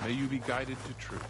May you be guided to truth.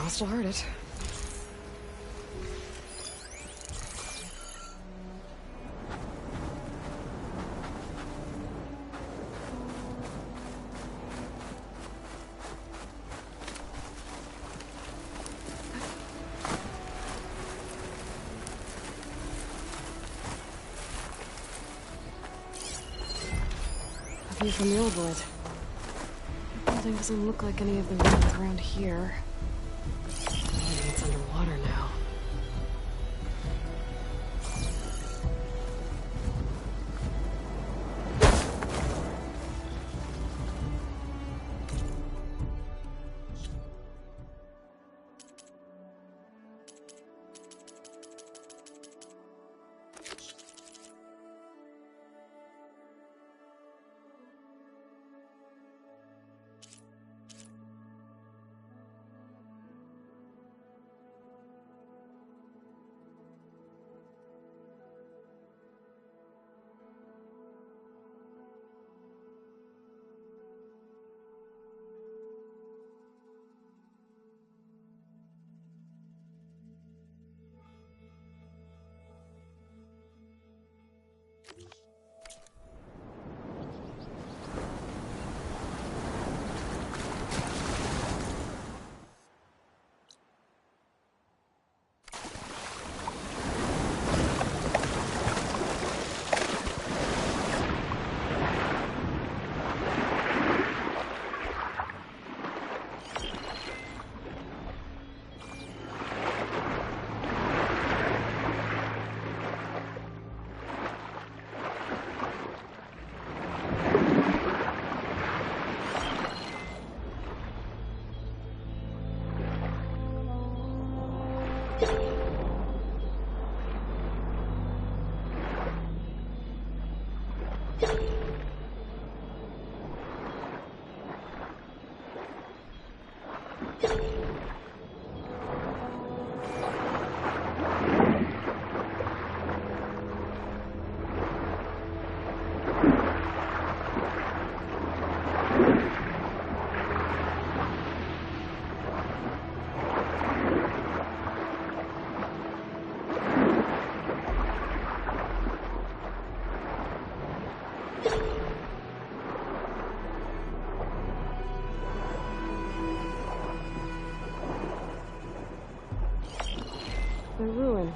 I'll start it. A view from the old wood. The building doesn't look like any of the ones around here. Maybe it's underwater now.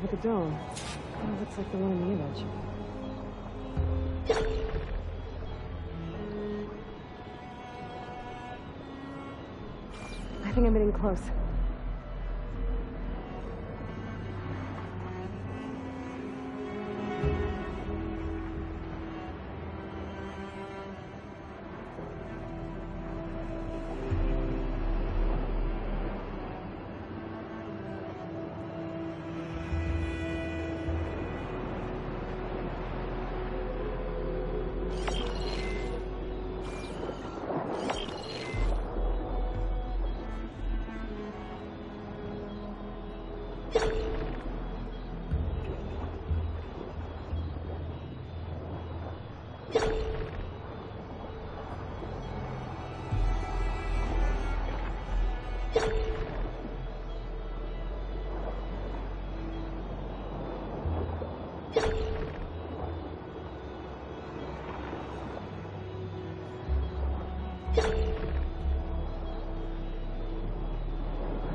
with a dome. Kind of looks like the one in the image. I think I'm getting close.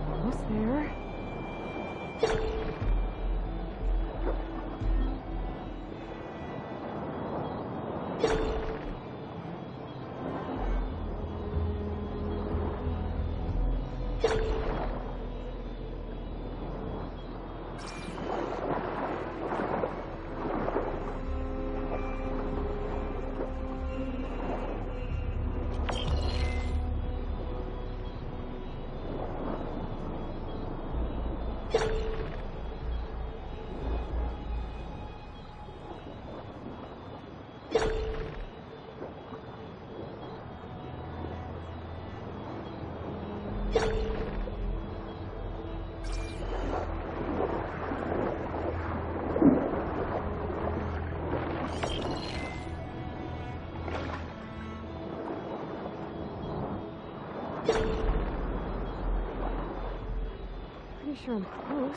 Almost there. Pretty sure I'm close.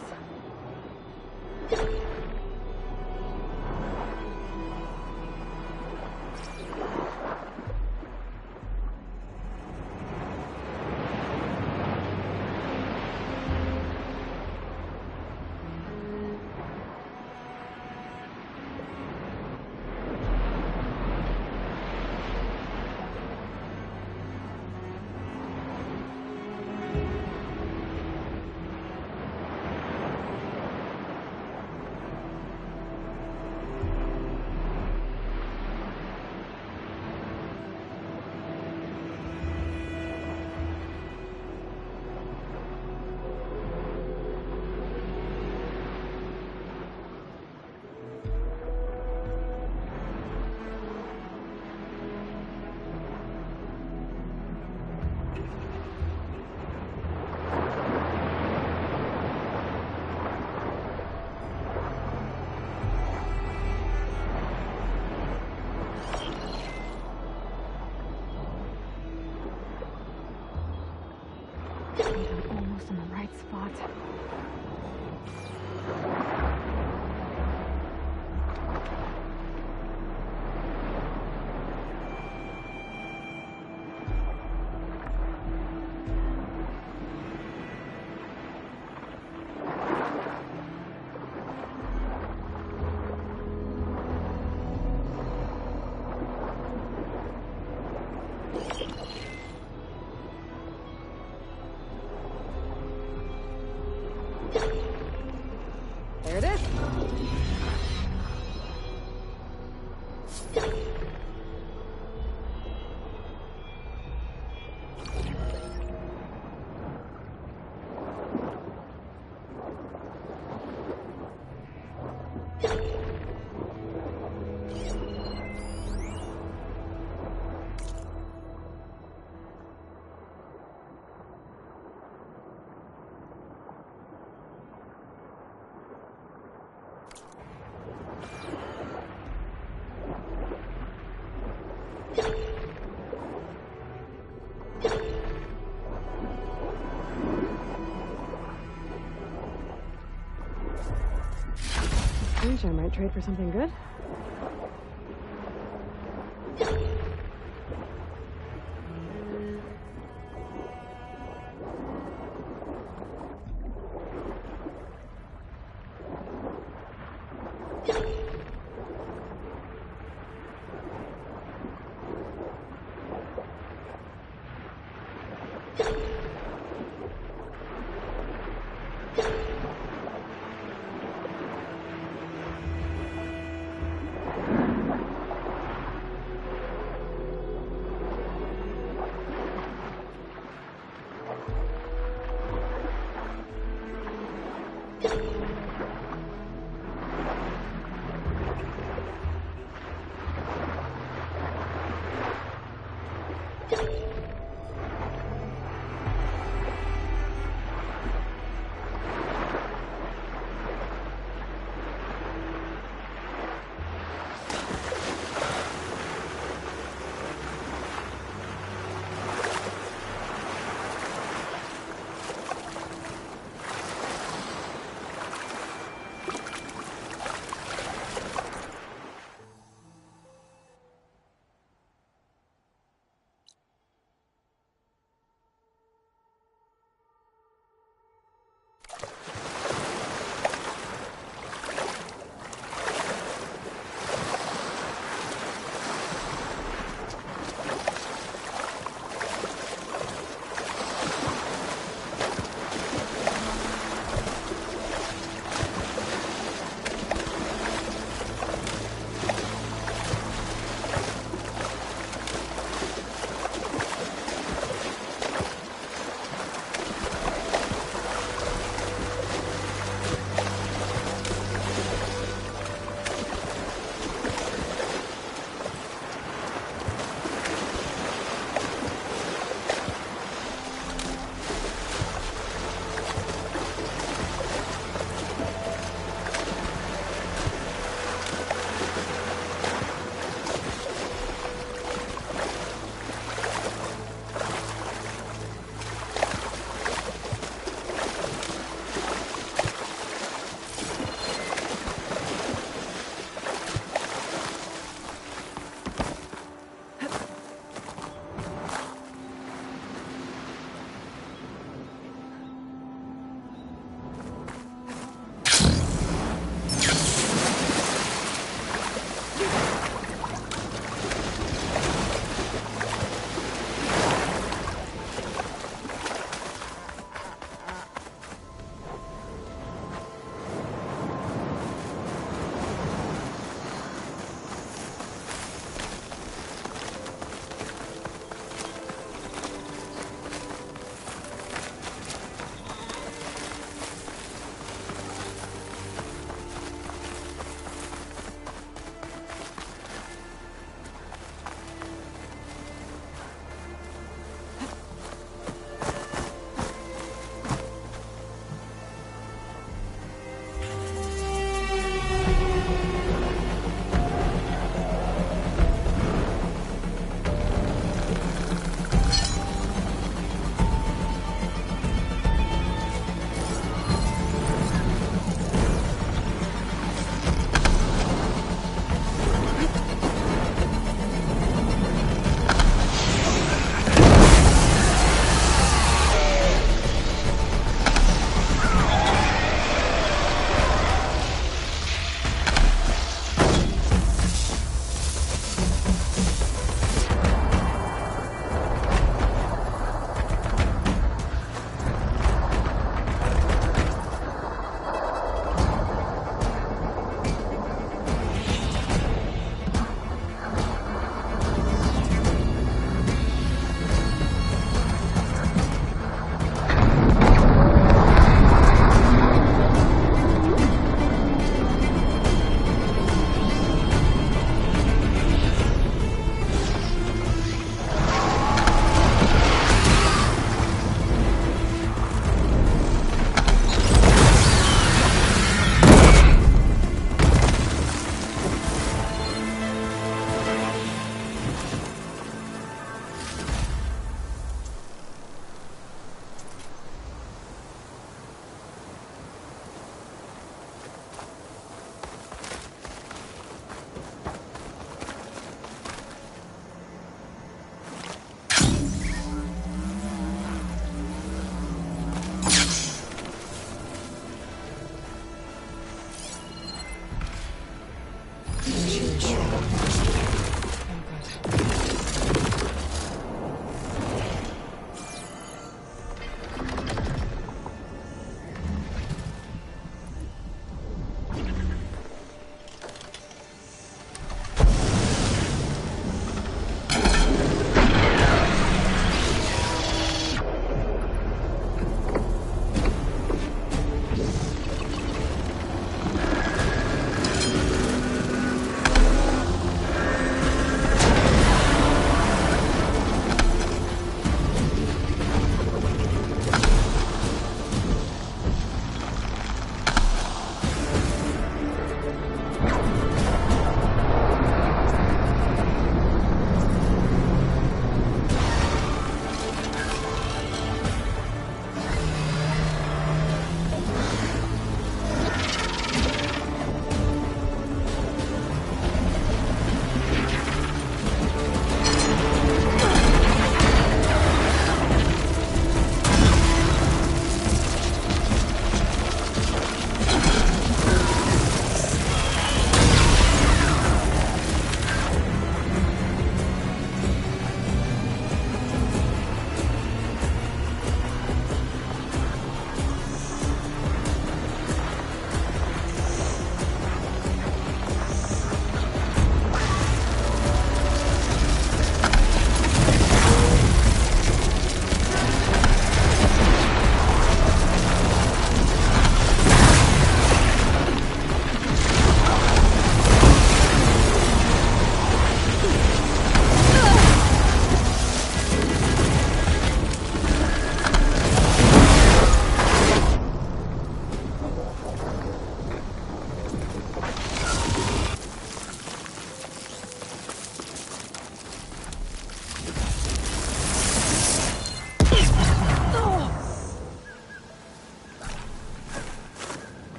I'm almost in the right spot. There it is. I might trade for something good.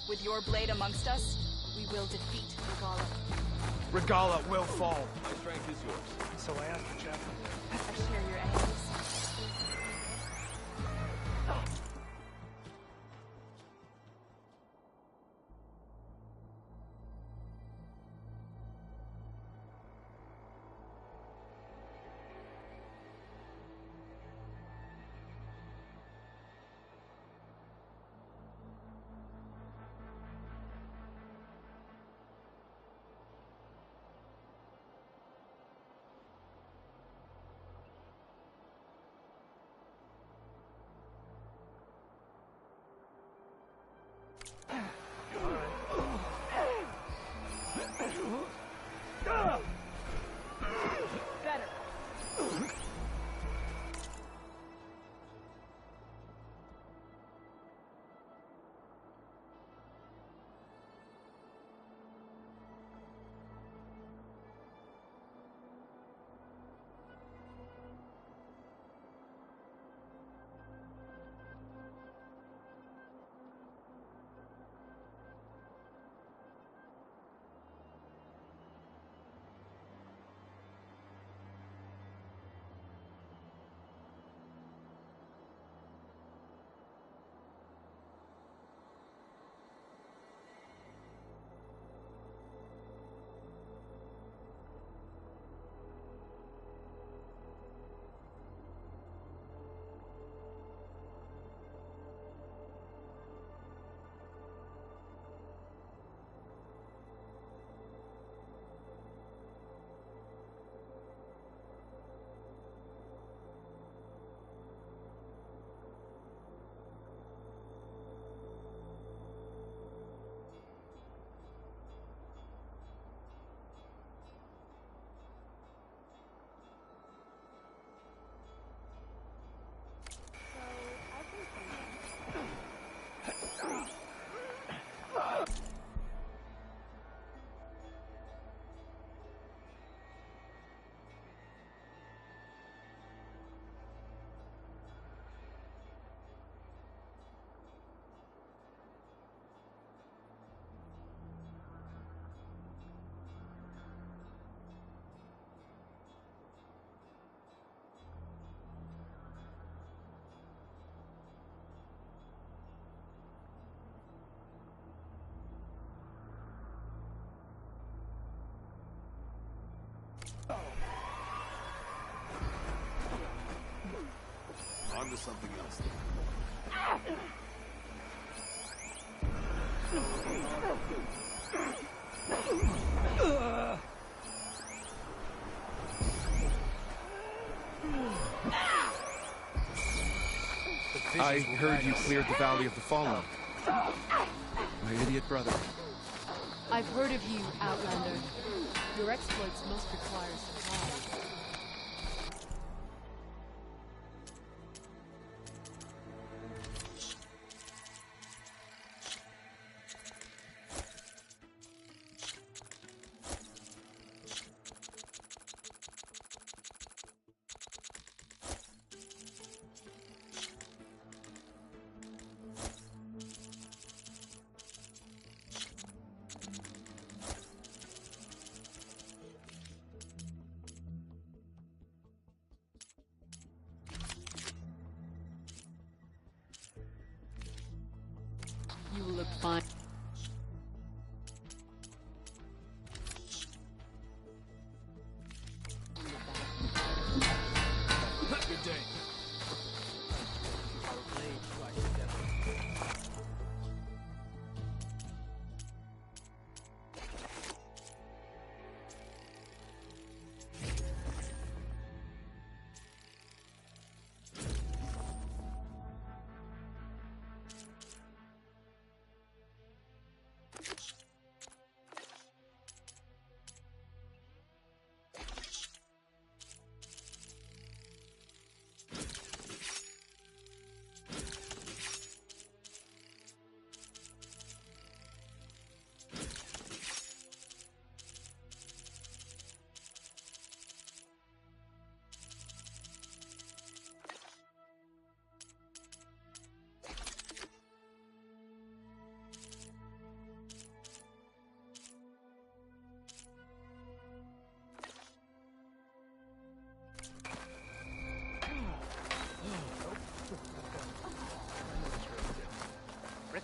With your blade amongst us, we will defeat Regala. Regala will fall. My strength is yours. So I asked the chaplain. I share your aims. On to something else. I heard you cleared the Valley of the Fallen. My idiot brother. I've heard of you, Outlander. Your exploits must require supply. You will look fine. Good day. Our blade flies together.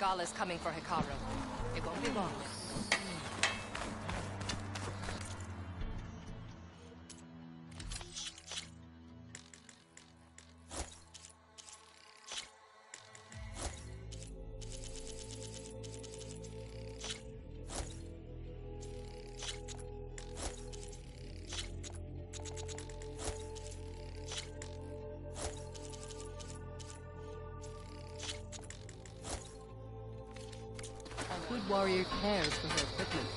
Regala's coming for Hikaru. It won't be long. Good warrior cares for her equipment.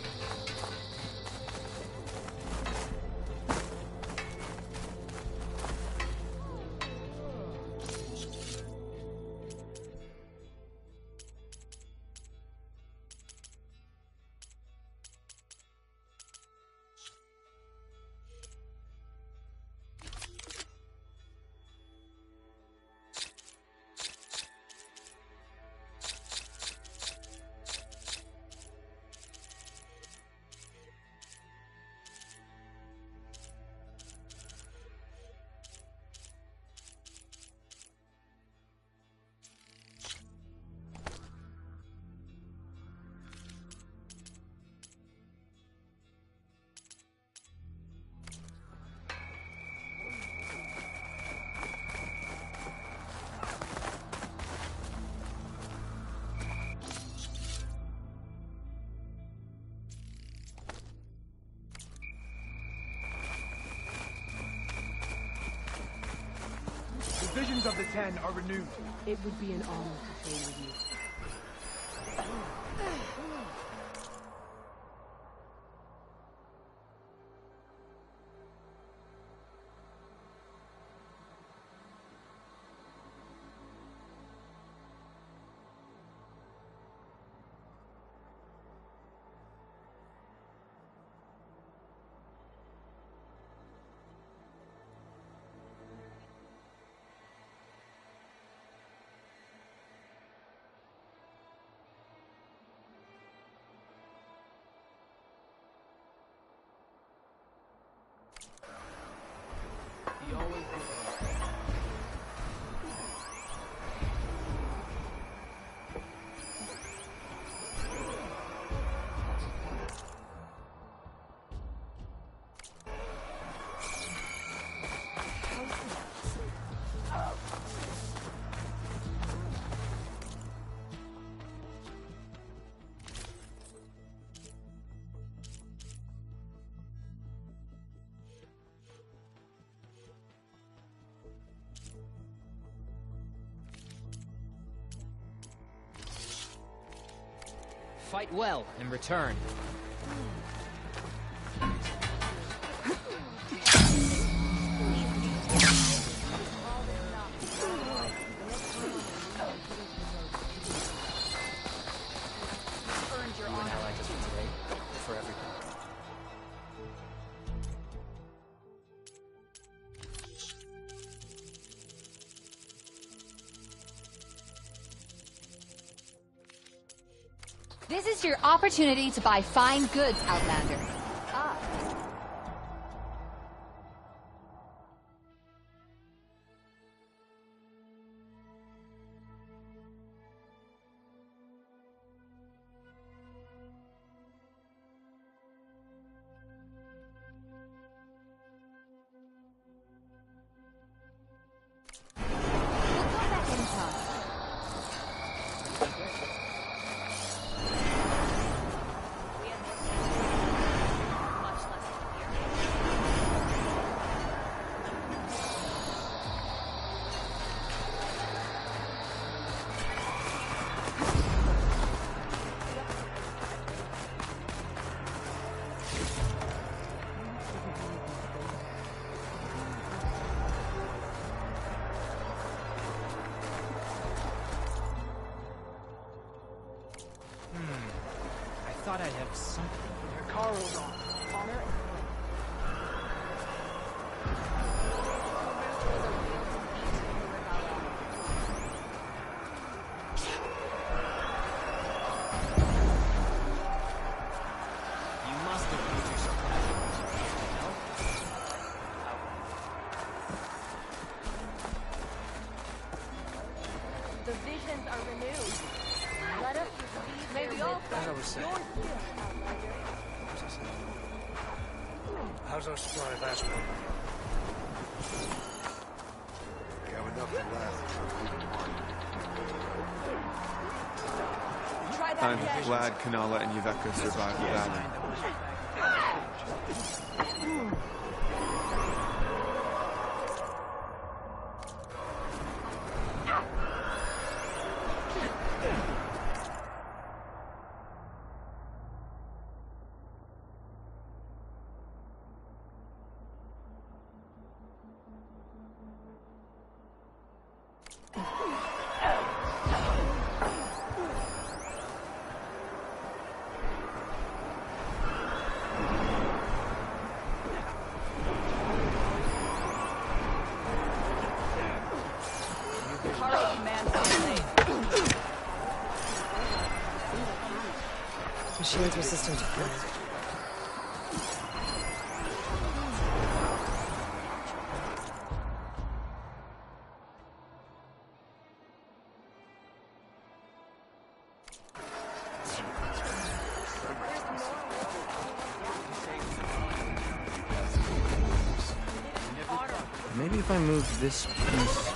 The visions of the Ten are renewed. It would be an honor to play with you. He always did. Fight well in return. You an ally just for today, or for everything? This is your opportunity to buy fine goods, Outlander. Ah. We'll come back anytime. I thought I'd have something. Hikaru's on. Honor You must have used yourself The visions are renewed. Let us As I was saying. How's our supply of aspirin? We have enough to last. I'm glad Kanala and Yuveka survived the battle. Machine's resistant to fire. Maybe if I move this piece...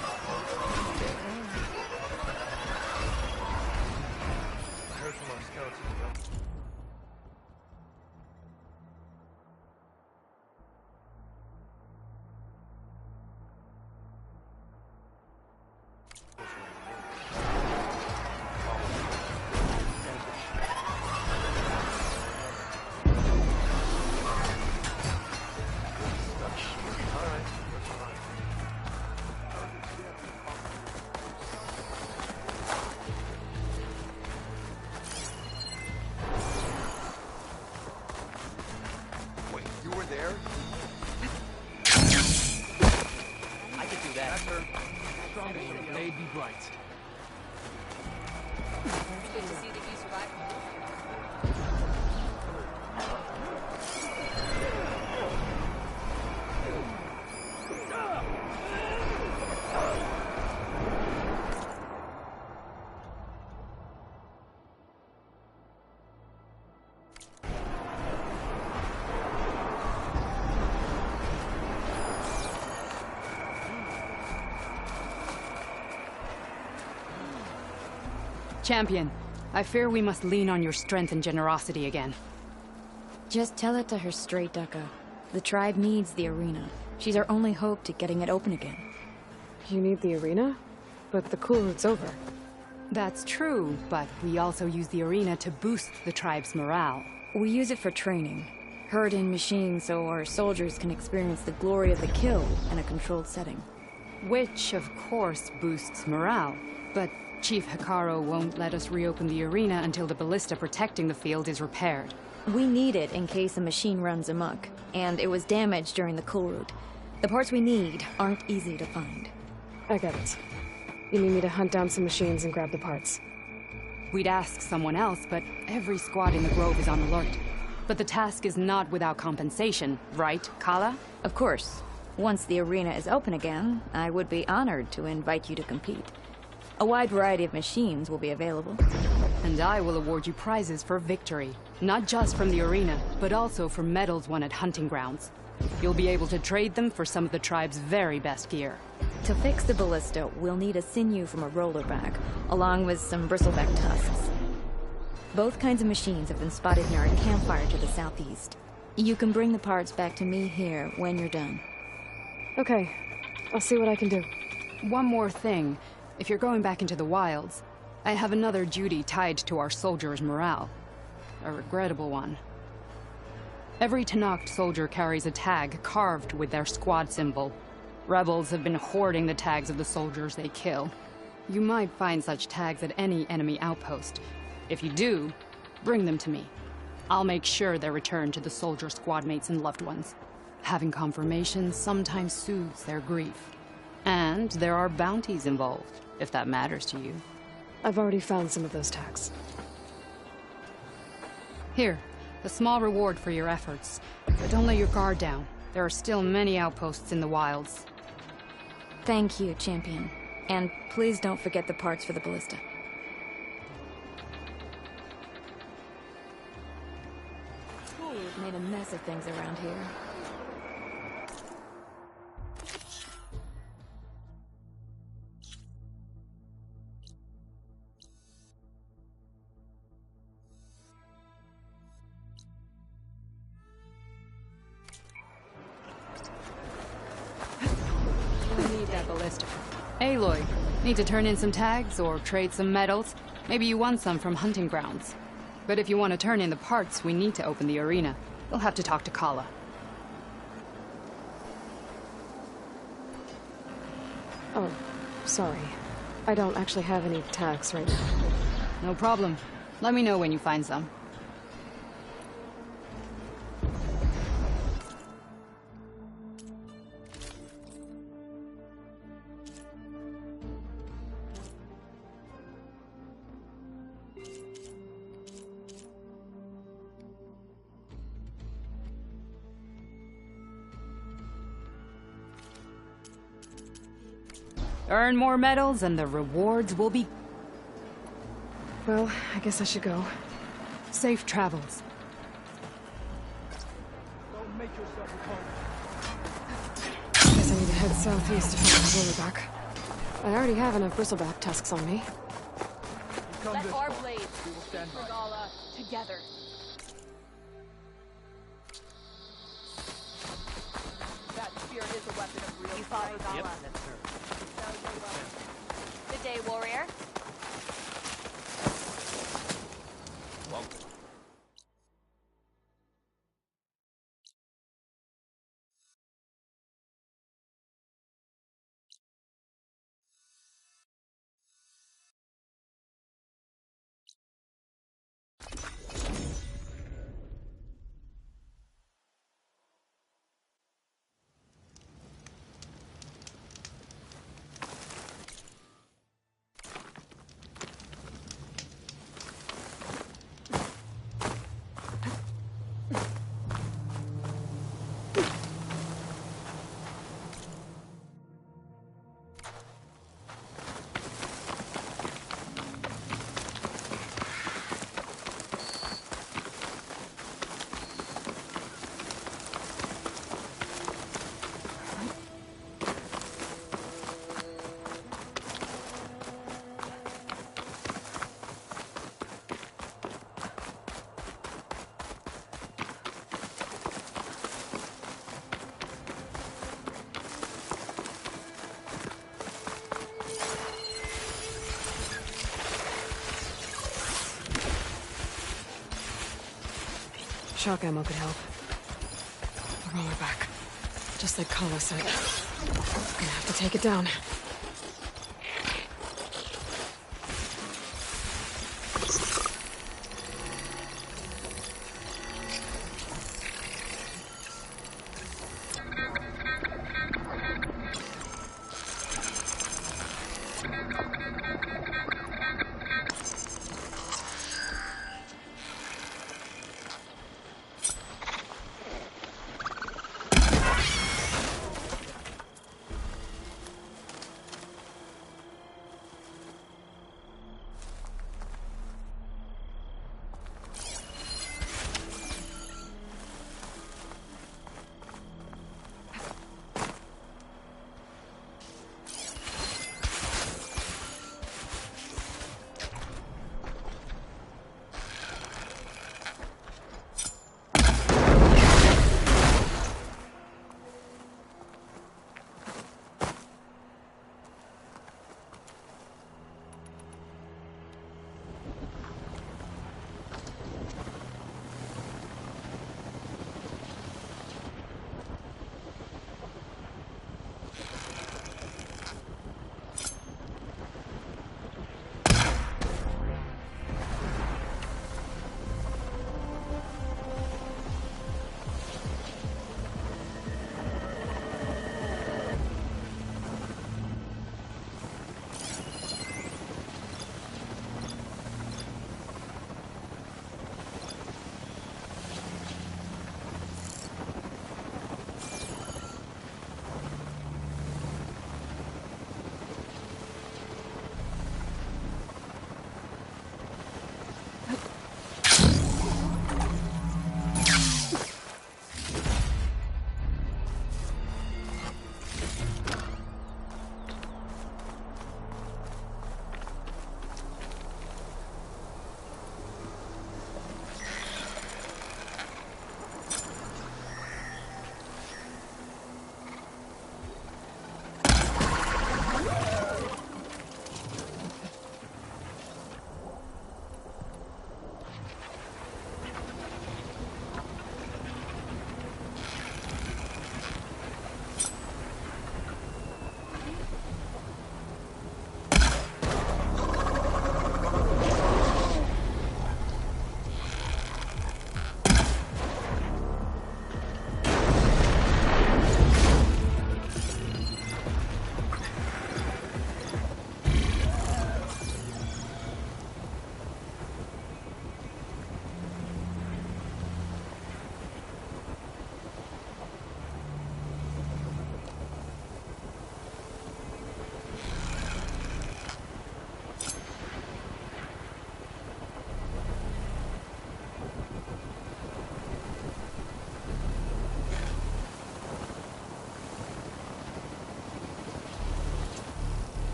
Champion, I fear we must lean on your strength and generosity again. Just tell it to her straight, Ducka. The tribe needs the arena. She's our only hope to getting it open again. You need the arena? But the cool root's over. That's true, but we also use the arena to boost the tribe's morale. We use it for training. Herd in machines so our soldiers can experience the glory of the kill in a controlled setting. Which, of course, boosts morale. But Chief Hikaru won't let us reopen the arena until the ballista protecting the field is repaired. We need it in case a machine runs amok, and it was damaged during the cool route. The parts we need aren't easy to find. I get it. You need me to hunt down some machines and grab the parts. We'd ask someone else, but every squad in the Grove is on alert. But the task is not without compensation, right, Kala? Of course. Once the arena is open again, I would be honored to invite you to compete. A wide variety of machines will be available. And I will award you prizes for victory. Not just from the arena, but also for medals won at hunting grounds. You'll be able to trade them for some of the tribe's very best gear. To fix the ballista, we'll need a sinew from a rollerback, along with some bristleback tusks. Both kinds of machines have been spotted near a campfire to the southeast. You can bring the parts back to me here when you're done. Okay. I'll see what I can do. One more thing. If you're going back into the wilds, I have another duty tied to our soldiers' morale. A regrettable one. Every Tenakth soldier carries a tag carved with their squad symbol. Rebels have been hoarding the tags of the soldiers they kill. You might find such tags at any enemy outpost. If you do, bring them to me. I'll make sure they're returned to the soldier squad mates and loved ones. Having confirmation sometimes soothes their grief. And there are bounties involved, if that matters to you. I've already found some of those tags. Here, a small reward for your efforts. But don't let your guard down. There are still many outposts in the wilds. Thank you, Champion. And please don't forget the parts for the ballista. We've made a mess of things around here. I need that ballista. Aloy, need to turn in some tags or trade some medals? Maybe you won some from hunting grounds. But if you want to turn in the parts, we need to open the arena. We'll have to talk to Kala. Oh, sorry. I don't actually have any tags right now. No problem. Let me know when you find some. Earn more medals and the rewards will be... Well, I guess I should go. Safe travels. Don't make yourself at home. Guess I need to head southeast to find the roller back. I already have enough bristleback tusks on me. You come Let this our far, blades we will stand by. Regala together. That spear is a weapon of real. You follow Regala. Yep, that's her. Good day, warrior. Welcome. Shock ammo could help. The roller back. Just like Kala said. Gonna have to take it down.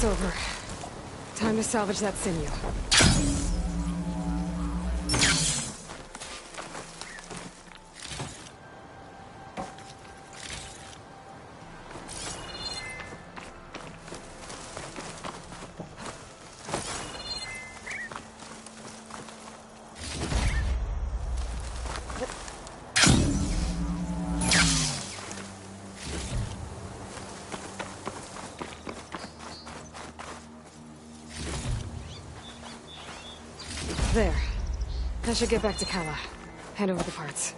over. Time to salvage that sinew. There. I should get back to Kala. Hand over the parts.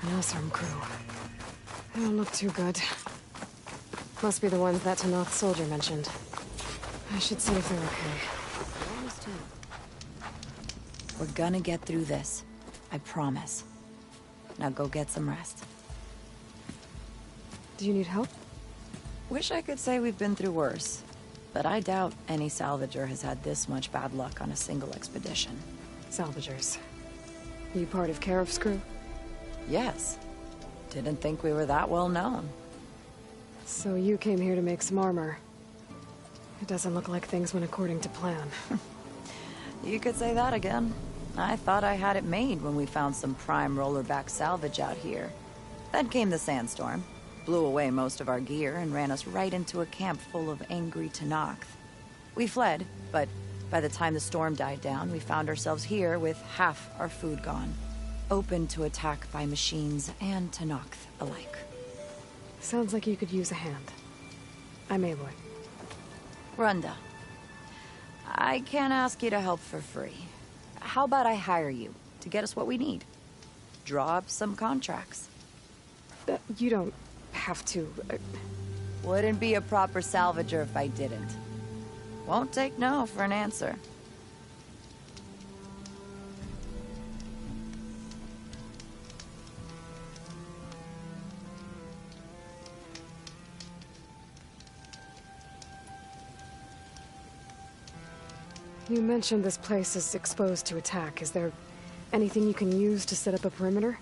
An Osram crew. They don't look too good. Must be the ones that Tanoth soldier mentioned. I should see if they're okay. Almost too. We're gonna get through this. I promise. Now go get some rest. Do you need help? Wish I could say we've been through worse, but I doubt any salvager has had this much bad luck on a single expedition. Salvagers. You part of Karif's crew? Yes. Didn't think we were that well known. So you came here to make some armor. It doesn't look like things went according to plan. You could say that again. I thought I had it made when we found some prime rollerback salvage out here. Then came the sandstorm, blew away most of our gear, and ran us right into a camp full of angry Tenakth. We fled, but by the time the storm died down, we found ourselves here with half our food gone. Open to attack by machines and Tenakth alike. Sounds like you could use a hand. I'm Aloy. Runda. I can't ask you to help for free. how about I hire you to get us what we need? Draw up some contracts. You don't have to... Wouldn't be a proper salvager if I didn't. Won't take no for an answer. You mentioned this place is exposed to attack. Is there anything you can use to set up a perimeter?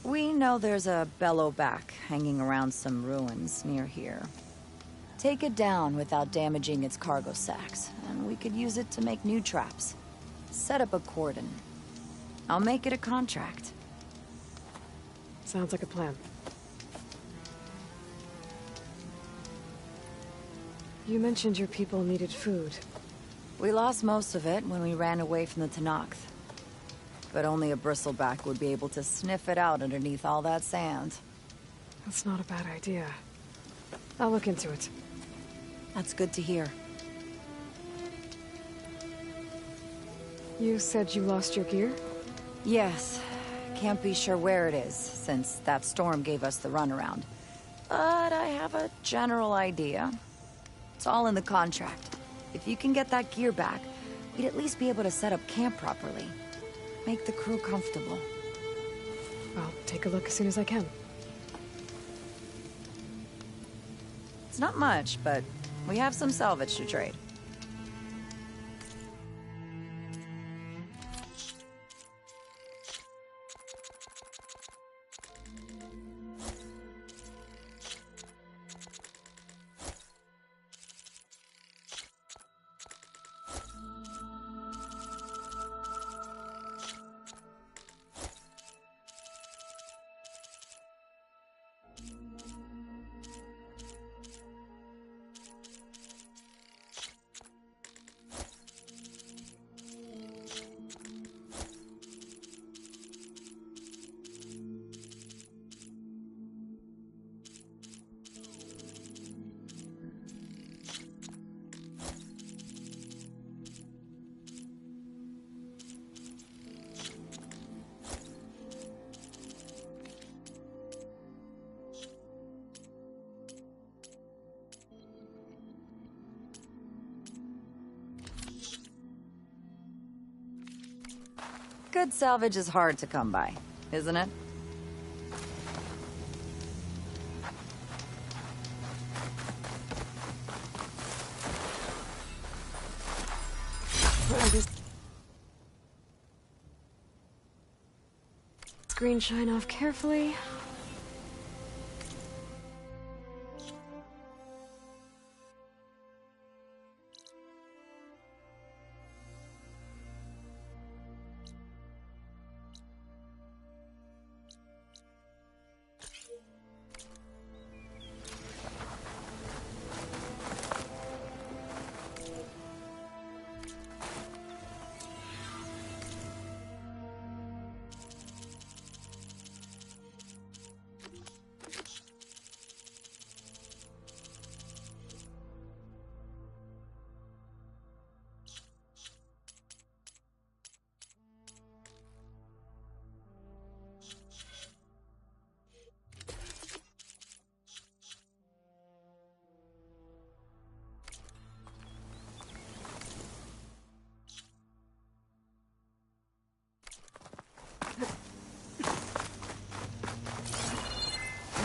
We know there's a bellowback hanging around some ruins near here. Take it down without damaging its cargo sacks, and we could use it to make new traps. Set up a cordon. I'll make it a contract. Sounds like a plan. You mentioned your people needed food. We lost most of it when we ran away from the Tenakth. But only a bristleback would be able to sniff it out underneath all that sand. That's not a bad idea. I'll look into it. That's good to hear. You said you lost your gear? Yes. Can't be sure where it is, since that storm gave us the runaround. But I have a general idea. It's all in the contract. If you can get that gear back, we'd at least be able to set up camp properly. Make the crew comfortable. I'll take a look as soon as I can. It's not much, but we have some salvage to trade. Good salvage is hard to come by, isn't it? Screen shine off carefully.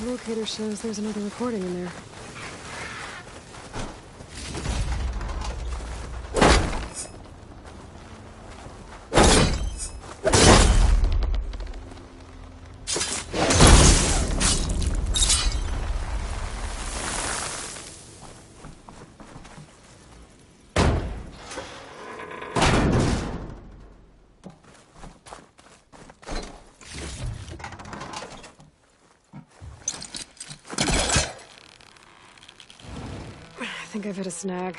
The locator shows there's another recording in there. I think I've hit a snag.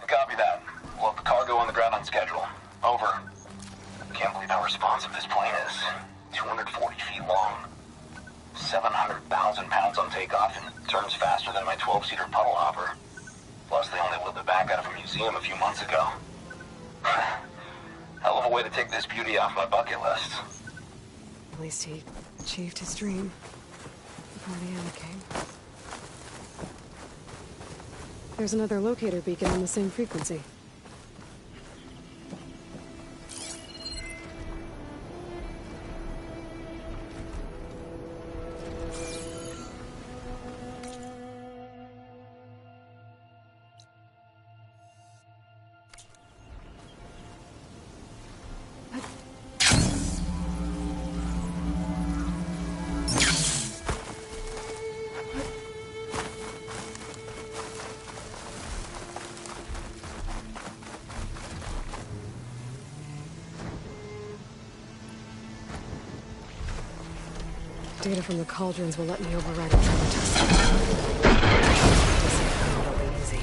Copy that. We'll have the cargo on the ground on schedule. Over. Can't believe how responsive this plane is. 240 feet long. 700,000 pounds on takeoff and turns faster than my 12-seater puddle hopper. Plus, they only wheeled it back out of a museum a few months ago. Hell of a way to take this beauty off my bucket list. At least he achieved his dream before the end came. There's another locator beacon on the same frequency. Data from the cauldrons will let me override a trauma test. It'll be easy.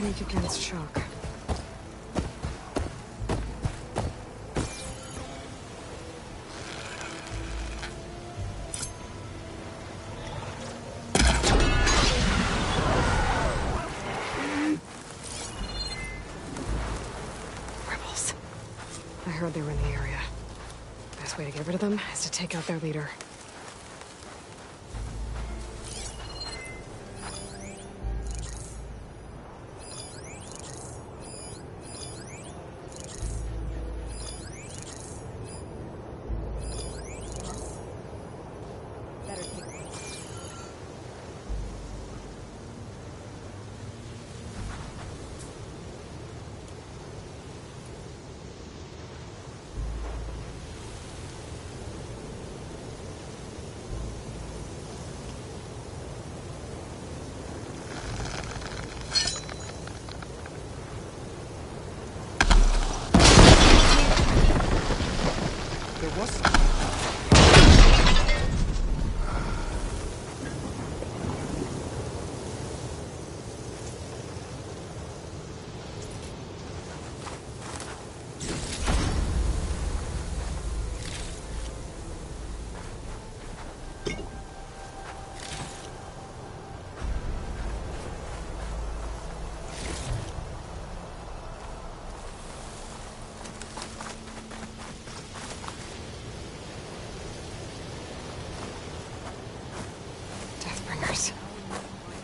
Weak against shock. Rebels. I heard they were in the area. Best way to get rid of them is to take out their leader.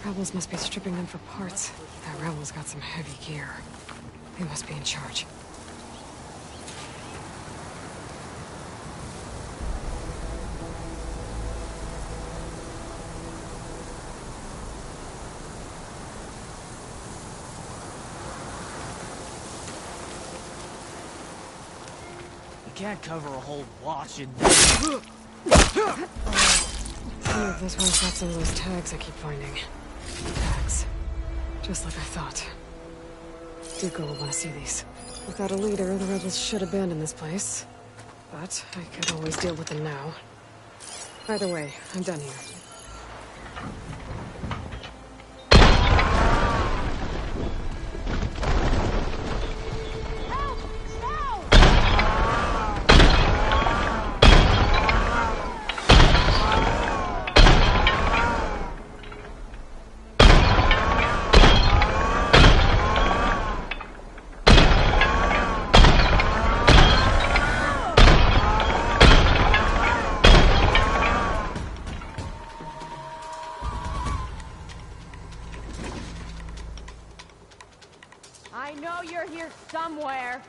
Rebels must be stripping them for parts. That rebel's got some heavy gear. They must be in charge. You can't cover a whole watch in Look, this one's got some of those tags I keep finding. Tags. Just like I thought. Dooku will want to see these. Without a leader, the rebels should abandon this place. But I could always deal with them now. Either way, I'm done here. I know you're here somewhere.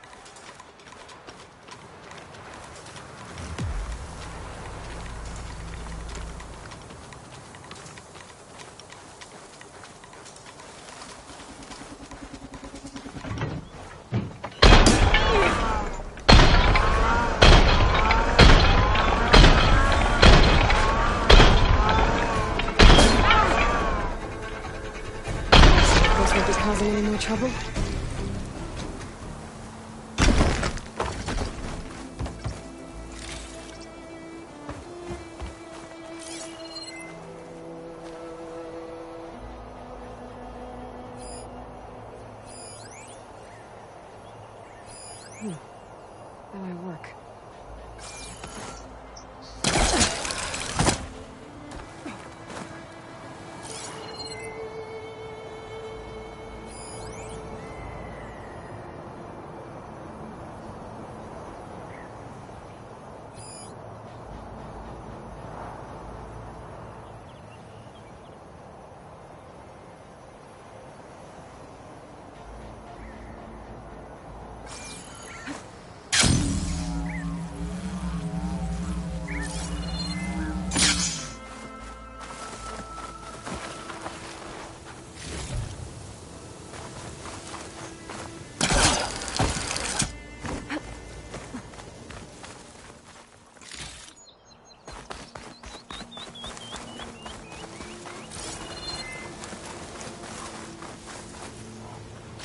Suppose won't be causing any more trouble? How I work.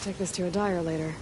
Take this to a dyer later.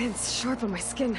Sand's sharp on my skin.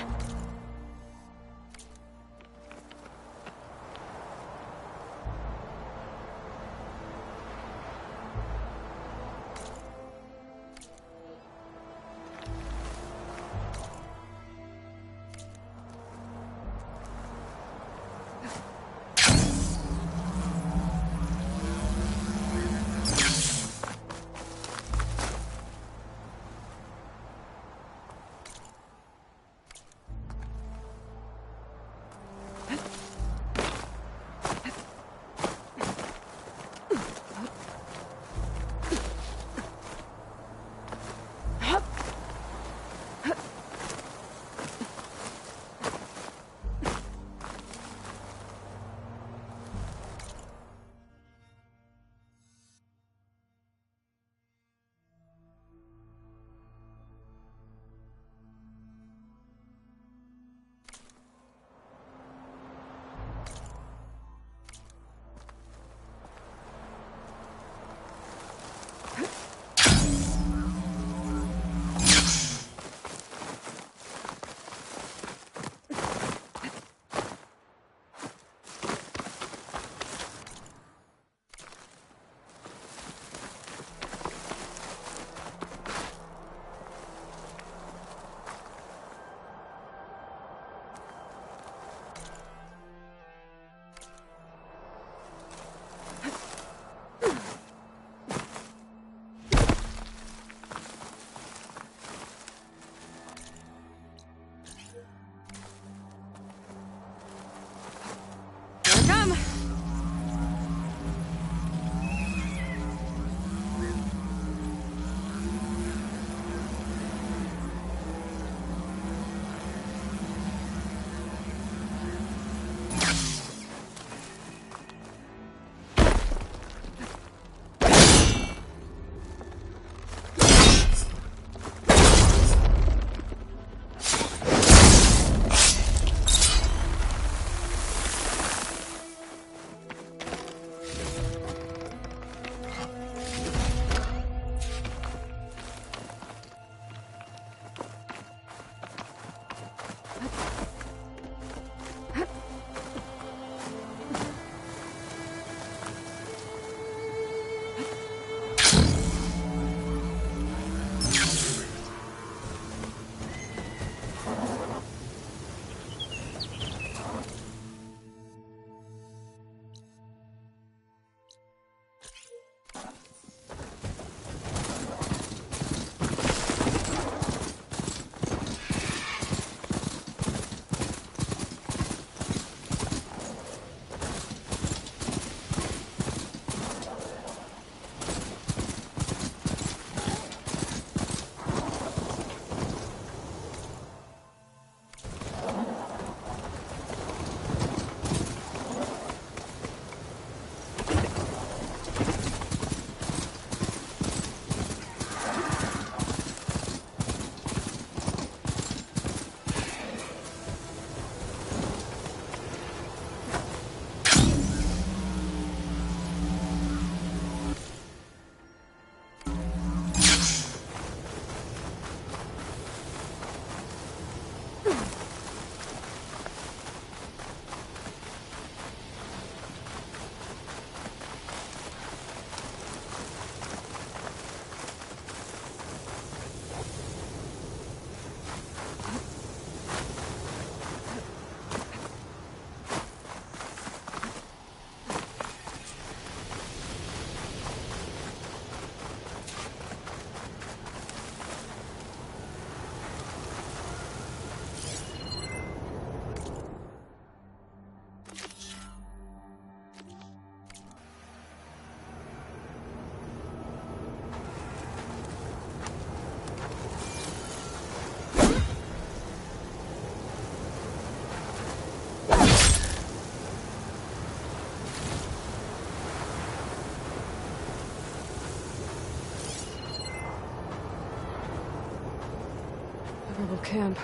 camp.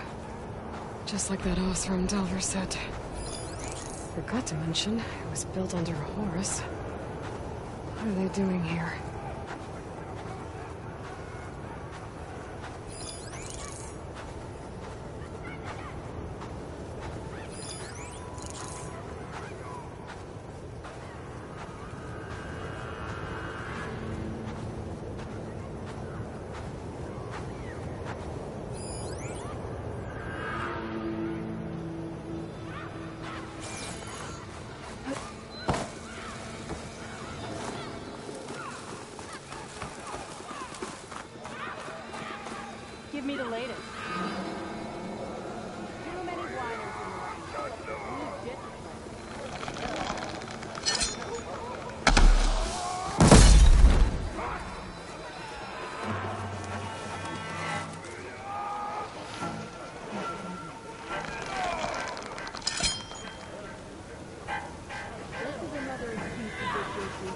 Just like that Osram Delver said. Forgot to mention, it was built under a Horus. What are they doing here? Give me the latest. Too many wires in the ring. Need This is another excuse to get your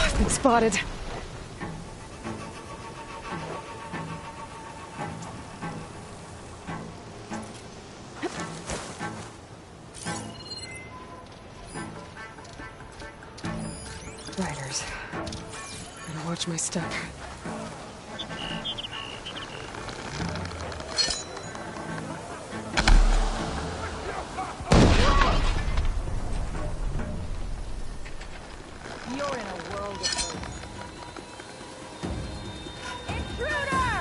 I've been spotted. Riders. Better watch my step. You're in a world of hurt. Intruder!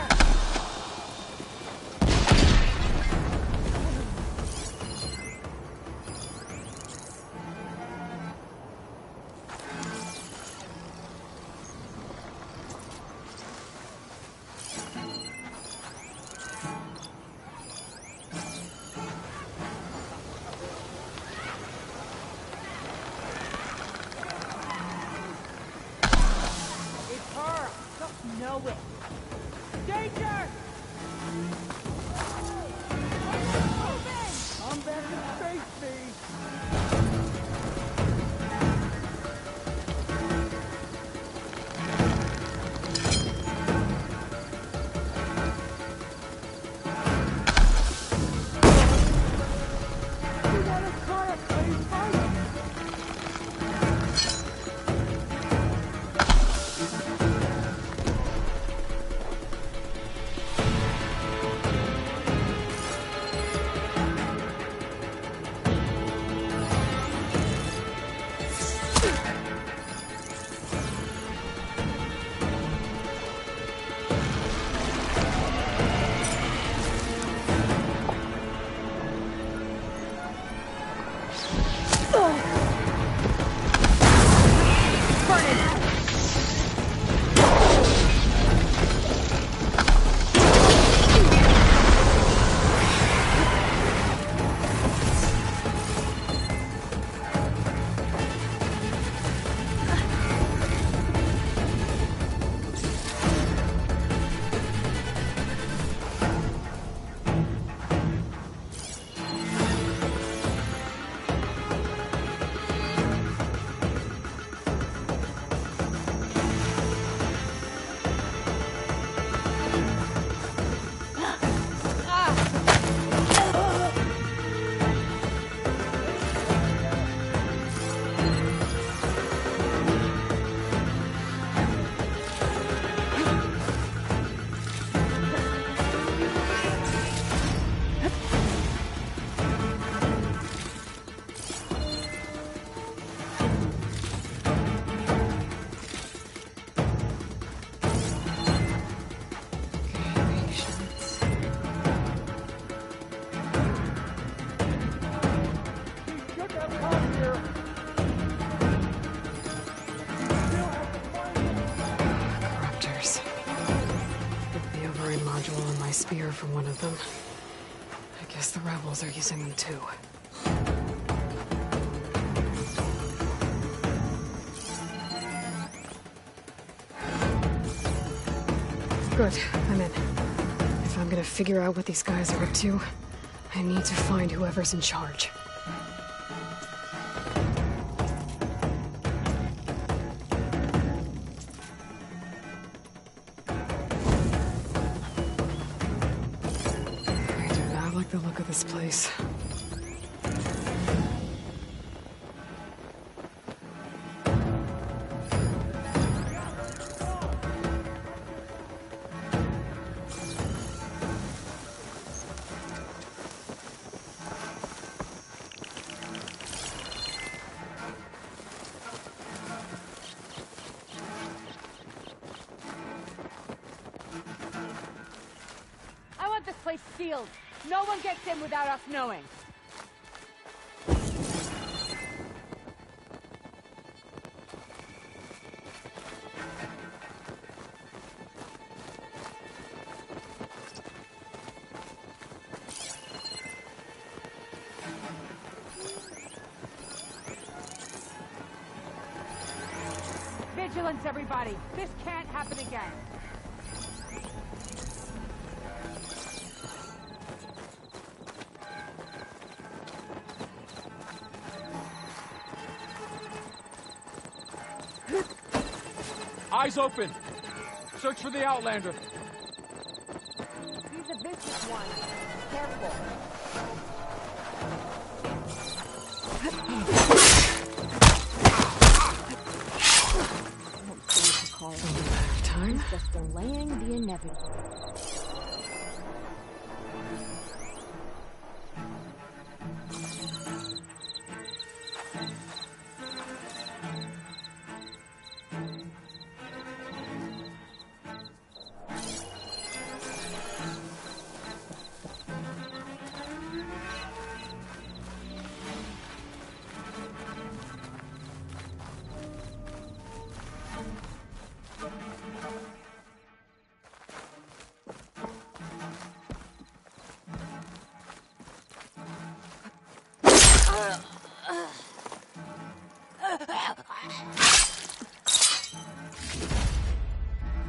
It's her! Don't know it! Danger! I'm back in space, speed! You wanna try a space fight? Corruptors. Get the override module and my spear from one of them. I guess the rebels are using them too. Good, I'm in. If I'm gonna figure out what these guys are up to, I need to find whoever's in charge. like the look of this place. I want this place sealed. No one gets in without us knowing. Vigilance, everybody. This can't happen again. Eyes open! Search for the Outlander. He's a vicious one. Careful. I don't see what to call it. Only a matter of time. He's just delaying the inevitable.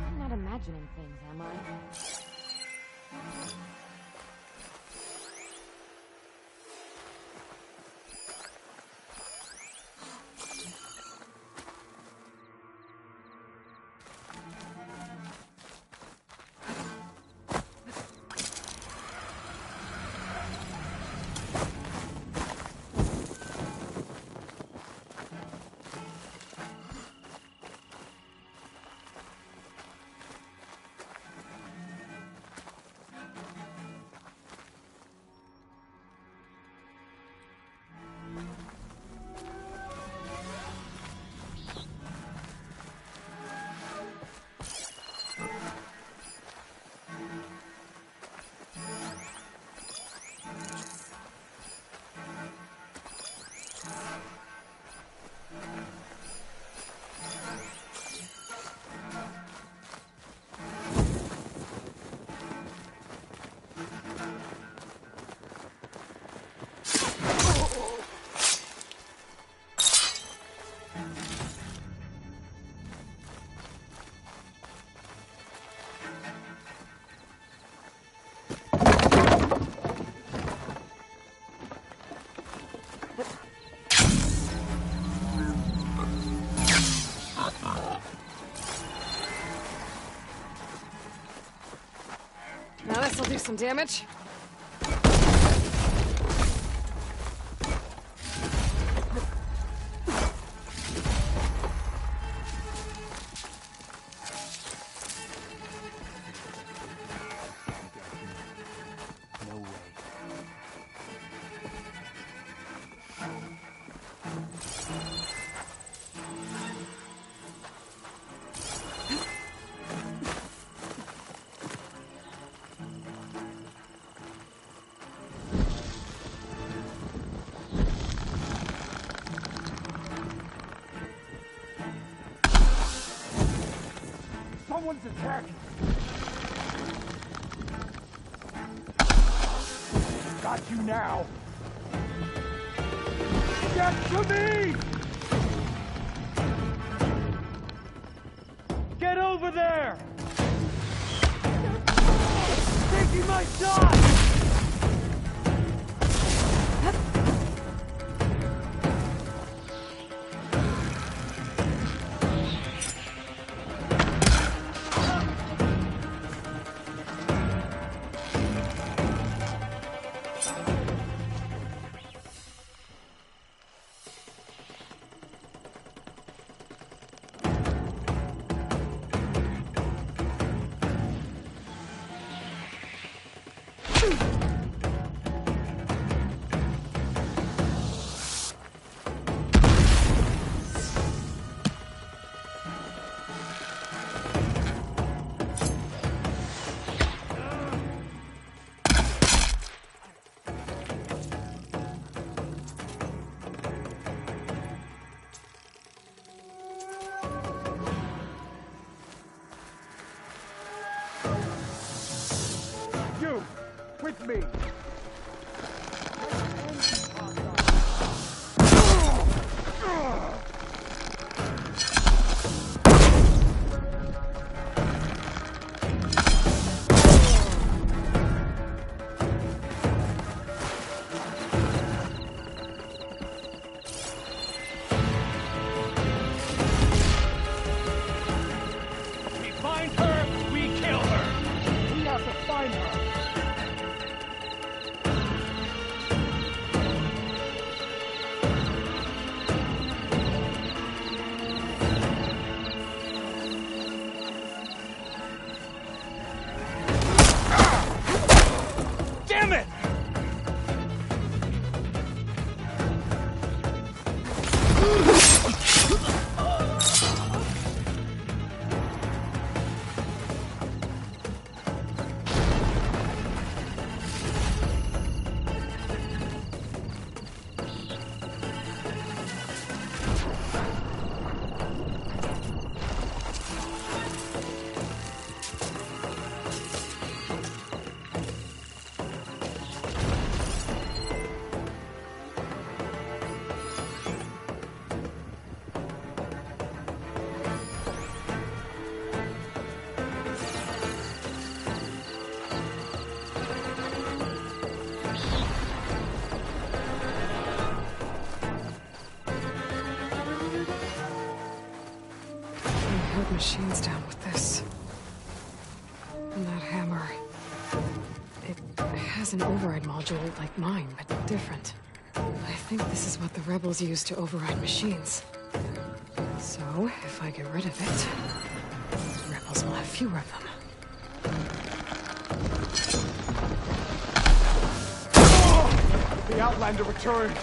I'm not imagining things, am I? Now this'll do some damage. No way. Someone's attacking! Got you now! Get to me! Get over there! Taking my shot! You, with me. We find her, we kill her. We have to find her. Damn it! I held machines down with this. And that hammer. It has an override module like mine, but different. I think this is what the rebels use to override machines. So, if I get rid of it, the rebels will have fewer of them. The Outlander returned.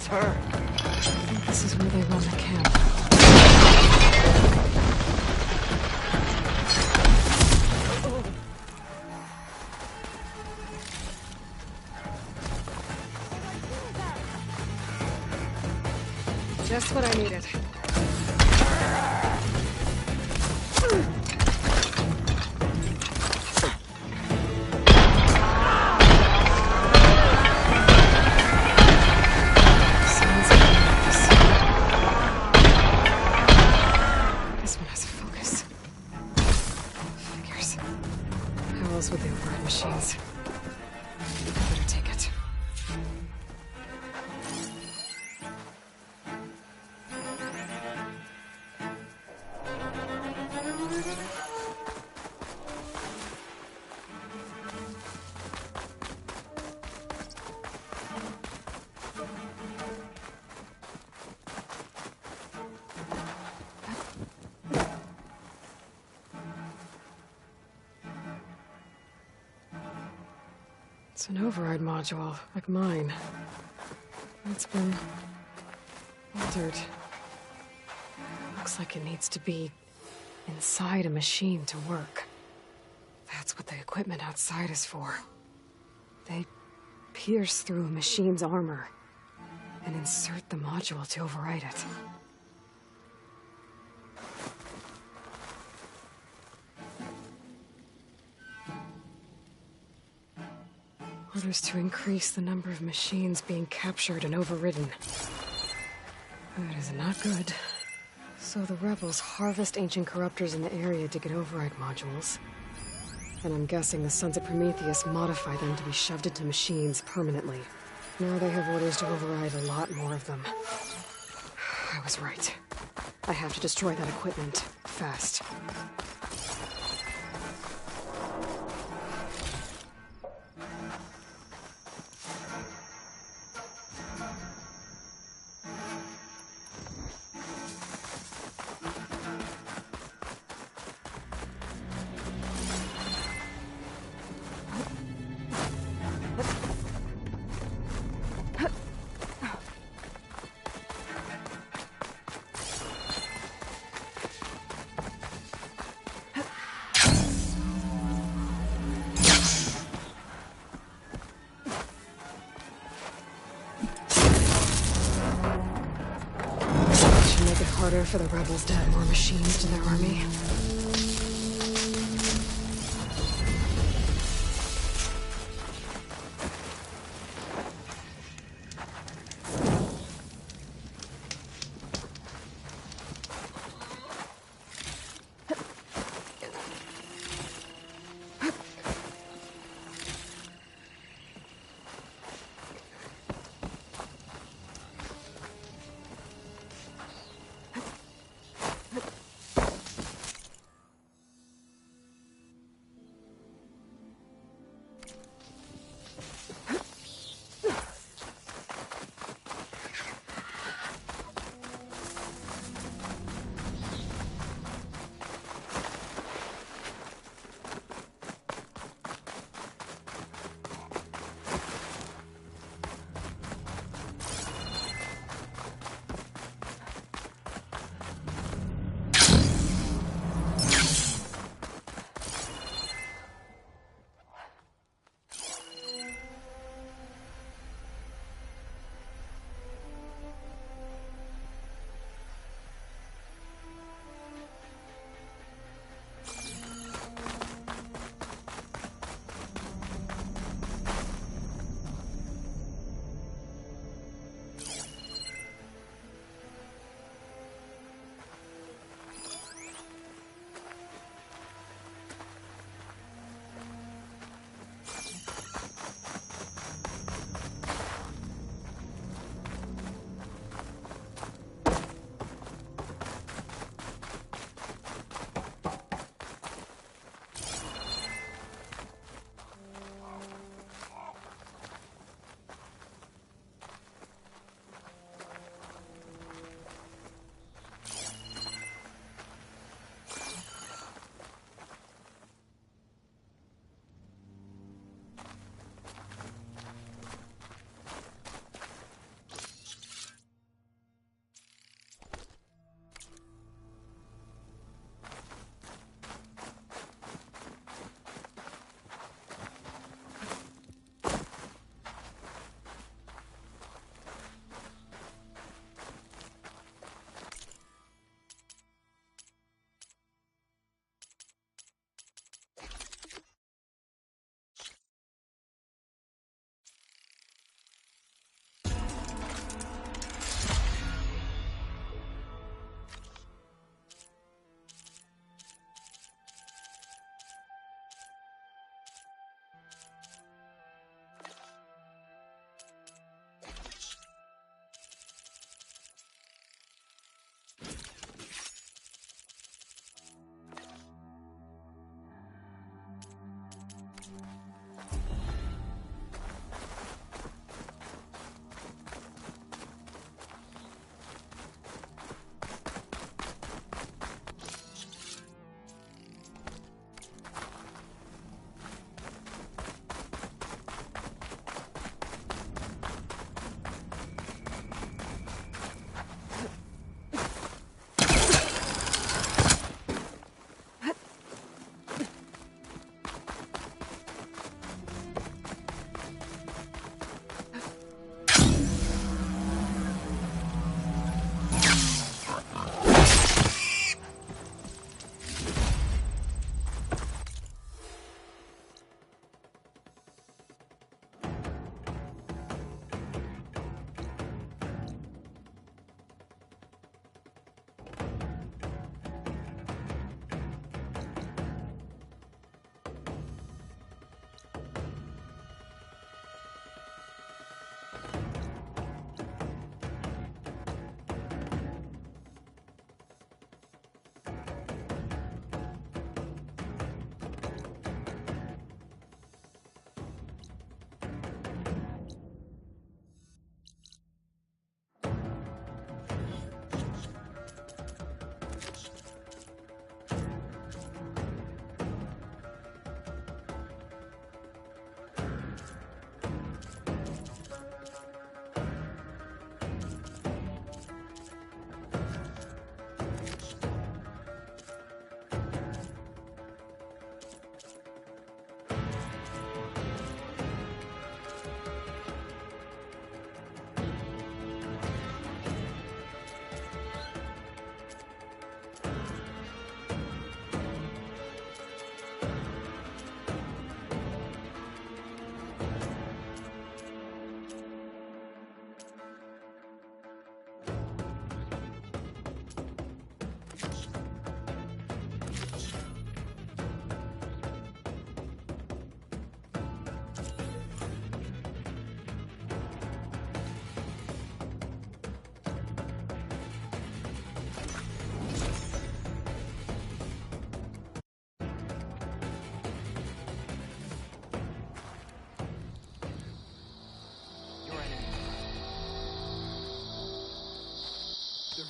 Her. I think this is where they run the camp. Just what I needed. With the override machines. I better take it. It's an override module, like mine. It's been altered. Looks like it needs to be inside a machine to work. That's what the equipment outside is for. They pierce through a machine's armor and insert the module to override it. Orders to increase the number of machines being captured and overridden. That is not good. So the rebels harvest ancient corruptors in the area to get override modules. And I'm guessing the Sons of Prometheus modify them to be shoved into machines permanently. Now they have orders to override a lot more of them. I was right. I have to destroy that equipment, fast. Harder for the rebels to add more machines to their army.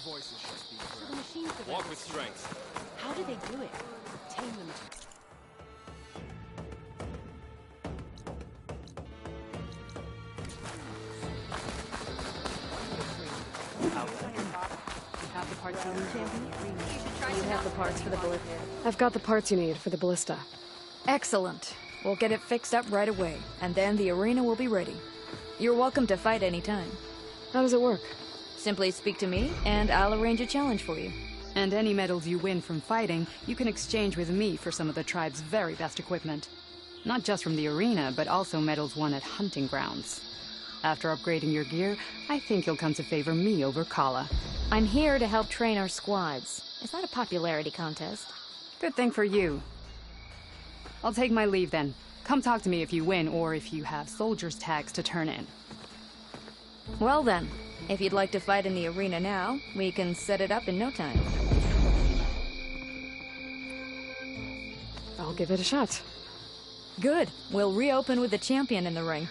voices should speak for The machines are Walk with strength. How do they do it? Tame them. Have the parts you need. You have the parts for the bullet. I've got the parts you need for the ballista. Excellent. We'll get it fixed up right away, and then the arena will be ready. You're welcome to fight anytime. How does it work? Simply speak to me, and I'll arrange a challenge for you. And any medals you win from fighting, you can exchange with me for some of the tribe's very best equipment. Not just from the arena, but also medals won at hunting grounds. After upgrading your gear, I think you'll come to favor me over Kala. I'm here to help train our squads. It's not a popularity contest. Good thing for you. I'll take my leave then. Come talk to me if you win, or if you have soldiers' tags to turn in. Well then, if you'd like to fight in the arena now, we can set it up in no time. I'll give it a shot. Good. We'll reopen with the champion in the ring.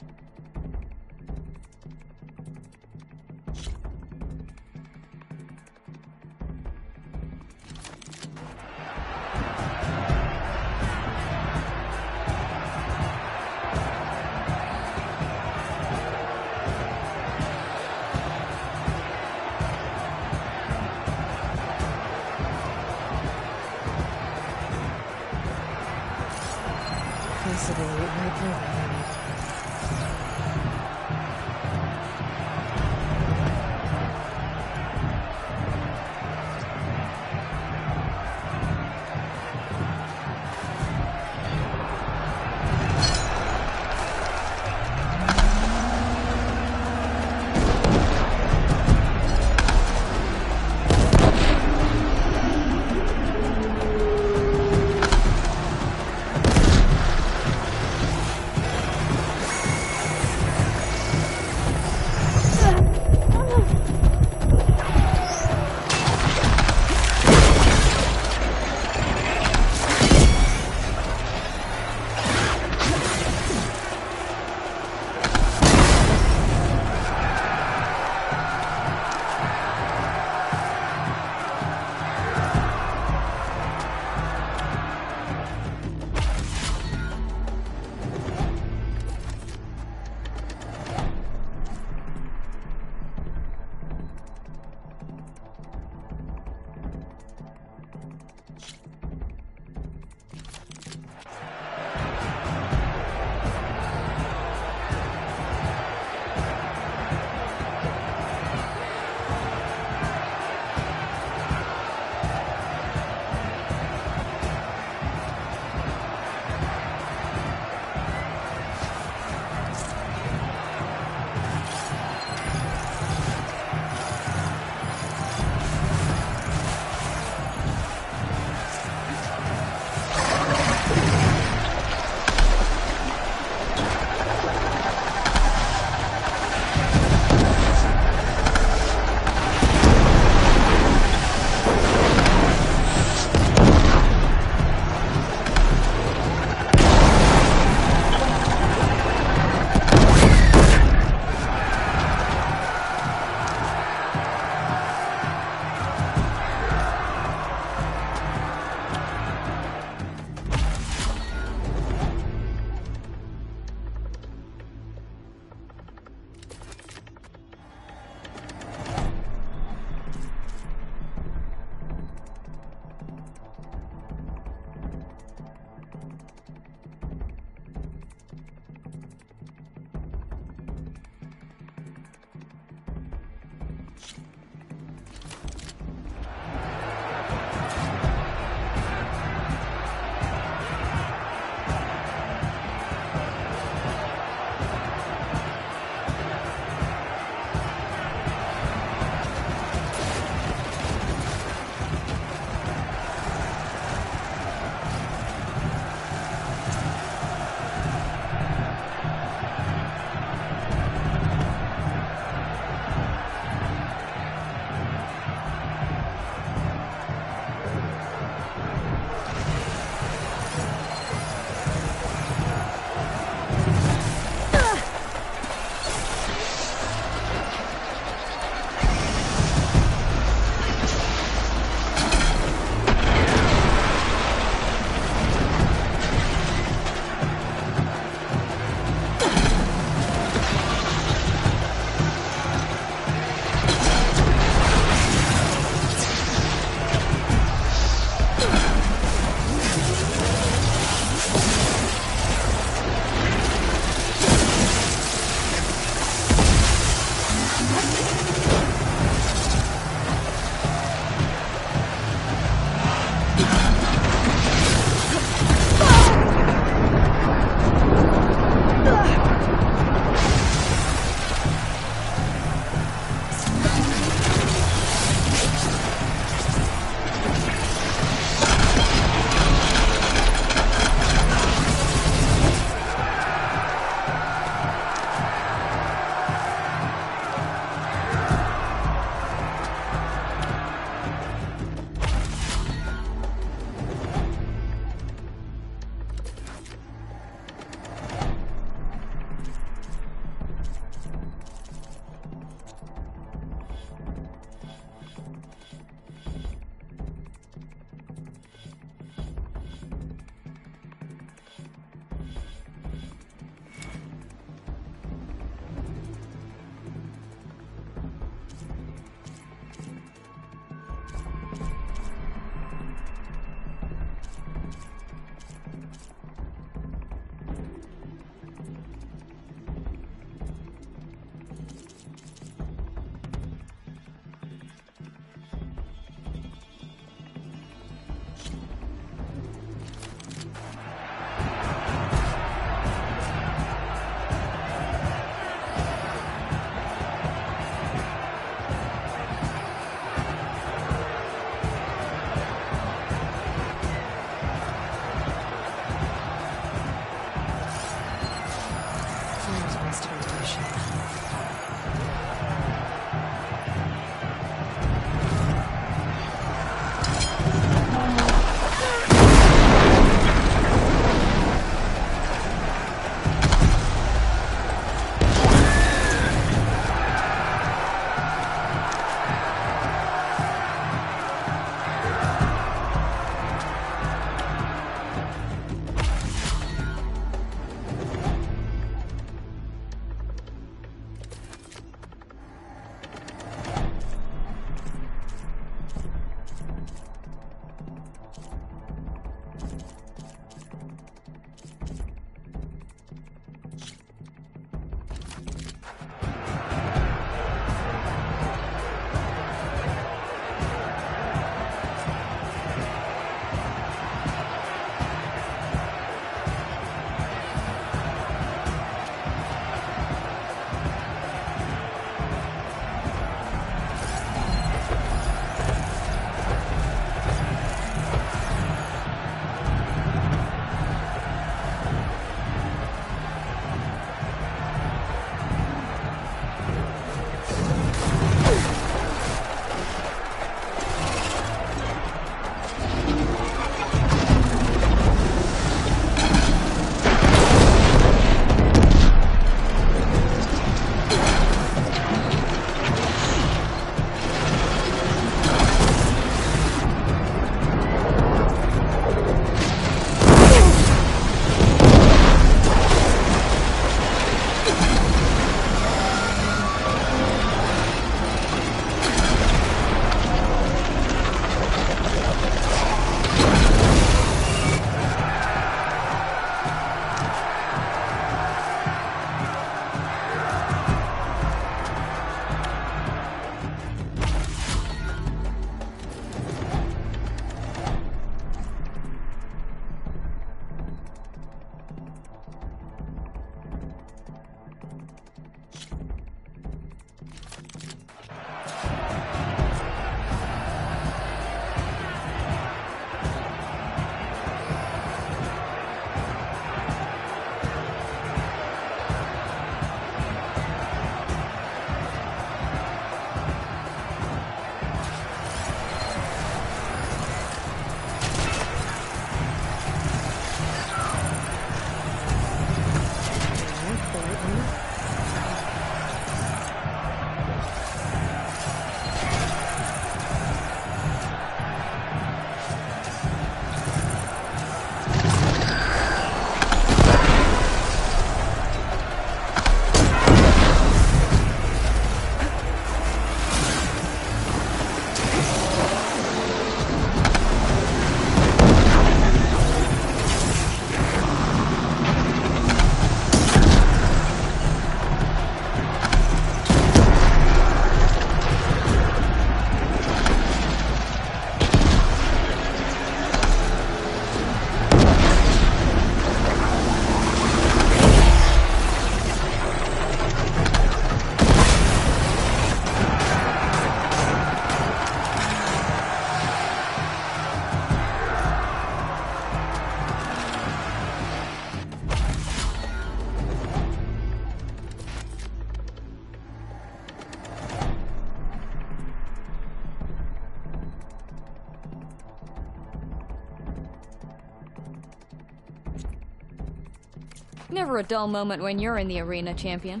Never a dull moment when you're in the arena, champion.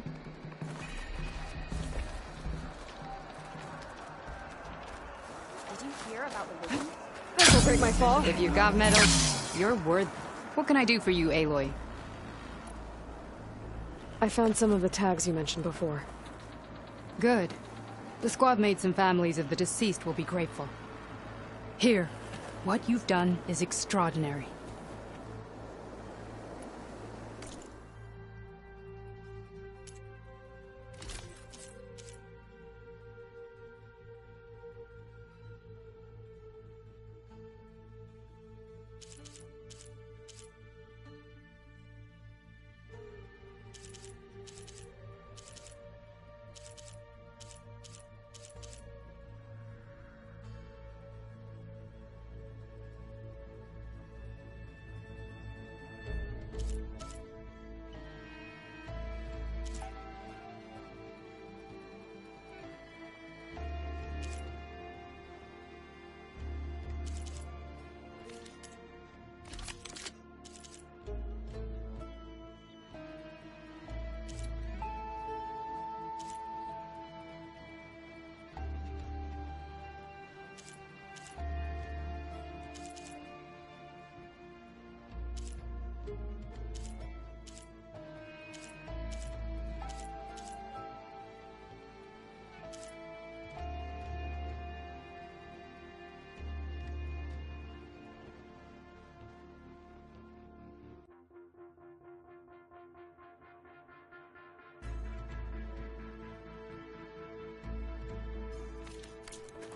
Did you hear about the witch? This'll break my fall. If you got medals, you're worth. What can I do for you, Aloy? I found some of the tags you mentioned before. Good. The squad mates and families of the deceased will be grateful. Here, what you've done is extraordinary.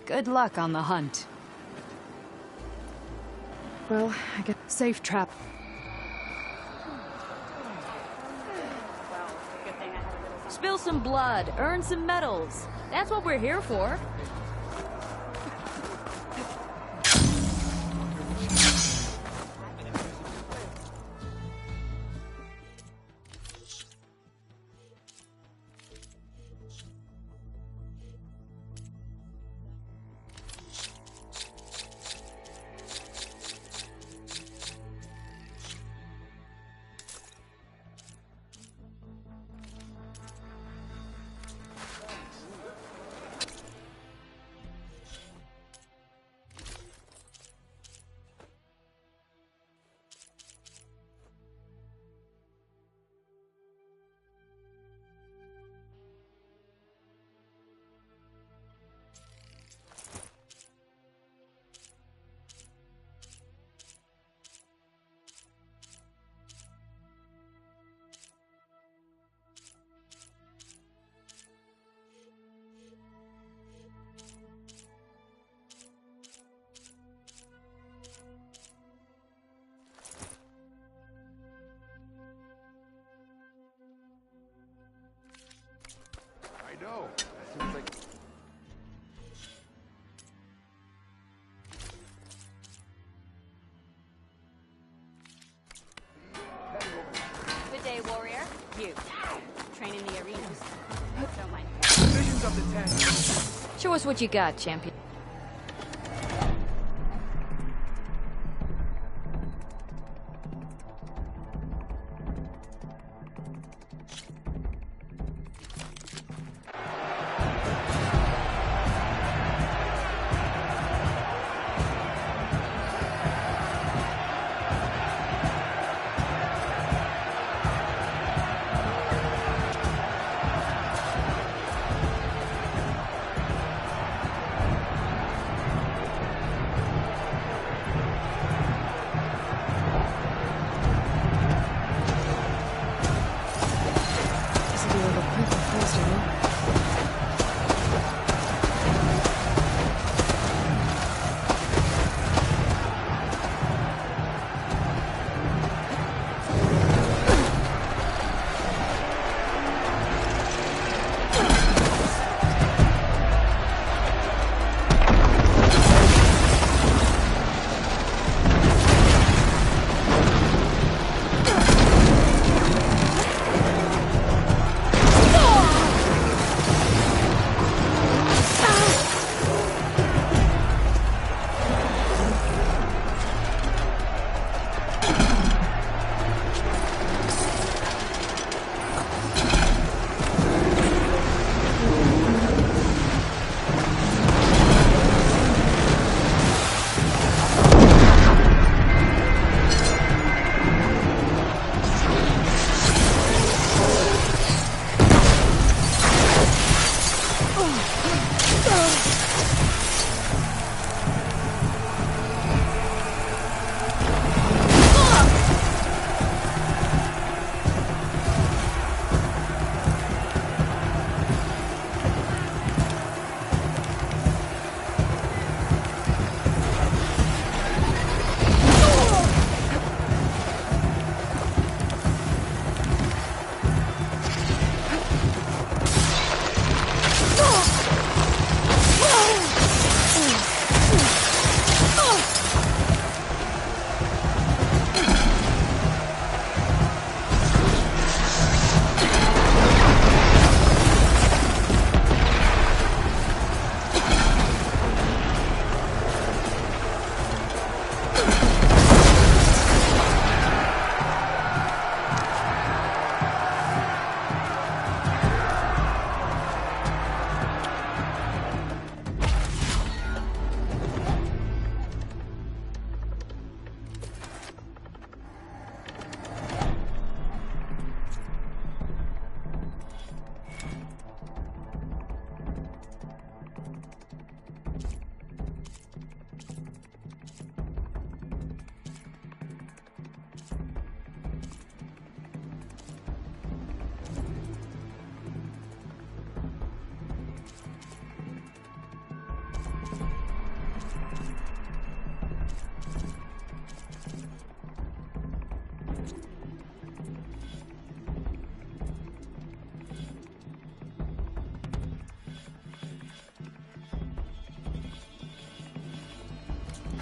Good luck on the hunt. Well, I guess... Safe trap. Spill some blood, earn some medals. That's what we're here for. I know. As soon as I... Good day, warrior. You. Train in the arenas. Don't mind. Visions of the tank. Show us what you got, champion.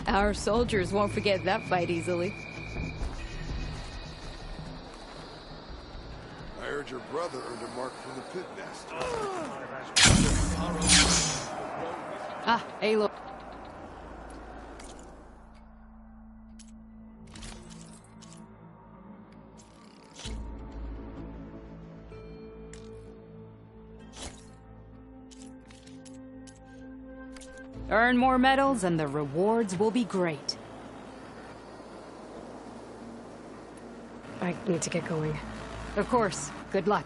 Our soldiers won't forget that fight easily. I heard your brother earned a mark for the pit nest. Ah, Aloy. Earn more medals and the rewards will be great. I need to get going. Of course. Good luck.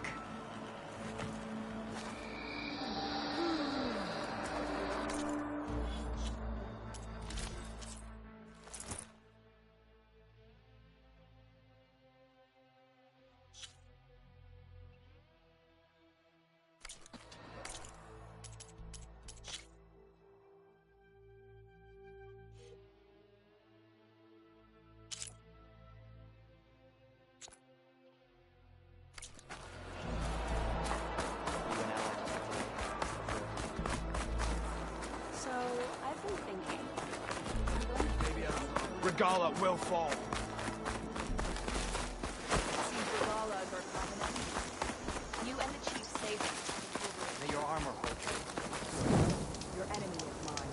So, I've been thinking. Regala will fall. Seems Regala is our covenant. You and the chief saved us. May your armor hold true. Your enemy is mine.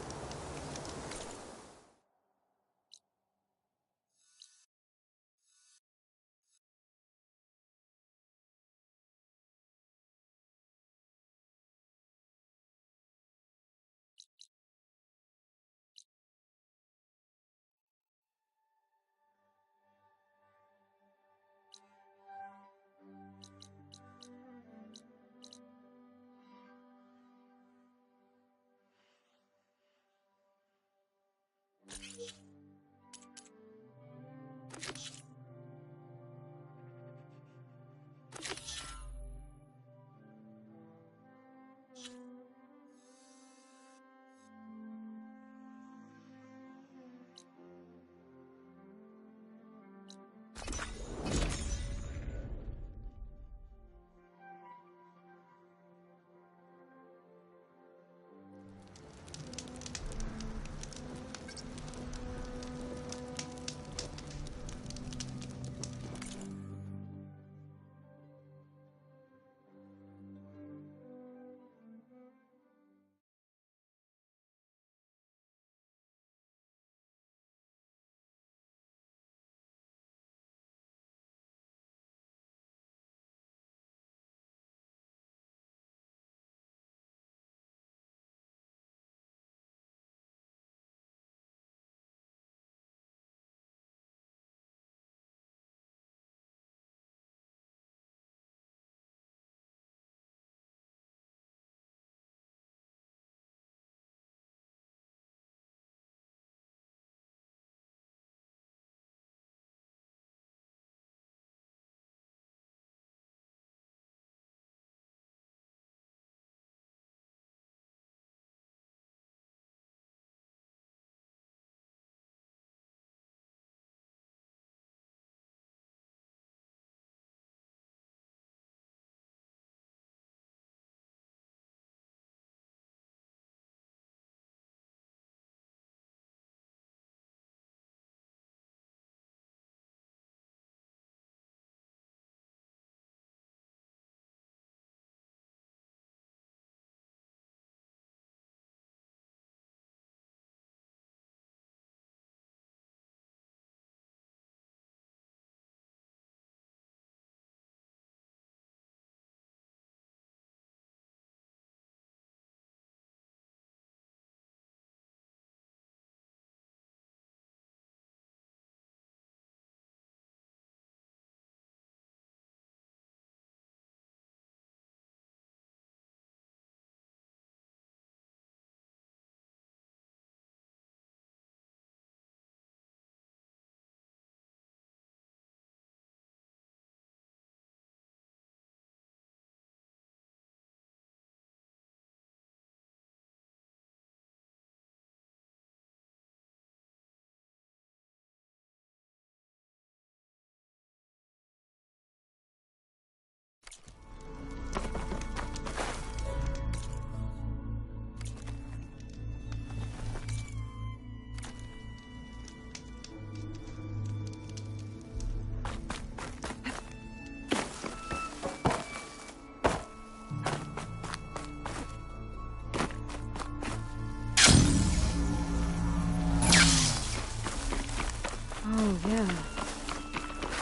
Oh, yeah.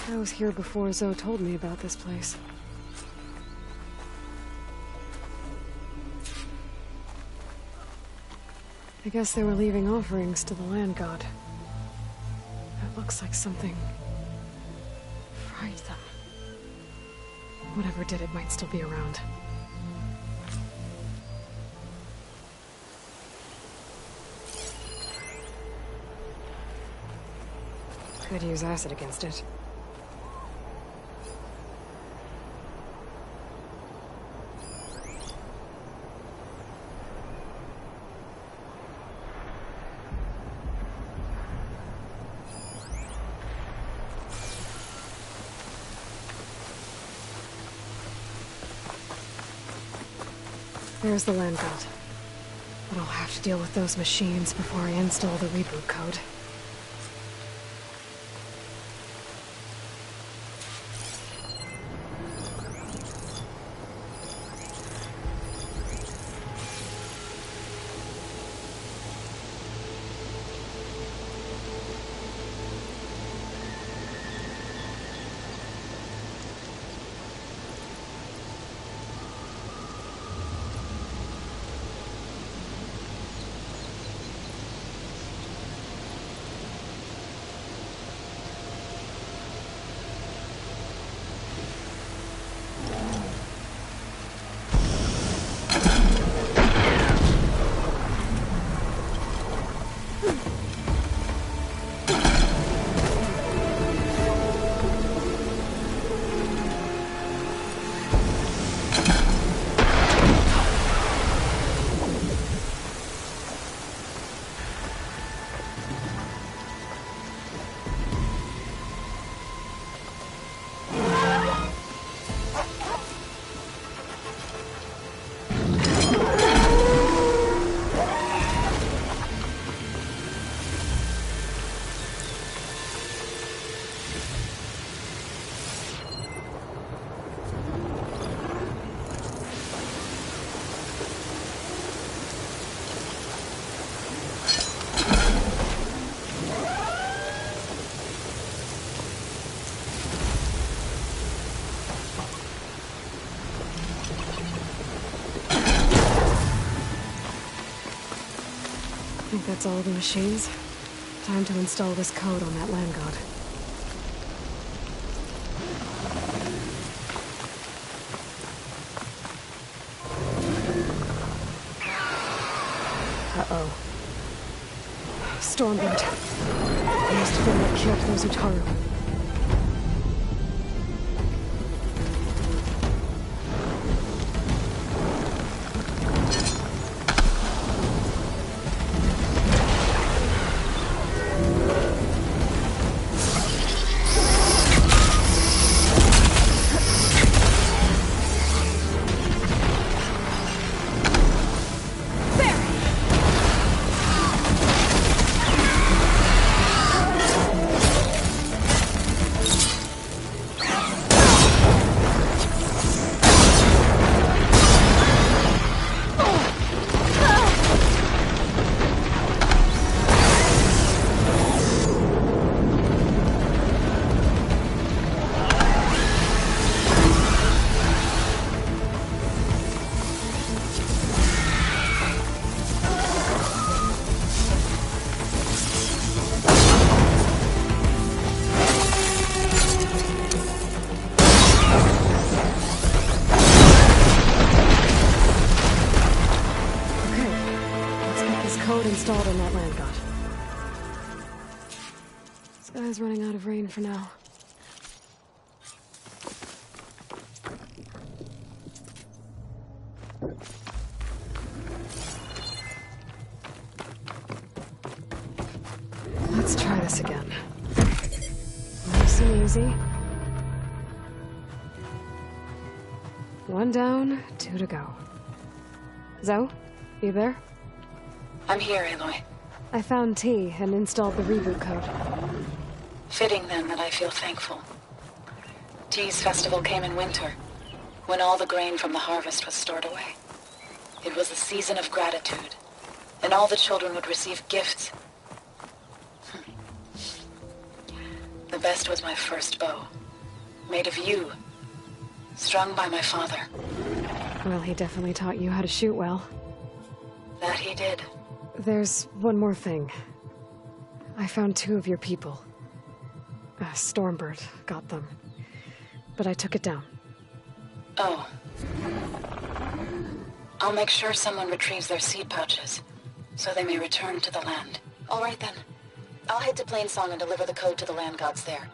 I was here before Zoe told me about this place. I guess they were leaving offerings to the land god. That looks like something fried them. Whatever did it might still be around. Could use acid against it. There's the land god. But I'll have to deal with those machines before I install the reboot code. I think that's all the machines. Time to install this code on that land god. Uh-oh. Stormbird. Must have been what killed those Utaru. Installed on that land god. Sky's running out of rain for now. Let's try this again. Nice and easy. 1 down, 2 to go. Zoe, you there? I'm here, Aloy. I found T and installed the reboot code. Fitting then that I feel thankful. T's festival came in winter, when all the grain from the harvest was stored away. It was a season of gratitude, and all the children would receive gifts. best was my first bow. Made of you. Strung by my father. Well, he definitely taught you how to shoot well. That he did. There's one more thing. I found 2 of your people. Stormbird got them. But I took it down. Oh. I'll make sure someone retrieves their seed pouches, so they may return to the land. All right then. I'll head to Plainsong and deliver the code to the land gods there.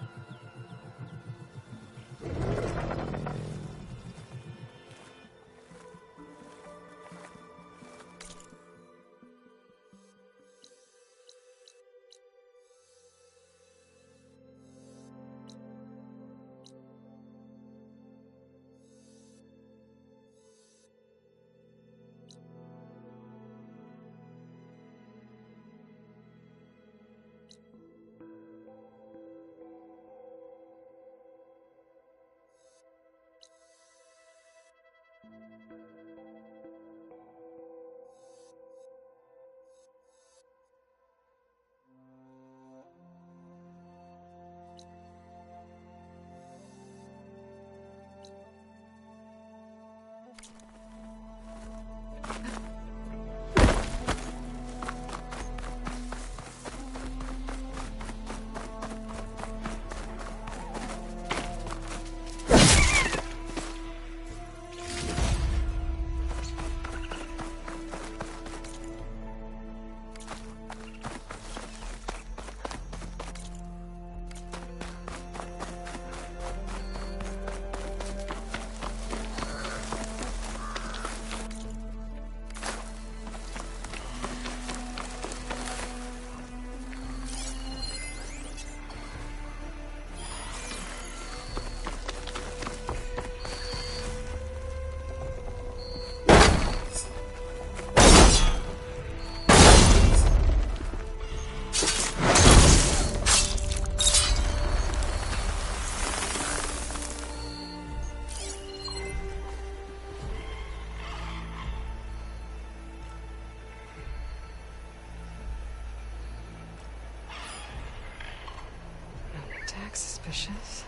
Suspicious.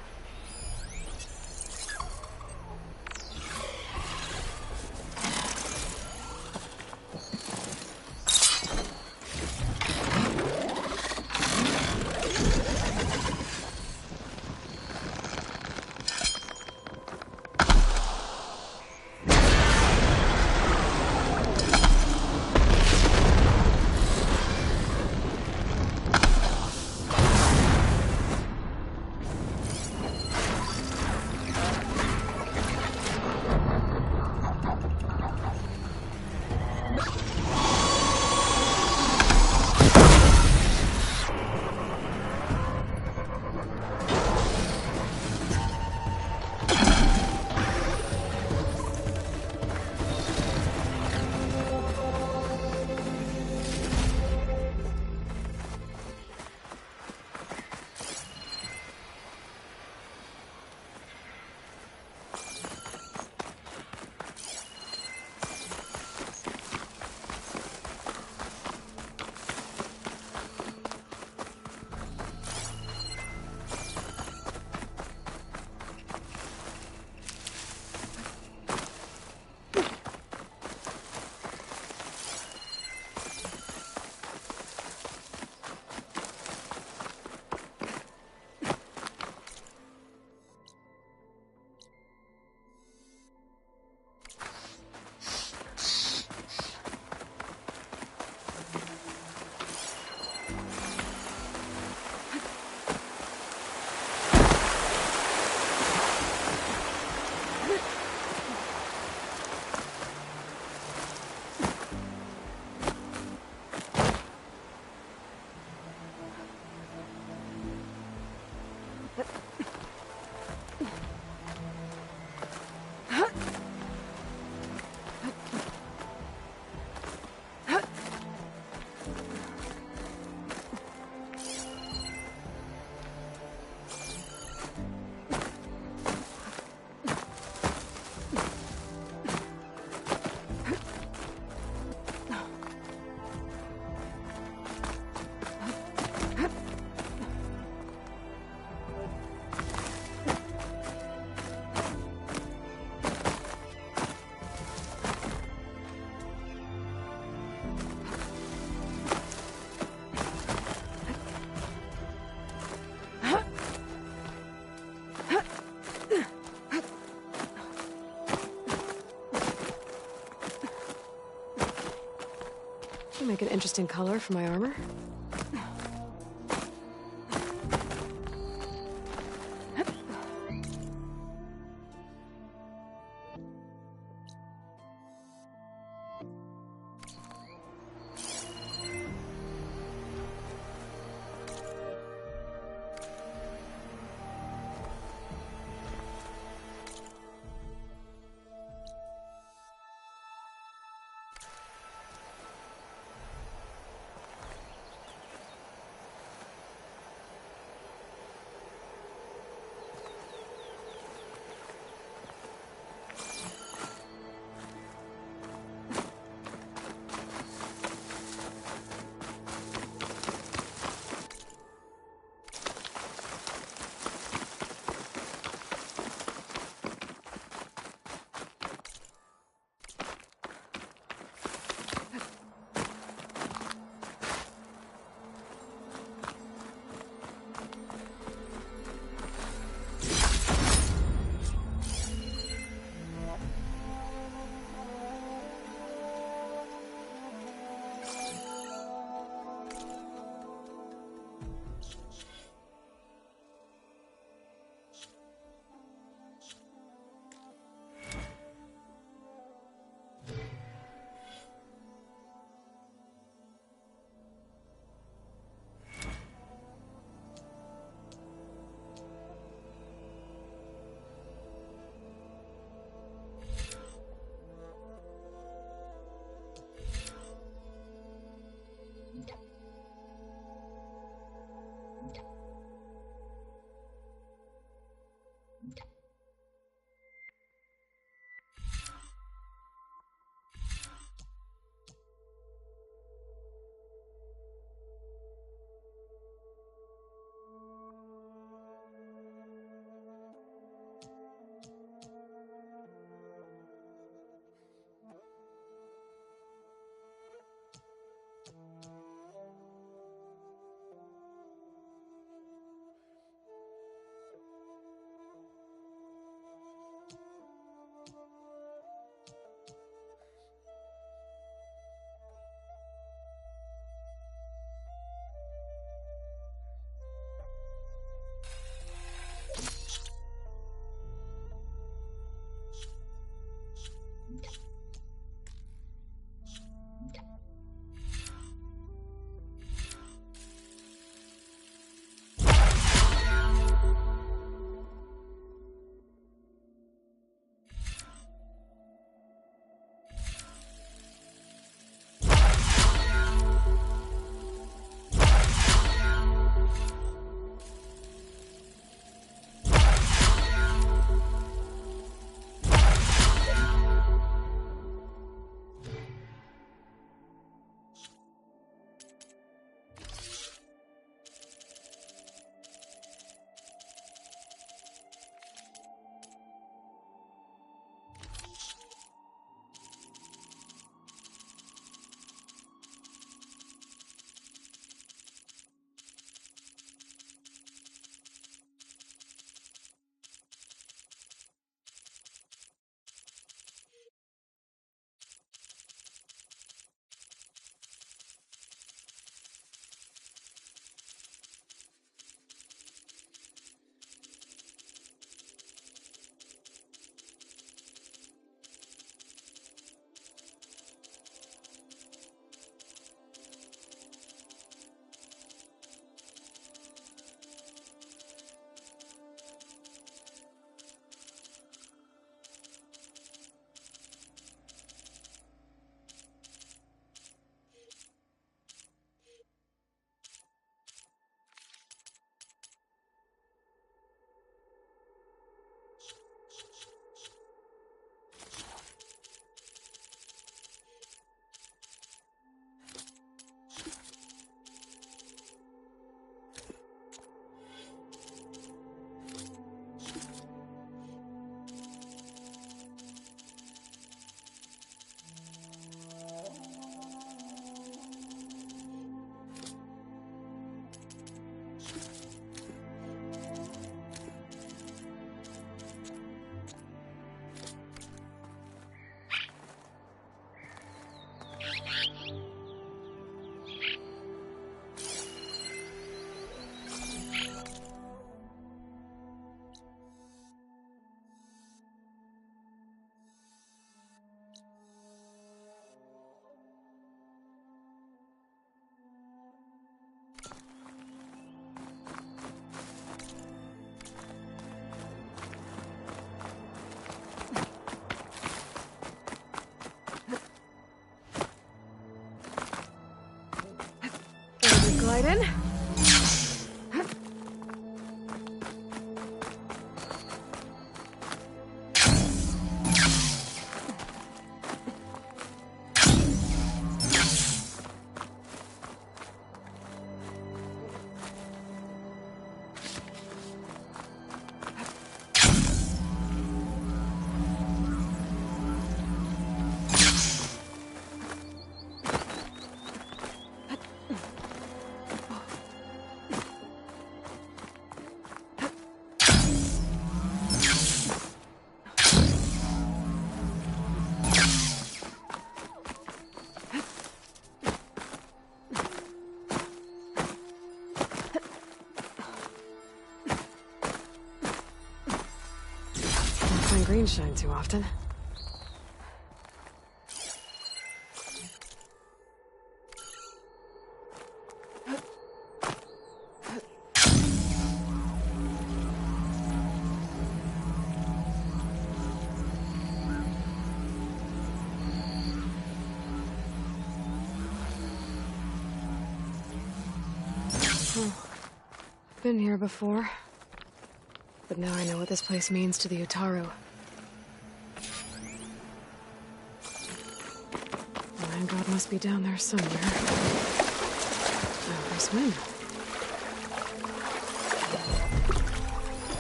You make an interesting color for my armor. slide in. Green shine too often. Been here before, but now I know what this place means to the Utaru. God must be down there somewhere. Now if I swim.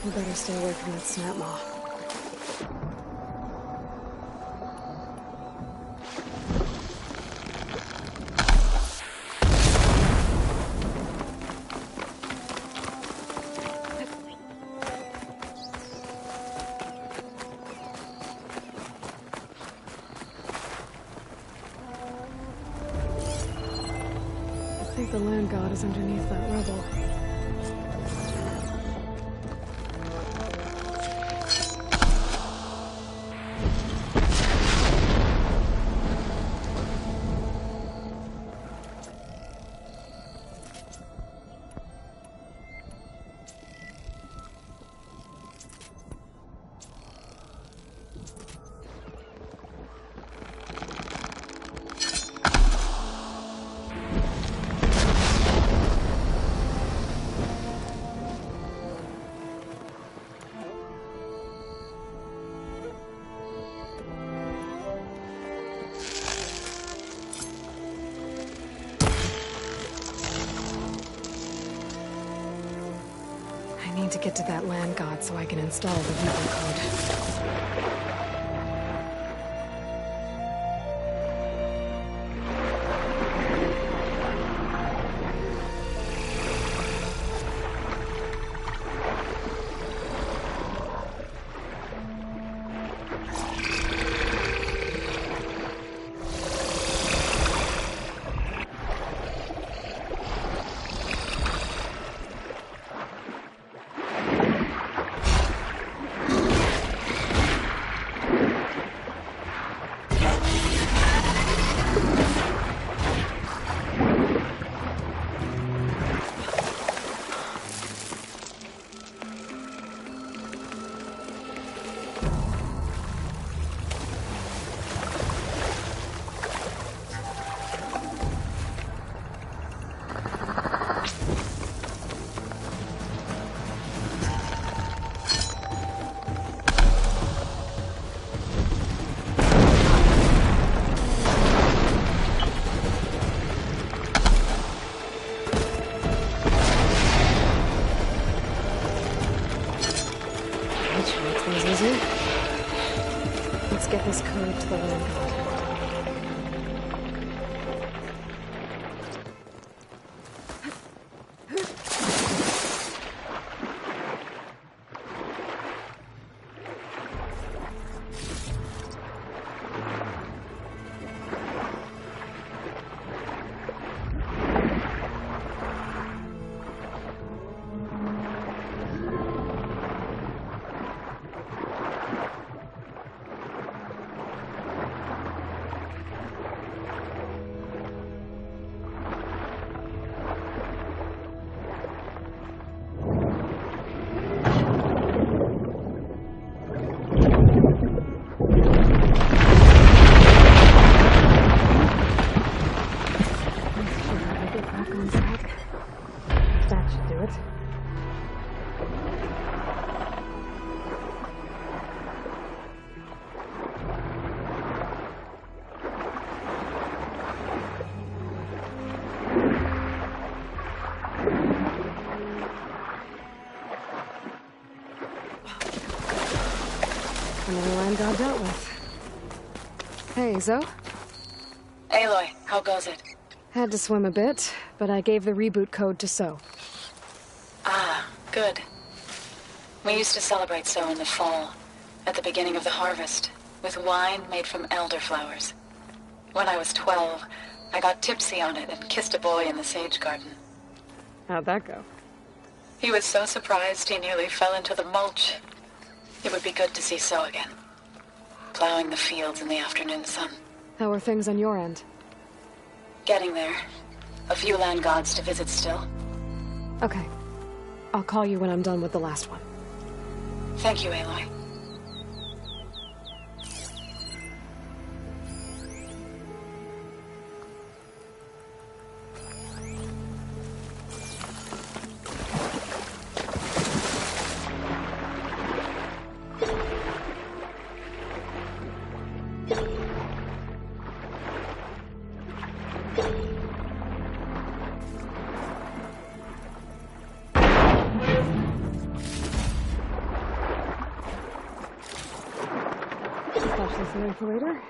We better stay away from that snap maw. I think the land god is underneath that rubble. I need to get to that land god so I can install the Vivo code. Hey, Zo. Aloy, how goes it? Had to swim a bit, but I gave the reboot code to So. Ah, good. We used to celebrate So in the fall, at the beginning of the harvest, with wine made from elderflowers. When I was 12, I got tipsy on it and kissed a boy in the sage garden. How'd that go? He was so surprised he nearly fell into the mulch. It would be good to see So again, plowing the fields in the afternoon sun. How are things on your end? Getting there. A few land gods to visit still. Okay. I'll call you when I'm done with the last one. Thank you, Aloy. Stash this away for later.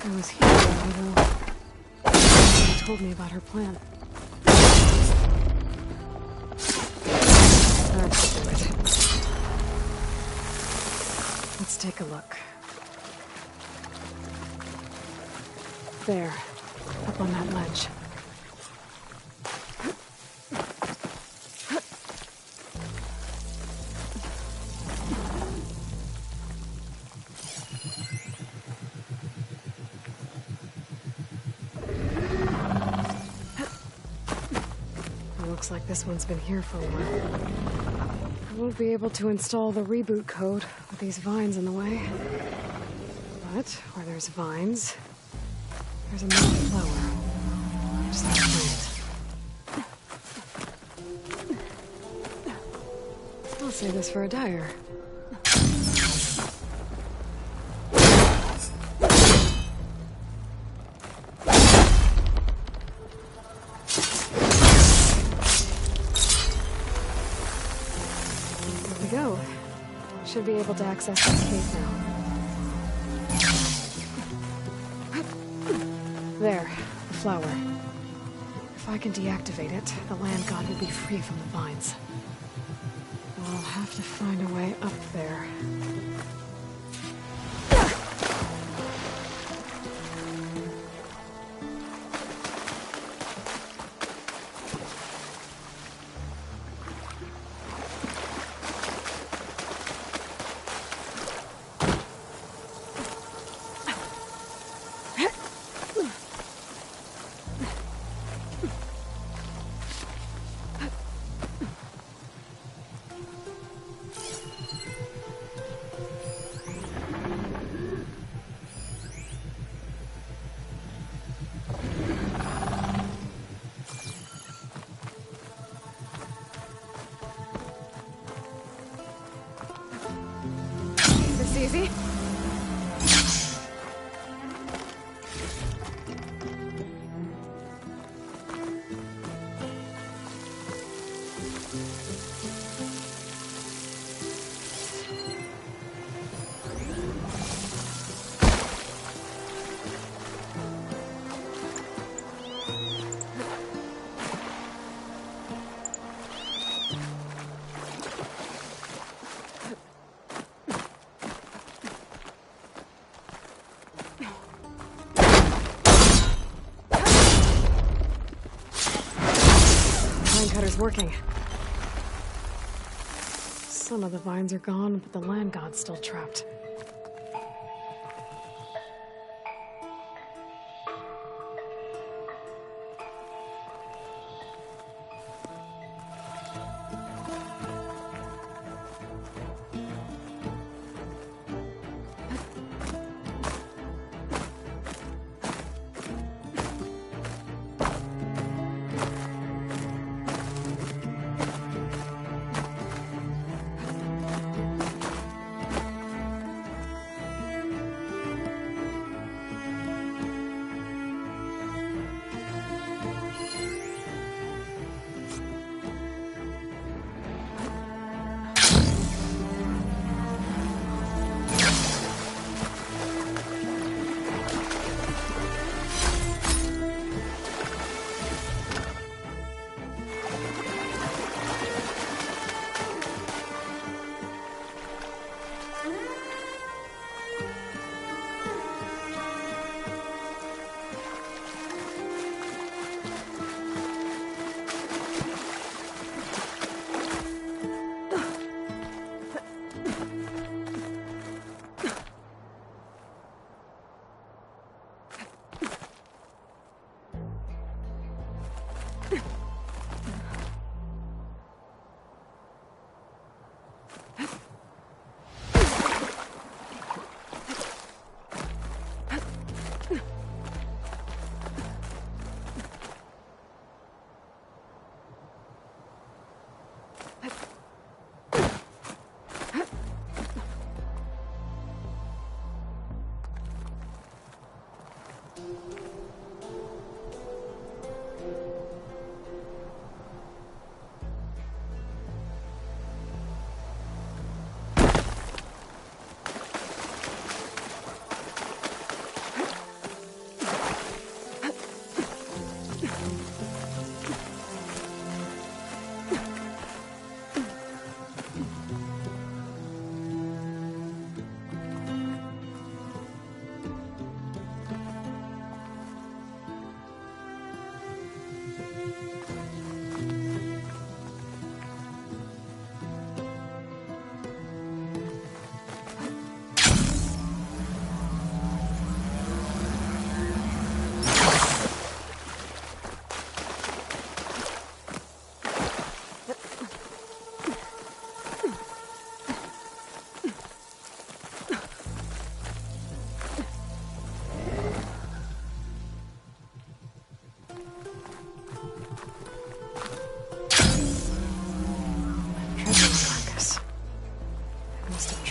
I was here, although she told me about her plan. That should do it. Let's take a look. There, up on that ledge. Looks like this one's been here for a while. I won't be able to install the reboot code with these vines in the way. But where there's vines, there's another flower. Just like a plant. I'll save this for a dyer. Go. Should be able to access this cave now. There, the flower. If I can deactivate it, the land god will be free from the vines. I'll have to find a way up there. Easy. Cutter's working. Some of the vines are gone, but the land god's still trapped.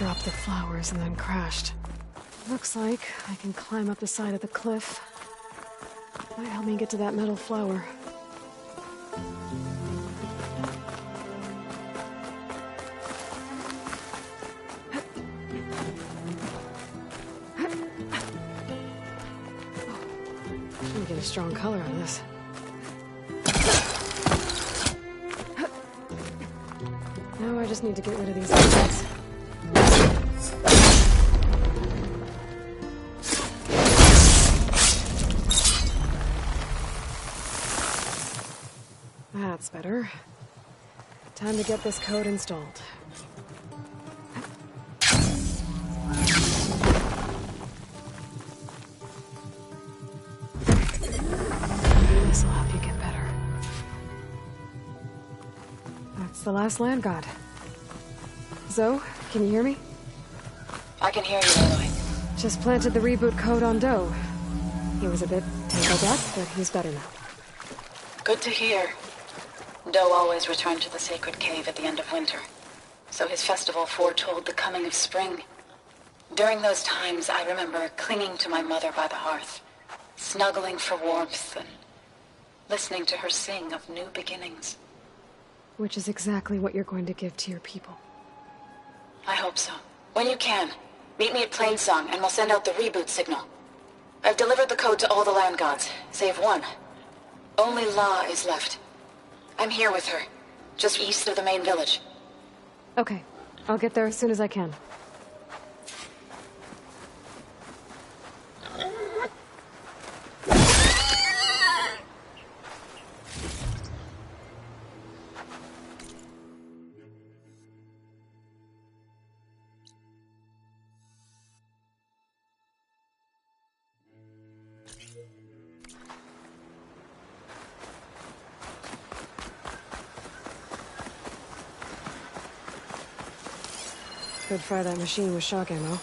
dropped the flowers and then crashed. Looks like I can climb up the side of the cliff. Might help me get to that metal flower. Let me get a strong color on this. Now I just need to get rid of these things. That's better. Time to get this code installed. This'll help you get better. That's the last land god. Zoe, can you hear me? I can hear you, Aloy. Just planted the reboot code on Doe. He was a bit tangled up, but he's better now. Good to hear. Doe always returned to the sacred cave at the end of winter, so his festival foretold the coming of spring. During those times, I remember clinging to my mother by the hearth, snuggling for warmth, and listening to her sing of new beginnings. Which is exactly what you're going to give to your people. I hope so. When you can, meet me at Plainsong, and we'll send out the reboot signal. I've delivered the code to all the land gods, save one. Only La is left. I'm here with her, just east of the main village. Okay, I'll get there as soon as I can. Could fire that machine with shock ammo.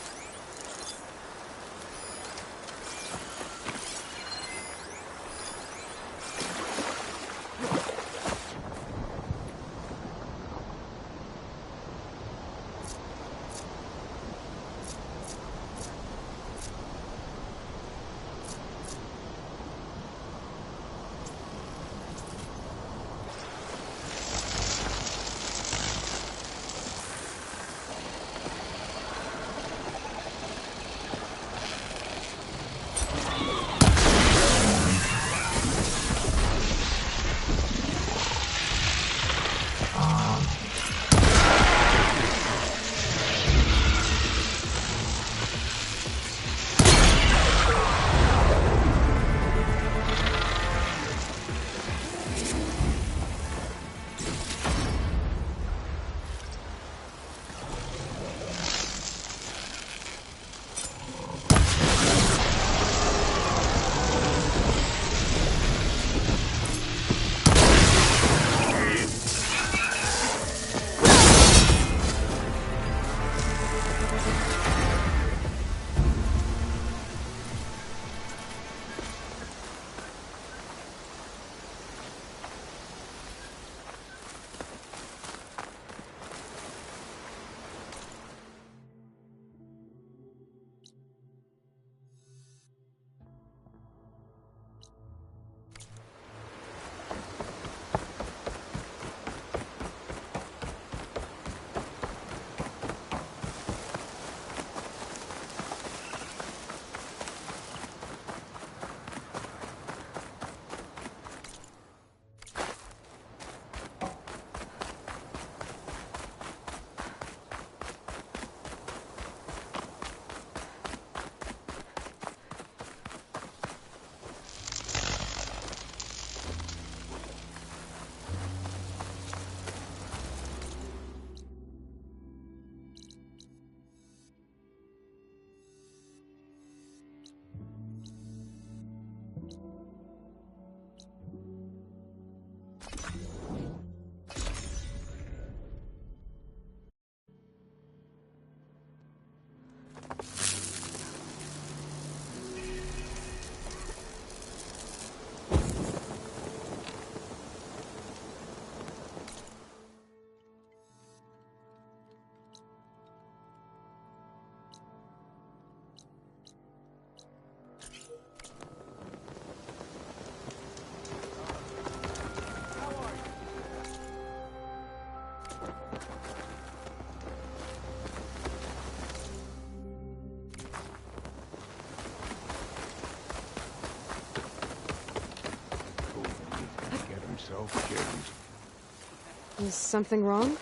Is something wrong?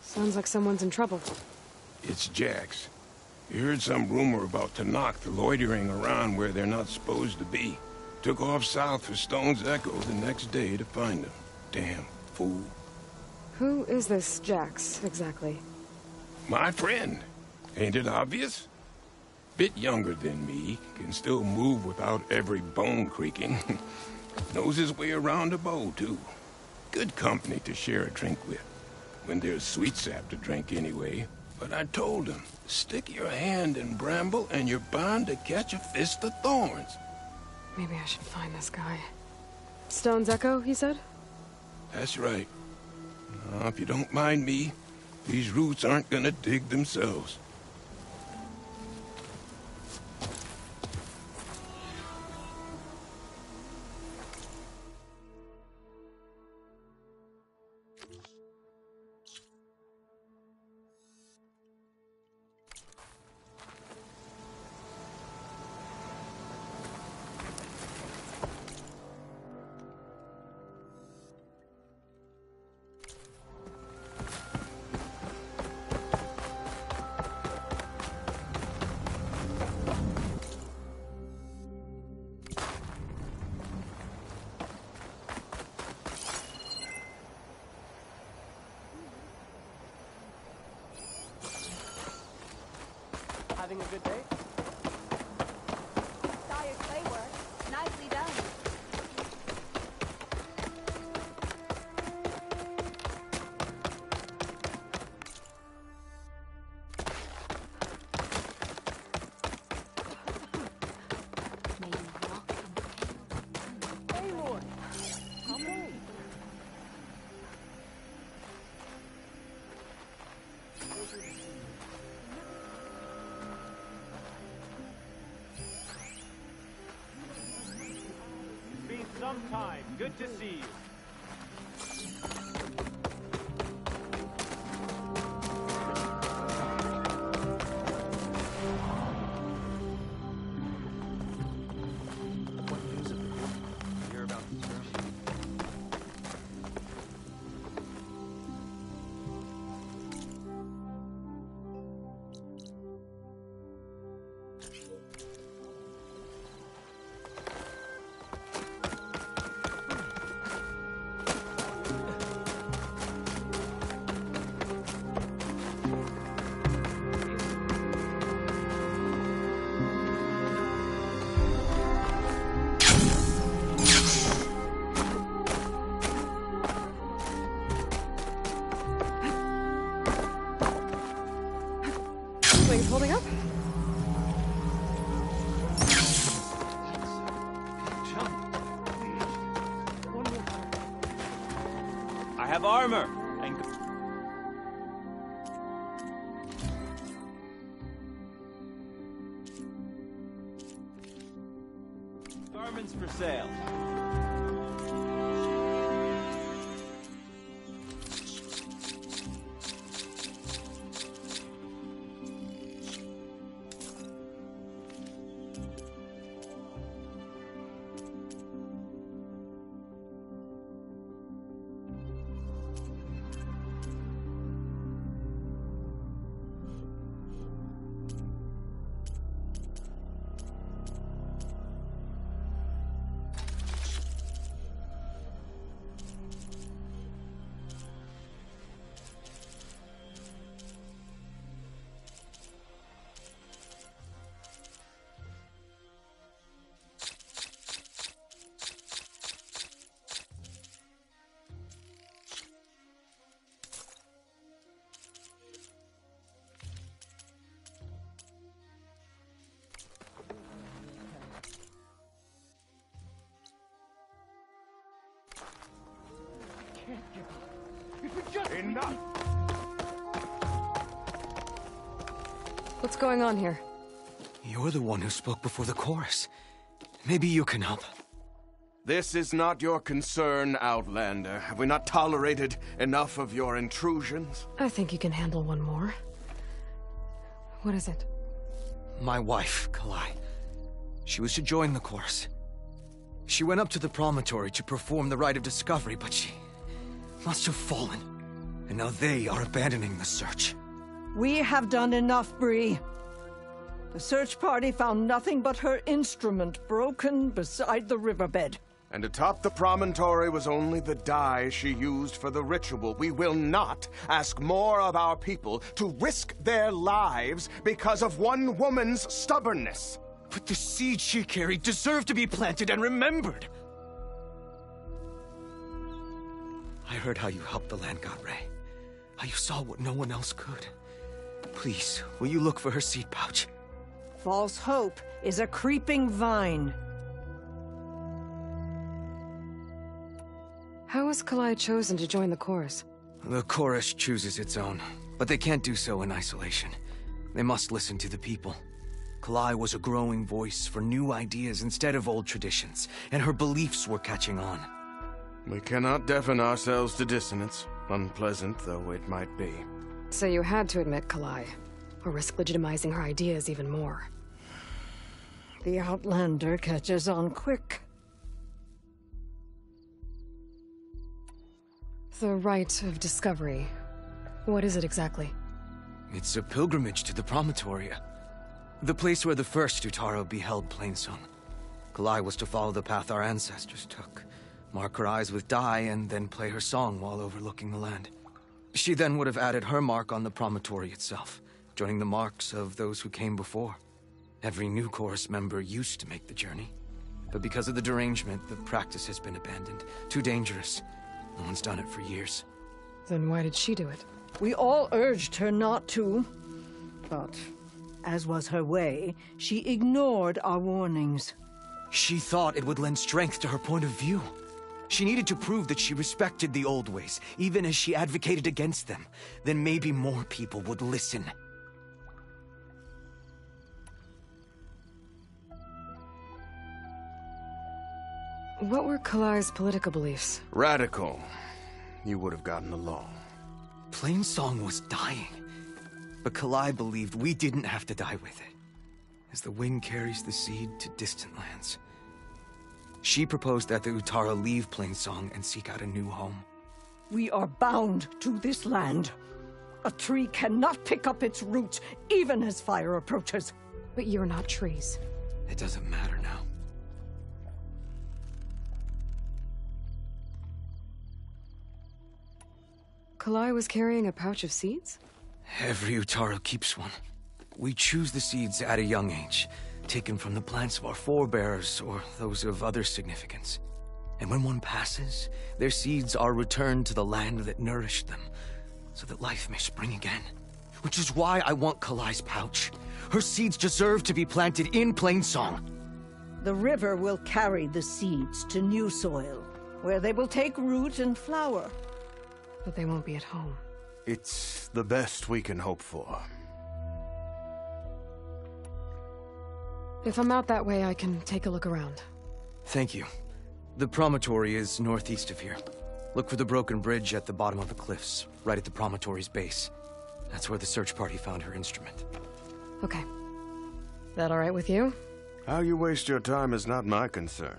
Sounds like someone's in trouble. It's Jax. He heard some rumor about Tanakh loitering around where they're not supposed to be. Took off south for Stone's Echo the next day to find them. Damn fool. Who is this Jax, exactly? My friend. Ain't it obvious? Bit younger than me, can still move without every bone creaking. Knows his way around a bow, too. Good company to share a drink with. When there's sweet sap to drink anyway. But I told him, stick your hand in bramble and you're bound to catch a fist of thorns. Maybe I should find this guy. Stone's Echo, he said? That's right. Now, if you don't mind me, these roots aren't gonna dig themselves. Having a good day? Saw your clay work. Nicely done. Aloy! Come on! It's been some time. Good to see you. What news of it? You hear about this girl? Wings holding up? I have armor and garments for sale. Enough! What's going on here? You're the one who spoke before the chorus. Maybe you can help. This is not your concern, Outlander. Have we not tolerated enough of your intrusions? I think you can handle one more. What is it? My wife, Kalai. She was to join the chorus. She went up to the promontory to perform the rite of discovery, but she must have fallen. and now they are abandoning the search. We have done enough, Bree. The search party found nothing but her instrument broken beside the riverbed. And atop the promontory was only the dye she used for the ritual. We will not ask more of our people to risk their lives because of one woman's stubbornness. But the seeds she carried deserve to be planted and remembered. I heard how you helped the land god Ray. How you saw what no one else could. Please, will you look for her seed pouch? False hope is a creeping vine. How was Kalai chosen to join the chorus? The chorus chooses its own, but they can't do so in isolation. They must listen to the people. Kalai was a growing voice for new ideas instead of old traditions, and her beliefs were catching on. We cannot deafen ourselves to dissonance, unpleasant though it might be. So you had to admit Kalai, or risk legitimizing her ideas even more. The Outlander catches on quick. The rite of discovery. What is it exactly? It's a pilgrimage to the promontory. The place where the first Utaro beheld Plainsong. Kalai was to follow the path our ancestors took. Mark her eyes with dye and then play her song while overlooking the land. She then would have added her mark on the promontory itself, joining the marks of those who came before. Every new chorus member used to make the journey. But because of the derangement, the practice has been abandoned. Too dangerous. No one's done it for years. Then why did she do it? We all urged her not to, but as was her way, she ignored our warnings. She thought it would lend strength to her point of view. She needed to prove that she respected the old ways, even as she advocated against them. Then maybe more people would listen. What were Kalai's political beliefs? Radical. You would have gotten along. Plainsong was dying. But Kalai believed we didn't have to die with it. As the wind carries the seed to distant lands. She proposed that the Utara leave Plainsong and seek out a new home. We are bound to this land. A tree cannot pick up its roots, even as fire approaches. But you're not trees. It doesn't matter now. Kalai was carrying a pouch of seeds? Every Utaro keeps one. We choose the seeds at a young age, taken from the plants of our forebears or those of other significance. And when one passes, their seeds are returned to the land that nourished them, so that life may spring again. Which is why I want Kalai's pouch. Her seeds deserve to be planted in Plainsong. The river will carry the seeds to new soil, where they will take root and flower. But they won't be at home. It's the best we can hope for. If I'm out that way, I can take a look around. Thank you. The promontory is northeast of here. Look for the broken bridge at the bottom of the cliffs, right at the promontory's base. That's where the search party found her instrument. Okay. That all right with you? How you waste your time is not my concern.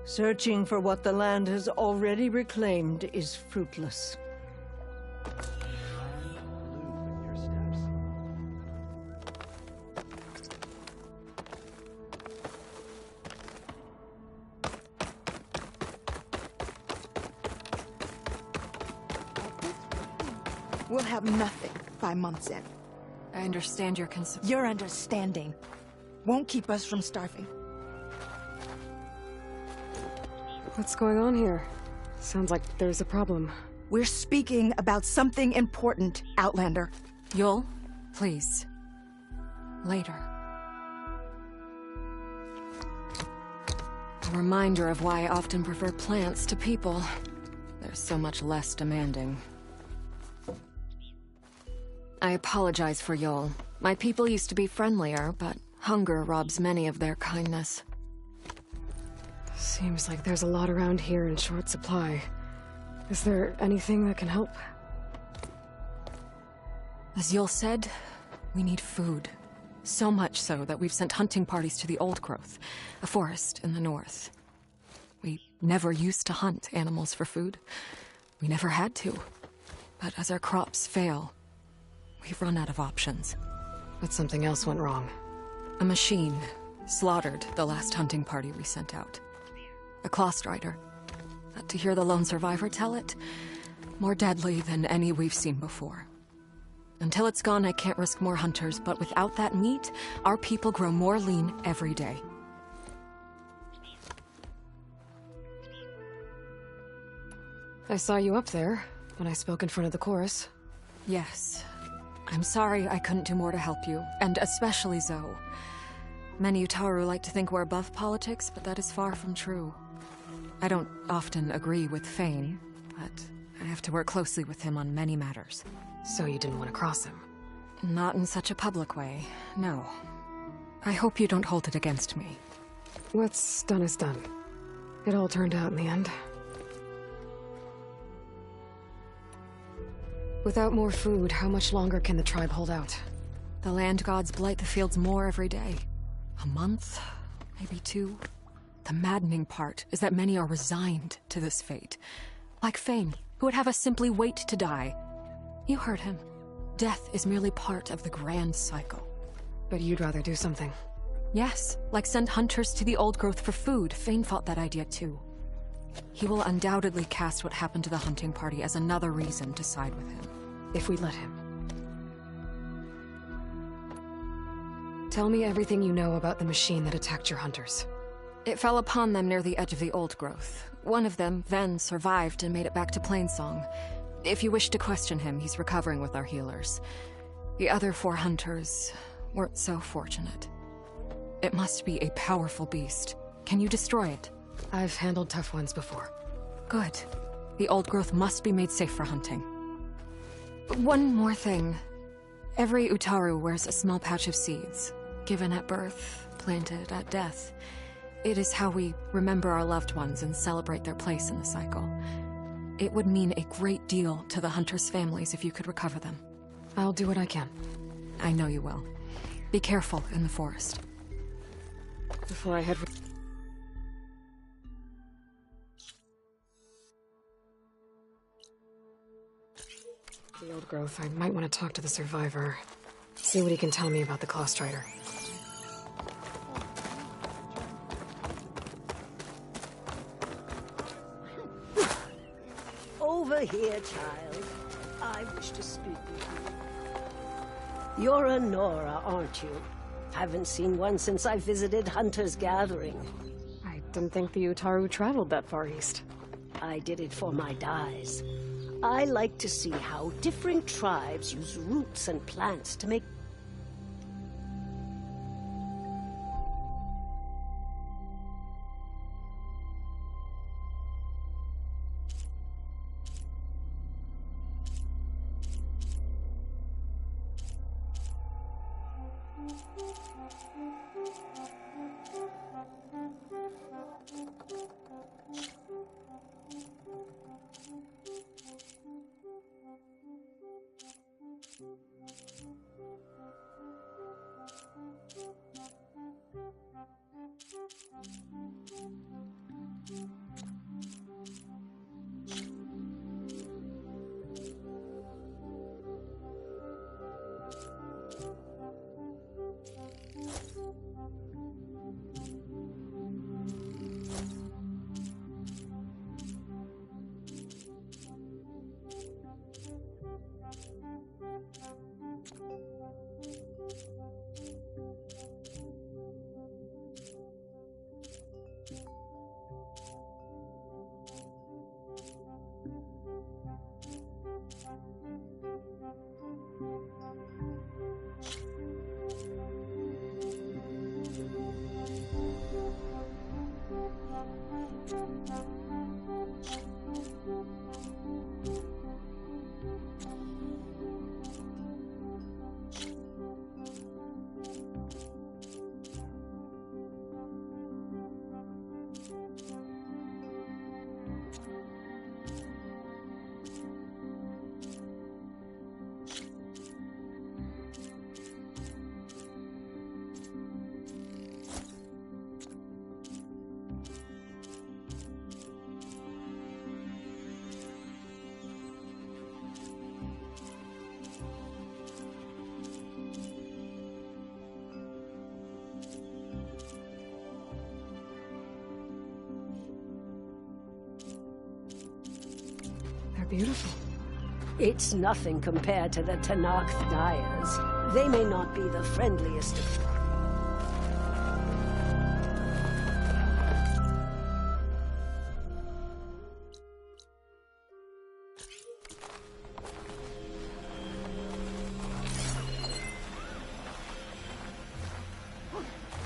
Searching for what the land has already reclaimed is fruitless. We'll have nothing by month's end. I understand your concern. Your understanding won't keep us from starving. What's going on here? Sounds like there's a problem. We're speaking about something important, Outlander. Yul, please. Later. A reminder of why I often prefer plants to people. They're so much less demanding. I apologize for Yul. My people used to be friendlier, but hunger robs many of their kindness. Seems like there's a lot around here in short supply. Is there anything that can help? As Yul said, we need food. So much so that we've sent hunting parties to the Old Growth, a forest in the north. We never used to hunt animals for food. We never had to. But as our crops fail, we've run out of options. But something else went wrong. A machine slaughtered the last hunting party we sent out. A claw strider. To hear the lone survivor tell it, more deadly than any we've seen before. Until it's gone, I can't risk more hunters, but without that meat, our people grow more lean every day. I saw you up there when I spoke in front of the chorus. Yes. I'm sorry I couldn't do more to help you, and especially Zoe. Many Utaru like to think we're above politics, but that is far from true. I don't often agree with Fane, but I have to work closely with him on many matters. So you didn't want to cross him? Not in such a public way, no. I hope you don't hold it against me. What's done is done. It all turned out in the end. Without more food, how much longer can the tribe hold out? The land gods blight the fields more every day. A month? Maybe 2? The maddening part is that many are resigned to this fate. Like Fane, who would have us simply wait to die. You heard him. Death is merely part of the grand cycle. But you'd rather do something. Yes, like send hunters to the old growth for food. Fane fought that idea too. He will undoubtedly cast what happened to the hunting party as another reason to side with him. If we let him. Tell me everything you know about the machine that attacked your hunters. It fell upon them near the edge of the old growth. One of them, Ven, survived and made it back to Plainsong. If you wish to question him, he's recovering with our healers. The other 4 hunters weren't so fortunate. It must be a powerful beast. Can you destroy it? I've handled tough ones before. Good. The old growth must be made safe for hunting. One more thing. Every Utaru wears a small patch of seeds, given at birth, planted at death. It is how we remember our loved ones and celebrate their place in the cycle. It would mean a great deal to the hunters' families if you could recover them. I'll do what I can. I know you will. Be careful in the forest. Before I head... The old growth, I might want to talk to the survivor. See what he can tell me about the claw strider. Over here, child. I wish to speak with you. You're a Nora, aren't you? Haven't seen one since I visited Hunter's Gathering. I didn't think the Utaru traveled that far east. I did it for my dyes. I like to see how different tribes use roots and plants to make... beautiful. It's nothing compared to the Tanakh Dyers. They may not be the friendliest of...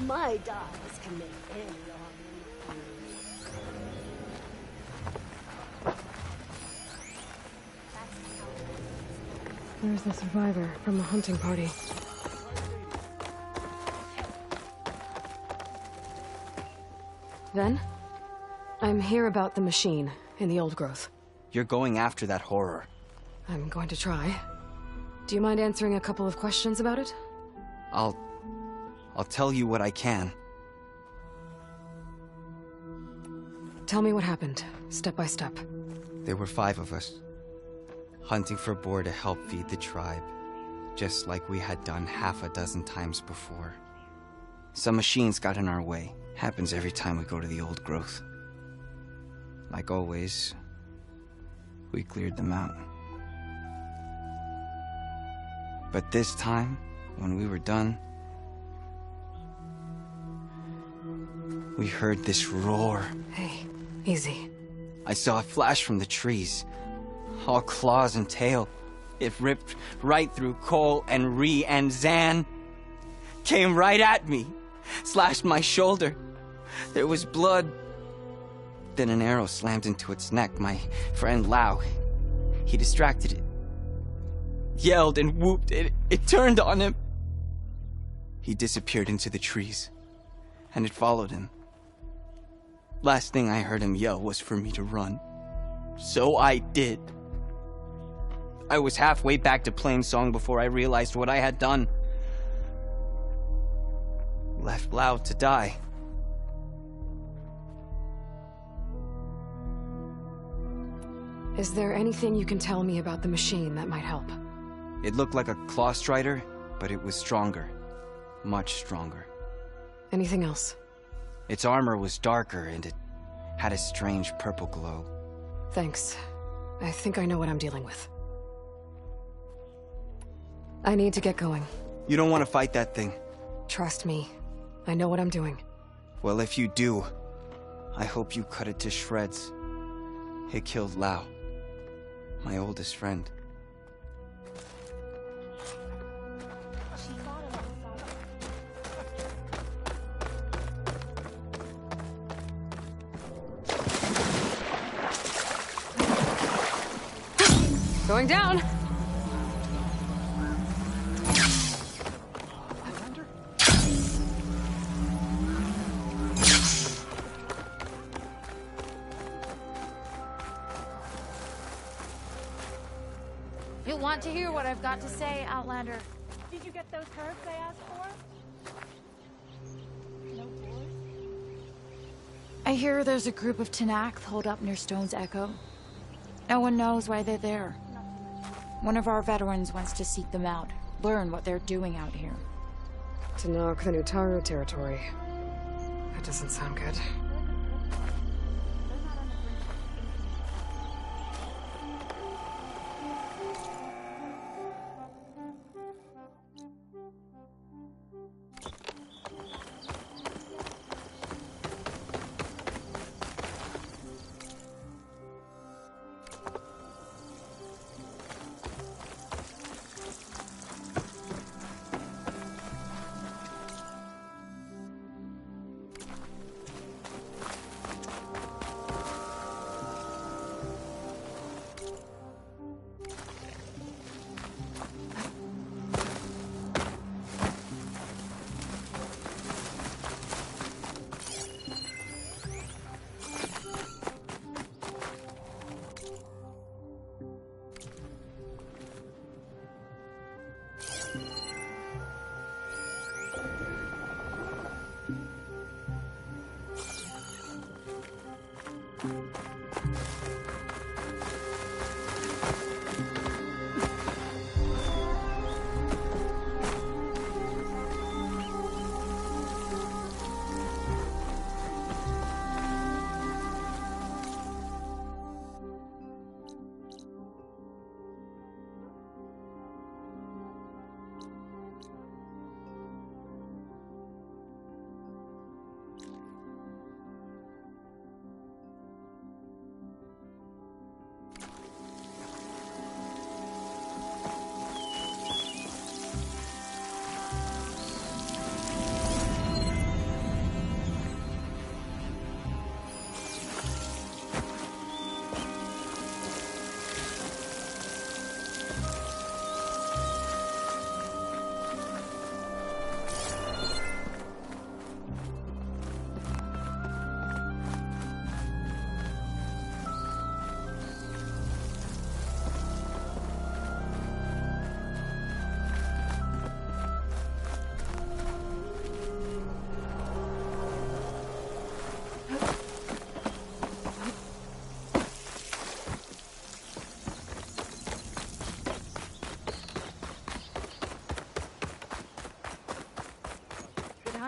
My dyes can make any army. Where's the survivor from the hunting party? Then? I'm here about the machine in the old growth. You're going after that horror. I'm going to try. Do you mind answering a couple of questions about it? I'll tell you what I can. Tell me what happened, step by step. There were 5 of us, hunting for boar to help feed the tribe, just like we had done half a dozen times before. Some machines got in our way. Happens every time we go to the old growth. Like always, we cleared them out. But this time, when we were done, we heard this roar. Hey, easy. I saw a flash from the trees, all claws and tail. It ripped right through Cole and Ree, and Zan came right at me, slashed my shoulder. There was blood. Then an arrow slammed into its neck. My friend Lau, he distracted it, yelled and whooped. It turned on him. He disappeared into the trees, and it followed him. Last thing I heard him yell was for me to run. So I did. I was halfway back to Plainsong before I realized what I had done. Left Lau to die. Is there anything you can tell me about the machine that might help? It looked like a claw strider, but it was stronger. Much stronger. Anything else? Its armor was darker, and it had a strange purple glow. Thanks. I think I know what I'm dealing with. I need to get going. You don't want to fight that thing. Trust me. I know what I'm doing. Well, if you do, I hope you cut it to shreds. It killed Lau, my oldest friend. Going down! You'll want to hear what I've got to say, Outlander. Did you get those herbs I asked for? No boars? I hear there's a group of Tanakh holed up near Stone's Echo. No one knows why they're there. One of our veterans wants to seek them out, learn what they're doing out here. Tanakh, the Utaru territory. That doesn't sound good.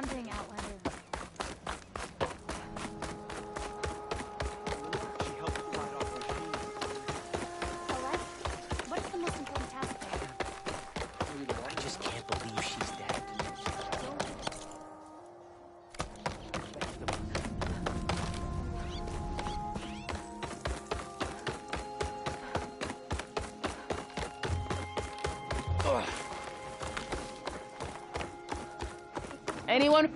hunting, Outlander. Celeste? What is the most important task there? I just can't believe she's dead. Anyone?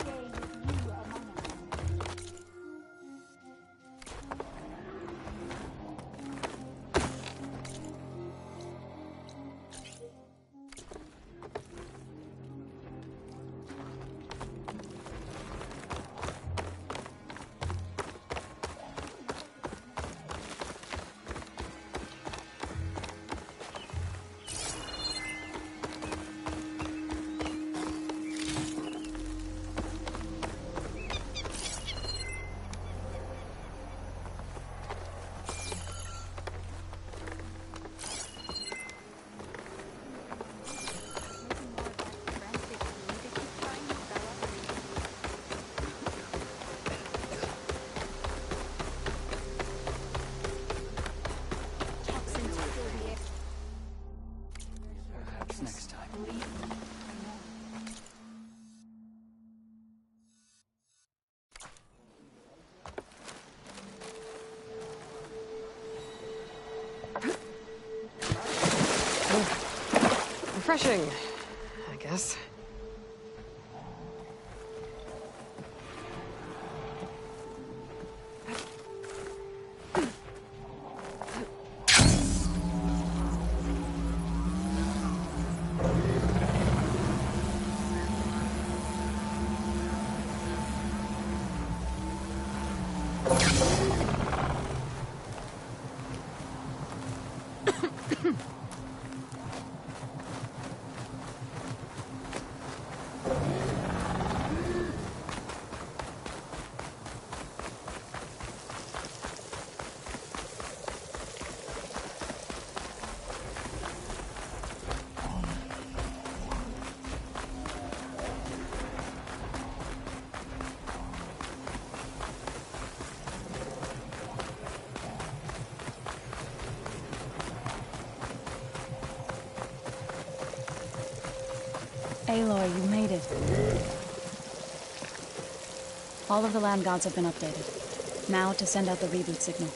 Perhaps next time. Refreshing, I guess. Aloy, you made it. All of the land gods have been updated. Now to send out the reboot signal.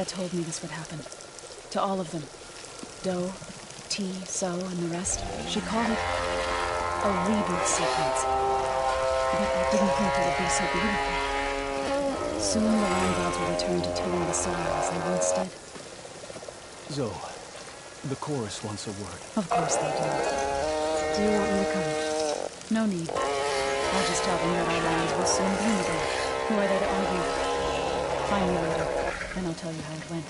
Told me this would happen. To all of them. Doe, T, So, and the rest. She called it a reboot sequence. But I didn't think it would be so beautiful. Soon the land gods will return to tilling the soil as they once did. Zoe, the chorus wants a word. Of course they do. Do you want me to come? No need. I'll just tell them that our lands will soon bloom again. Who are they to argue? Find me later. Then I'll tell you how it went.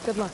Good luck.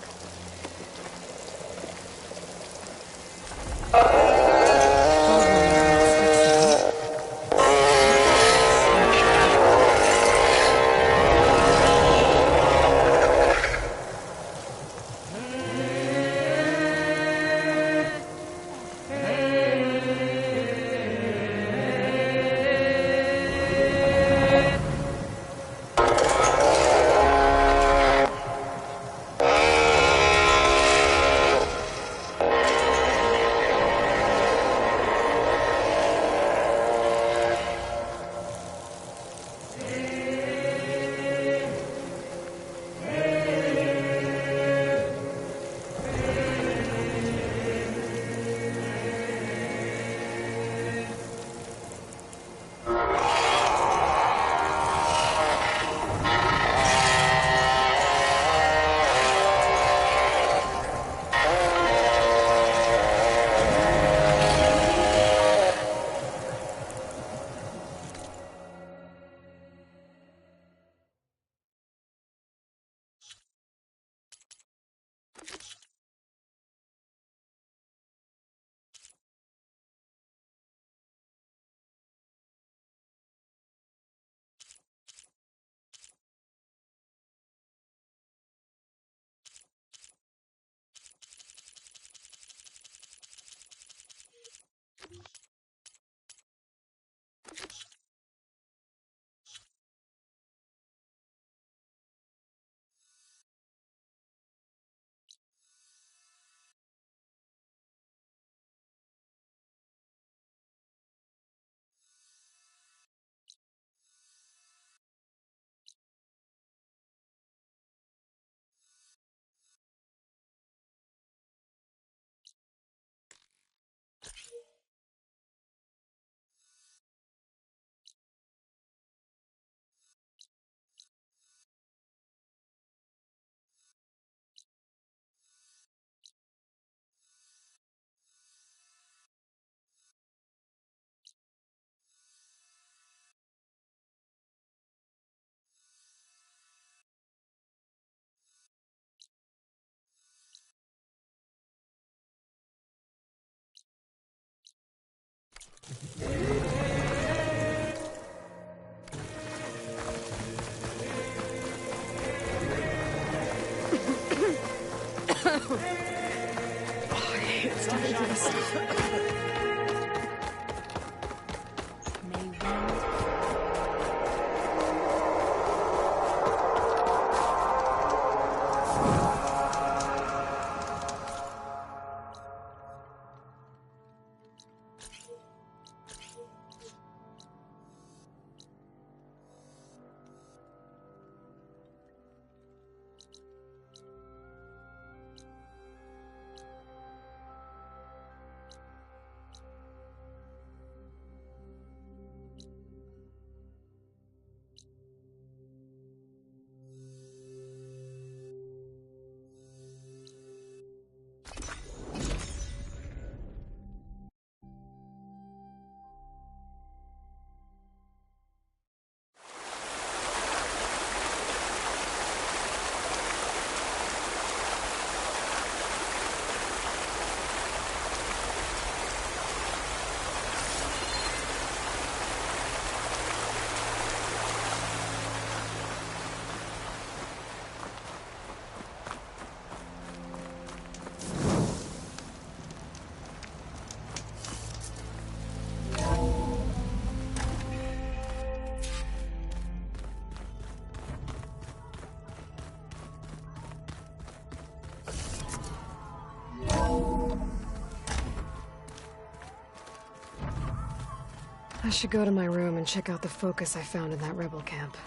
I should go to my room and check out the focus I found in that rebel camp.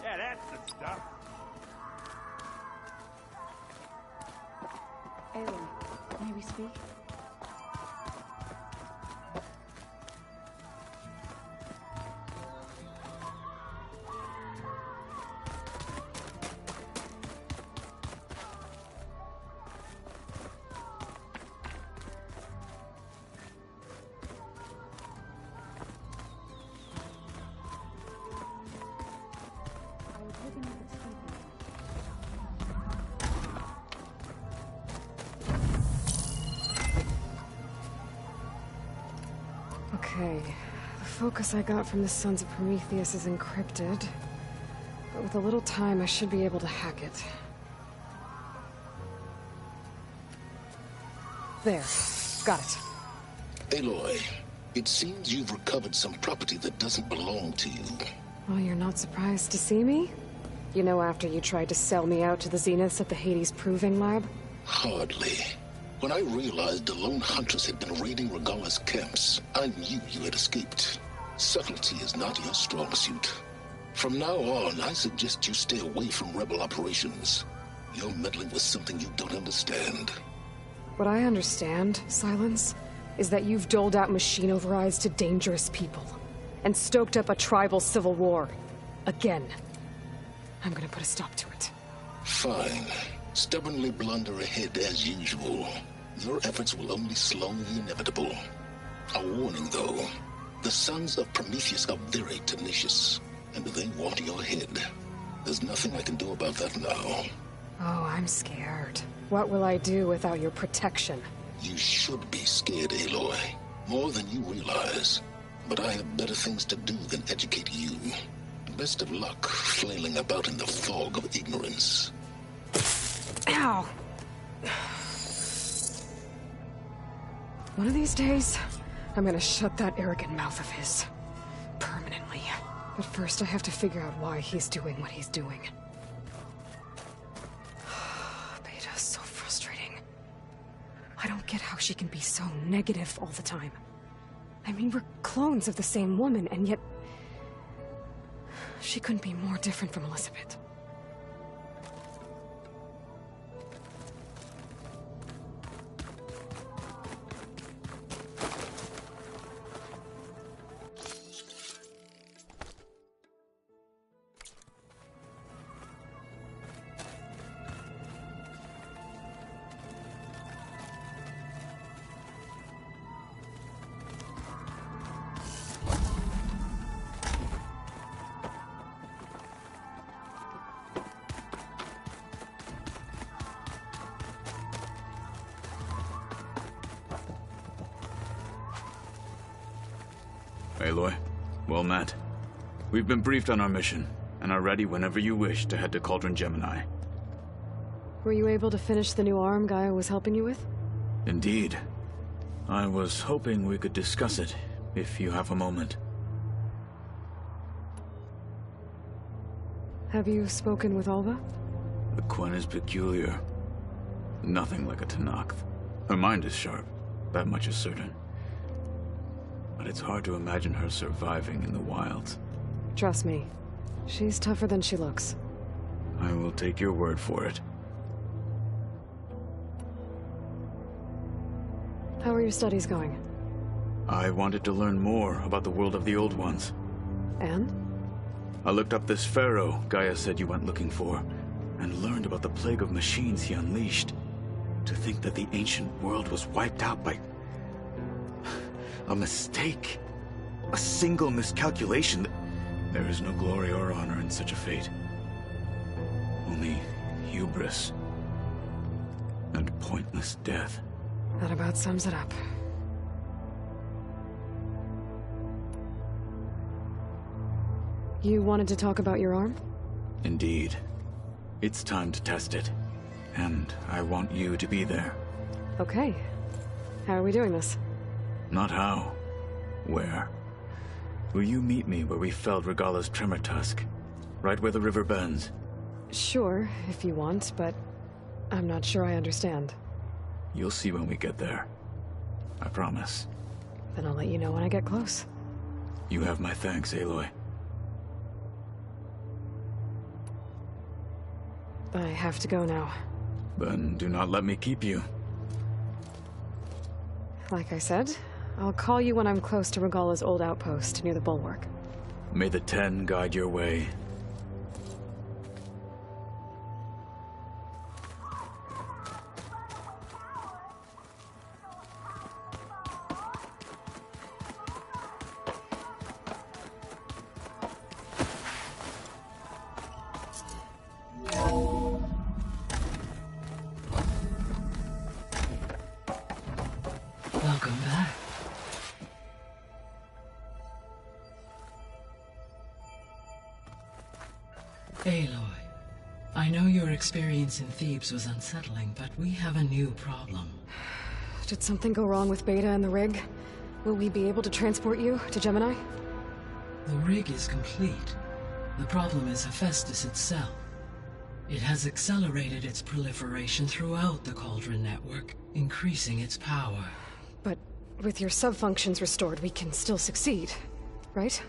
Yeah, that's the stuff. Aloy, may we speak? Okay, the focus I got from the Sons of Prometheus is encrypted, but with a little time I should be able to hack it. There, got it. Aloy, it seems you've recovered some property that doesn't belong to you. Well, you're not surprised to see me? You know, after you tried to sell me out to the Zeniths at the Hades Proving Lab? Hardly. When I realized the lone hunters had been raiding Regala's camps, I knew you had escaped. Subtlety is not your strong suit. From now on, I suggest you stay away from rebel operations. You're meddling with something you don't understand. What I understand, Silence, is that you've doled out machine overrides to dangerous people, and stoked up a tribal civil war. Again. I'm gonna put a stop to it. Fine. Stubbornly blunder ahead as usual. Your efforts will only slow the inevitable. A warning, though. The Sons of Prometheus are very tenacious, and they want your head. There's nothing I can do about that now. Oh, I'm scared. What will I do without your protection? You should be scared, Aloy. More than you realize. But I have better things to do than educate you. Best of luck flailing about in the fog of ignorance. Ow! One of these days, I'm gonna shut that arrogant mouth of his. Permanently. But first I have to figure out why he's doing what he's doing. Beta's so frustrating. I don't get how she can be so negative all the time. I mean, we're clones of the same woman, and yet... she couldn't be more different from Elizabeth. Aloy, well met. We've been briefed on our mission, and are ready whenever you wish to head to Cauldron Gemini. Were you able to finish the new arm Gaia was helping you with? Indeed. I was hoping we could discuss it, if you have a moment. Have you spoken with Alva? The Quen is peculiar. Nothing like a Tenakth. Her mind is sharp, that much is certain. But it's hard to imagine her surviving in the wilds. Trust me, she's tougher than she looks. I will take your word for it. How are your studies going? I wanted to learn more about the world of the Old Ones. And? I looked up this pharaoh Gaia said you went looking for, and learned about the plague of machines he unleashed. To think that the ancient world was wiped out by a mistake. A single miscalculation. There is no glory or honor in such a fate. Only hubris and pointless death. That about sums it up. You wanted to talk about your arm? Indeed. It's time to test it. And I want you to be there. Okay. How are we doing this? Not how. Where? Will you meet me where we felled Regalla's tremor tusk? Right where the river bends? Sure, if you want, but I'm not sure I understand. You'll see when we get there. I promise. Then I'll let you know when I get close. You have my thanks, Aloy. I have to go now. Then do not let me keep you. Like I said, I'll call you when I'm close to Regalla's old outpost near the bulwark. May the Ten guide your way. Welcome back. Aloy, I know your experience in Thebes was unsettling, but we have a new problem. Did something go wrong with Beta and the rig? Will we be able to transport you to Gemini? The rig is complete. The problem is Hephaestus itself. It has accelerated its proliferation throughout the Cauldron network, increasing its power. But with your sub-functions restored, we can still succeed, right?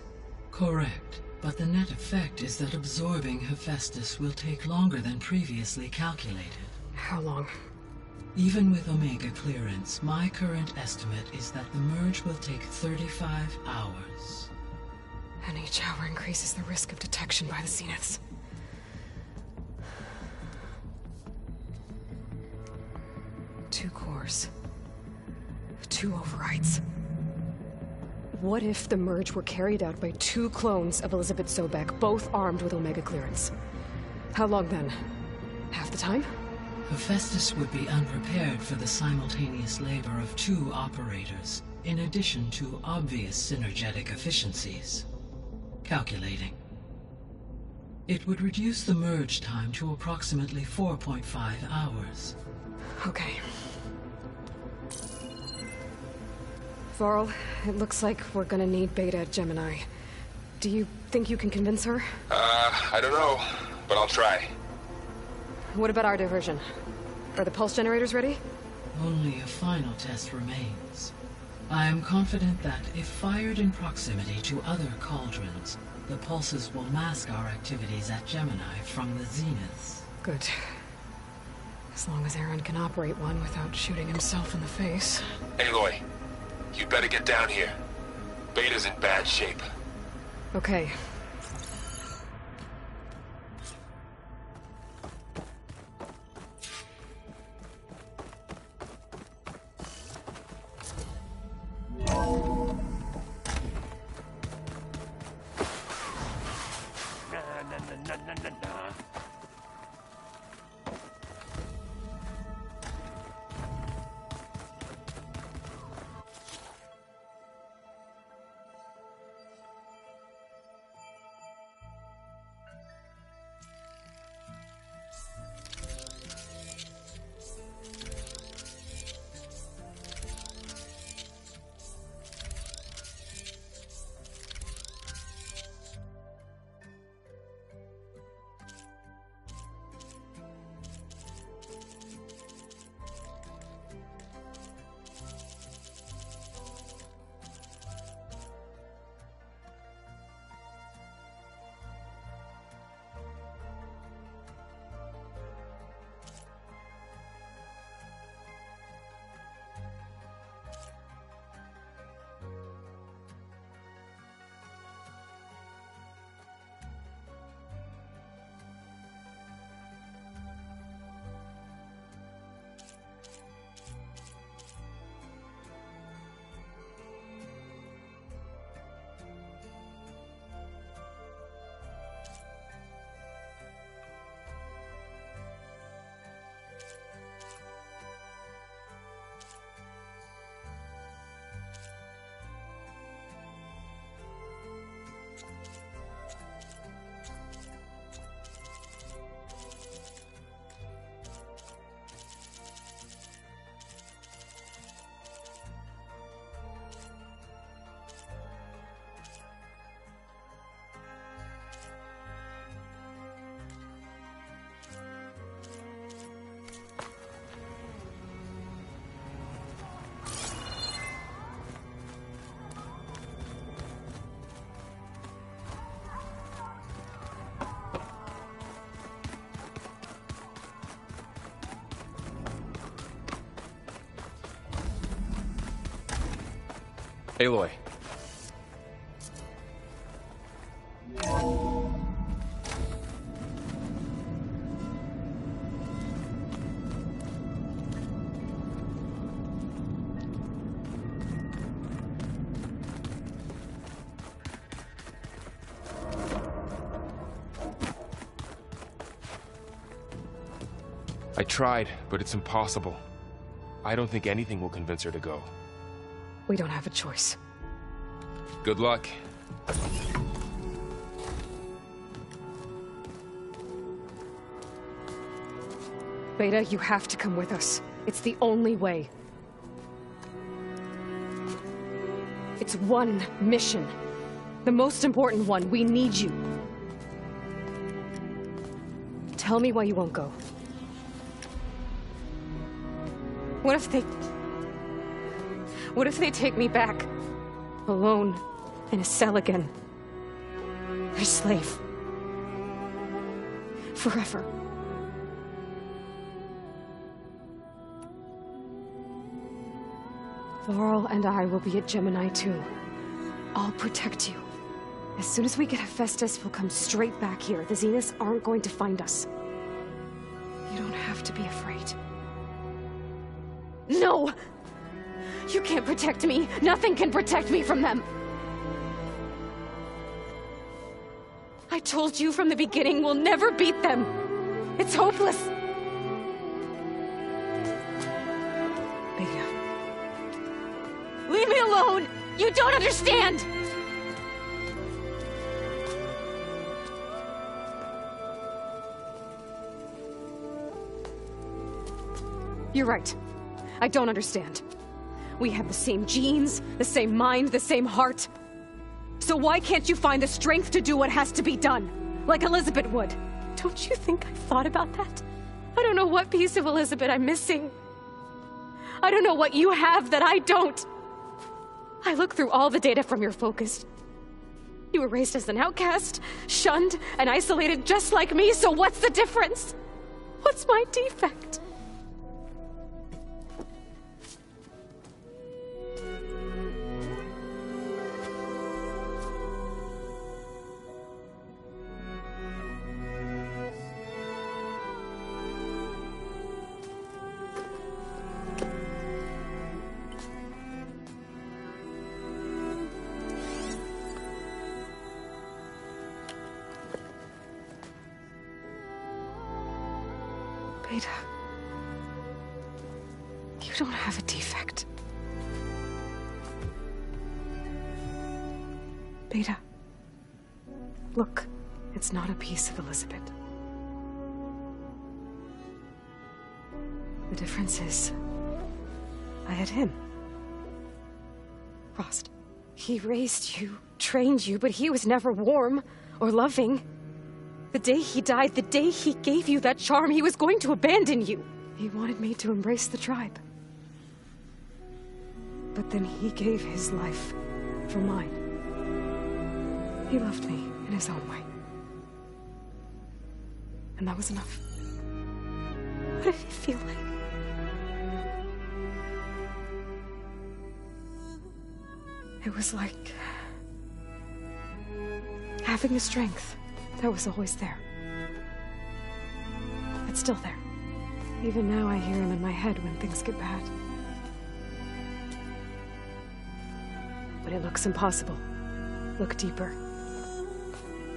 Correct. But the net effect is that absorbing Hephaestus will take longer than previously calculated. How long? Even with Omega clearance, my current estimate is that the merge will take 35 hours. And each hour increases the risk of detection by the Zeniths. Two cores. 2 overrides. What if the merge were carried out by 2 clones of Elizabeth Sobek, both armed with Omega clearance? How long then? Half the time? Hephaestus would be unprepared for the simultaneous labor of 2 operators, in addition to obvious synergetic efficiencies. Calculating. It would reduce the merge time to approximately 4.5 hours. Okay. Varl, it looks like we're gonna need Beta at Gemini. Do you think you can convince her? I don't know, but I'll try. What about our diversion? Are the pulse generators ready? Only a final test remains. I am confident that if fired in proximity to other cauldrons, the pulses will mask our activities at Gemini from the Zeniths. Good. As long as Aaron can operate one without shooting himself in the face. Aloy, you better get down here. Beta's in bad shape. Okay. Aloy. I tried, but it's impossible. I don't think anything will convince her to go. We don't have a choice. Good luck. Beta, you have to come with us. It's the only way. It's one mission. The most important one. We need you. Tell me why you won't go. What if they take me back? Alone, in a cell again. A slave. Forever. Laurel and I will be at Gemini too. I'll protect you. As soon as we get Hephaestus, we'll come straight back here. The Zeniths aren't going to find us. You don't have to be afraid. No! You can't protect me. Nothing can protect me from them. I told you from the beginning, we'll never beat them. It's hopeless. Beta. Leave me alone! You don't understand! You're right. I don't understand. We have the same genes, the same mind, the same heart. So why can't you find the strength to do what has to be done? Like Elizabeth would. Don't you think I've thought about that? I don't know what piece of Elizabeth I'm missing. I don't know what you have that I don't. I look through all the data from your focus. You were raised as an outcast, shunned, and isolated just like me, so what's the difference? What's my defect? Beta, you don't have a defect. Beta, look, it's not a piece of Elizabeth. The difference is, I had him. Frost. He raised you, trained you, but he was never warm or loving. The day he died, the day he gave you that charm, he was going to abandon you. He wanted me to embrace the tribe. But then he gave his life for mine. He loved me in his own way. And that was enough. What did it feel like? It was like having the strength that was always there. It's still there. Even now I hear him in my head when things get bad. But it looks impossible. Look deeper.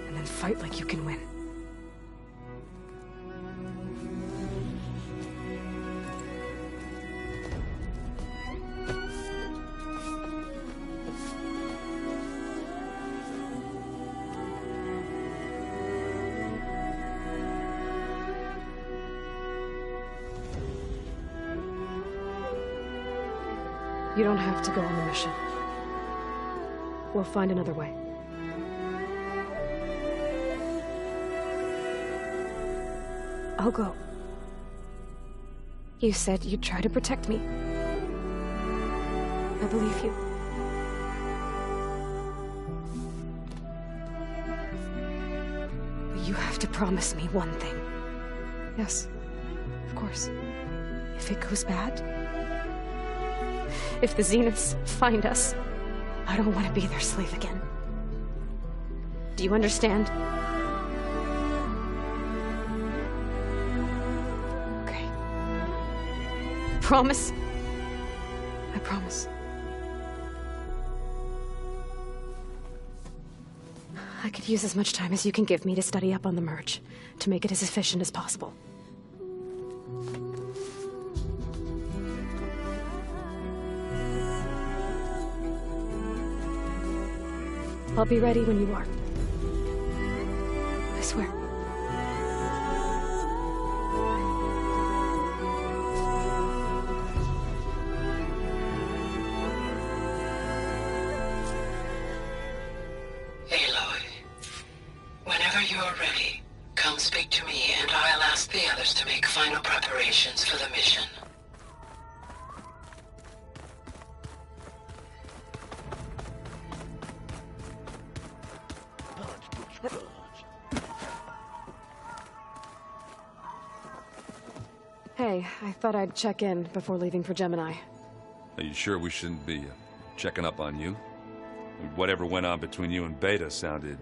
And then fight like you can win. You don't have to go on the mission. We'll find another way. I'll go. You said you'd try to protect me. I believe you. But you have to promise me one thing. Yes, of course. If it goes bad, if the Zeniths find us, I don't want to be their slave again. Do you understand? Okay. Promise? I promise. I could use as much time as you can give me to study up on the merge, to make it as efficient as possible. I'll be ready when you are. I swear. Aloy, whenever you're ready, come speak to me and I'll ask the others to make final preparations for the mission. Hey, I thought I'd check in before leaving for Gemini. Are you sure we shouldn't be checking up on you? Whatever went on between you and Beta sounded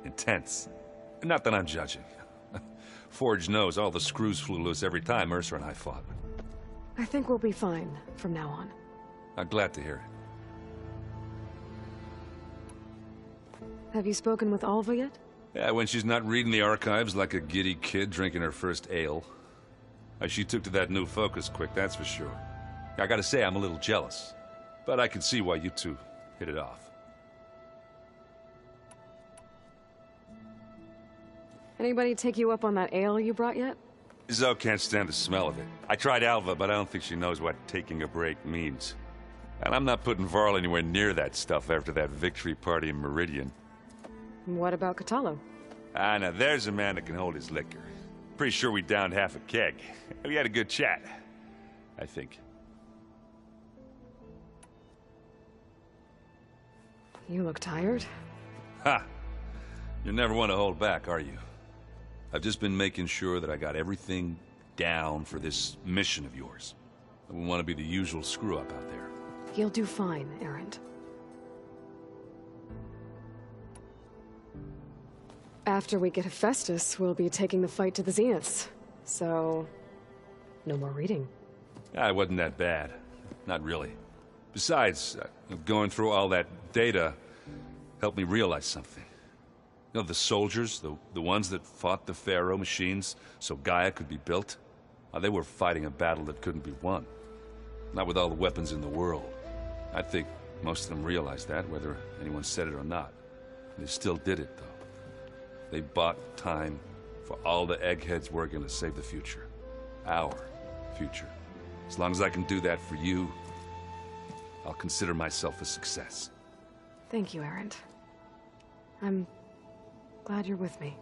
intense. Not that I'm judging. Forge knows all the screws flew loose every time Mercer and I fought. I think we'll be fine from now on. I'm glad to hear it. Have you spoken with Alva yet? Yeah, when she's not reading the archives like a giddy kid drinking her first ale. She took to that new focus quick, that's for sure. I gotta say, I'm a little jealous. But I can see why you two hit it off. Anybody take you up on that ale you brought yet? Zoe can't stand the smell of it. I tried Alva, but I don't think she knows what taking a break means. And I'm not putting Varl anywhere near that stuff after that victory party in Meridian. What about Catalo? Ah, now there's a man that can hold his liquor. Pretty sure we downed half a keg. We had a good chat, I think. You look tired. Ha! You never want to hold back, are you? I've just been making sure that I got everything down for this mission of yours. I wouldn't want to be the usual screw-up out there. You'll do fine, Erend. After we get Hephaestus, we'll be taking the fight to the Zeniths. So, no more reading. It wasn't that bad. Not really. Besides, going through all that data helped me realize something. You know, the soldiers, the ones that fought the Pharaoh machines so Gaia could be built, they were fighting a battle that couldn't be won. Not with all the weapons in the world. I think most of them realized that, whether anyone said it or not. They still did it, though. They bought time for all the eggheads working to save the future. Our future. As long as I can do that for you, I'll consider myself a success. Thank you, Erend. I'm glad you're with me.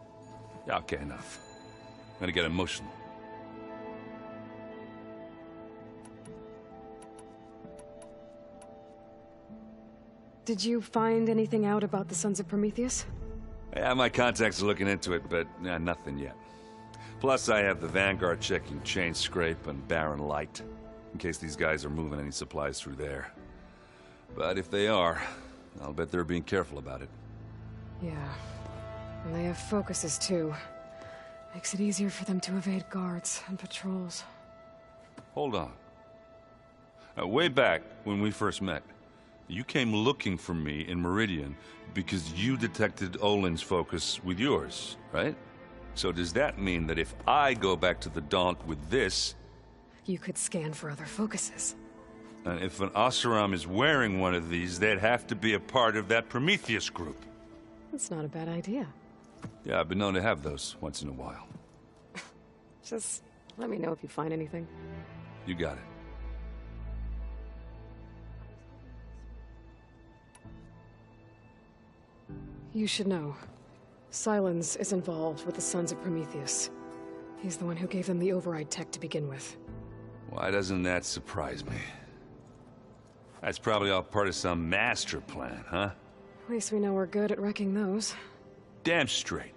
Yeah, okay, enough. I'm gonna get emotional. Did you find anything out about the Sons of Prometheus? Yeah, my contacts are looking into it, but nothing yet. Plus, I have the Vanguard checking Chain Scrape and Barren Light, in case these guys are moving any supplies through there. But if they are, I'll bet they're being careful about it. Yeah. And they have focuses, too. Makes it easier for them to evade guards and patrols. Hold on. Way back, when we first met, you came looking for me in Meridian because you detected Olin's focus with yours, right? So does that mean that if I go back to the Daunt with this... You could scan for other focuses. And if an Oseram is wearing one of these, they'd have to be a part of that Prometheus group. That's not a bad idea. Yeah, I've been known to have those once in a while. Just let me know if you find anything. You got it. You should know. Silence is involved with the Sons of Prometheus. He's the one who gave them the override tech to begin with. Why doesn't that surprise me? That's probably all part of some master plan, huh? At least we know we're good at wrecking those. Damn straight.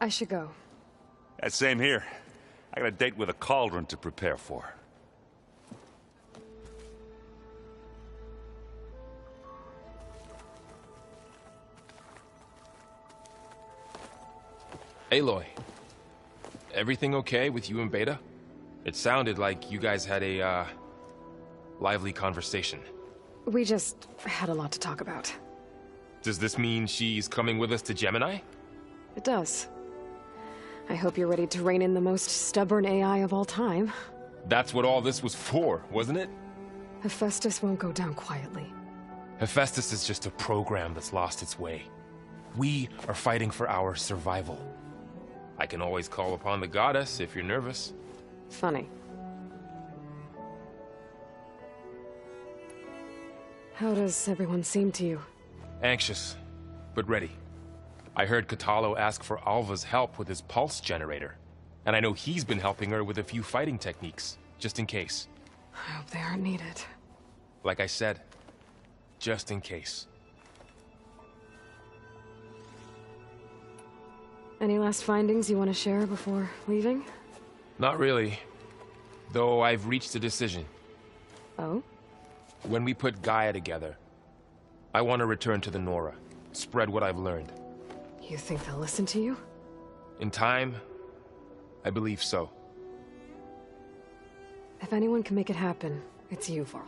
I should go. Same here. I got a date with a cauldron to prepare for. Aloy, everything okay with you and Beta? It sounded like you guys had a, lively conversation. We just had a lot to talk about. Does this mean she's coming with us to Gemini? It does. I hope you're ready to rein in the most stubborn AI of all time. That's what all this was for, wasn't it? Hephaestus won't go down quietly. Hephaestus is just a program that's lost its way. We are fighting for our survival. I can always call upon the goddess if you're nervous. Funny. How does everyone seem to you? Anxious, but ready. I heard Katalo ask for Alva's help with his pulse generator, and I know he's been helping her with a few fighting techniques, just in case. I hope they aren't needed. Like I said, just in case. Any last findings you want to share before leaving? Not really, though I've reached a decision. Oh? When we put Gaia together, I want to return to the Nora, spread what I've learned. You think they'll listen to you? In time, I believe so. If anyone can make it happen, it's you, Varl.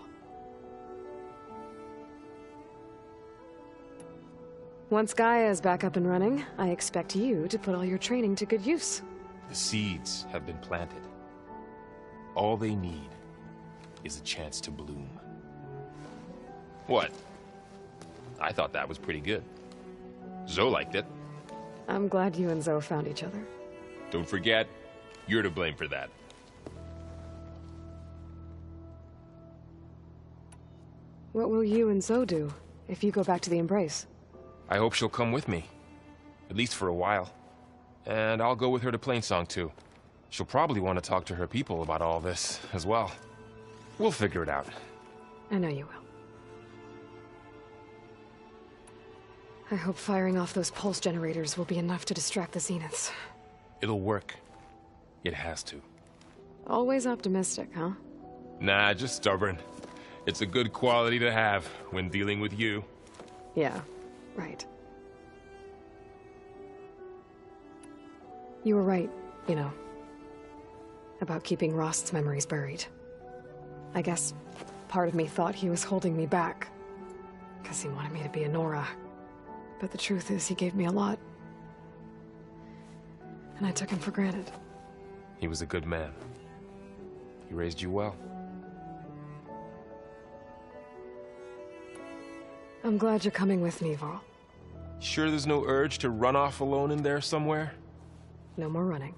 Once Gaia is back up and running, I expect you to put all your training to good use. The seeds have been planted. All they need is a chance to bloom. What? I thought that was pretty good. Zoe liked it. I'm glad you and Zoe found each other. Don't forget, you're to blame for that. What will you and Zoe do if you go back to the Embrace? I hope she'll come with me. At least for a while. And I'll go with her to Plainsong too. She'll probably want to talk to her people about all this as well. We'll figure it out. I know you will. I hope firing off those pulse generators will be enough to distract the Zeniths. It'll work. It has to. Always optimistic, huh? Nah, just stubborn. It's a good quality to have when dealing with you. Yeah, right. You were right, you know, about keeping Rost's memories buried. I guess part of me thought he was holding me back, because he wanted me to be a Nora. But the truth is, he gave me a lot. And I took him for granted. He was a good man. He raised you well. I'm glad you're coming with me, Varl. Sure there's no urge to run off alone in there somewhere? No more running.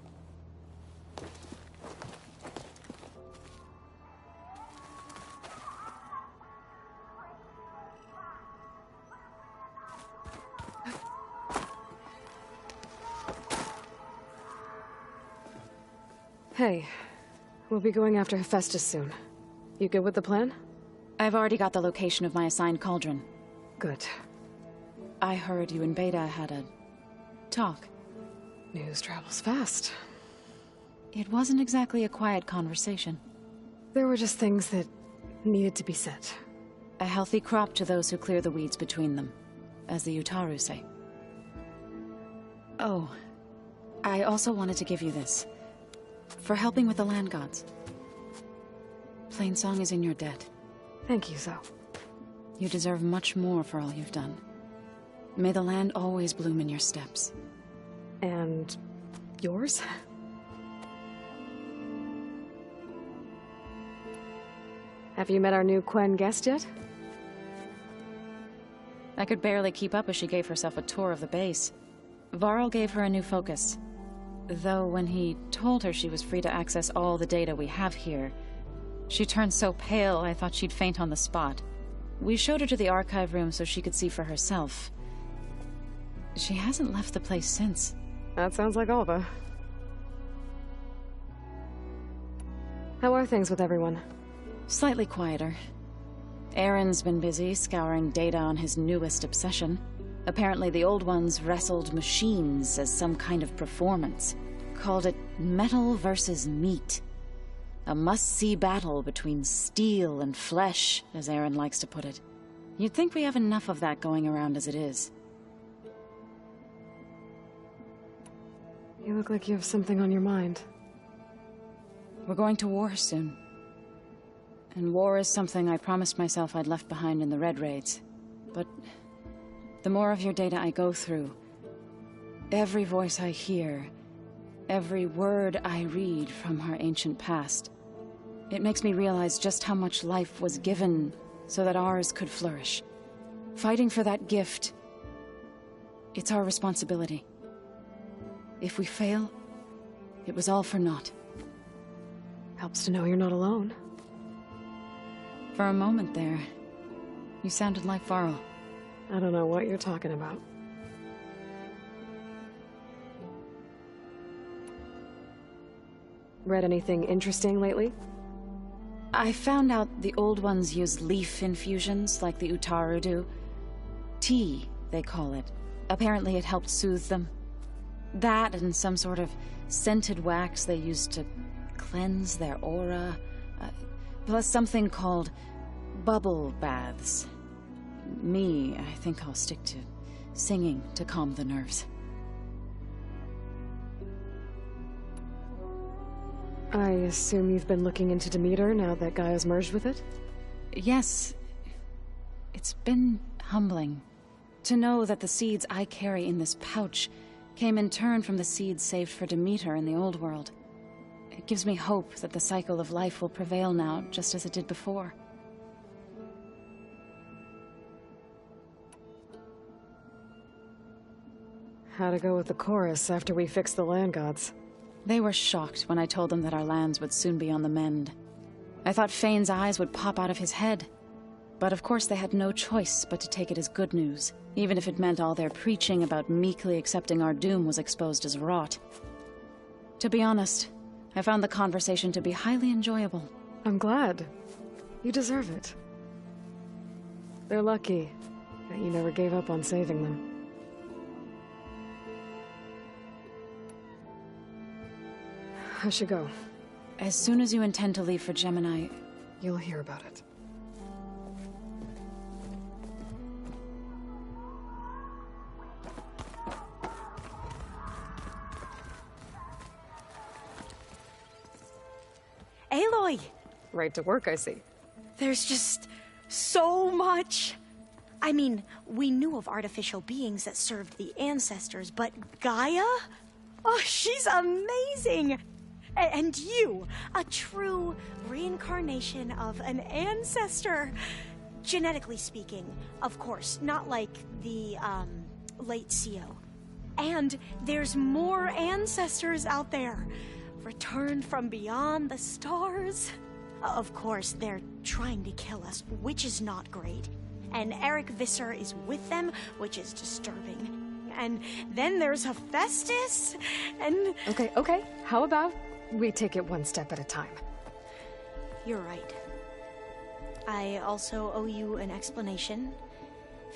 Hey, we'll be going after Hephaestus soon. You good with the plan? I've already got the location of my assigned cauldron. Good. I heard you and Beta had a talk. News travels fast. It wasn't exactly a quiet conversation. There were just things that needed to be said. A healthy crop to those who clear the weeds between them, as the Utaru say. Oh, I also wanted to give you this. For helping with the land gods. Plainsong is in your debt. Thank you, Zoe. You deserve much more for all you've done. May the land always bloom in your steps. And yours? Have you met our new Quen guest yet? I could barely keep up as she gave herself a tour of the base. Varl gave her a new focus. Though when he told her she was free to access all the data we have here, she turned so pale I thought she'd faint on the spot. We showed her to the archive room so she could see for herself. She hasn't left the place since. That sounds like Alva. How are things with everyone? Slightly quieter. Aaron's been busy scouring data on his newest obsession. Apparently the old ones wrestled machines as some kind of performance. Called it Metal versus meat. A must-see battle between steel and flesh, as Aaron likes to put it. You'd think we have enough of that going around as it is. You look like you have something on your mind. We're going to war soon. And war is something I promised myself I'd left behind in the Red Raids. But the more of your data I go through, every voice I hear, every word I read from our ancient past, it makes me realize just how much life was given so that ours could flourish. Fighting for that gift, it's our responsibility. If we fail, it was all for naught. Helps to know you're not alone. For a moment there, you sounded like Varl. I don't know what you're talking about. Read anything interesting lately? I found out the old ones use leaf infusions like the Utaru do. Tea, they call it. Apparently it helped soothe them. That and some sort of scented wax they used to cleanse their aura. Plus something called bubble baths. I think I'll stick to singing to calm the nerves. I assume you've been looking into Demeter now that Gaia's merged with it? Yes. It's been humbling to know that the seeds I carry in this pouch came in turn from the seeds saved for Demeter in the old world. It gives me hope that the cycle of life will prevail now, just as it did before. How'd it go with the chorus after we fixed the land gods? They were shocked when I told them that our lands would soon be on the mend. I thought Fane's eyes would pop out of his head. But of course they had no choice but to take it as good news, even if it meant all their preaching about meekly accepting our doom was exposed as rot. To be honest, I found the conversation to be highly enjoyable. I'm glad. You deserve it. They're lucky that you never gave up on saving them. I should go. As soon as you intend to leave for Gemini, you'll hear about it. Aloy! Right to work, I see. There's just so much. I mean, we knew of artificial beings that served the ancestors, but Gaia? Oh, she's amazing! And you, a true reincarnation of an ancestor. Genetically speaking, of course, not like the, late CO. And there's more ancestors out there, returned from beyond the stars. Of course, they're trying to kill us, which is not great. And Eric Visser is with them, which is disturbing. And then there's Hephaestus, and... Okay. How about we take it one step at a time? You're right. I also owe you an explanation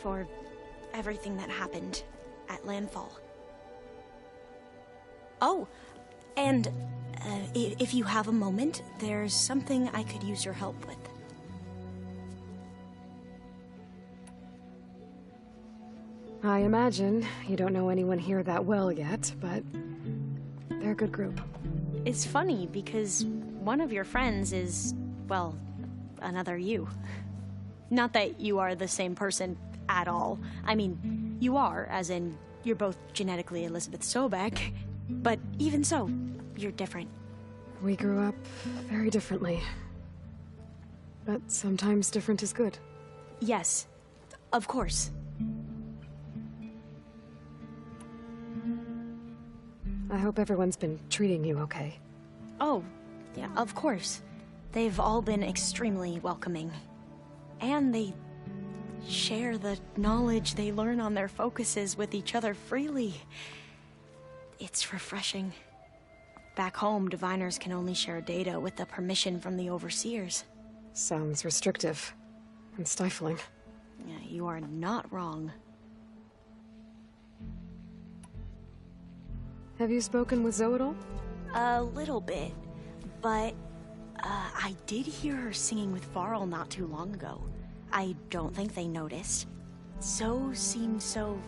for everything that happened at Landfall. Oh, and if you have a moment, there's something I could use your help with. I imagine you don't know anyone here that well yet, but they're a good group. It's funny because one of your friends is, well, another you. Not that you are the same person at all. I mean, you are, as in you're both genetically Elizabeth Sobek, but even so, you're different. We grew up very differently. But sometimes different is good. Yes, of course. I hope everyone's been treating you okay. Oh, yeah, of course. They've all been extremely welcoming. And they share the knowledge they learn on their focuses with each other freely. It's refreshing. Back home, diviners can only share data with the permission from the overseers. Sounds restrictive and stifling. Yeah, you are not wrong. Have you spoken with Zoe at all? A little bit. But, I did hear her singing with Varl not too long ago. I don't think they noticed. So seemed so,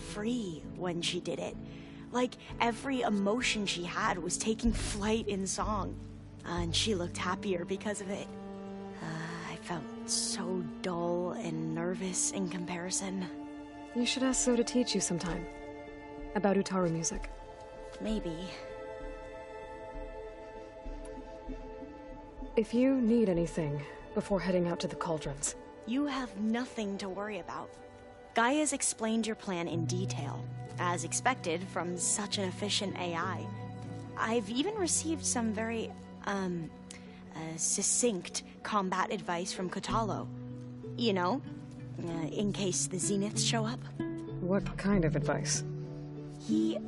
free when she did it. Like every emotion she had was taking flight in song. And she looked happier because of it. I felt so dull and nervous in comparison. You should ask So to teach you sometime. About Utaru music. Maybe. If you need anything before heading out to the cauldrons. You have nothing to worry about. Gaia's explained your plan in detail, as expected from such an efficient AI. I've even received some very, succinct combat advice from Kotalo. You know, in case the Zeniths show up. What kind of advice? He,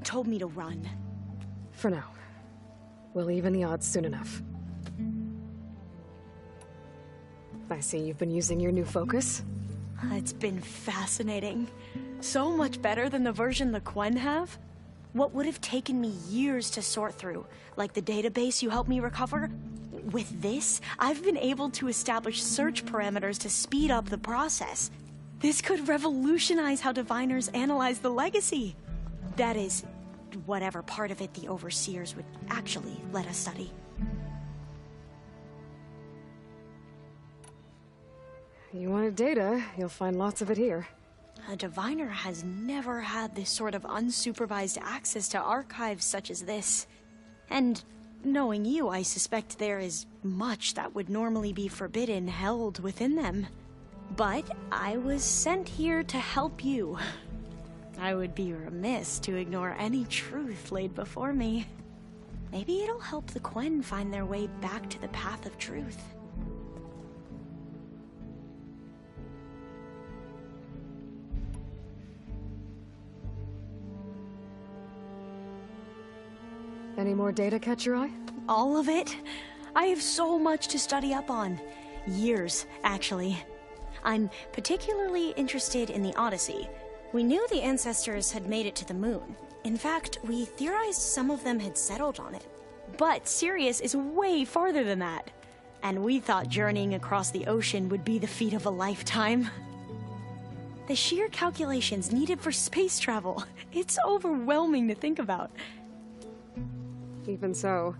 told me to run. For now. We'll even the odds soon enough. I see you've been using your new focus. It's been fascinating. So much better than the version the Quen have. What would have taken me years to sort through, like the database you helped me recover, with this, I've been able to establish search parameters to speed up the process. This could revolutionize how diviners analyze the legacy. That is, whatever part of it the overseers would actually let us study. You wanted data, you'll find lots of it here. A diviner has never had this sort of unsupervised access to archives such as this. And knowing you, I suspect there is much that would normally be forbidden held within them. But I was sent here to help you. I would be remiss to ignore any truth laid before me. Maybe it'll help the Quen find their way back to the path of truth. Any more data catch your eye? All of it? I have so much to study up on. Years, actually. I'm particularly interested in the Odyssey. We knew the ancestors had made it to the moon. In fact, we theorized some of them had settled on it. But Sirius is way farther than that. And we thought journeying across the ocean would be the feat of a lifetime. The sheer calculations needed for space travel, it's overwhelming to think about. Even so,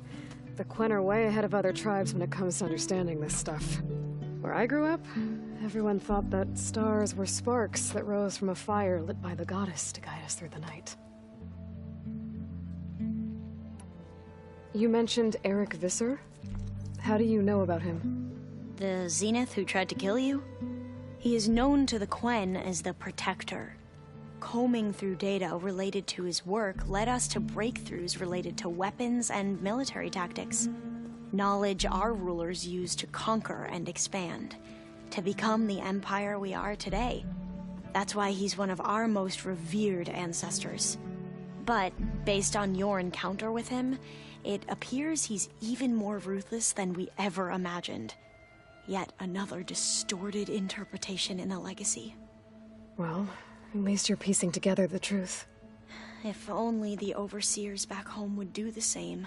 the Quen are way ahead of other tribes when it comes to understanding this stuff. Where I grew up, everyone thought that stars were sparks that rose from a fire lit by the goddess to guide us through the night. You mentioned Eric Visser? How do you know about him? The Zenith who tried to kill you? He is known to the Quen as the Protector. Combing through data related to his work led us to breakthroughs related to weapons and military tactics. Knowledge our rulers used to conquer and expand, to become the empire we are today. That's why he's one of our most revered ancestors. But, based on your encounter with him, it appears he's even more ruthless than we ever imagined. Yet another distorted interpretation in the legacy. Well, at least you're piecing together the truth. If only the overseers back home would do the same.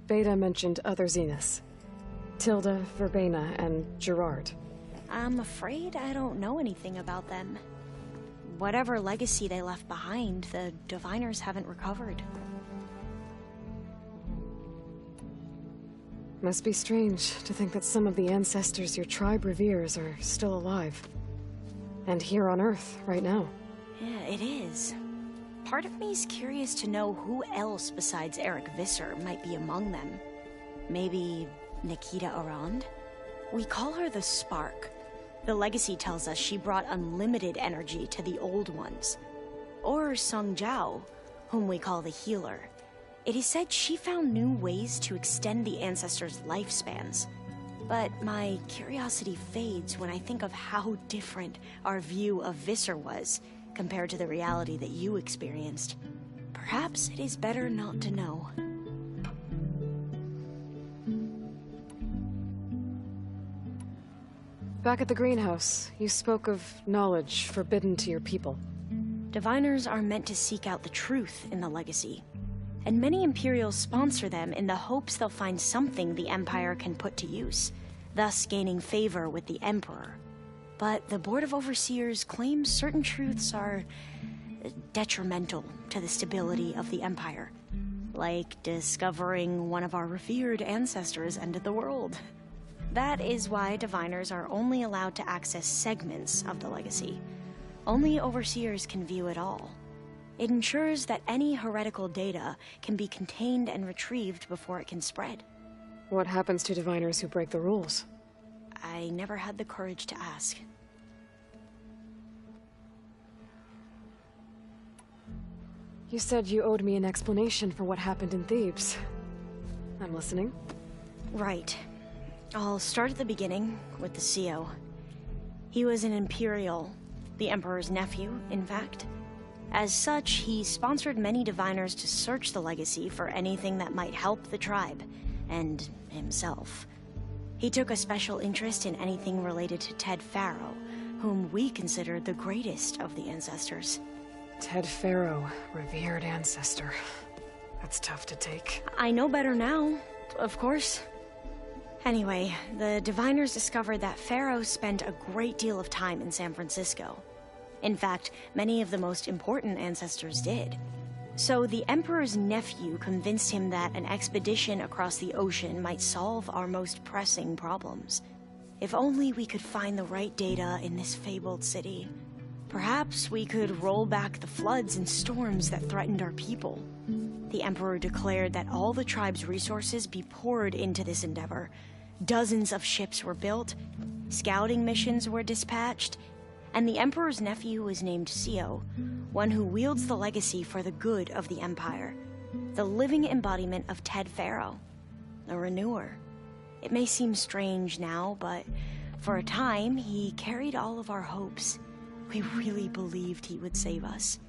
Beta mentioned other Zeniths. Tilda, Verbena, and Gerard. I'm afraid I don't know anything about them. Whatever legacy they left behind, the diviners haven't recovered. Must be strange to think that some of the ancestors your tribe reveres are still alive. And here on Earth, right now. Yeah, it is. Part of me's curious to know who else besides Eric Visser might be among them. Maybe Nikita Arand? We call her the Spark. The legacy tells us she brought unlimited energy to the old ones. Or Song Jiao, whom we call the Healer. It is said she found new ways to extend the ancestors' lifespans. But my curiosity fades when I think of how different our view of Visser was compared to the reality that you experienced. Perhaps it is better not to know. Back at the greenhouse, you spoke of knowledge forbidden to your people. Diviners are meant to seek out the truth in the legacy, and many Imperials sponsor them in the hopes they'll find something the Empire can put to use, thus gaining favor with the Emperor. But the Board of Overseers claims certain truths are detrimental to the stability of the Empire, like discovering one of our revered ancestors ended the world. That is why Diviners are only allowed to access segments of the legacy. Only Overseers can view it all. It ensures that any heretical data can be contained and retrieved before it can spread. What happens to Diviners who break the rules? I never had the courage to ask. You said you owed me an explanation for what happened in Thebes. I'm listening. Right. I'll start at the beginning with the CEO. He was an Imperial, the Emperor's nephew, in fact. As such, he sponsored many Diviners to search the legacy for anything that might help the tribe, and himself. He took a special interest in anything related to Ted Faro, whom we considered the greatest of the ancestors. Ted Faro, revered ancestor. That's tough to take. I know better now, of course. Anyway, the Diviners discovered that Faro spent a great deal of time in San Francisco. In fact, many of the most important ancestors did. So the Emperor's nephew convinced him that an expedition across the ocean might solve our most pressing problems. If only we could find the right data in this fabled city. Perhaps we could roll back the floods and storms that threatened our people. The Emperor declared that all the tribe's resources be poured into this endeavor. Dozens of ships were built, scouting missions were dispatched, and the Emperor's nephew was named CEO, one who wields the legacy for the good of the Empire. The living embodiment of Ted Faro, a renewer. It may seem strange now, but for a time, he carried all of our hopes. We really believed he would save us.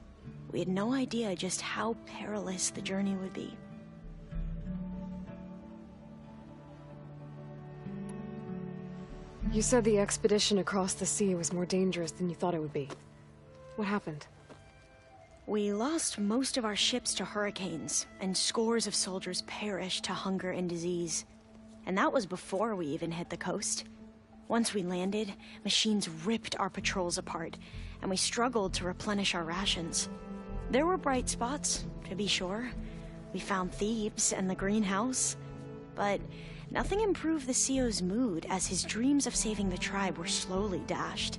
We had no idea just how perilous the journey would be. You said the expedition across the sea was more dangerous than you thought it would be. What happened? We lost most of our ships to hurricanes, and scores of soldiers perished to hunger and disease. And that was before we even hit the coast. Once we landed, machines ripped our patrols apart, and we struggled to replenish our rations. There were bright spots, to be sure. We found Thebes and the greenhouse, but nothing improved the CEO's mood as his dreams of saving the tribe were slowly dashed.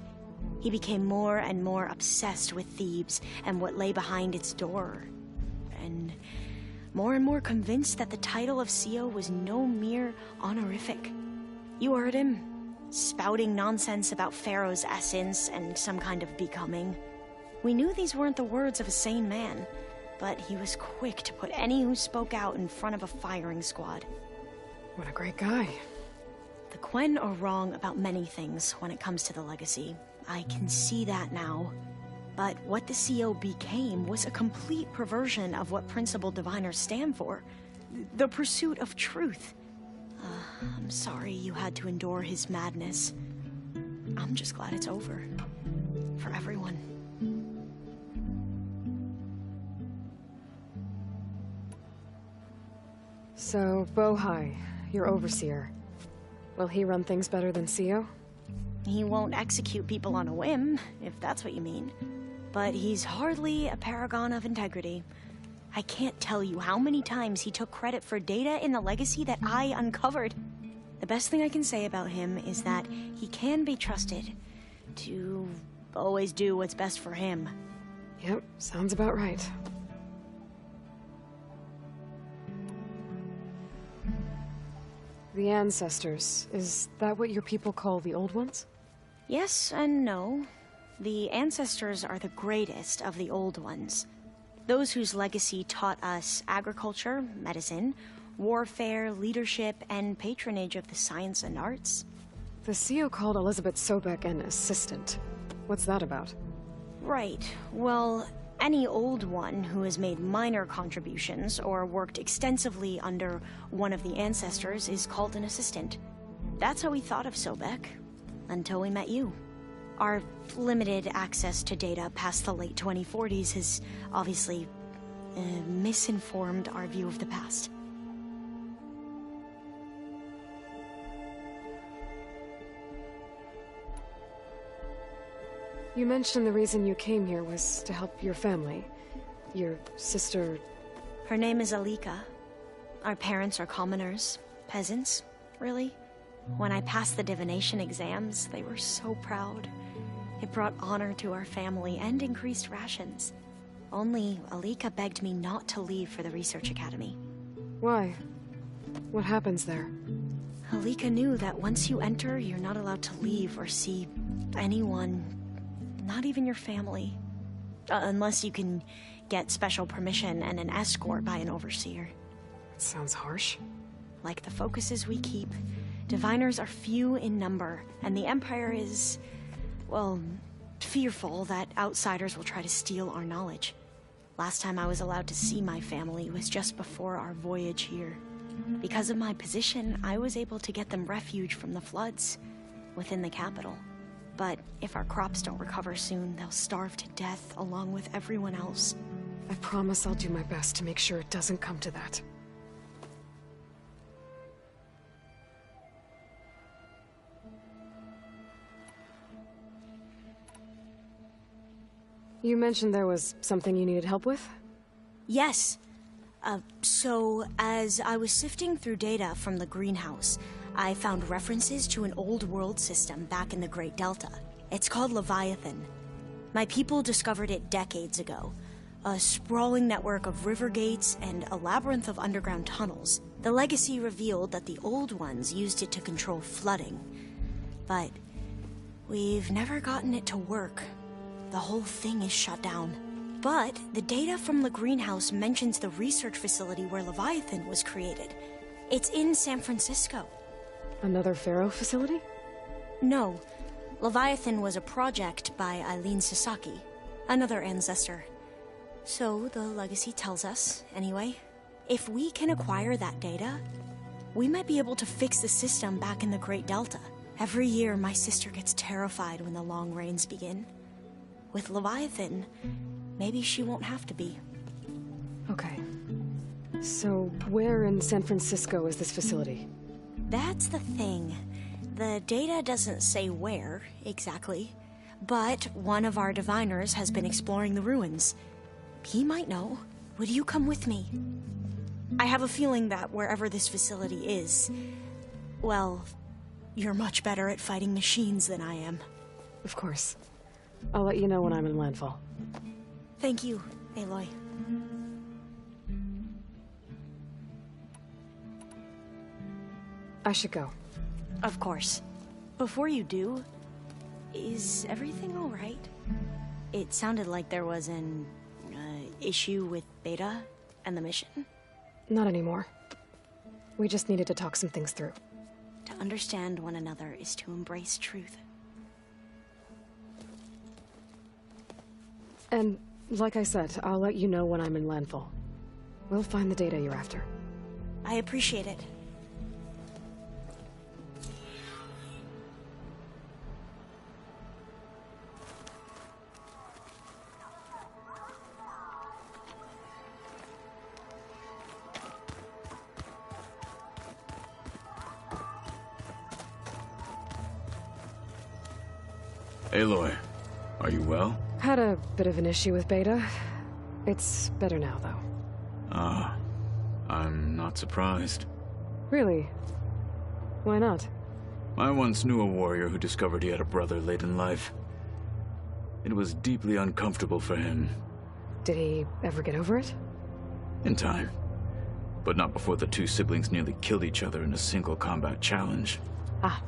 He became more and more obsessed with Thebes and what lay behind its door, and more convinced that the title of CEO was no mere honorific. You heard him, spouting nonsense about Pharaoh's essence and some kind of becoming. We knew these weren't the words of a sane man, but he was quick to put any who spoke out in front of a firing squad. What a great guy. The Quen are wrong about many things when it comes to the legacy. I can see that now. But what the CEO became was a complete perversion of what principled diviners stand for. The pursuit of truth. I'm sorry you had to endure his madness. I'm just glad it's over. For everyone. So, Bohai, your overseer. Will he run things better than CEO? He won't execute people on a whim, if that's what you mean. But he's hardly a paragon of integrity. I can't tell you how many times he took credit for data in the legacy that I uncovered. The best thing I can say about him is that he can be trusted to always do what's best for him. Yep, sounds about right. The ancestors, is that what your people call the old ones? Yes and no. The ancestors are the greatest of the old ones. Those whose legacy taught us agriculture, medicine, warfare, leadership, and patronage of the science and arts. The CEO called Elizabeth Sobek an assistant. What's that about? Right. Well, any old one who has made minor contributions or worked extensively under one of the ancestors is called an assistant. That's how we thought of Sobek, until we met you. Our limited access to data past the late 2040s has obviously misinformed our view of the past. You mentioned the reason you came here was to help your family. Your sister... Her name is Alika. Our parents are commoners. Peasants, really. When I passed the divination exams, they were so proud. It brought honor to our family and increased rations. Only Alika begged me not to leave for the research academy. Why? What happens there? Alika knew that once you enter, you're not allowed to leave or see anyone. Not even your family. Unless you can get special permission and an escort by an overseer. Sounds harsh. Like the focuses we keep, diviners are few in number, and the Empire is, well, fearful that outsiders will try to steal our knowledge. Last time I was allowed to see my family was just before our voyage here. Because of my position, I was able to get them refuge from the floods within the capital. But if our crops don't recover soon, they'll starve to death along with everyone else. I promise I'll do my best to make sure it doesn't come to that. You mentioned there was something you needed help with? Yes. So, as I was sifting through data from the greenhouse, I found references to an old world system back in the Great Delta. It's called Leviathan. My people discovered it decades ago. A sprawling network of river gates and a labyrinth of underground tunnels. The legacy revealed that the old ones used it to control flooding. But we've never gotten it to work. The whole thing is shut down. But the data from the greenhouse mentions the research facility where Leviathan was created. It's in San Francisco. Another Pharaoh facility? No. Leviathan was a project by Eileen Sasaki, another ancestor. So the legacy tells us, anyway. If we can acquire that data, we might be able to fix the system back in the Great Delta. Every year, my sister gets terrified when the long rains begin. With Leviathan, maybe she won't have to be. Okay. So, where in San Francisco is this facility? That's the thing. The data doesn't say where, exactly. But one of our diviners has been exploring the ruins. He might know. Would you come with me? I have a feeling that wherever this facility is, well, you're much better at fighting machines than I am. Of course. I'll let you know when I'm in landfall. Thank you, Aloy. I should go. Of course. Before you do, is everything all right? It sounded like there was an issue with Beta and the mission. Not anymore. We just needed to talk some things through. To understand one another is to embrace truth. And, like I said, I'll let you know when I'm in landfall. We'll find the data you're after. I appreciate it. Aloy, are you well? Had a bit of an issue with Beta. It's better now, though. Ah, I'm not surprised. Really? Why not? I once knew a warrior who discovered he had a brother late in life. It was deeply uncomfortable for him. Did he ever get over it? In time. But not before the two siblings nearly killed each other in a single combat challenge. Ah.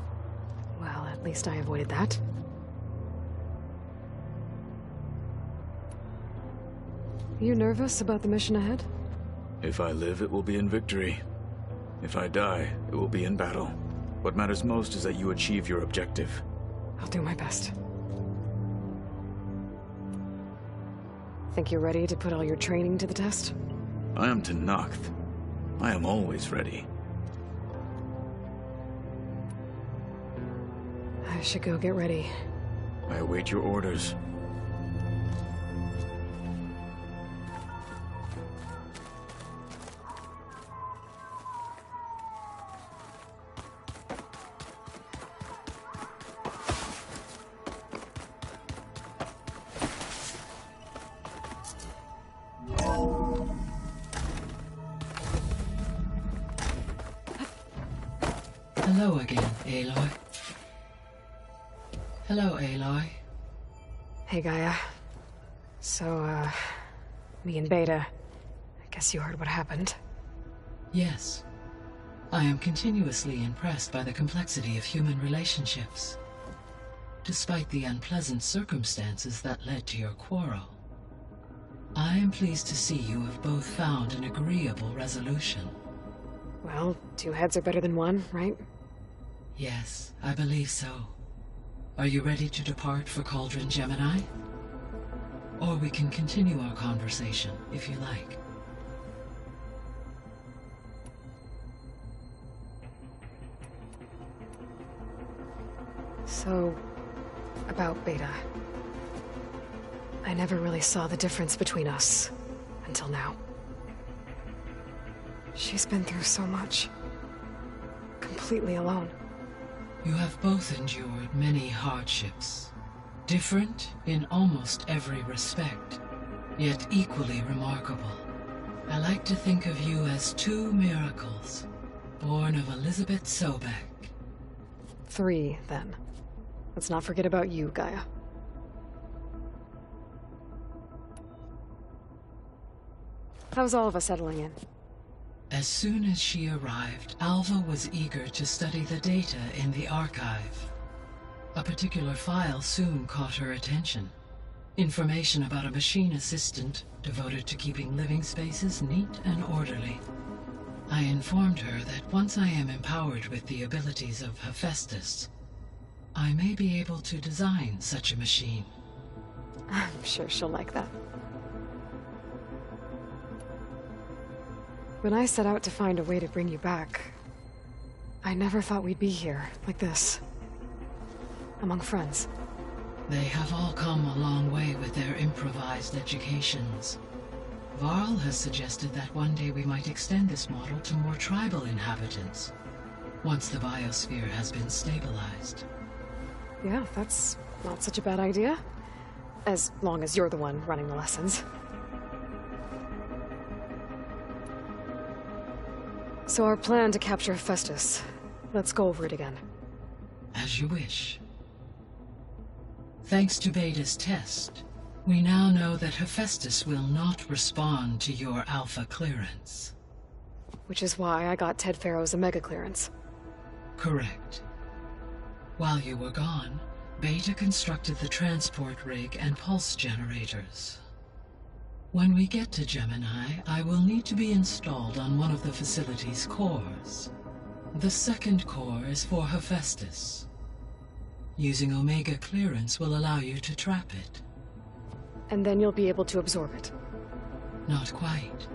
Well, at least I avoided that. You nervous about the mission ahead? If I live, it will be in victory. If I die, it will be in battle. What matters most is that you achieve your objective. I'll do my best. Think you're ready to put all your training to the test? I am Tenakth. I am always ready. I should go get ready. I await your orders. Hello again, Aloy. Hello, Aloy. Hey, Gaia. So, me and Beta, I guess you heard what happened. Yes. I am continuously impressed by the complexity of human relationships. Despite the unpleasant circumstances that led to your quarrel, I am pleased to see you have both found an agreeable resolution. Well, 2 heads are better than 1, right? Yes, I believe so. Are you ready to depart for Cauldron Gemini? Or we can continue our conversation, if you like. So, about Beta. I never really saw the difference between us, until now. She's been through so much. Completely alone. You have both endured many hardships. Different in almost every respect, yet equally remarkable. I like to think of you as 2 miracles, born of Elizabeth Sobek. 3, then. Let's not forget about you, Gaia. How's all of us settling in? As soon as she arrived, Alva was eager to study the data in the archive. A particular file soon caught her attention. Information about a machine assistant devoted to keeping living spaces neat and orderly. I informed her that once I am empowered with the abilities of Hephaestus, I may be able to design such a machine. I'm sure she'll like that. When I set out to find a way to bring you back, I never thought we'd be here, like this. Among friends. They have all come a long way with their improvised educations. Varl has suggested that one day we might extend this model to more tribal inhabitants, once the biosphere has been stabilized. Yeah, that's not such a bad idea. As long as you're the one running the lessons. So our plan to capture Hephaestus. Let's go over it again. As you wish. Thanks to Beta's test, we now know that Hephaestus will not respond to your Alpha clearance. Which is why I got Ted Farrow's Omega clearance. Correct. While you were gone, Beta constructed the transport rig and pulse generators. When we get to Gemini, I will need to be installed on one of the facility's cores. The second core is for Hephaestus. Using Omega clearance will allow you to trap it. And then you'll be able to absorb it. Not quite.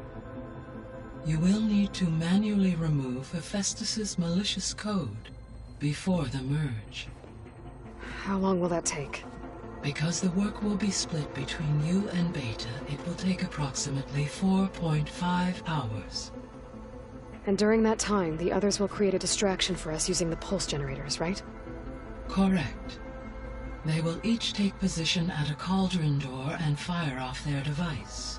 You will need to manually remove Hephaestus's malicious code before the merge. How long will that take? Because the work will be split between you and Beta, it will take approximately 4.5 hours. And during that time, the others will create a distraction for us using the pulse generators, right? Correct. They will each take position at a cauldron door and fire off their device.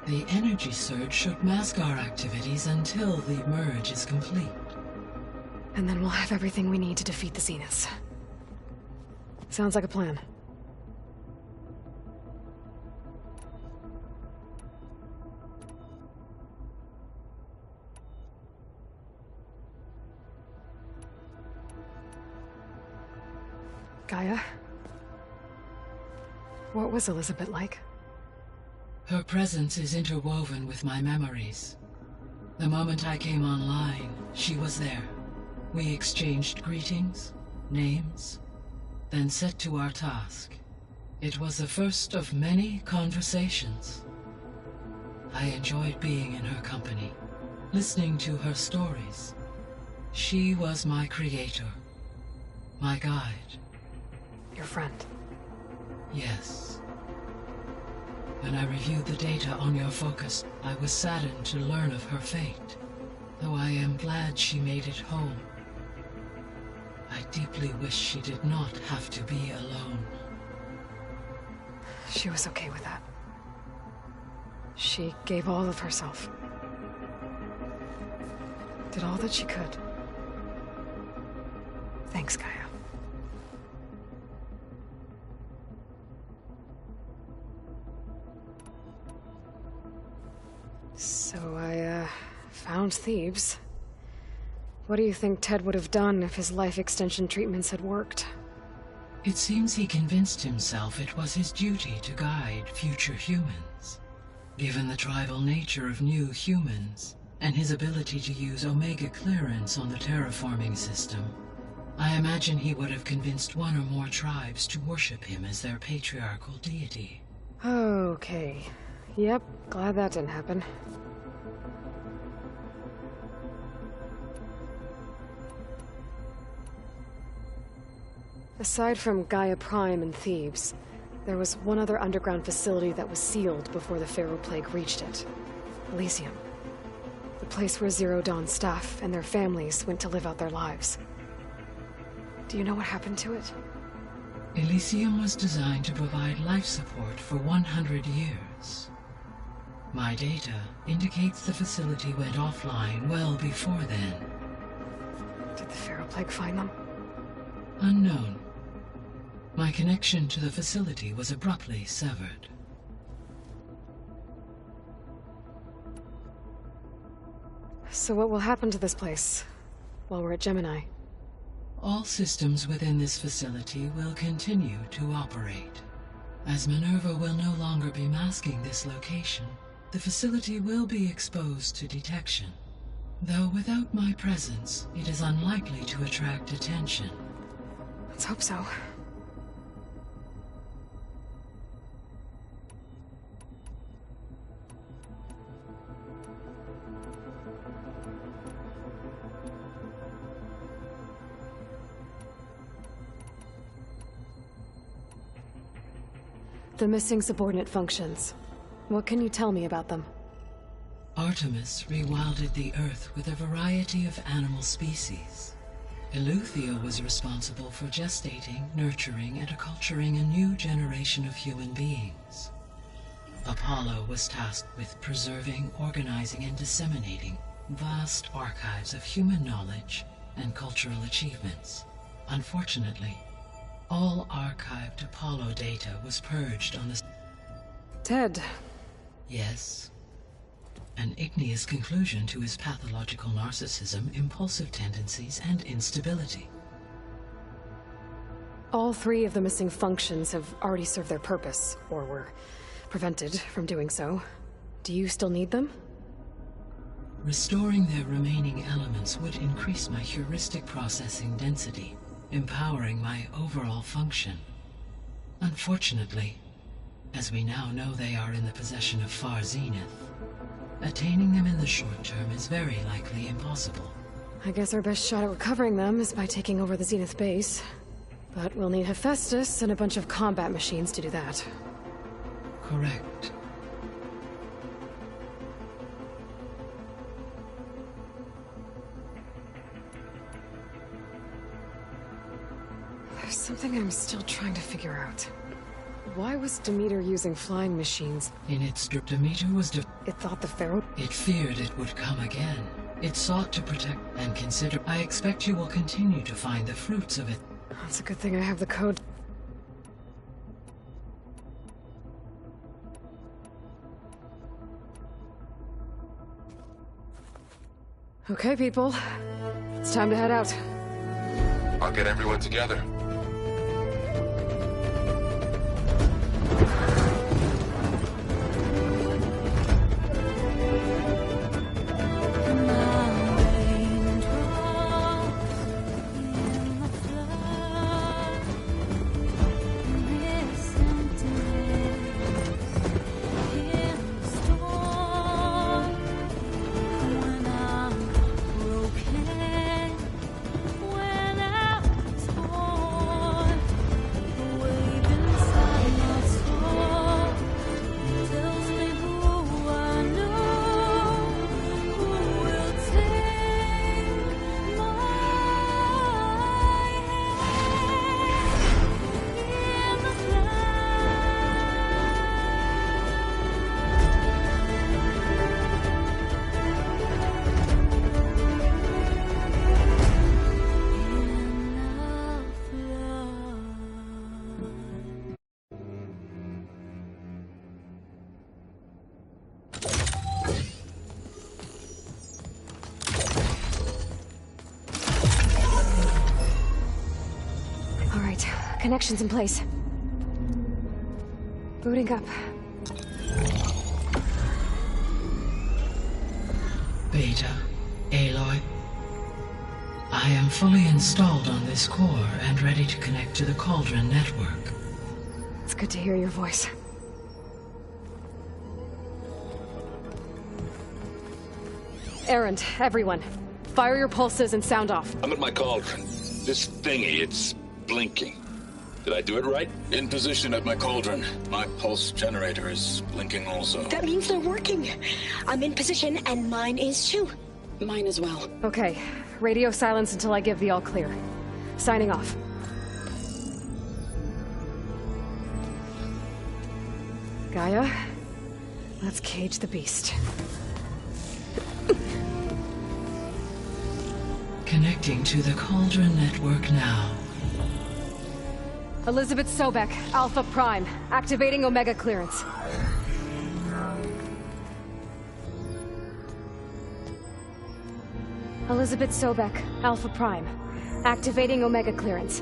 The energy surge should mask our activities until the merge is complete. And then we'll have everything we need to defeat the Zeniths. Sounds like a plan. Gaia? What was Elizabeth like? Her presence is interwoven with my memories. The moment I came online, she was there. We exchanged greetings, names, then set to our task. It was the first of many conversations. I enjoyed being in her company, listening to her stories. She was my creator, my guide. Your friend. Yes. When I reviewed the data on your focus, I was saddened to learn of her fate, though I am glad she made it home. I deeply wish she did not have to be alone. She was okay with that. She gave all of herself. Did all that she could. Thanks, Gaia. So I, found Thebes. What do you think Ted would have done if his life extension treatments had worked? It seems he convinced himself it was his duty to guide future humans. Given the tribal nature of new humans, and his ability to use Omega clearance on the terraforming system, I imagine he would have convinced one or more tribes to worship him as their patriarchal deity. Okay. Yep, glad that didn't happen. Aside from Gaia Prime and Thebes, there was one other underground facility that was sealed before the Pharaoh Plague reached it. Elysium. The place where Zero Dawn staff and their families went to live out their lives. Do you know what happened to it? Elysium was designed to provide life support for 100 years. My data indicates the facility went offline well before then. Did the Pharaoh Plague find them? Unknown. My connection to the facility was abruptly severed. So what will happen to this place while we're at Gemini? All systems within this facility will continue to operate. As Minerva will no longer be masking this location, the facility will be exposed to detection. Though without my presence, it is unlikely to attract attention. Let's hope so. The missing subordinate functions. What can you tell me about them? Artemis rewilded the Earth with a variety of animal species. Eleuthia was responsible for gestating, nurturing, and acculturating a new generation of human beings. Apollo was tasked with preserving, organizing, and disseminating vast archives of human knowledge and cultural achievements. Unfortunately, all archived Apollo data was purged on the... Ted. Yes. An igneous conclusion to his pathological narcissism, impulsive tendencies, and instability. All three of the missing functions have already served their purpose, or were prevented from doing so. Do you still need them? Restoring their remaining elements would increase my heuristic processing density, empowering my overall function. Unfortunately, as we now know they are in the possession of Far Zenith, attaining them in the short term is very likely impossible. I guess our best shot at recovering them is by taking over the Zenith base. But we'll need Hephaestus and a bunch of combat machines to do that. Correct. There's something I'm still trying to figure out. Why was Demeter using flying machines? In its strip, Demeter was It thought the Pharaoh... It feared it would come again. It sought to protect and consider. I expect you will continue to find the fruits of it. That's a good thing I have the code. Okay, people. It's time to head out. I'll get everyone together. When I was born Connections in place. Booting up. Beta, Aloy. I am fully installed on this core and ready to connect to the Cauldron network. It's good to hear your voice. Errand, everyone. Fire your pulses and sound off. I'm at my cauldron. This thingy, it's blinking. Did I do it right? In position at my cauldron. My pulse generator is blinking also. That means they're working. I'm in position, and mine is too. Mine as well. Okay. Radio silence until I give the all clear. Signing off. Gaia, let's cage the beast. Connecting to the Cauldron network now. Elizabeth Sobek, Alpha Prime, activating Omega clearance. Elizabeth Sobek, Alpha Prime, activating Omega clearance.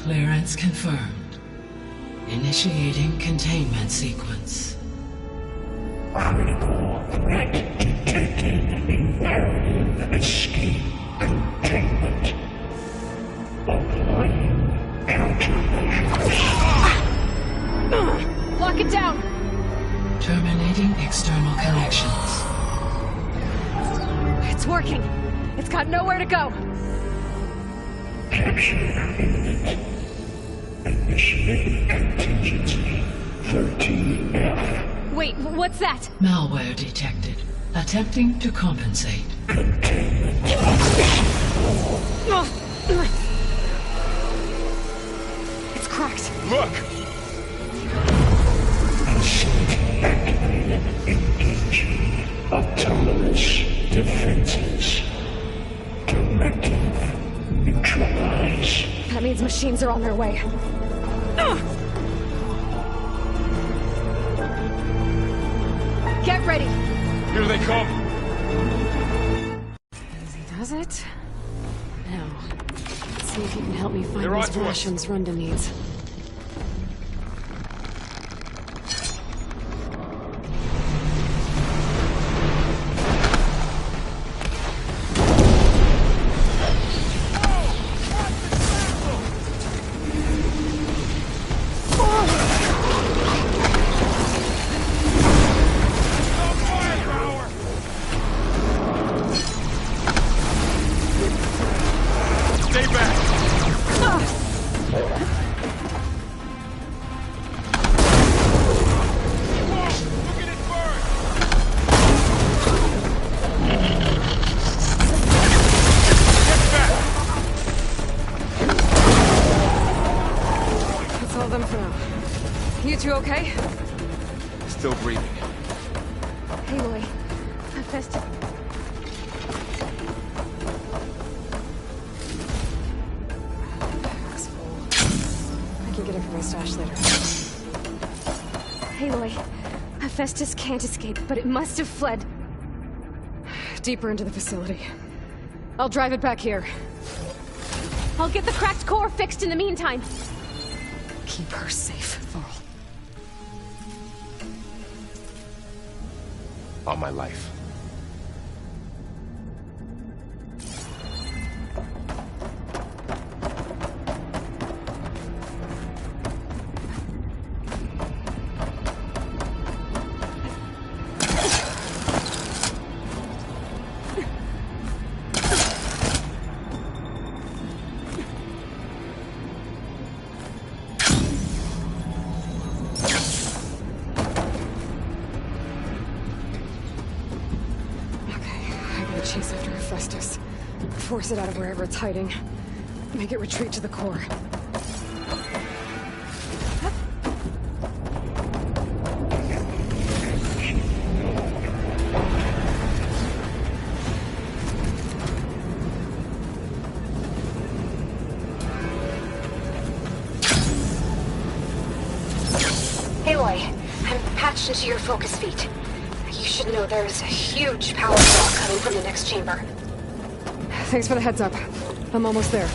Clearance confirmed. Initiating containment sequence. Critical threat detected. Invariant escape containment. Applying countermeasures. Lock it down! Terminating external connections. It's working. It's got nowhere to go. Capture imminent. Initiating contingency 13F. Wait, what's that? Malware detected. Attempting to compensate. It's cracked. Look! Activated. Engaging autonomous defenses. Directive. Neutralize. That means machines are on their way. Get ready! Here they come! Does it? Now, let's see if you can help me find They're these onto us. rations Runda needs. You okay? Still breathing. Aloy, Hephaestus. Bag's full. I can get it from my stash later. Aloy, Hephaestus can't escape, but it must have fled. Deeper into the facility. I'll drive it back here. I'll get the cracked core fixed in the meantime. Keep her safe, Thorl. All my life. Chase after Hephaestus. Force it out of wherever it's hiding. Make it retreat to the core. Aloy, I'm patched into your focus feet. You should know there's a huge power draw coming from the next chamber. Thanks for the heads up. I'm almost there.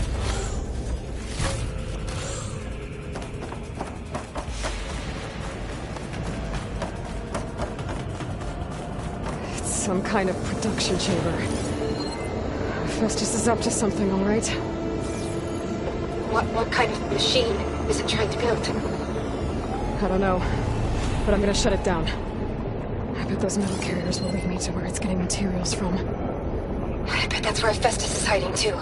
Some kind of production chamber. Festus is up to something, all right? What kind of machine is it trying to build? I don't know, but I'm gonna shut it down. I bet those metal carriers will lead me to where it's getting materials from. I bet that's where Festus is hiding too.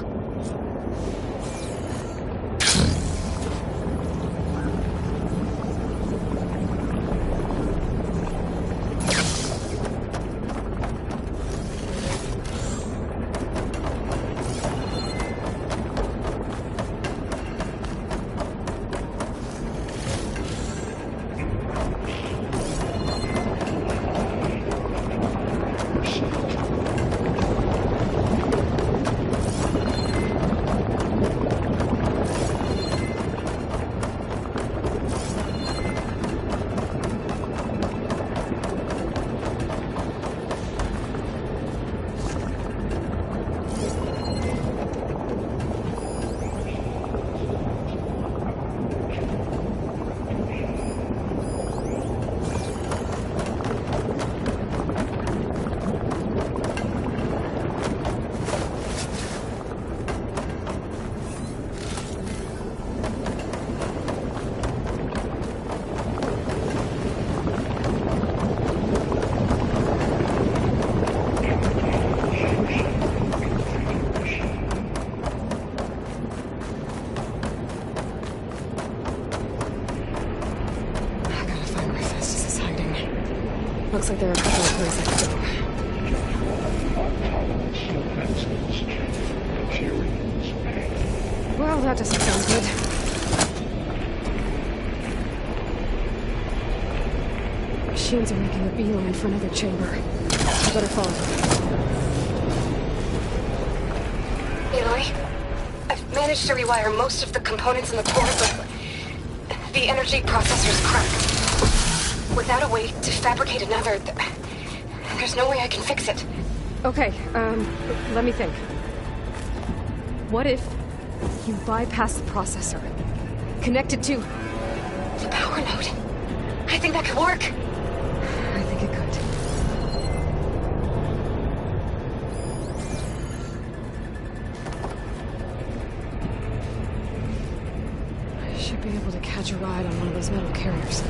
Looks like there are a couple of places I could go. Well, that doesn't sound good. Machines are making a beeline for another chamber. I better follow them. Aloy, I've managed to rewire most of the components in the core, but the energy processor's cracked. Without a way to fabricate another, there's no way I can fix it. Okay, let me think. What if you bypass the processor? Connect it to the power node. I think that could work. I think it could. I should be able to catch a ride on one of those metal carriers.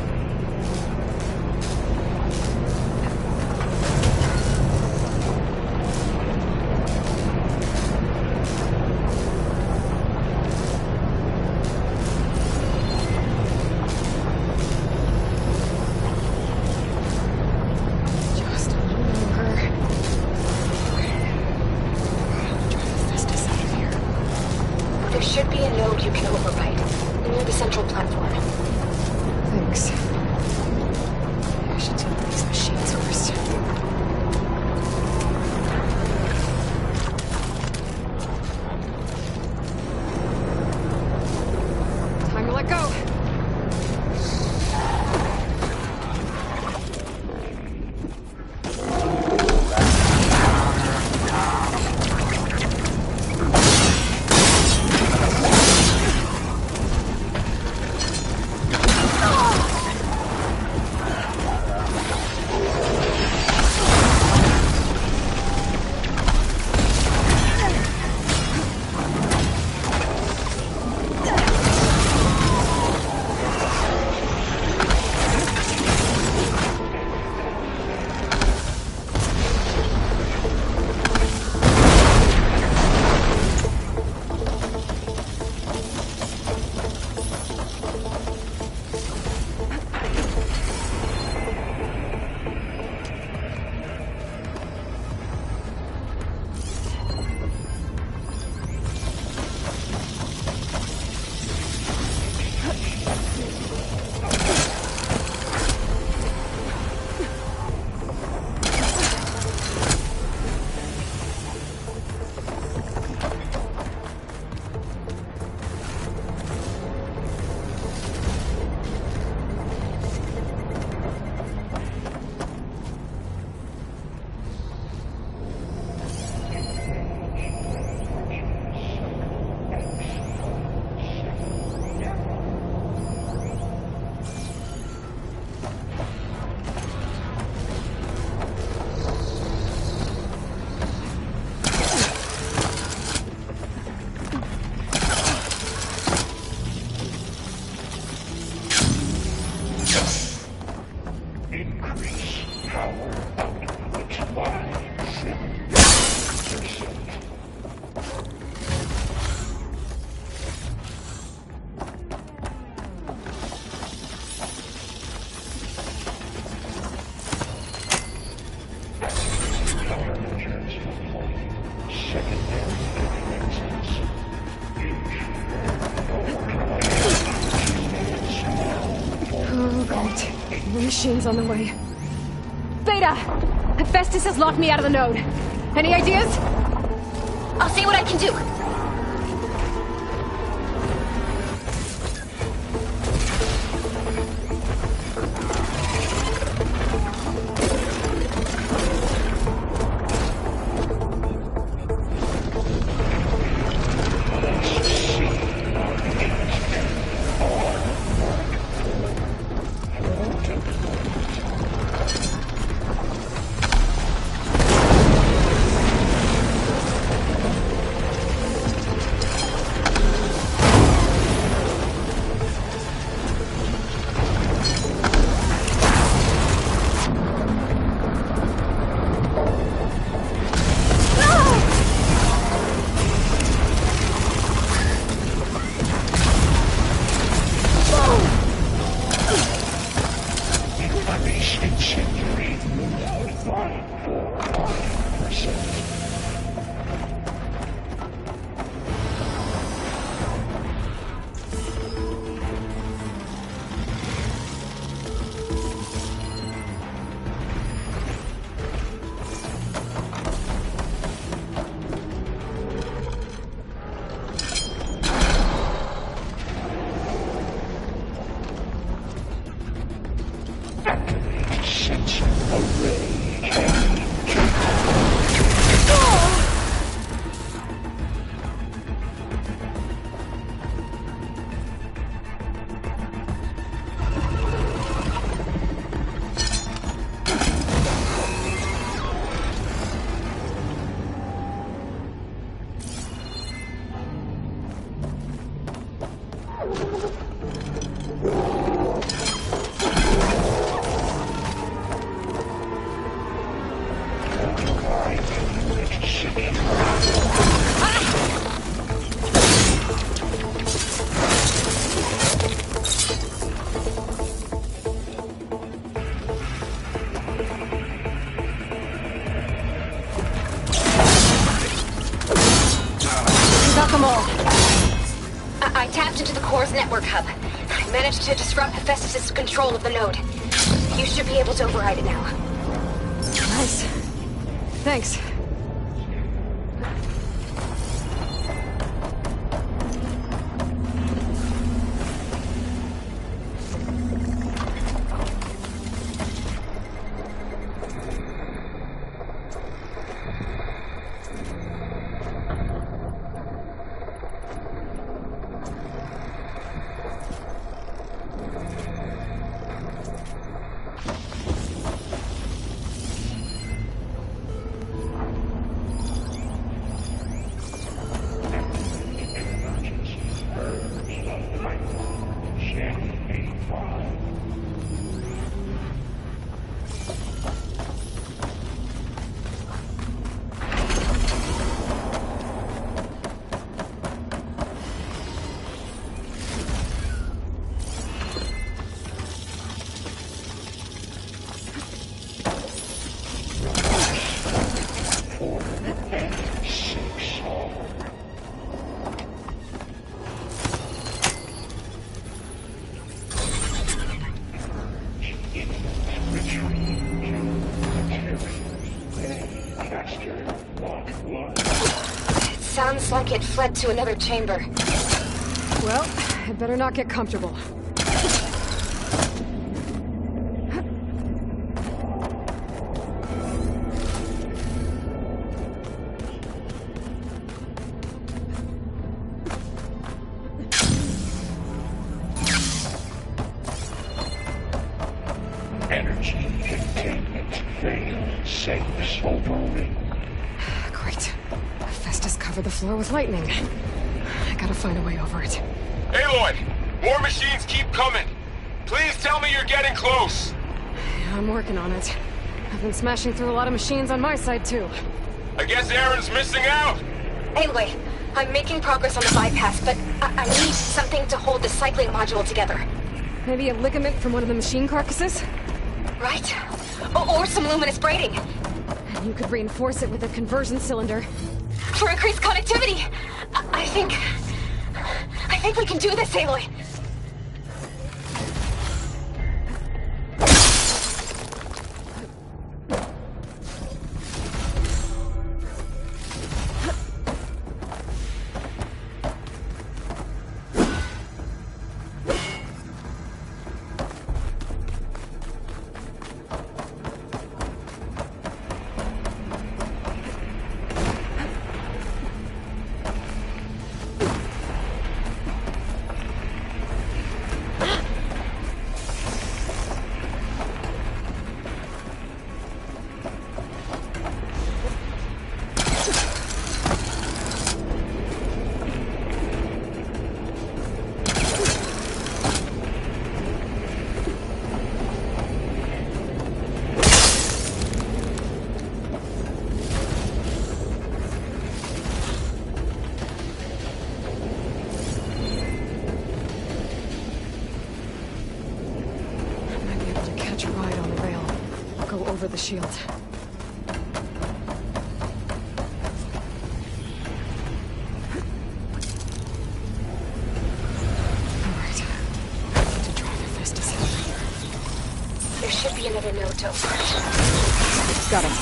More machines on the way. Beta! Hephaestus has locked me out of the node. Any ideas? I'll see what I can do. I tapped into the core's network hub. I managed to disrupt Hephaestus' control of the node. You should be able to override it now. Nice. Thanks. Sounds like it fled to another chamber. Well, I better not get comfortable. Energy containment failed. Safe overring. Great. Hephaestus covered the floor with lightning. I gotta find a way over it. Aloy! More machines keep coming! Please tell me you're getting close! Yeah, I'm working on it. I've been smashing through a lot of machines on my side, too. I guess Aaron's missing out! Anyway, I'm making progress on the bypass, but I need something to hold the cycling module together. Maybe a ligament from one of the machine carcasses? Right? Or some luminous braiding. And you could reinforce it with a conversion cylinder. For increased connectivity! I think we can do this, Aloy. the shield. Alright. To drive Hephaestus out. There should be another node to open. Got him.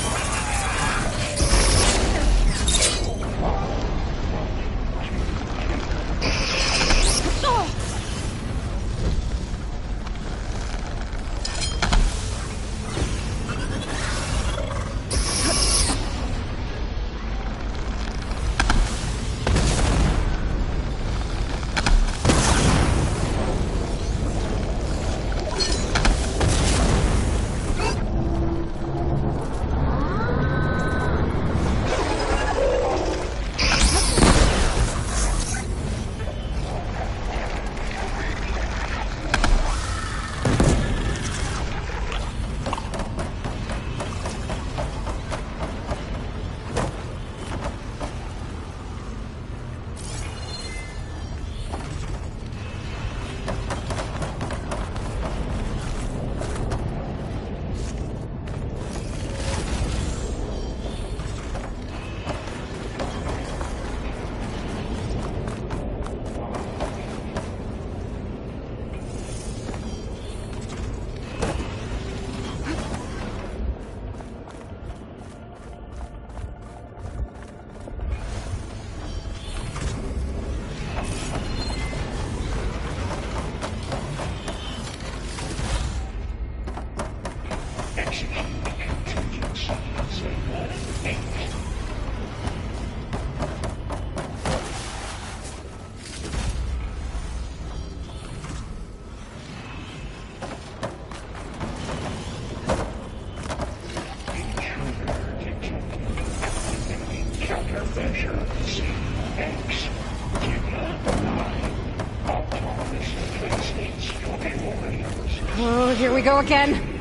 Oh, here we go again.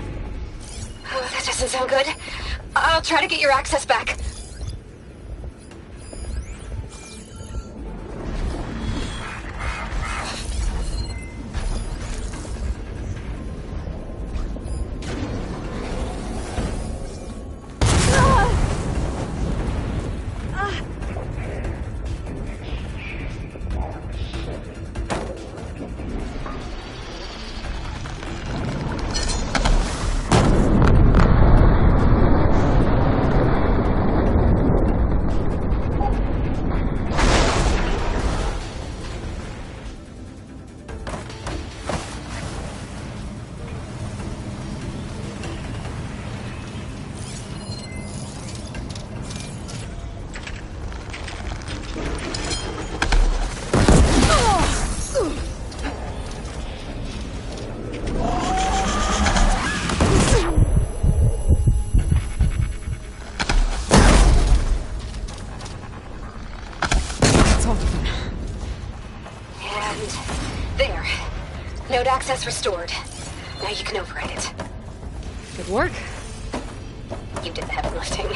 Oh, that doesn't sound good. I'll try to get your access back. Node access restored. Now you can override it. Good work. You did the heavy lifting.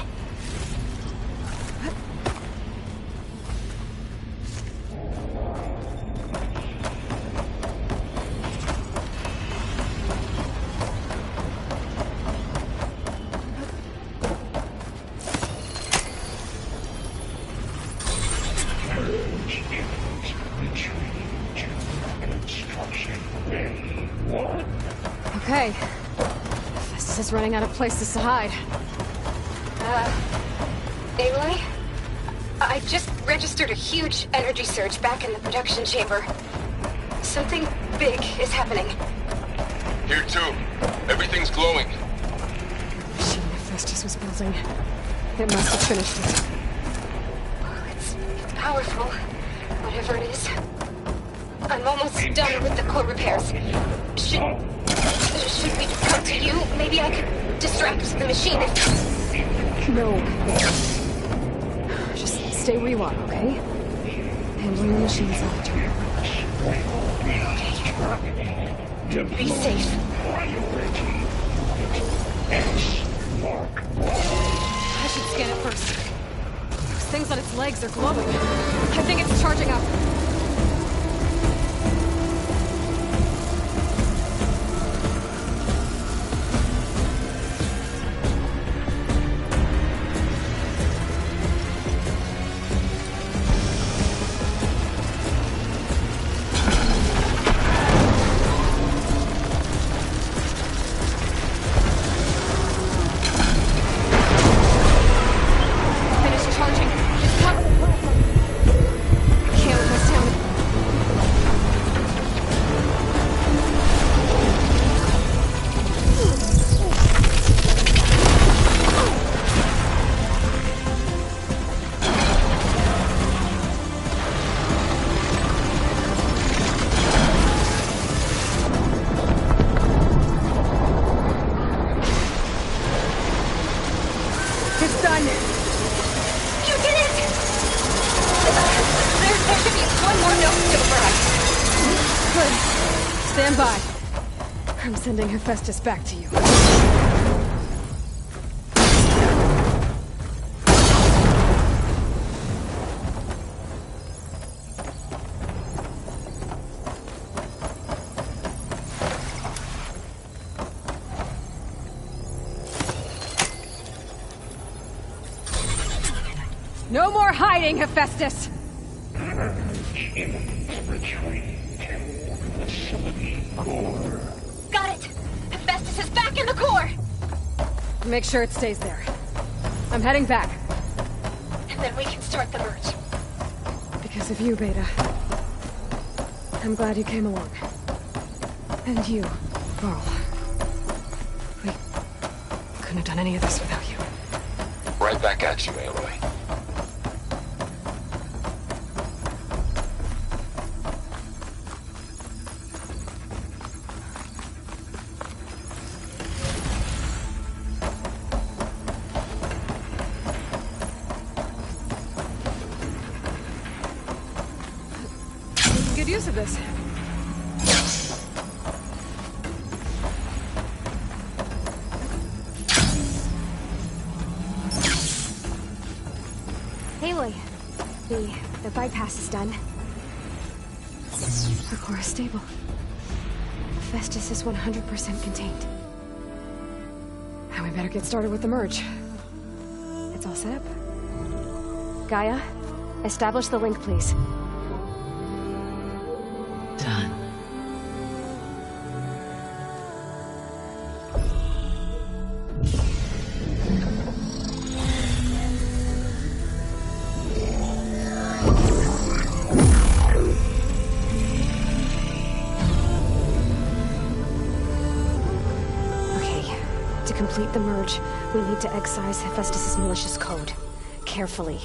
Okay. This is running out of places to hide. Aloy? I just registered a huge energy surge back in the production chamber. Something big is happening. Here too. Everything's glowing. The machine Hephaestus was building. It must have finished it. It's powerful, whatever it is. I'm almost done with the core repairs. Should we come to you? Maybe I could distract the machine if... No. Just stay where you are, okay? Handling the machines after. Be safe. I should scan it first. Those things on its legs are glowing. I think it's charging up. Stand by. I'm sending Hephaestus back to you. No more hiding, Hephaestus! Got it! Hephaestus is back in the core! Make sure it stays there. I'm heading back. And then we can start the merge. Because of you, Beta. I'm glad you came along. And you, Varl. We couldn't have done any of this without you. Right back at you, Aloy. Good use of this. Aloy, the bypass is done. The core is stable. Hephaestus is 100% contained. Now we better get started with the merge. It's all set up. Gaia, establish the link, please. Done. To complete the merge, we need to excise Hephaestus' malicious code. Carefully.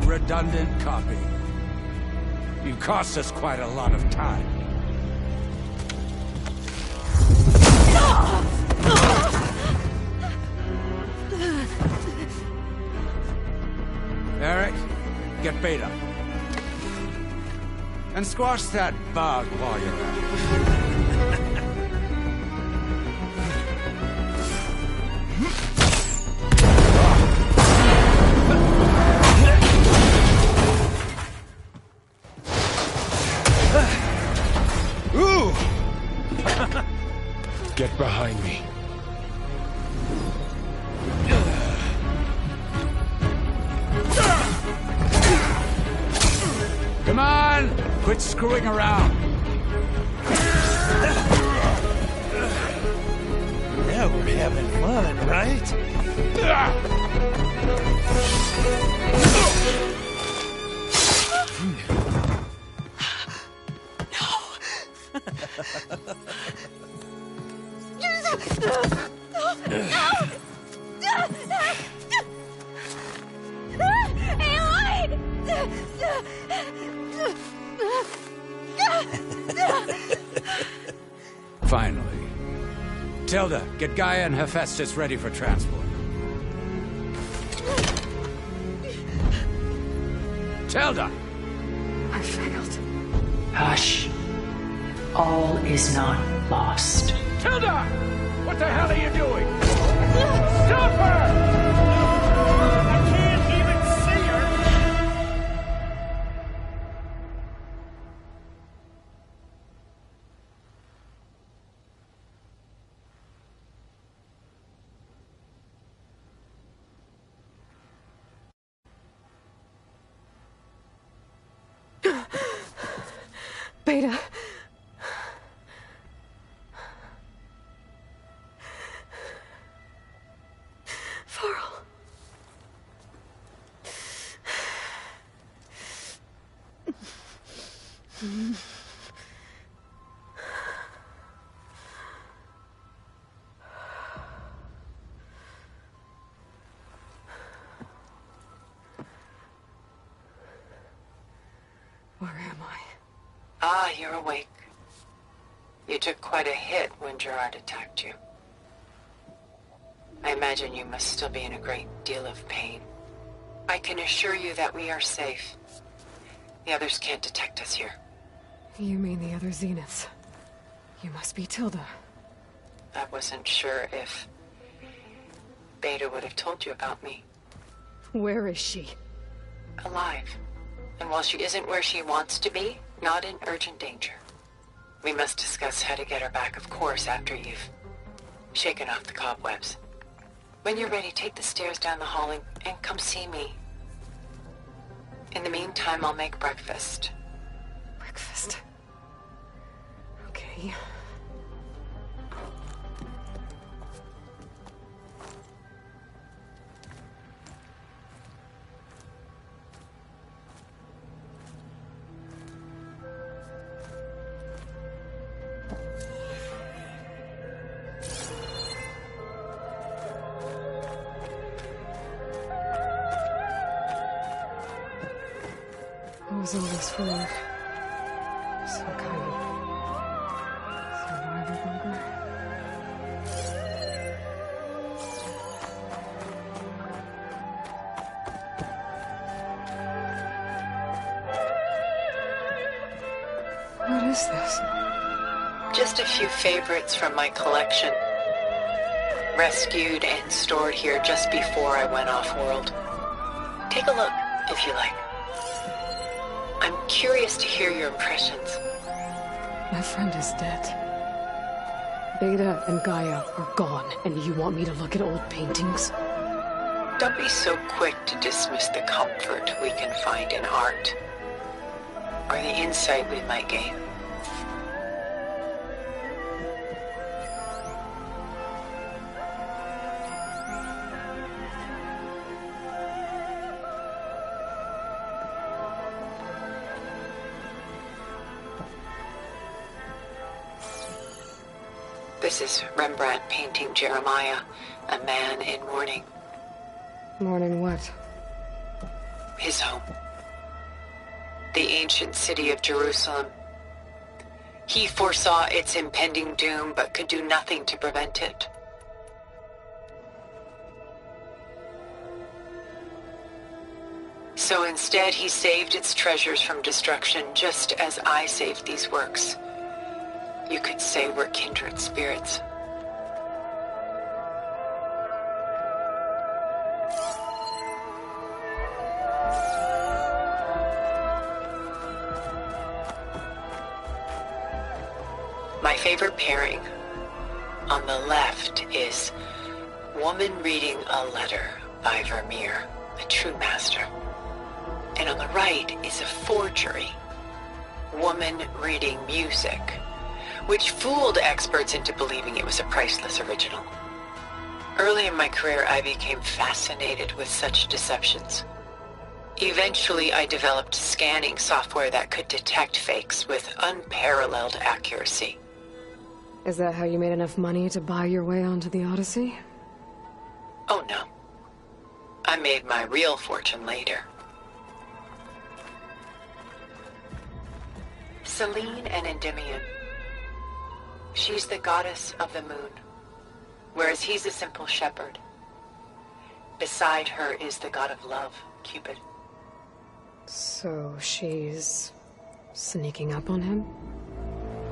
Redundant copy. You cost us quite a lot of time. Eric, get Beta. And squash that bug while you're at it. Get behind me. Come on! Quit screwing around. Now we're having fun, right? Finally. Tilda, get Gaia and Hephaestus ready for transport. Tilda! I failed. Hush. all is not lost. Tilda! What the hell are you doing? Stop her! I can't even see her! Beta. Farrell. Where am I? Ah, you're awake. You took quite a hit when Gerard attacked you. I imagine you must still be in a great deal of pain. I can assure you that we are safe. The others can't detect us here. You mean the other Zeniths? You must be Tilda. I wasn't sure if Beta would have told you about me. Where is she? Alive. And while she isn't where she wants to be, not in urgent danger. We must discuss how to get her back, of course, after you've shaken off the cobwebs. When you're ready, take the stairs down the hall and come see me. In the meantime, I'll make breakfast. Breakfast? Okay. What was all this for? Some kind of survival bunker? What is this? Just a few favorites from my collection. Rescued and stored here just before I went off-world. Take a look, if you like. I'm curious to hear your impressions. My friend is dead. Beta and Gaia are gone, and you want me to look at old paintings? Don't be so quick to dismiss the comfort we can find in art, or the insight we might gain. This is Rembrandt painting Jeremiah, a man in mourning. Mourning what? His home. The ancient city of Jerusalem. He foresaw its impending doom, but could do nothing to prevent it. So instead, he saved its treasures from destruction, just as I saved these works. You could say we're kindred spirits. My favorite pairing on the left is Woman Reading a Letter by Vermeer, a true master. And on the right is a forgery, Woman Reading Music, which fooled experts into believing it was a priceless original. Early in my career, I became fascinated with such deceptions. Eventually, I developed scanning software that could detect fakes with unparalleled accuracy. Is that how you made enough money to buy your way onto the Odyssey? Oh no. I made my real fortune later. Selene and Endymion. She's the goddess of the moon, whereas he's a simple shepherd. Beside her is the god of love, Cupid. So she's sneaking up on him?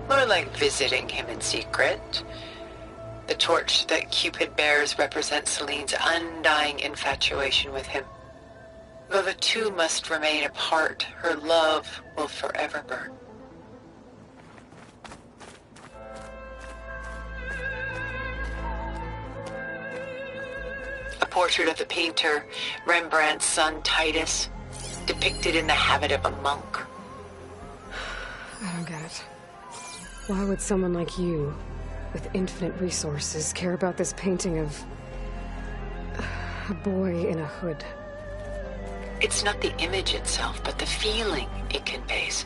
More like visiting him in secret. The torch that Cupid bears represents Celine's undying infatuation with him. Though the two must remain apart, her love will forever burn. A portrait of the painter, Rembrandt's son Titus, depicted in the habit of a monk. I don't get it. Why would someone like you, with infinite resources, care about this painting of a boy in a hood? It's not the image itself, but the feeling it conveys.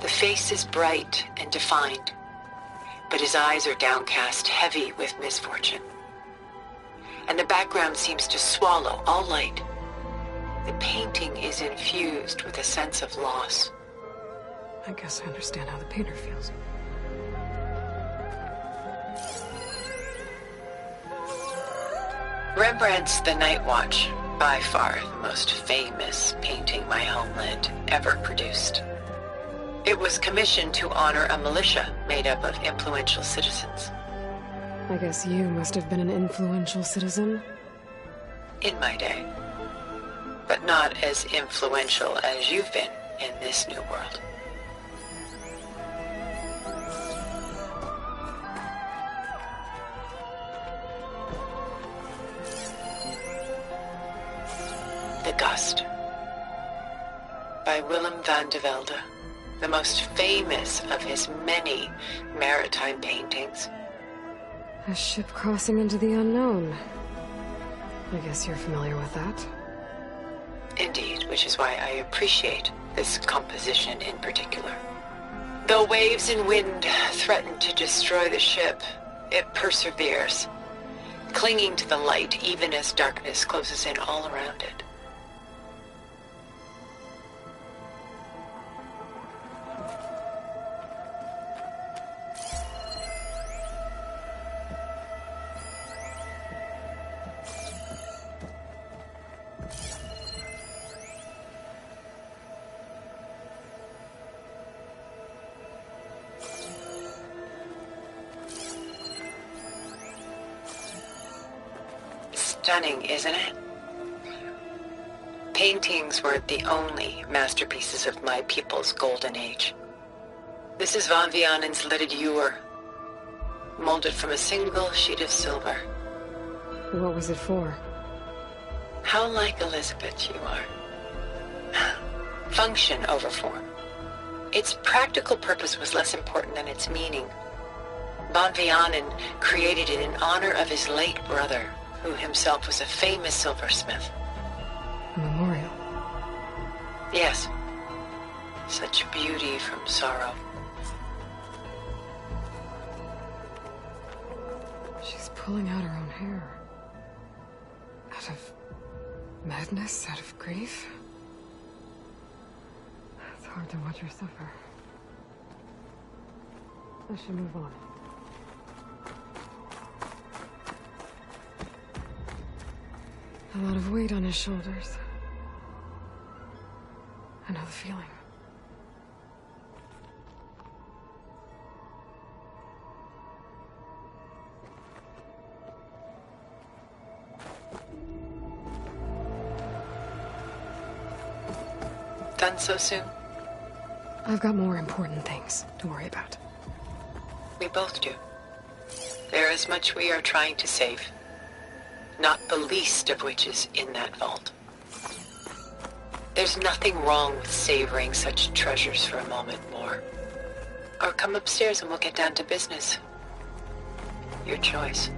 The face is bright and defined, but his eyes are downcast, heavy with misfortune. And the background seems to swallow all light. The painting is infused with a sense of loss. I guess I understand how the painter feels. Rembrandt's The Night Watch, by far the most famous painting my homeland ever produced. It was commissioned to honor a militia made up of influential citizens. I guess you must have been an influential citizen. In my day. But not as influential as you've been in this new world. The Gust, by Willem van de Velde, the most famous of his many maritime paintings. A ship crossing into the unknown. I guess you're familiar with that. Indeed, which is why I appreciate this composition in particular. Though waves and wind threaten to destroy the ship, it perseveres, clinging to the light even as darkness closes in all around it. Stunning, isn't it? Paintings were the only masterpieces of my people's golden age. This is Van Vianen's lidded ewer, molded from a single sheet of silver. What was it for? How like Elizabeth you are. Function over form. Its practical purpose was less important than its meaning. Van Vianen created it in honor of his late brother, who himself was a famous silversmith. A memorial. Yes. Such beauty from sorrow. She's pulling out her own hair. Out of madness, out of grief. It's hard to watch her suffer. I should move on. A lot of weight on his shoulders. I know the feeling. Done so soon? I've got more important things to worry about. We both do. There is much we are trying to save. Not the least of which is in that vault. There's nothing wrong with savoring such treasures for a moment more. Or come upstairs and we'll get down to business. Your choice.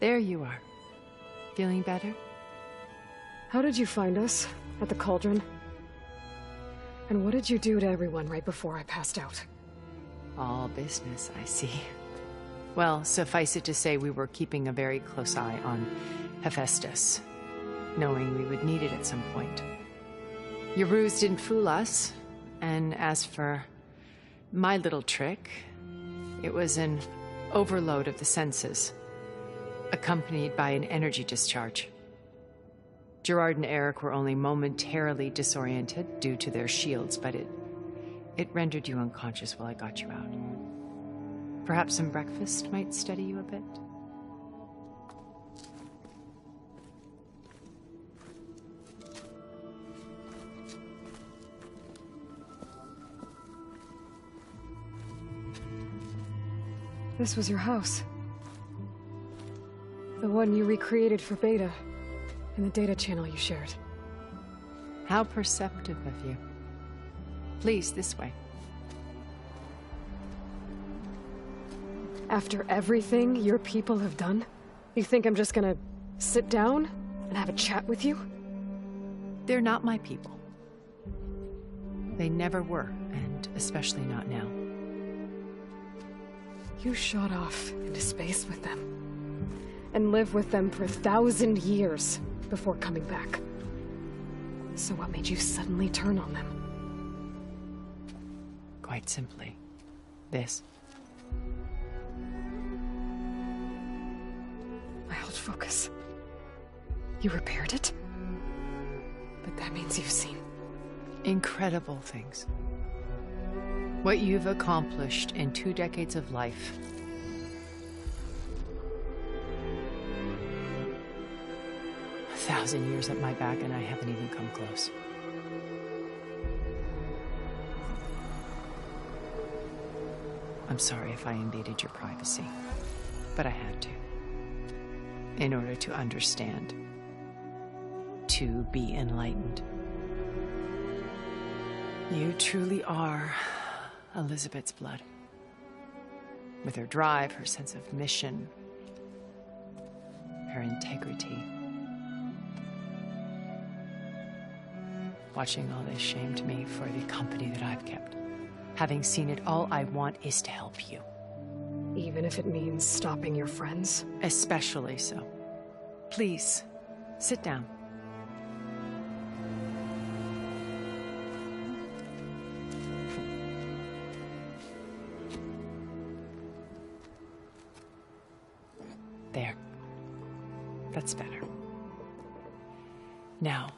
There you are. Feeling better? How did you find us? At the cauldron? And what did you do to everyone right before I passed out? All business, I see. Well, suffice it to say we were keeping a very close eye on Hephaestus, knowing we would need it at some point. Your ruse didn't fool us, and as for my little trick, it was an overload of the senses, accompanied by an energy discharge. Gerard and Eric were only momentarily disoriented due to their shields, but it rendered you unconscious while I got you out. Perhaps some breakfast might steady you a bit? This was your house. The one you recreated for Beta, in the data channel you shared. How perceptive of you. Please, this way. After everything your people have done, you think I'm just gonna sit down and have a chat with you? They're not my people. They never were, and especially not now. You shot off into space with them, and lived with them for 1,000 years before coming back. So what made you suddenly turn on them? Quite simply, this. My old focus. You repaired it? But that means you've seen incredible things. What you've accomplished in 2 decades of life. A 1,000 years at my back and I haven't even come close. I'm sorry if I invaded your privacy, but I had to. In order to understand. To be enlightened. You truly are Elizabeth's blood. With her drive, her sense of mission, her integrity. Watching all this shamed me for the company that I've kept. Having seen it, all I want is to help you. Even if it means stopping your friends? Especially so. Please, sit down. There. That's better. Now,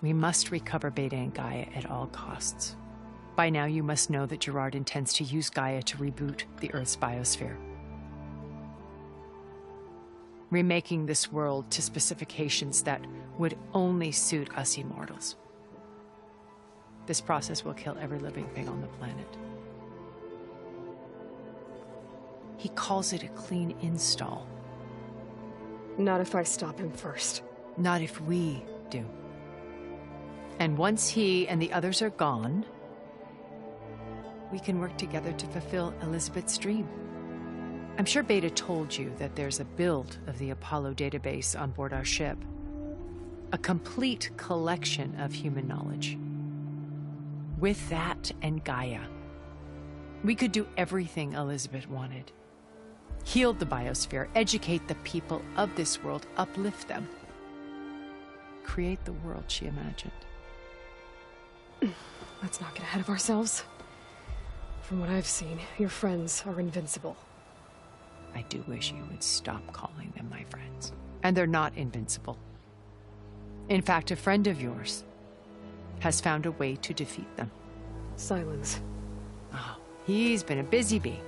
we must recover Beta and Gaia at all costs. By now, you must know that Gerard intends to use Gaia to reboot the Earth's biosphere. Remaking this world to specifications that would only suit us immortals. This process will kill every living thing on the planet. He calls it a clean install. Not if I stop him first. Not if we do. And once he and the others are gone, we can work together to fulfill Elizabeth's dream. I'm sure Beta told you that there's a build of the Apollo database on board our ship. A complete collection of human knowledge. With that and Gaia, we could do everything Elizabeth wanted. Heal the biosphere, educate the people of this world, uplift them. Create the world she imagined. Let's not get ahead of ourselves. From what I've seen, your friends are invincible. I do wish you would stop calling them my friends. And they're not invincible. In fact, a friend of yours has found a way to defeat them. Silence. Oh, he's been a busy bee,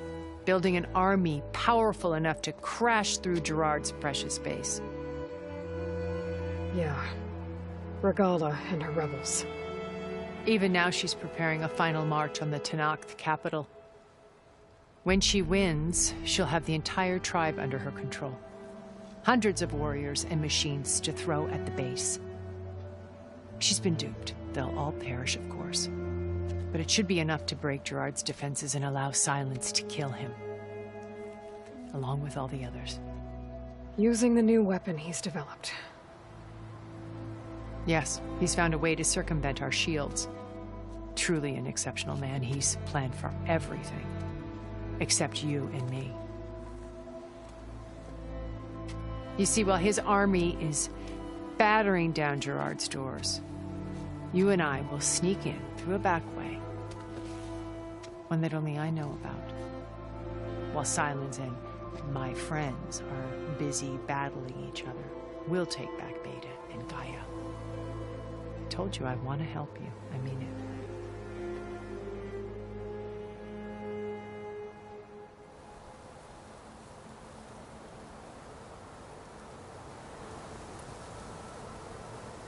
building an army powerful enough to crash through Gerard's precious base. Yeah. Regala and her rebels. Even now she's preparing a final march on the Tenakth capital. When she wins, she'll have the entire tribe under her control. Hundreds of warriors and machines to throw at the base. She's been duped. They'll all perish, of course. But it should be enough to break Gerard's defenses and allow Silence to kill him. Along with all the others. Using the new weapon he's developed. Yes, he's found a way to circumvent our shields. Truly an exceptional man. He's planned for everything. Except you and me. You see, while his army is battering down Gerard's doors, you and I will sneak in through a back way. One that only I know about. While Silence and my friends are busy battling each other, we'll take back Beta and Gaia. I told you I want to help you. I mean it.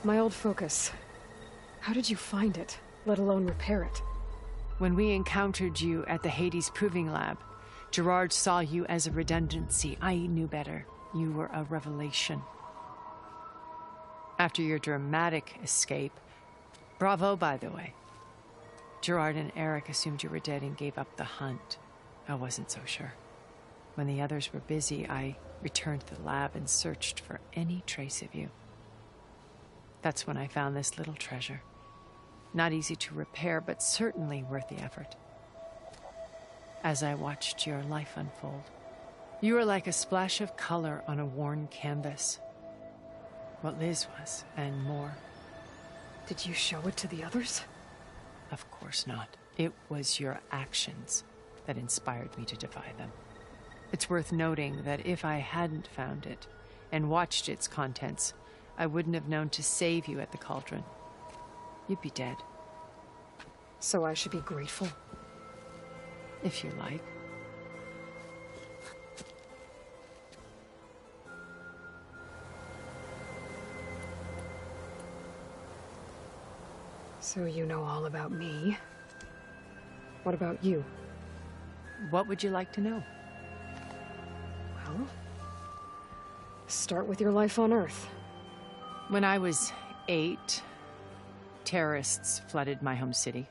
My old focus. How did you find it, let alone repair it? When we encountered you at the Hades Proving Lab, Gerard saw you as a redundancy. I knew better. You were a revelation. After your dramatic escape, bravo, by the way. Gerard and Eric assumed you were dead and gave up the hunt. I wasn't so sure. When the others were busy, I returned to the lab and searched for any trace of you. That's when I found this little treasure. Not easy to repair, but certainly worth the effort. As I watched your life unfold, you were like a splash of color on a worn canvas. What Liz was, and more. Did you show it to the others? Of course not. It was your actions that inspired me to defy them. It's worth noting that if I hadn't found it and watched its contents, I wouldn't have known to save you at the cauldron. You'd be dead. So I should be grateful? If you like. So you know all about me. What about you? What would you like to know? Well, start with your life on Earth. When I was 8, terrorists flooded my home city.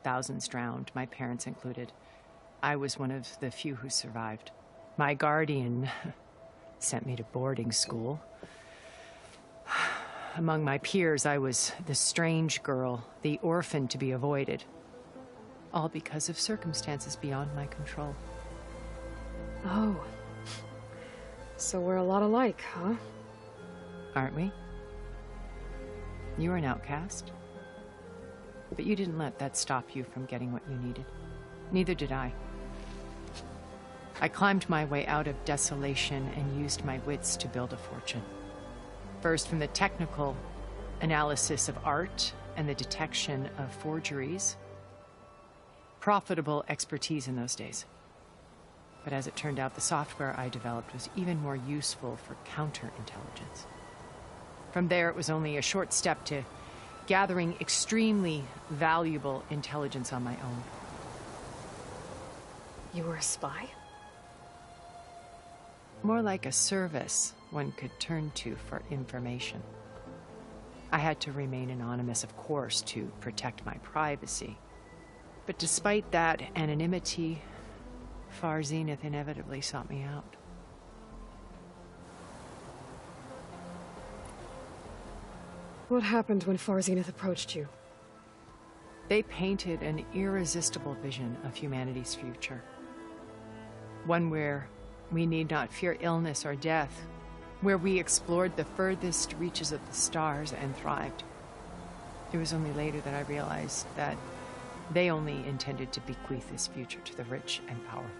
Thousands drowned, my parents included. I was one of the few who survived. My guardian sent me to boarding school. Among my peers, I was the strange girl, the orphan to be avoided. All because of circumstances beyond my control. Oh. So we're a lot alike, huh? Aren't we? You were an outcast. But you didn't let that stop you from getting what you needed. Neither did I. I climbed my way out of desolation and used my wits to build a fortune. First from the technical analysis of art and the detection of forgeries. Profitable expertise in those days. But as it turned out, the software I developed was even more useful for counterintelligence. From there, it was only a short step to gathering extremely valuable intelligence on my own. You were a spy? More like a service one could turn to for information. I had to remain anonymous, of course, to protect my privacy. But despite that anonymity, Far Zenith inevitably sought me out. What happened when Far Zenith approached you? They painted an irresistible vision of humanity's future. One where we need not fear illness or death, where we explored the furthest reaches of the stars and thrived. It was only later that I realized that they only intended to bequeath this future to the rich and powerful.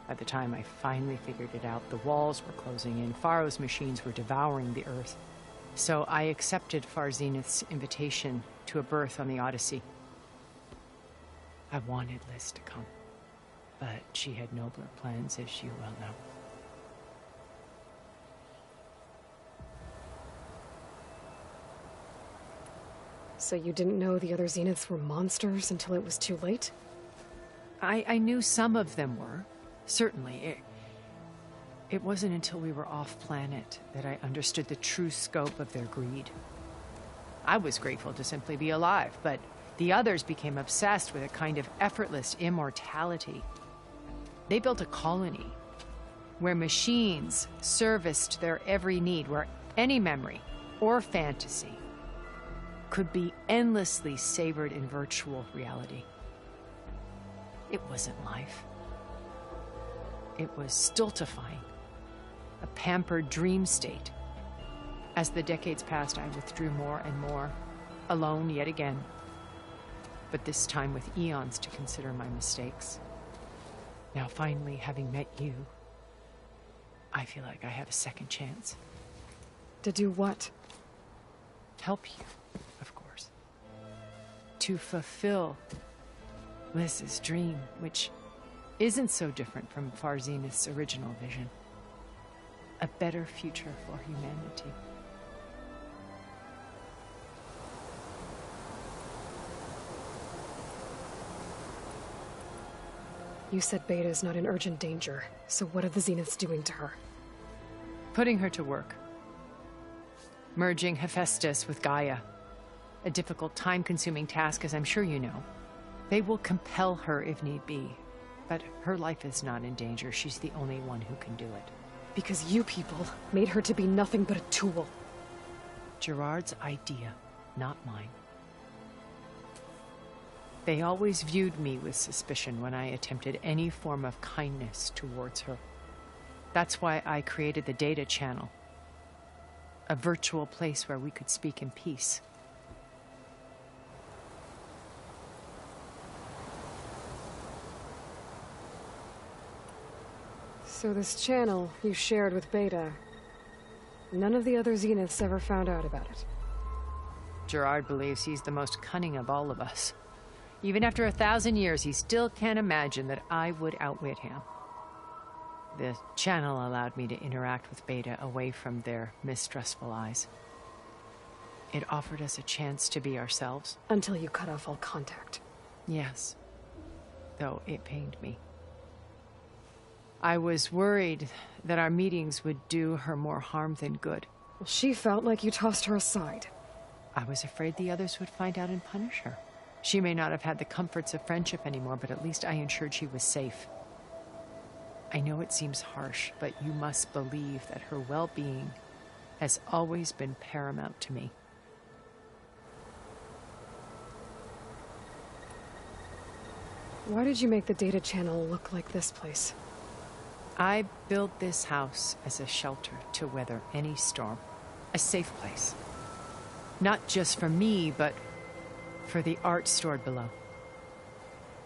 By the time I finally figured it out, the walls were closing in, Pharaoh's machines were devouring the earth. So I accepted Far Zenith's invitation to a berth on the Odyssey. I wanted Liz to come, but she had nobler plans, as you well know. So you didn't know the other Zeniths were monsters until it was too late? I knew some of them were, certainly. It wasn't until we were off-planet that I understood the true scope of their greed. I was grateful to simply be alive, but the others became obsessed with a kind of effortless immortality. They built a colony, where machines serviced their every need, where any memory or fantasy could be endlessly savored in virtual reality. It wasn't life. It was stultifying, a pampered dream state. As the decades passed, I withdrew more and more, alone yet again, but this time with eons to consider my mistakes. Now, finally, having met you, I feel like I have a second chance. To do what? Help you, of course. To fulfill Liz's dream, which isn't so different from Far Zenith's original vision. A better future for humanity. You said Beta is not in urgent danger, so what are the Zeniths doing to her? Putting her to work. Merging Hephaestus with Gaia. A difficult, time-consuming task, as I'm sure you know. They will compel her if need be. But her life is not in danger. She's the only one who can do it. Because you people made her to be nothing but a tool. Gerard's idea, not mine. They always viewed me with suspicion when I attempted any form of kindness towards her. That's why I created the data channel. A virtual place where we could speak in peace. So this channel you shared with Beta, none of the other Zeniths ever found out about it. Gerard believes he's the most cunning of all of us. Even after 1,000 years, he still can't imagine that I would outwit him. The channel allowed me to interact with Beta away from their mistrustful eyes. It offered us a chance to be ourselves. Until you cut off all contact. Yes. Though it pained me. I was worried that our meetings would do her more harm than good. Well, she felt like you tossed her aside. I was afraid the others would find out and punish her. She may not have had the comforts of friendship anymore, but at least I ensured she was safe. I know it seems harsh, but you must believe that her well-being has always been paramount to me. Why did you make the data channel look like this place? I built this house as a shelter to weather any storm. A safe place. Not just for me, but for the art stored below.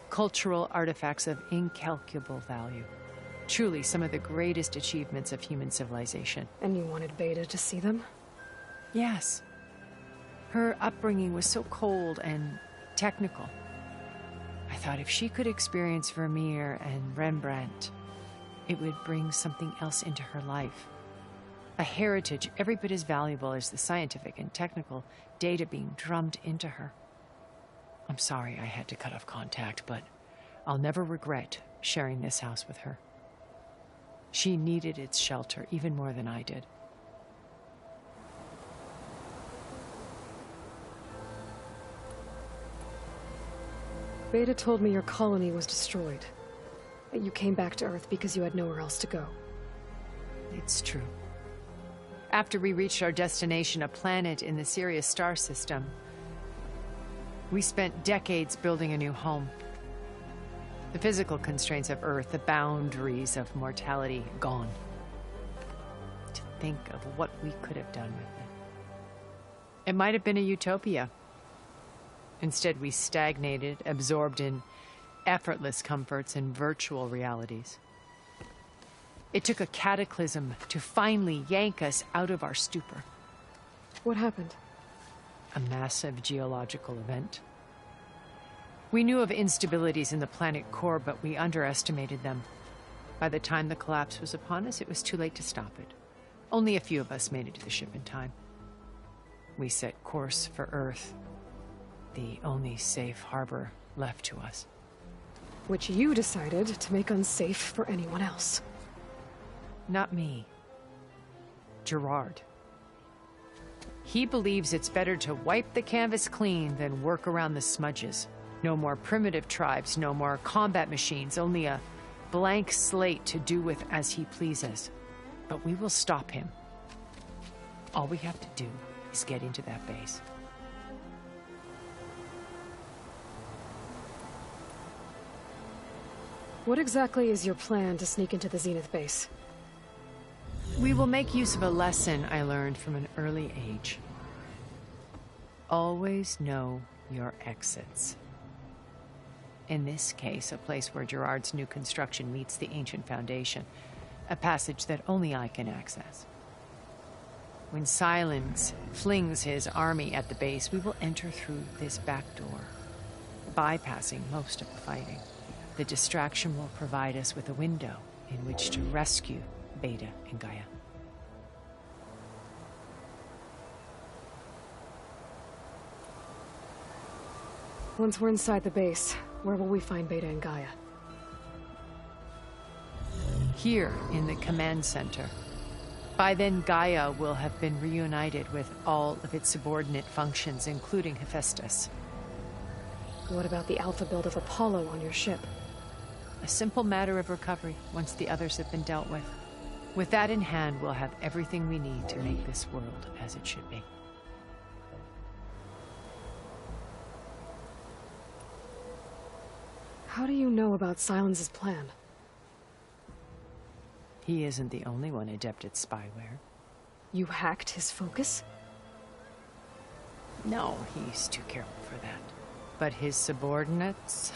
Cultural artifacts of incalculable value. Truly some of the greatest achievements of human civilization. And you wanted Beta to see them? Yes. Her upbringing was so cold and technical. I thought if she could experience Vermeer and Rembrandt, it would bring something else into her life. A heritage every bit as valuable as the scientific and technical data being drummed into her. I'm sorry I had to cut off contact, but I'll never regret sharing this house with her. She needed its shelter even more than I did. Beta told me your colony was destroyed. That you came back to Earth because you had nowhere else to go. It's true. After we reached our destination, a planet in the Sirius star system, we spent decades building a new home. The physical constraints of Earth, the boundaries of mortality, gone. To think of what we could have done with it. It might have been a utopia. Instead, we stagnated, absorbed in effortless comforts and virtual realities. It took a cataclysm to finally yank us out of our stupor. What happened? A massive geological event. We knew of instabilities in the planet core, but we underestimated them. By the time the collapse was upon us, it was too late to stop it. Only a few of us made it to the ship in time. We set course for Earth, the only safe harbor left to us. Which you decided to make unsafe for anyone else. Not me. Gerard. He believes it's better to wipe the canvas clean than work around the smudges. No more primitive tribes, no more combat machines, only a blank slate to do with as he pleases. But we will stop him. All we have to do is get into that base. What exactly is your plan to sneak into the Zenith base? We will make use of a lesson I learned from an early age. Always know your exits. In this case, a place where Gerard's new construction meets the ancient foundation, a passage that only I can access. When Silence flings his army at the base, we will enter through this back door, bypassing most of the fighting. The distraction will provide us with a window in which to rescue Beta and Gaia. Once we're inside the base, where will we find Beta and Gaia? Here in the command center. By then, Gaia will have been reunited with all of its subordinate functions, including Hephaestus. What about the alpha build of Apollo on your ship? A simple matter of recovery once the others have been dealt with. With that in hand, we'll have everything we need to make this world as it should be. How do you know about Silence's plan? He isn't the only one adept at spyware. You hacked his focus? No, he's too careful for that. But his subordinates?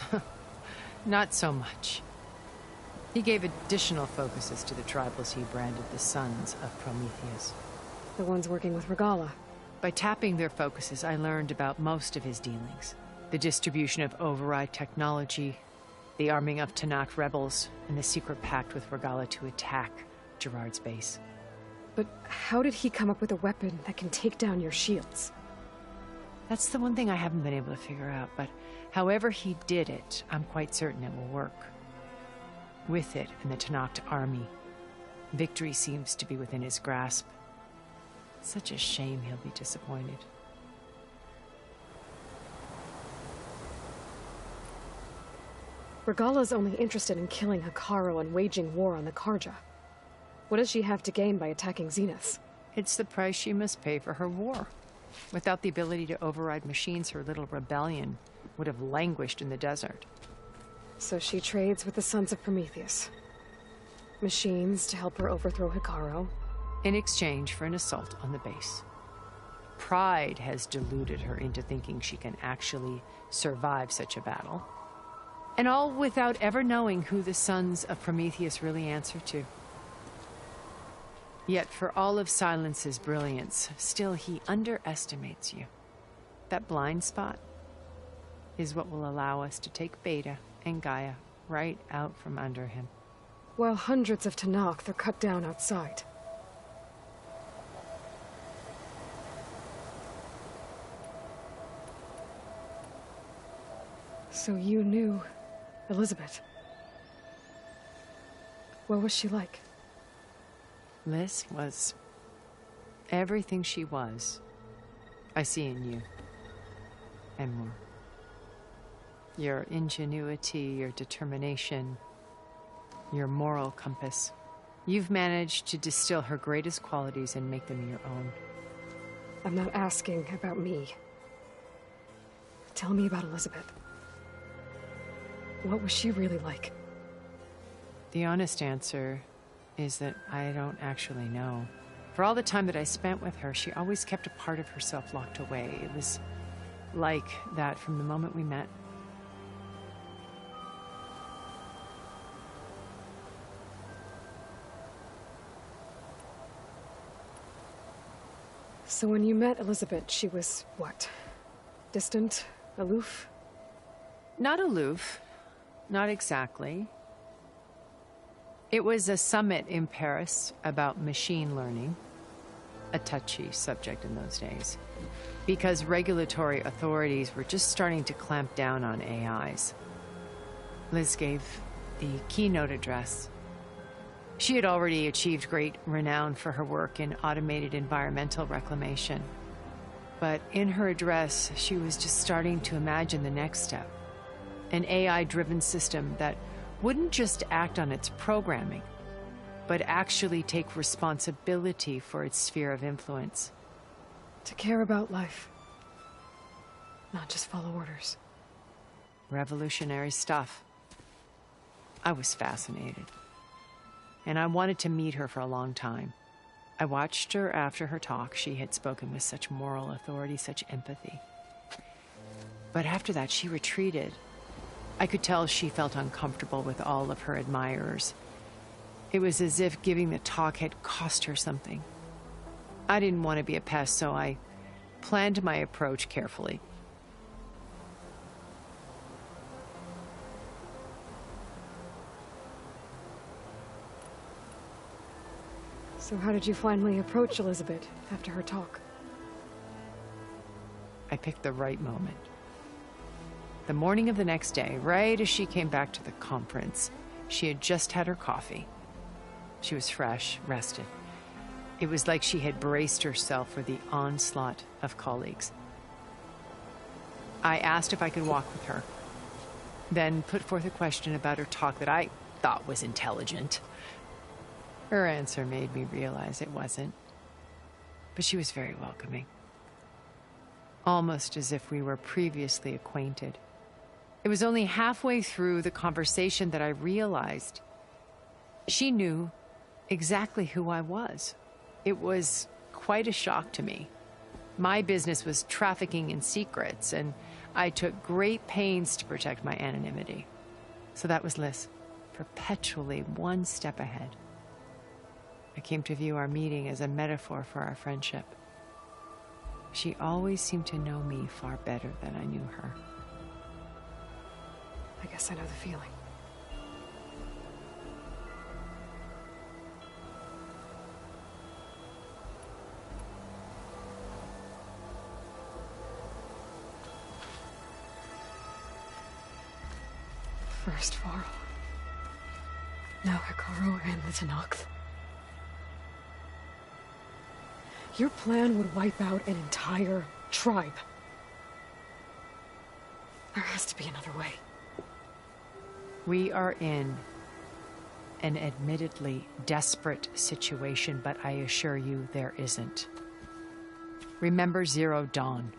Not so much. He gave additional focuses to the tribals he branded the Sons of Prometheus. The ones working with Regala. By tapping their focuses, I learned about most of his dealings. The distribution of override technology, the arming of Tanakh rebels, and the secret pact with Regala to attack Gerard's base. But how did he come up with a weapon that can take down your shields? That's the one thing I haven't been able to figure out, but however he did it, I'm quite certain it will work. With it and the Tanakh army, victory seems to be within his grasp. Such a shame he'll be disappointed. Regala's only interested in killing Hekarro and waging war on the Karja. What does she have to gain by attacking Zenith? It's the price she must pay for her war. Without the ability to override machines, her little rebellion would have languished in the desert. So she trades with the Sons of Prometheus. Machines to help her overthrow Hekarro. In exchange for an assault on the base. Pride has deluded her into thinking she can actually survive such a battle. And all without ever knowing who the Sons of Prometheus really answer to. Yet for all of Silence's brilliance, still he underestimates you. That blind spot is what will allow us to take Beta and Gaia right out from under him. While hundreds of Tanakh are cut down outside. So you knew Elizabeth. What was she like? Liz was everything she was. I see in you. And more. Your ingenuity, your determination, your moral compass. You've managed to distill her greatest qualities and make them your own. I'm not asking about me. Tell me about Elizabeth. What was she really like? The honest answer is that I don't actually know. For all the time that I spent with her, she always kept a part of herself locked away. It was like that from the moment we met. So when you met Elizabeth, she was what? Distant? Aloof? Not aloof. Not exactly. It was a summit in Paris about machine learning, a touchy subject in those days, because regulatory authorities were just starting to clamp down on AIs. Liz gave the keynote address. She had already achieved great renown for her work in automated environmental reclamation. But in her address, she was just starting to imagine the next step. An AI-driven system that wouldn't just act on its programming, but actually take responsibility for its sphere of influence. To care about life, not just follow orders. Revolutionary stuff. I was fascinated, and I wanted to meet her for a long time. I watched her after her talk. She had spoken with such moral authority, such empathy. But after that, she retreated. I could tell she felt uncomfortable with all of her admirers. It was as if giving the talk had cost her something. I didn't want to be a pest, so I planned my approach carefully. So how did you finally approach Elizabeth after her talk? I picked the right moment. The morning of the next day, right as she came back to the conference, she had just had her coffee. She was fresh, rested. It was like she had braced herself for the onslaught of colleagues. I asked if I could walk with her, then put forth a question about her talk that I thought was intelligent. Her answer made me realize it wasn't, but she was very welcoming. Almost as if we were previously acquainted. It was only halfway through the conversation that I realized she knew exactly who I was. It was quite a shock to me. My business was trafficking in secrets, and I took great pains to protect my anonymity. So that was Liz, perpetually one step ahead. I came to view our meeting as a metaphor for our friendship. She always seemed to know me far better than I knew her. I guess I know the feeling. First Varl, now Hikaru and the Tenakth. Your plan would wipe out an entire tribe. There has to be another way. We are in an admittedly desperate situation, but I assure you there isn't. Remember Zero Dawn.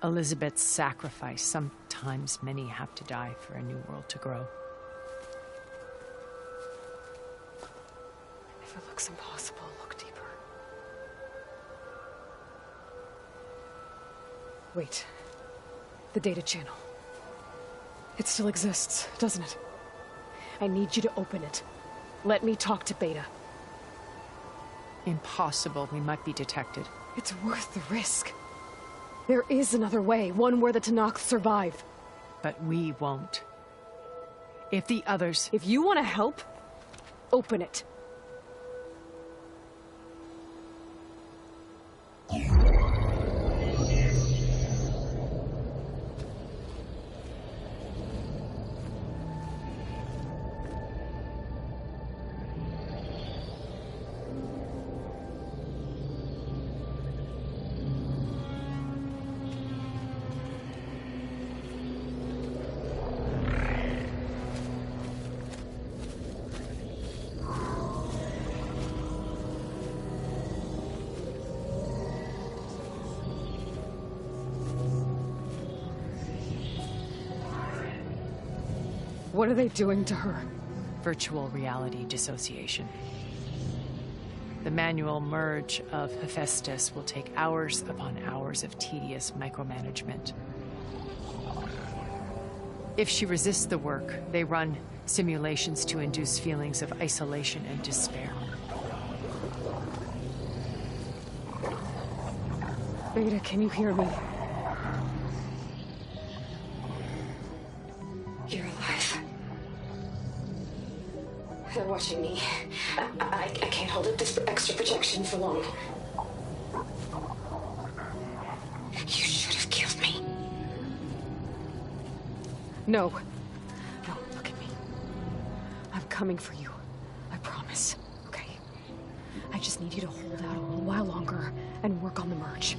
Elizabeth's sacrifice. Sometimes many have to die for a new world to grow. If it looks impossible, look deeper. Wait. The data channel. It still exists, doesn't it? I need you to open it. Let me talk to Beta. Impossible. We might be detected. It's worth the risk. There is another way, one where the Tenakth survive. But we won't. If the others... If you want to help, open it. What are they doing to her? Virtual reality dissociation. The manual merge of Hephaestus will take hours upon hours of tedious micromanagement. If she resists the work, they run simulations to induce feelings of isolation and despair. Beta, can you hear me? You're alive. They're watching me. I can't hold up this extra projection for long. You should have killed me. No. No, look at me. I'm coming for you. I promise. Okay? I just need you to hold out a little while longer and work on the merge.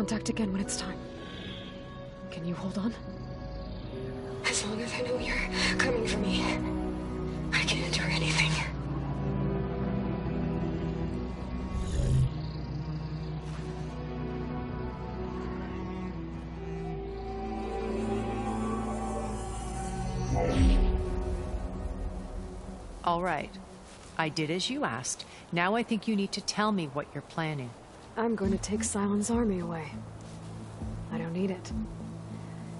contact again when it's time. Can you hold on? As long as I know you're coming for me, I can endure anything. All right. I did as you asked. Now I think you need to tell me what you're planning. I'm going to take Sylens' army away. I don't need it.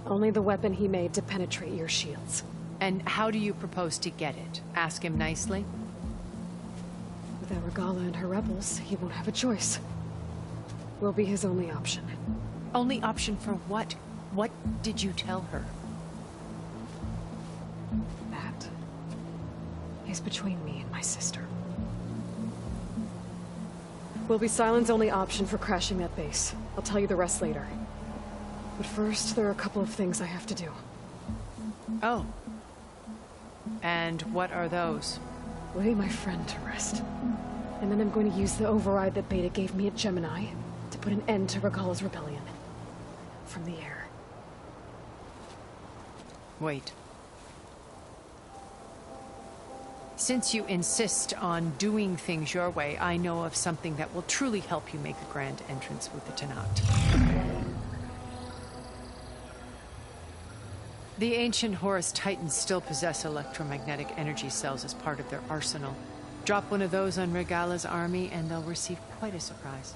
Only the weapon he made to penetrate your shields. And how do you propose to get it? Ask him nicely? Without Regala and her rebels, he won't have a choice. We'll be his only option. Only option for what? What did you tell her? That is between me and my sister. Will be Sylens' only option for crashing that base. I'll tell you the rest later. But first, there are a couple of things I have to do. Oh. And what are those? Lay my friend to rest. And then I'm going to use the override that Beta gave me at Gemini to put an end to Regala's rebellion. From the air. Wait. Since you insist on doing things your way, I know of something that will truly help you make a grand entrance with the Tenat. The ancient Horus Titans still possess electromagnetic energy cells as part of their arsenal. Drop one of those on Regala's army and they'll receive quite a surprise.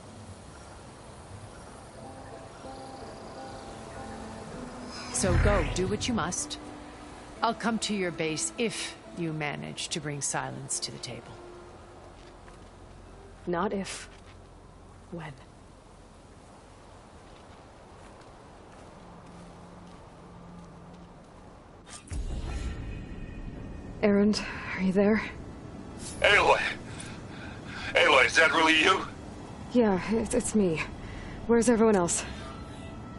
So go, do what you must. I'll come to your base if you manage to bring Sylens to the table. Not if. When. Erend, are you there? Aloy! Aloy, is that really you? Yeah, it's me. Where's everyone else?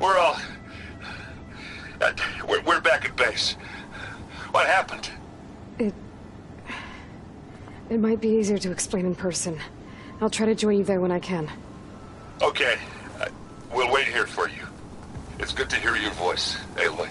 We're all... we're back at base. What happened? It might be easier to explain in person. I'll try to join you there when I can. Okay. We'll wait here for you. It's good to hear your voice, Aloy.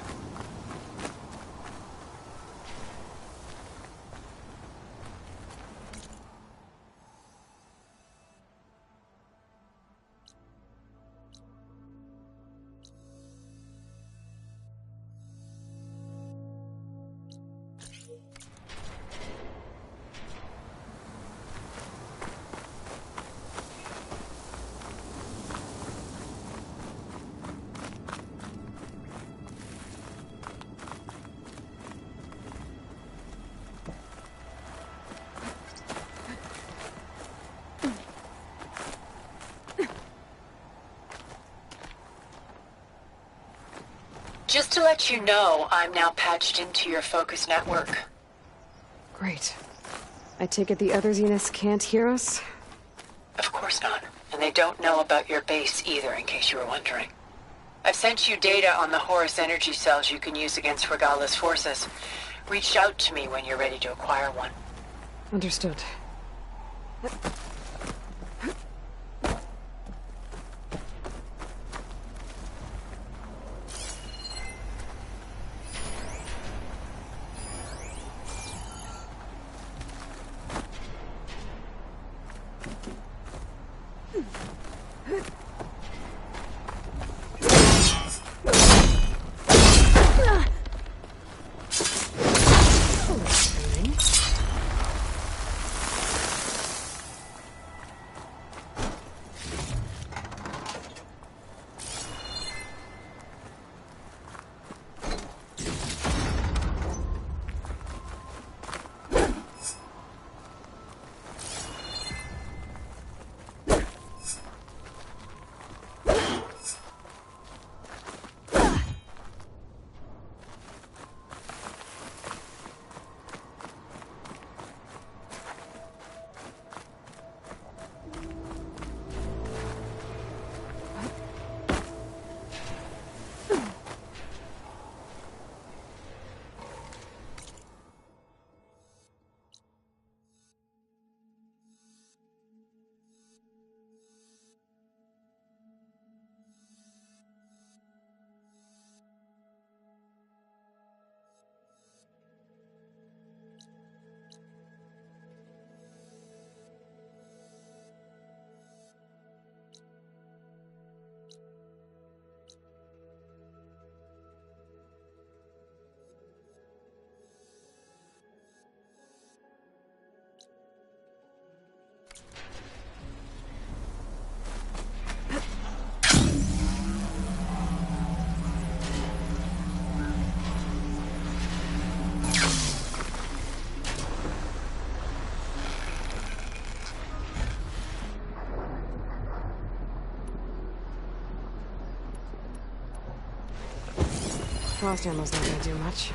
Just to let you know, I'm now patched into your focus network. Great. I take it the other Zeniths can't hear us? Of course not. And they don't know about your base either, in case you were wondering. I've sent you data on the Horus energy cells you can use against Regala's forces. Reach out to me when you're ready to acquire one. Understood. frost ammo's not gonna do much.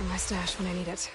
My stash when I need it.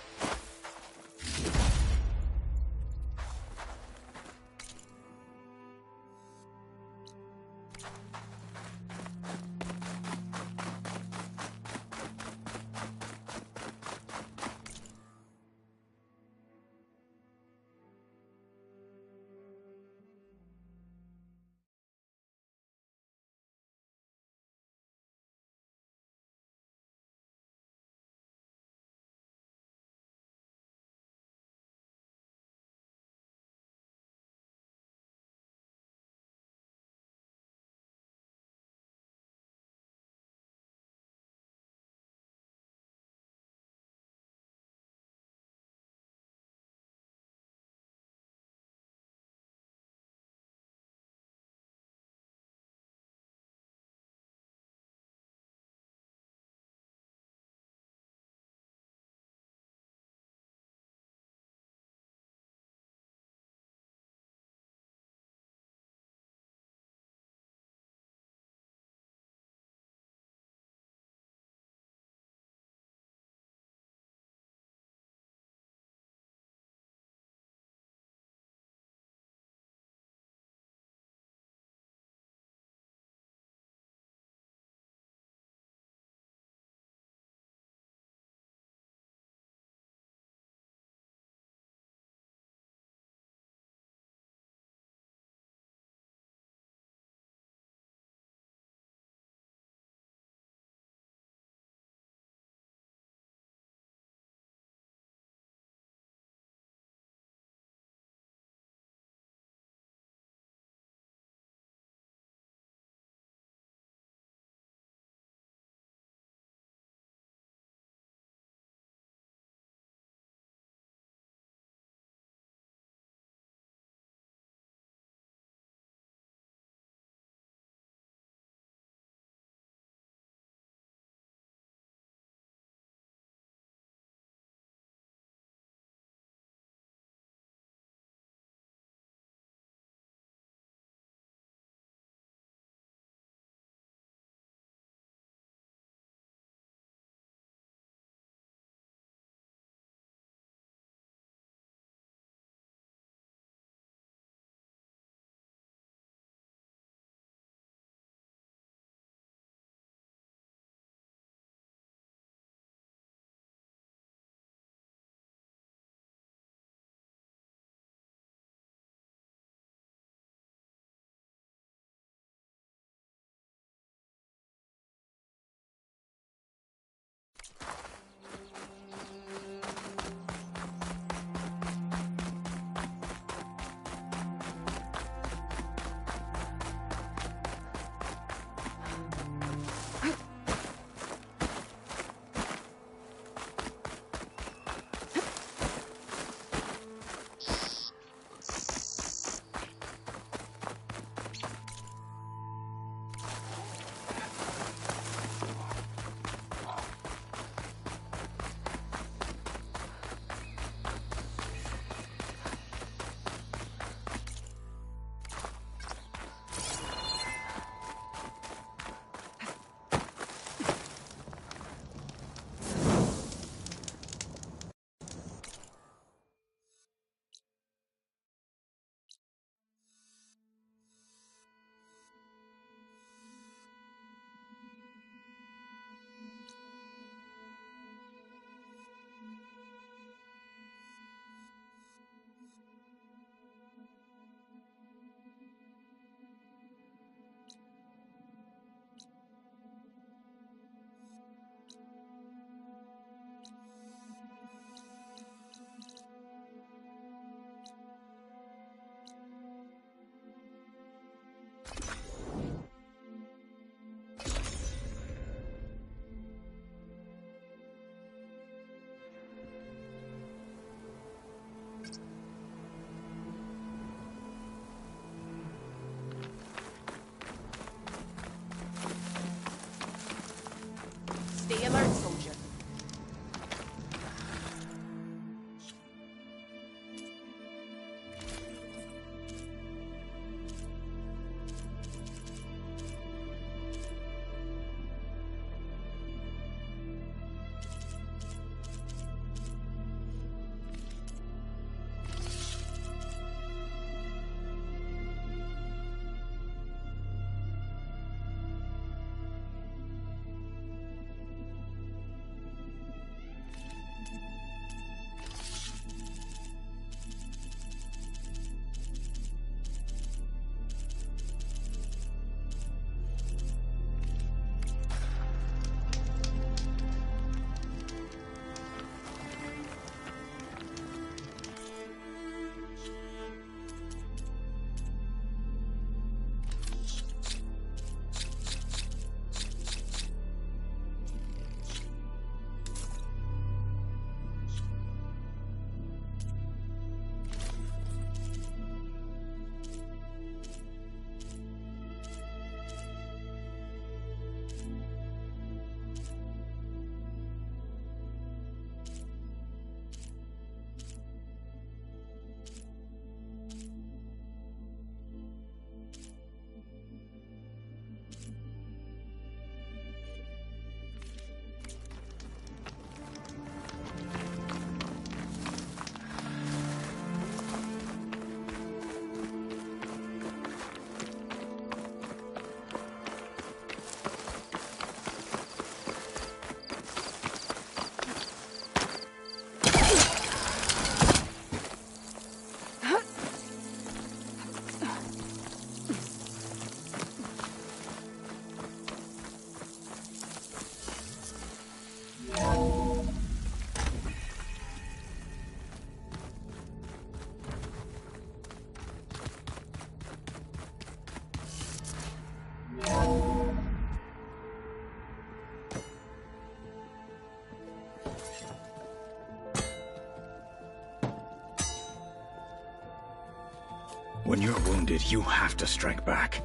When you're wounded, you have to strike back.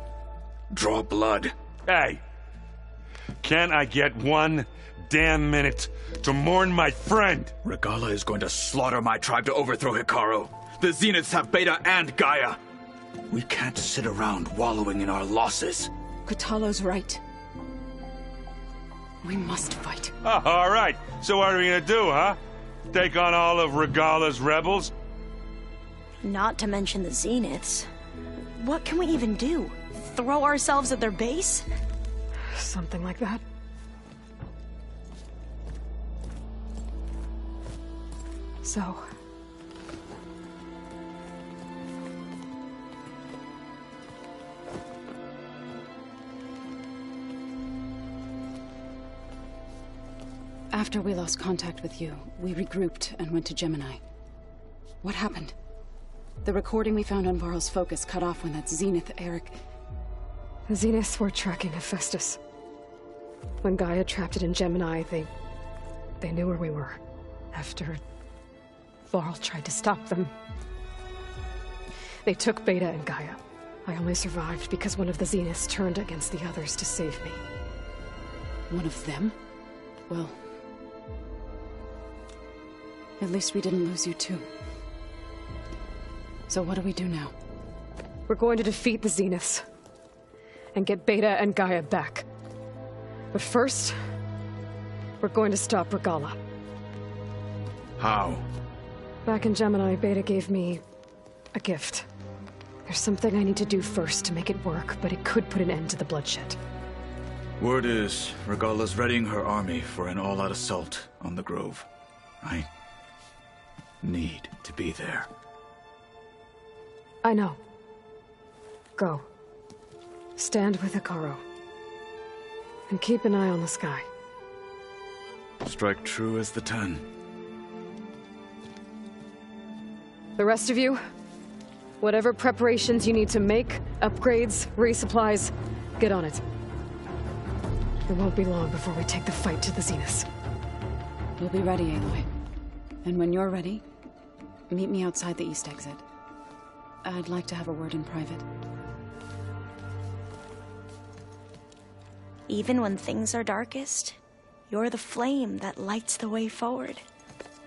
Draw blood. Hey! Can't I get one damn minute to mourn my friend? Regala is going to slaughter my tribe to overthrow Hikaru. The Zeniths have Beta and Gaia. We can't sit around wallowing in our losses. Kotallo's right. We must fight. Oh, all right. So what are we gonna do, huh? Take on all of Regala's rebels? Not to mention the Zeniths. What can we even do? Throw ourselves at their base? Something like that. So... After we lost contact with you, we regrouped and went to Gemini. What happened? The recording we found on Varl's focus cut off when that Zenith, Eric... The Zeniths were tracking Hephaestus. When Gaia trapped it in Gemini, they knew where we were. After Varl tried to stop them, they took Beta and Gaia. I only survived because one of the Zeniths turned against the others to save me. One of them? Well... at least we didn't lose you too. So what do we do now? We're going to defeat the Zeniths. And get Beta and Gaia back. But first, we're going to stop Regala. How? Back in Gemini, Beta gave me a gift. There's something I need to do first to make it work, but it could put an end to the bloodshed. Word is, Regala's readying her army for an all-out assault on the Grove. I need to be there. I know. Go. Stand with Hikaru. And keep an eye on the sky. Strike true as the 10. The rest of you, whatever preparations you need to make, upgrades, resupplies, get on it. It won't be long before we take the fight to the Zeniths. We'll be ready, Aloy. And when you're ready, meet me outside the east exit. I'd like to have a word in private. Even when things are darkest, you're the flame that lights the way forward.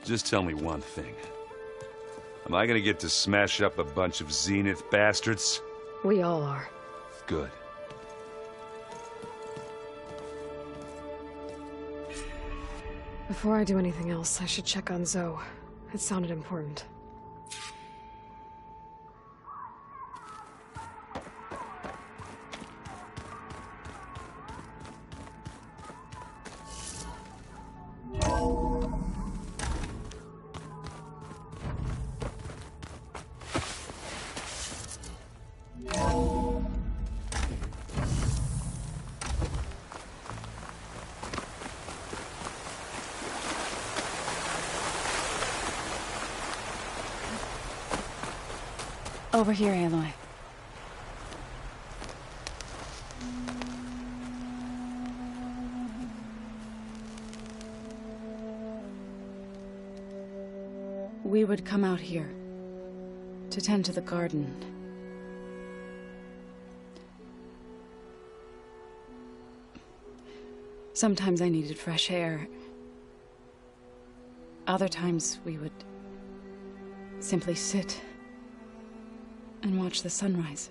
Just tell me one thing. Am I gonna get to smash up a bunch of Zenith bastards? We all are. Good. Before I do anything else, I should check on Zoe. It sounded important. Over here, Aloy. We would come out here to tend to the garden. Sometimes I needed fresh air. Other times we would simply sit and watch the sunrise.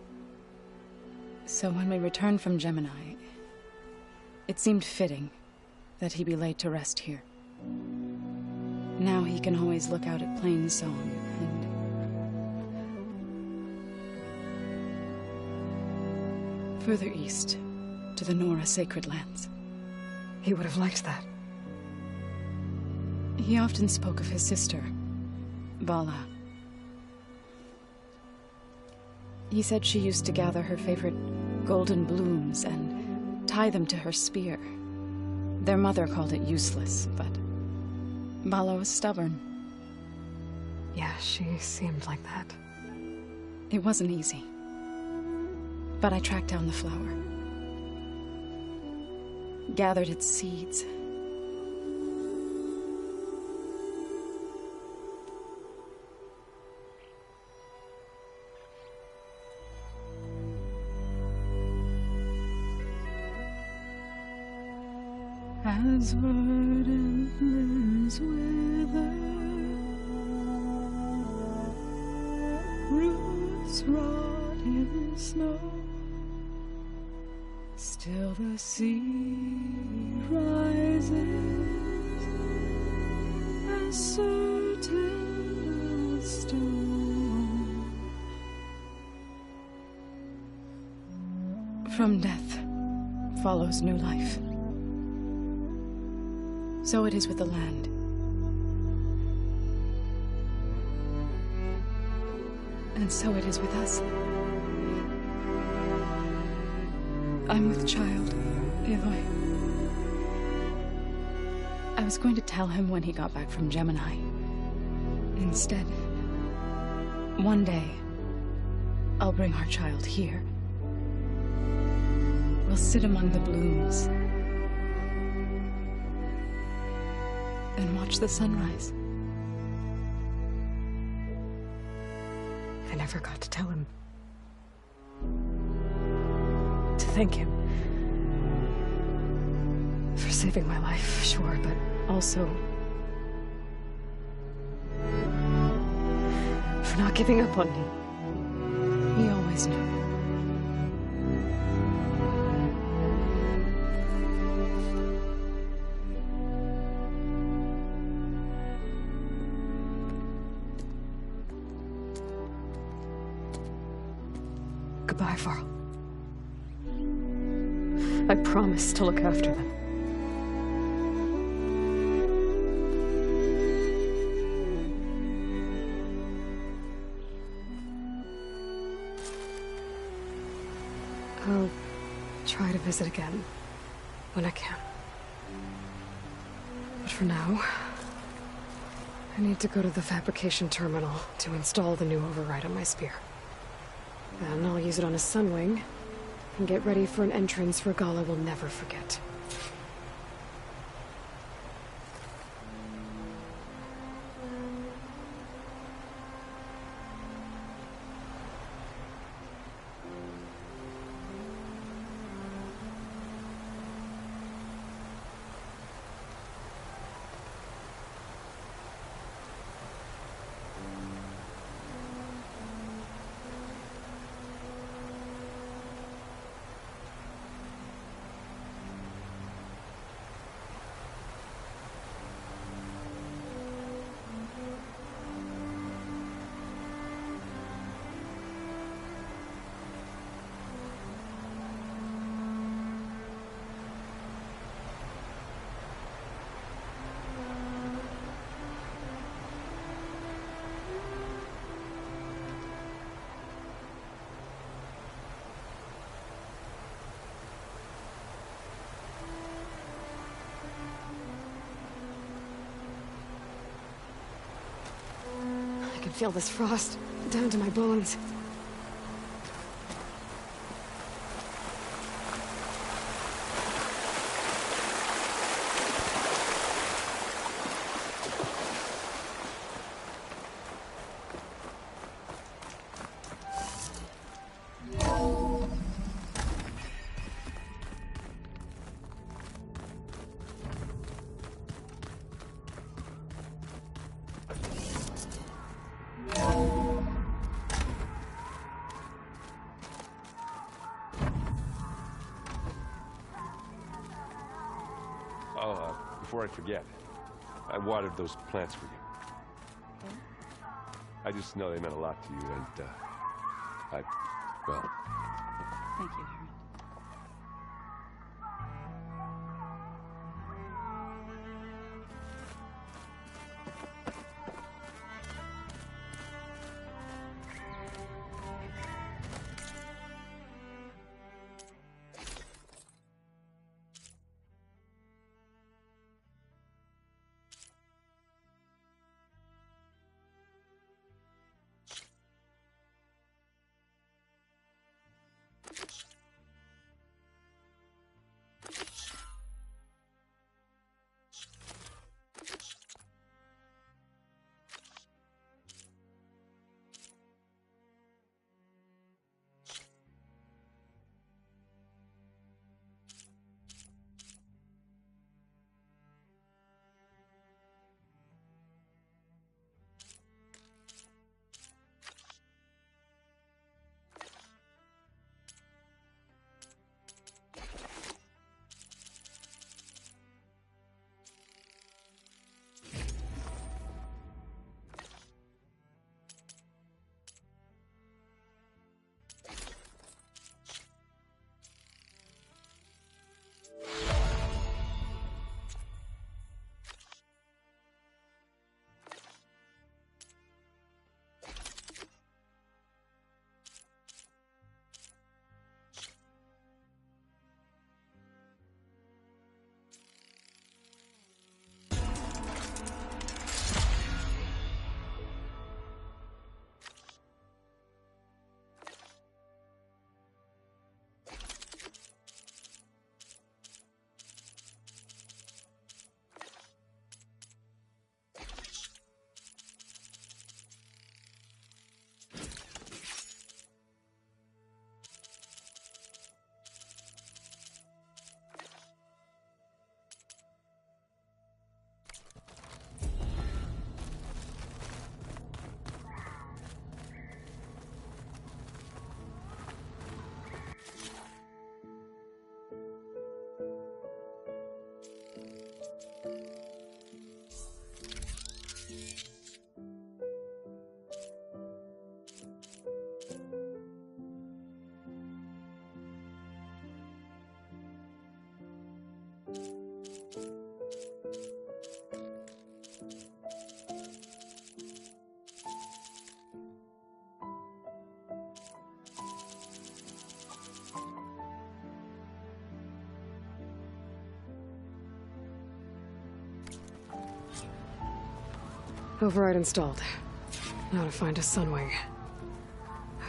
So when we returned from Gemini, it seemed fitting that he be laid to rest here. Now he can always look out at Plainsong and further east to the Nora sacred lands. He would have liked that. He often spoke of his sister, Vala. He said she used to gather her favorite golden blooms and tie them to her spear. Their mother called it useless, but Vala was stubborn. Yeah, she seemed like that. It wasn't easy. But I tracked down the flower. Gathered its seeds. as verdant limbs wither, roots rot in snow, still the sea rises as certain as stone. From death follows new life. So it is with the land. And so it is with us. I'm with child, Aloy. I was going to tell him when he got back from Gemini. Instead, one day, I'll bring our child here. We'll sit among the blooms and watch the sunrise. I never got to tell him. To thank him. For saving my life, sure, but also for not giving up on me. He always knew. Goodbye, Varl. I promise to look after them. I'll try to visit again when I can. But for now, I need to go to the fabrication terminal to install the new override on my spear. Then I'll use it on a sunwing and get ready for an entrance Regala will never forget. I can feel this frost down to my bones. Before I forget, I watered those plants for you. I just know they meant a lot to you, and, well... Thank you, Aaron. Override installed. Now to find a sunwing.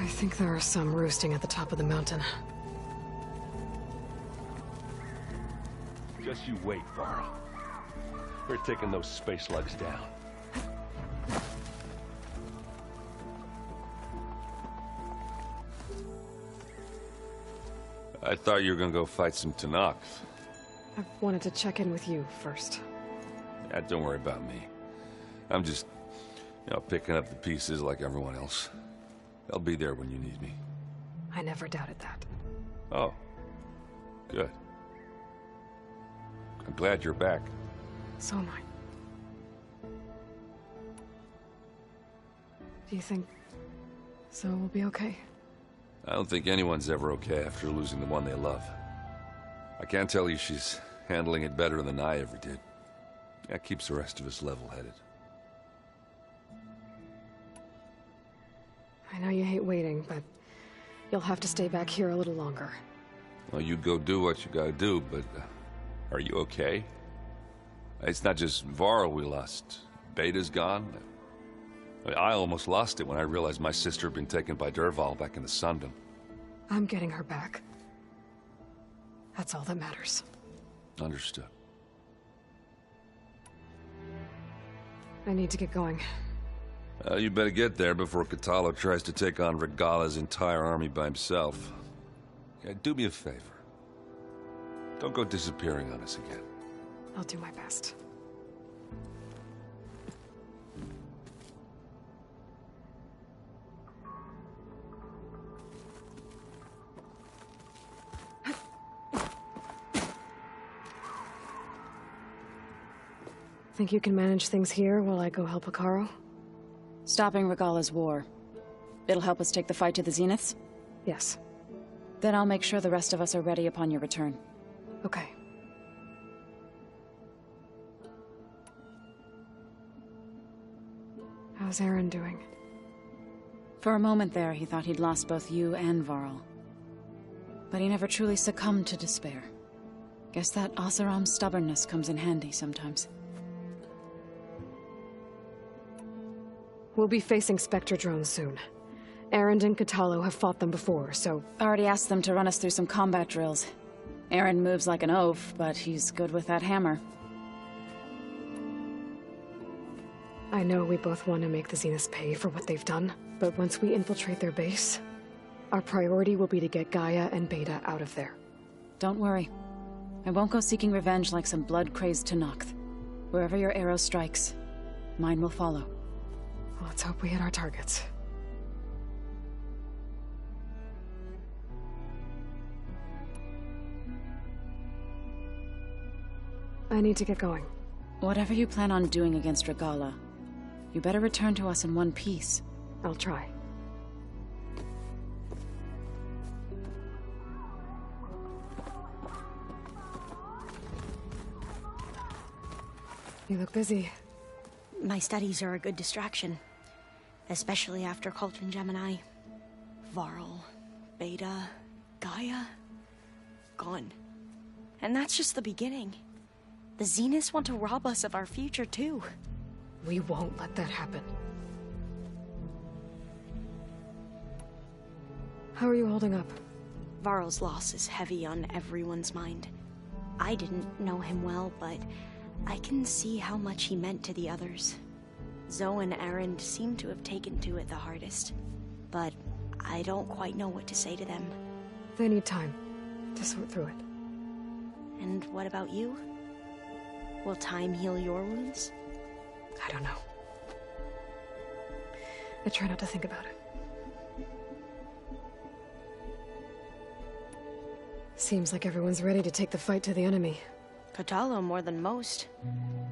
I think there are some roosting at the top of the mountain. Just you wait, Varl. We're taking those space slugs down. I thought you were gonna go fight some Tanakh. I wanted to check in with you first. Yeah, don't worry about me. I'm just, picking up the pieces like everyone else. I'll be there when you need me. I never doubted that. Oh. Good. I'm glad you're back. So am I. Do you think Zoe will be okay? I don't think anyone's ever okay after losing the one they love. I can't tell you she's handling it better than I ever did. That keeps the rest of us level-headed. I know you hate waiting, but you'll have to stay back here a little longer. Well, you go do what you gotta do, but are you okay? It's not just Varl we lost. Beta's gone. I almost lost it when I realized my sister had been taken by Dervahl back in the Sundom. I'm getting her back. That's all that matters. Understood. I need to get going. You better get there before Kotallo tries to take on Regala's entire army by himself. Yeah, do me a favor. Don't go disappearing on us again. I'll do my best. Think you can manage things here while I go help Hekarro? Stopping Regala's war. It'll help us take the fight to the Zeniths? Yes. Then I'll make sure the rest of us are ready upon your return. Okay. How's Aaron doing? For a moment there, he thought he'd lost both you and Varl. But he never truly succumbed to despair. Guess that Oseram's stubbornness comes in handy sometimes. We'll be facing Spectre drones soon. Aaron and Kotallo have fought them before, so... Already asked them to run us through some combat drills. Aaron moves like an oaf, but he's good with that hammer. I know we both want to make the Zeniths pay for what they've done, but once we infiltrate their base, our priority will be to get Gaia and Beta out of there. Don't worry. I won't go seeking revenge like some blood-crazed Tanakh. Wherever your arrow strikes, mine will follow. Let's hope we hit our targets. I need to get going. Whatever you plan on doing against Regala, you better return to us in one piece. I'll try. You look busy. My studies are a good distraction. Especially after Cauldron Gemini. Varl, Beta, Gaia, gone. And that's just the beginning. The Zeniths want to rob us of our future, too. We won't let that happen. How are you holding up? Varl's loss is heavy on everyone's mind. I didn't know him well, but I can see how much he meant to the others. Zoe and Aaron seem to have taken to it the hardest, but I don't quite know what to say to them. They need time to sort through it. And what about you? Will time heal your wounds? I don't know. I try not to think about it. Seems like everyone's ready to take the fight to the enemy. Kotallo more than most.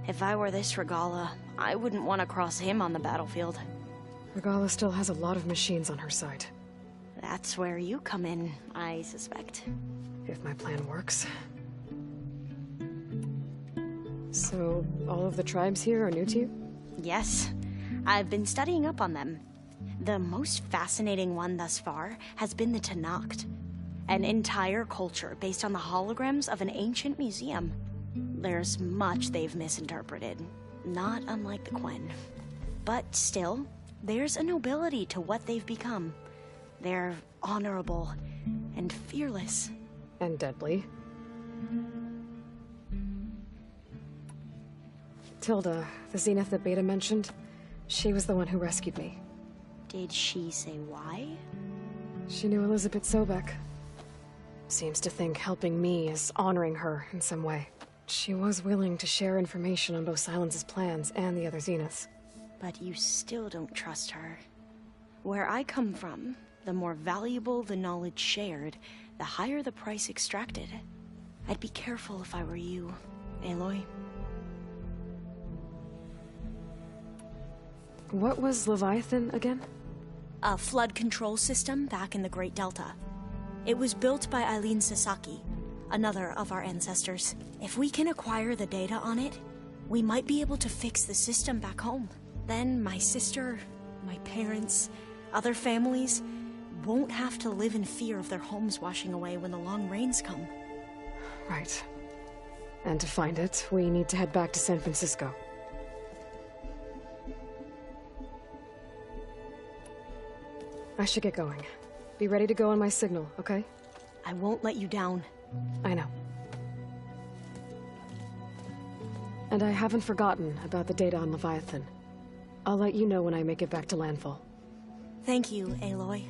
If I were this Regala, I wouldn't want to cross him on the battlefield. Regala still has a lot of machines on her side. That's where you come in, I suspect. If my plan works. So, all of the tribes here are new to you? Yes. I've been studying up on them. The most fascinating one thus far has been the Tanakh. An entire culture based on the holograms of an ancient museum. There's much they've misinterpreted, not unlike the Quen. But still, there's a nobility to what they've become. They're honorable and fearless. And deadly. Tilda, the Zenith that Beta mentioned, she was the one who rescued me. Did she say why? She knew Elizabeth Sobek. Seems to think helping me is honoring her in some way. She was willing to share information on both Silence's plans and the other Zeniths. But you still don't trust her. Where I come from, the more valuable the knowledge shared, the higher the price extracted. I'd be careful if I were you, Aloy. What was Leviathan again? A flood control system back in the Great Delta. It was built by Eileen Sasaki, another of our ancestors. If we can acquire the data on it, we might be able to fix the system back home. Then my sister, my parents, other families won't have to live in fear of their homes washing away when the long rains come. Right. And to find it, we need to head back to San Francisco. I should get going. Be ready to go on my signal, okay? I won't let you down. I know. And I haven't forgotten about the data on Leviathan. I'll let you know when I make it back to landfall. Thank you, Aloy.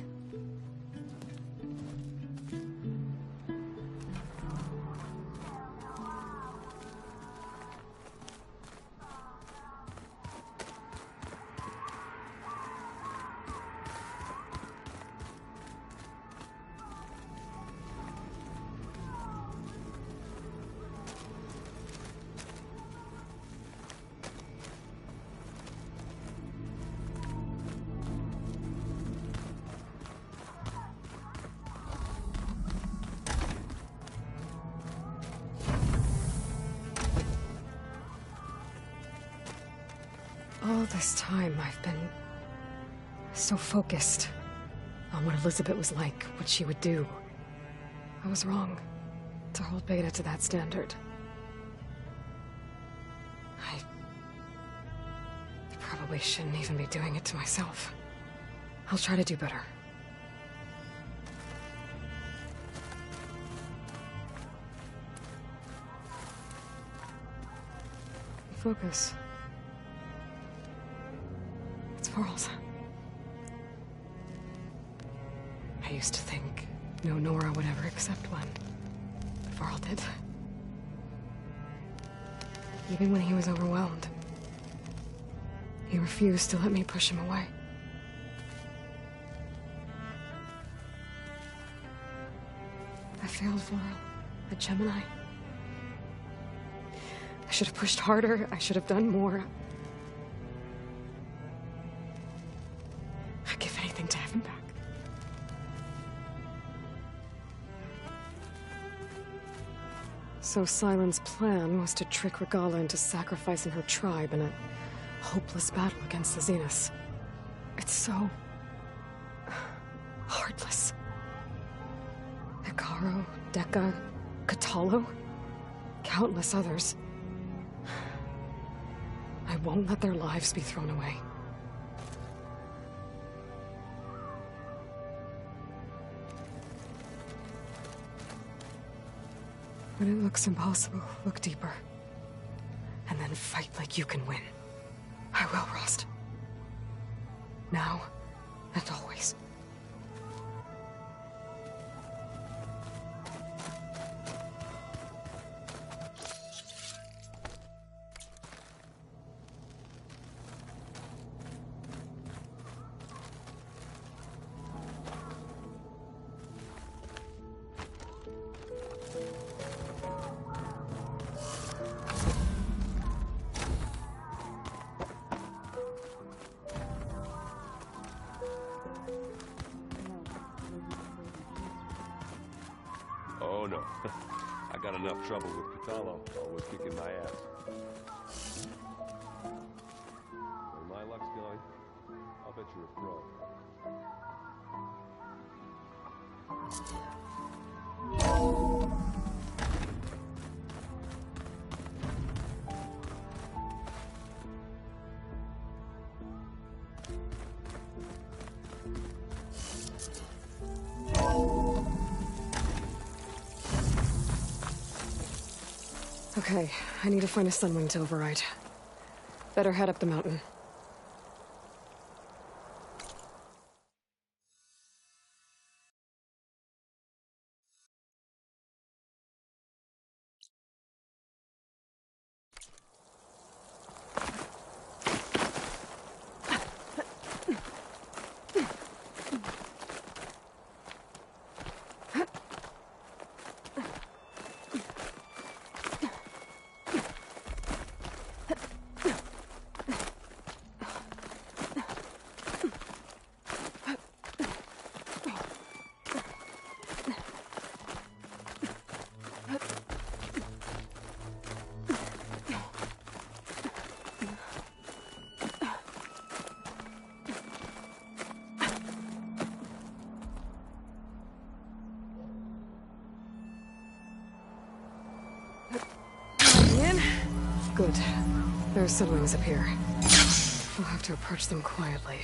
All this time, I've been so focused on what Elizabeth was like, what she would do. I was wrong to hold Beta to that standard. I probably shouldn't even be doing it to myself. I'll try to do better. Focus. World. I used to think no Nora would ever accept one. Varl did. Even when he was overwhelmed, he refused to let me push him away. I failed Varl at Gemini. I should have pushed harder. I should have done more. I'd give anything to have him back. So Silen's plan was to trick Regala into sacrificing her tribe in a hopeless battle against the Zeniths. It's so heartless. Hikaru, Dekka, Katalo, countless others. I won't let their lives be thrown away. When it looks impossible, look deeper. And then fight like you can win. I will, Rost. Now and always. Oh no. I got enough trouble with Katalo while we're kicking my ass. Where my luck's going, I'll bet you're a pro. Okay, I need to find a sunwing to override. Better head up the mountain. Good. There are sunwings up here. We'll have to approach them quietly.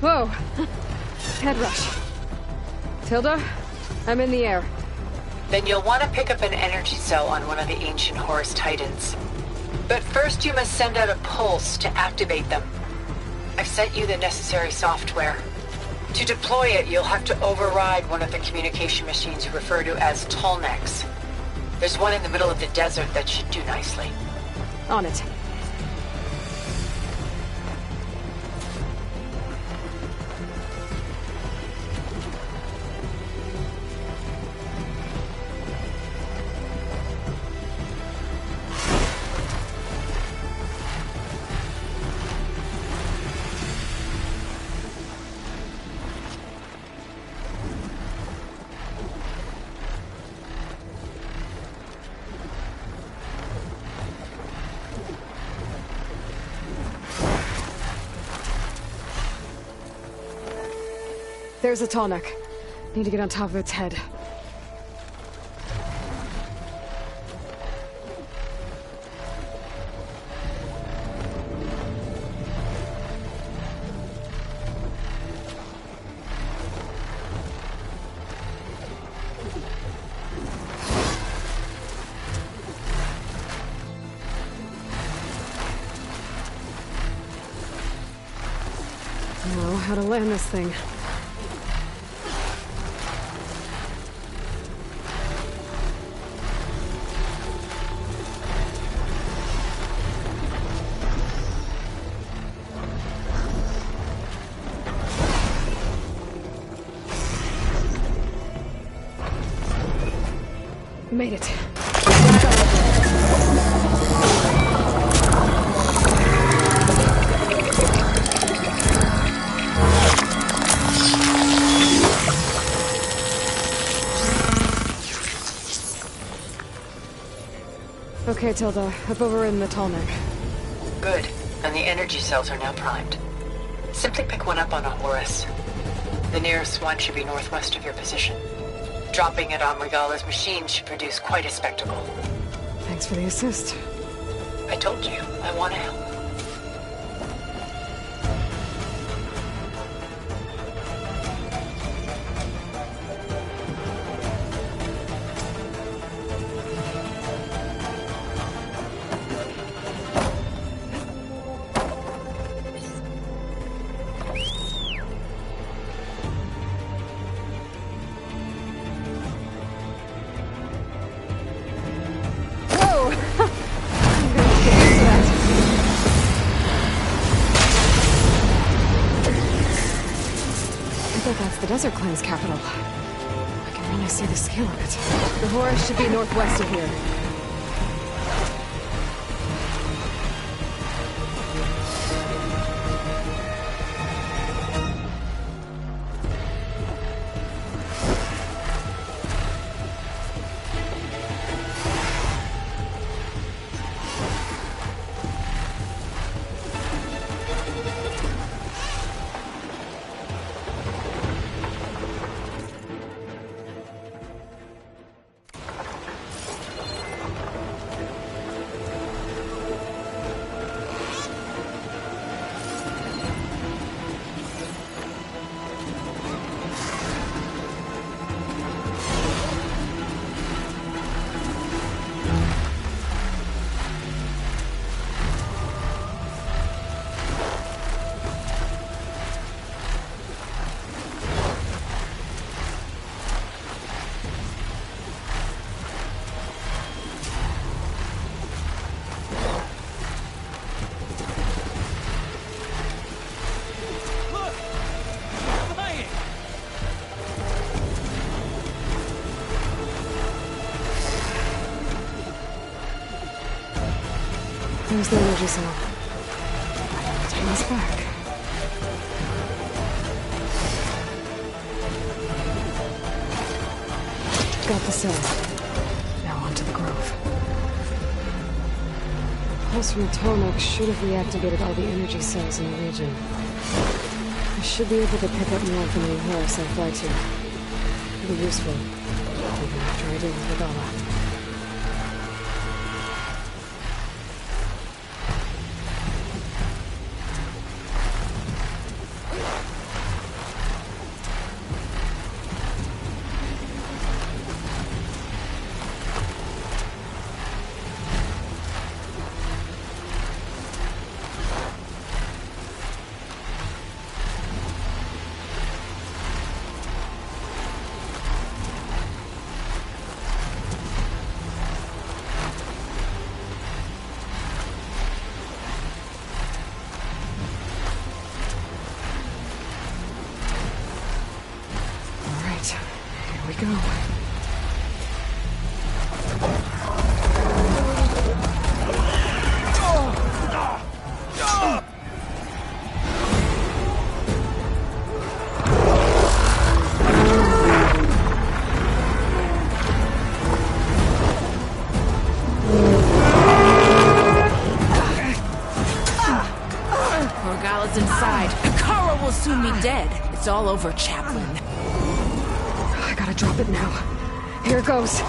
Whoa! Head rush. Tilda, I'm in the air. Then you'll want to pick up an energy cell on one of the ancient Horus Titans. But first you must send out a pulse to activate them. I've sent you the necessary software. To deploy it, you'll have to override one of the communication machines you refer to as Tallnecks. There's one in the middle of the desert that should do nicely. On it. There's a Tallneck. Need to get on top of its head. Know how to land this thing. Made it. Okay, Tilda. I've overridden the Tallneck. Good. And the energy cells are now primed. Simply pick one up on a Horus. The nearest one should be northwest of your position. Dropping it on Regala's machine should produce quite a spectacle. Thanks for the assist. I told you, I want to help. bet that's the Desert Clan's capital. I can really see the scale of it. The Horus should be northwest of here. There's the energy cell. Time is back. Got the cell. Now on to the grove. The pulse from the Tarmac should have reactivated all the energy cells in the region. I should be able to pick up more from the Horus I fly to. It'll be useful, even after I deal with Regala. Go. Regala's inside. Kara will soon be dead. It's all over, Chaplain. I gotta drop it now. Here goes.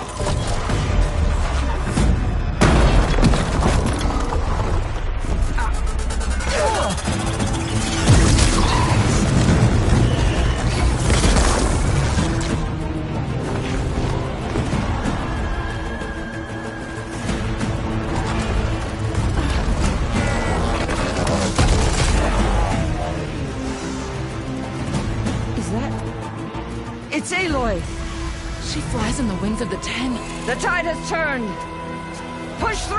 Is that... It's Aloy! She flies in the wings of the Ten. The tide has turned! Push through!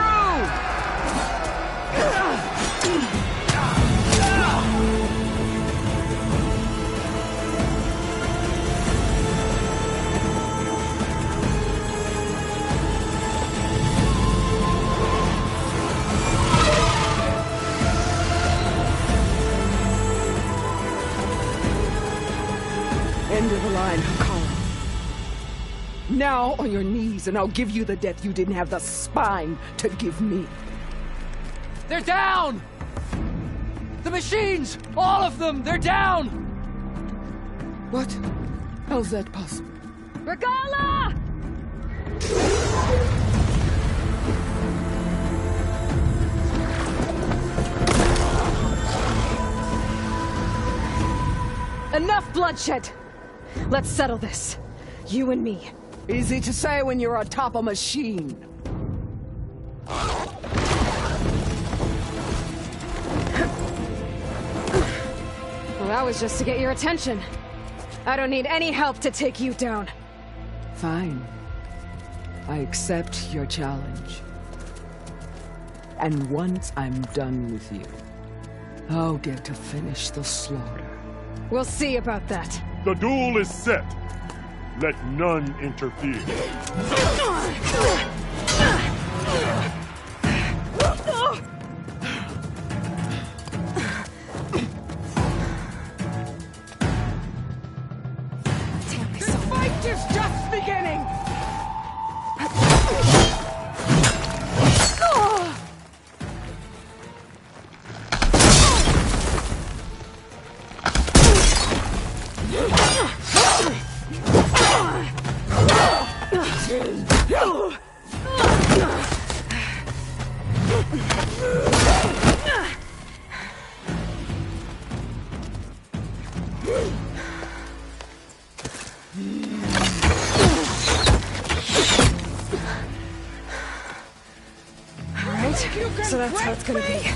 End of the line, Hakara. Now on your knees, and I'll give you the death you didn't have the spine to give me. They're down! The machines! All of them! They're down! What? How's that possible? Regala! Enough bloodshed! Let's settle this. You and me. Easy to say when you're on top of a machine. Well, that was just to get your attention. I don't need any help to take you down. Fine. I accept your challenge. And once I'm done with you, I'll get to finish the slaughter. We'll see about that. The duel is set. Let none interfere. This fight is just beginning! So that's how it's gonna be.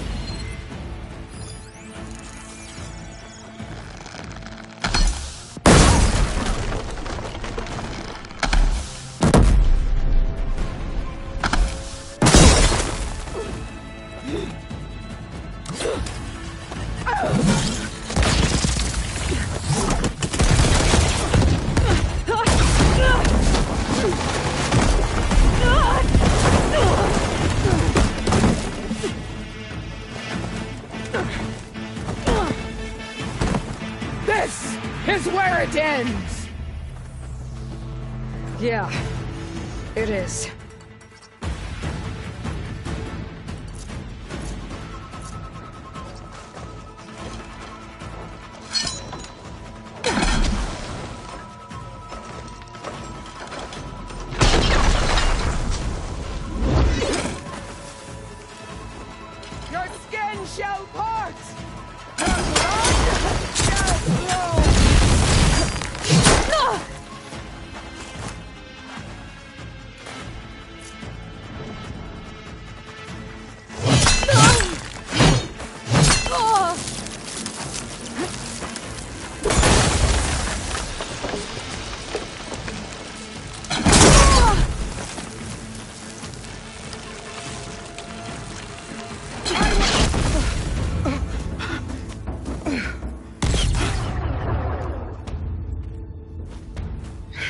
This is where it ends! Yeah, it is. Your skin shall part! Your blood shall flow!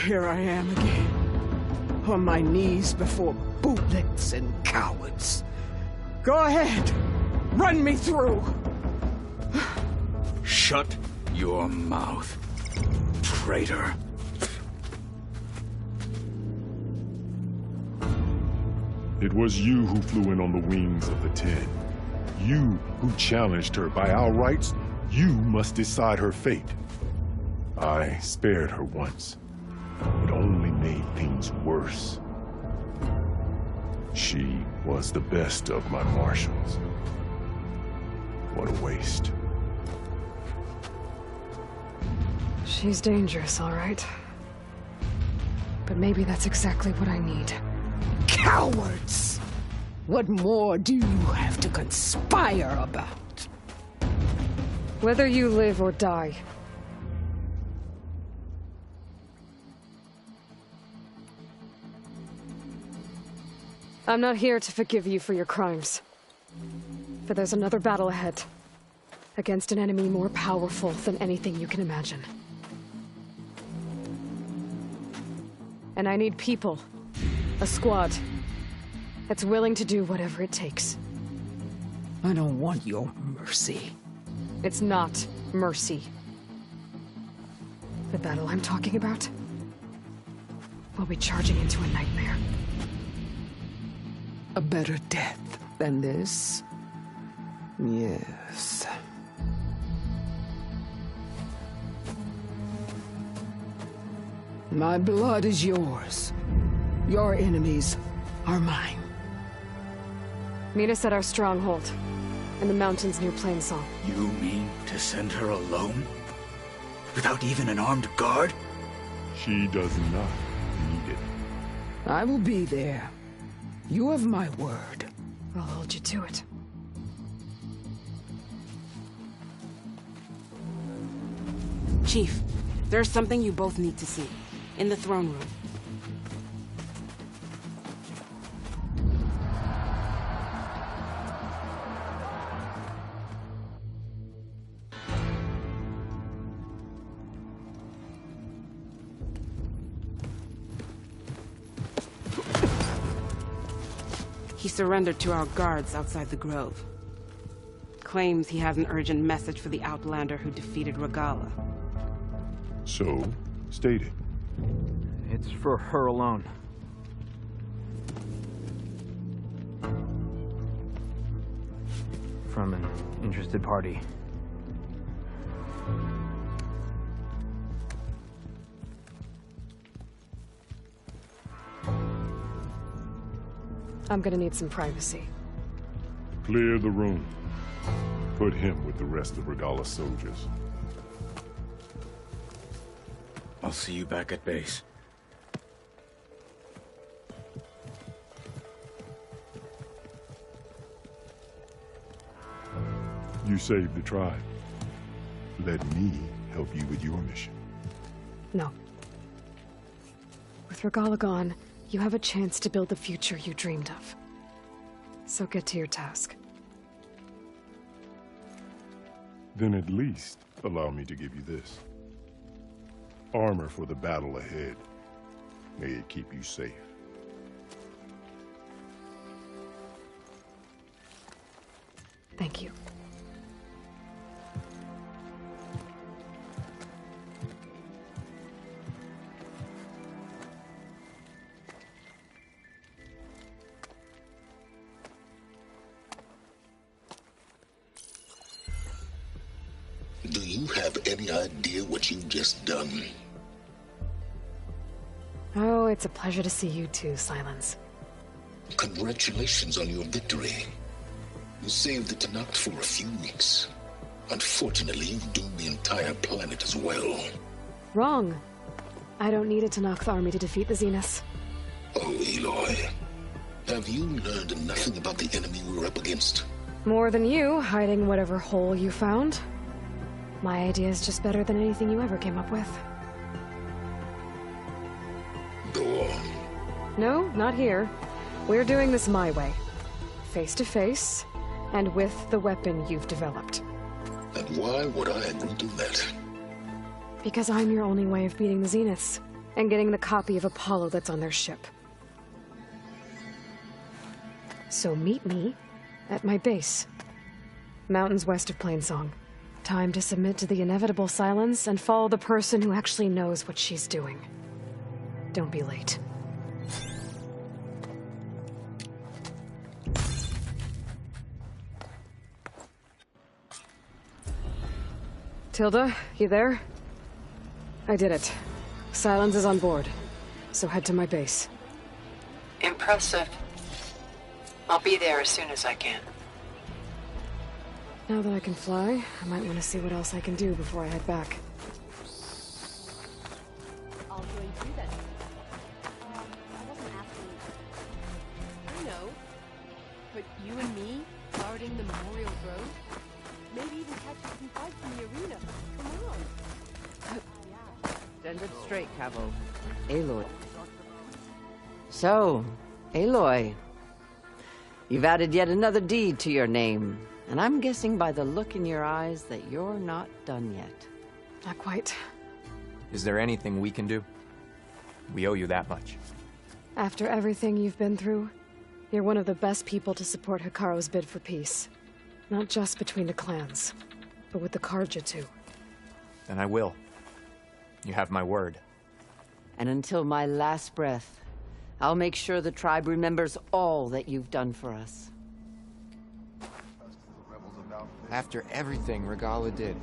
Here I am again, on my knees before bootlicks and cowards. Go ahead, run me through. Shut your mouth, traitor. It was you who flew in on the wings of the 10. You who challenged her. By our rights, you must decide her fate. I spared her once. It only made things worse. She was the best of my marshals. What a waste. She's dangerous, all right. But maybe that's exactly what I need. Cowards! What more do you have to conspire about? Whether you live or die, I'm not here to forgive you for your crimes. For there's another battle ahead. Against an enemy more powerful than anything you can imagine. And I need people. A squad. That's willing to do whatever it takes. I don't want your mercy. It's not mercy. The battle I'm talking about will be charging into a nightmare. A better death than this? Yes. My blood is yours. Your enemies are mine. Meet us at our stronghold, in the mountains near Plainsong. You mean to send her alone? Without even an armed guard? She does not need it. I will be there. You have my word. I'll hold you to it. Chief, there's something you both need to see. In the throne room. He surrendered to our guards outside the grove. Claims he has an urgent message for the Outlander who defeated Regala. So, state it. It's for her alone. From an interested party. I'm gonna need some privacy. Clear the room. Put him with the rest of Regala's soldiers. I'll see you back at base. You saved the tribe. Let me help you with your mission. No. With Regala gone, you have a chance to build the future you dreamed of. So get to your task. Then at least allow me to give you this. Armor for the battle ahead. May it keep you safe. Thank you. Do you have any idea what you've just done? Oh, it's a pleasure to see you too, Silence. Congratulations on your victory. You saved the Tanakh for a few weeks. Unfortunately, you've doomed the entire planet as well. Wrong. I don't need a Tanakh army to defeat the Zeniths. Oh, Aloy. Have you learned nothing about the enemy we're up against? More than you, hiding whatever hole you found. My idea is just better than anything you ever came up with. Go on. No, not here. We're doing this my way. Face to face, and with the weapon you've developed. And why would I agree to that? Because I'm your only way of beating the Zeniths, and getting the copy of Apollo that's on their ship. So meet me at my base. Mountains west of Plainsong. Time to submit to the inevitable silence and follow the person who actually knows what she's doing. Don't be late. Tilda, you there? I did it. Silence is on board, so head to my base. Impressive. I'll be there as soon as I can. Now that I can fly, I might want to see what else I can do before I head back. I'll join you then. I wasn't asking. I know. But you and me, guarding the Memorial Grove? Maybe even catching some fights in the arena. Come on. Stand it straight, Cavo. Aloy. So, Aloy. You've added yet another deed to your name. And I'm guessing by the look in your eyes that you're not done yet. Not quite. Is there anything we can do? We owe you that much. After everything you've been through, you're one of the best people to support Hikaru's bid for peace. Not just between the clans, but with the Karja too. Then I will. You have my word. And until my last breath, I'll make sure the tribe remembers all that you've done for us. After everything Regala did,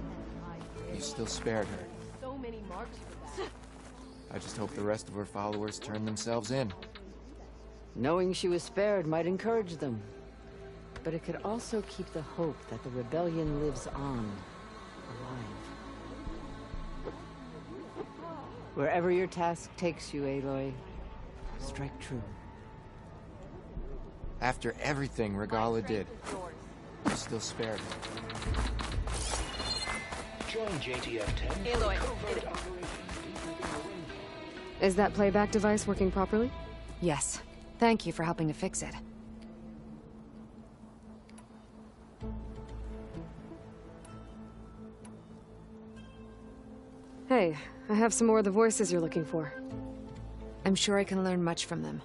you still spared her. So many marks for that. I just hope the rest of her followers turn themselves in. Knowing she was spared might encourage them. But it could also keep the hope that the rebellion lives on, alive. Wherever your task takes you, Aloy, strike true. After everything Regala did, you still spared her. Join JTF-10. Aloy. Is that playback device working properly? Yes. Thank you for helping to fix it. Hey, I have some more of the voices you're looking for. I'm sure I can learn much from them.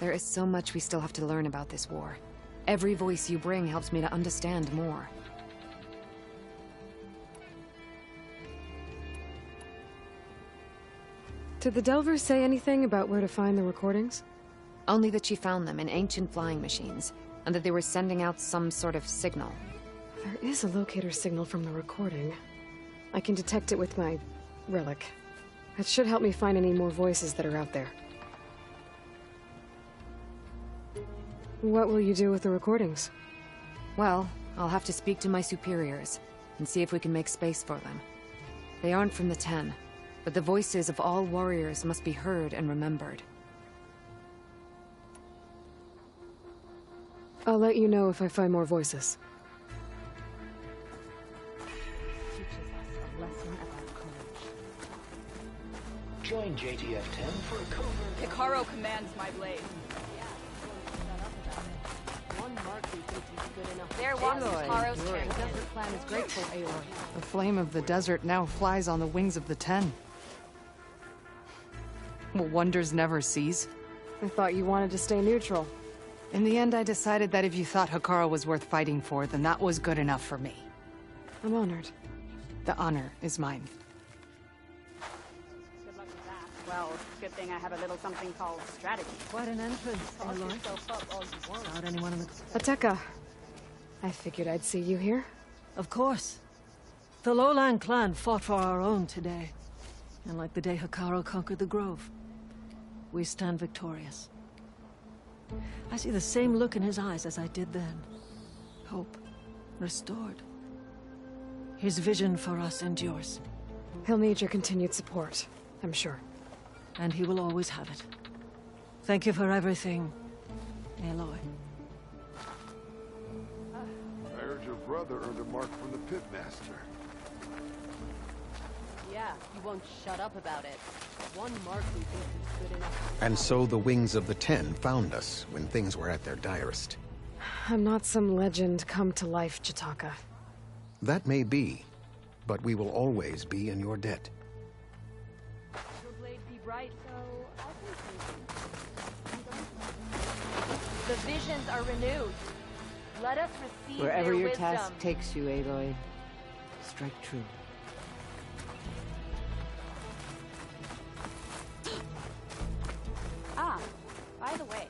There is so much we still have to learn about this war. Every voice you bring helps me to understand more. Did the Delvers say anything about where to find the recordings? Only that she found them in ancient flying machines, and that they were sending out some sort of signal. There is a locator signal from the recording. I can detect it with my relic. It should help me find any more voices that are out there. What will you do with the recordings? Well, I'll have to speak to my superiors, and see if we can make space for them. They aren't from the Ten, but the voices of all warriors must be heard and remembered. I'll let you know if I find more voices. Join JTF-10 for a covert... Hikaru commands my blade. There walks Hikaru's strength. The desert plan is grateful, Aloy. The flame of the desert now flies on the wings of the Ten. Will wonders never cease? I thought you wanted to stay neutral. In the end, I decided that if you thought Hikaru was worth fighting for, then that was good enough for me. I'm honored. The honor is mine. Well, good thing I have a little something called strategy. Quite an entrance, Aloy. Without anyone in the... Ateka. I figured I'd see you here. Of course. The Lowland clan fought for our own today. And like the day Hikaru conquered the Grove, we stand victorious. I see the same look in his eyes as I did then. Hope. Restored. His vision for us endures. He'll need your continued support, I'm sure. And he will always have it. Thank you for everything, Aloy. I heard your brother earned a mark from the pitmaster. Yeah, you won't shut up about it. One mark we think is good enough. And so the wings of the Ten found us when things were at their direst. I'm not some legend come to life, Jataka. That may be, but we will always be in your debt. Your blade be bright, so I think the visions are renewed. Let us receive Wherever their your wisdom. task takes you, Aloy, strike true. Ah, by the way.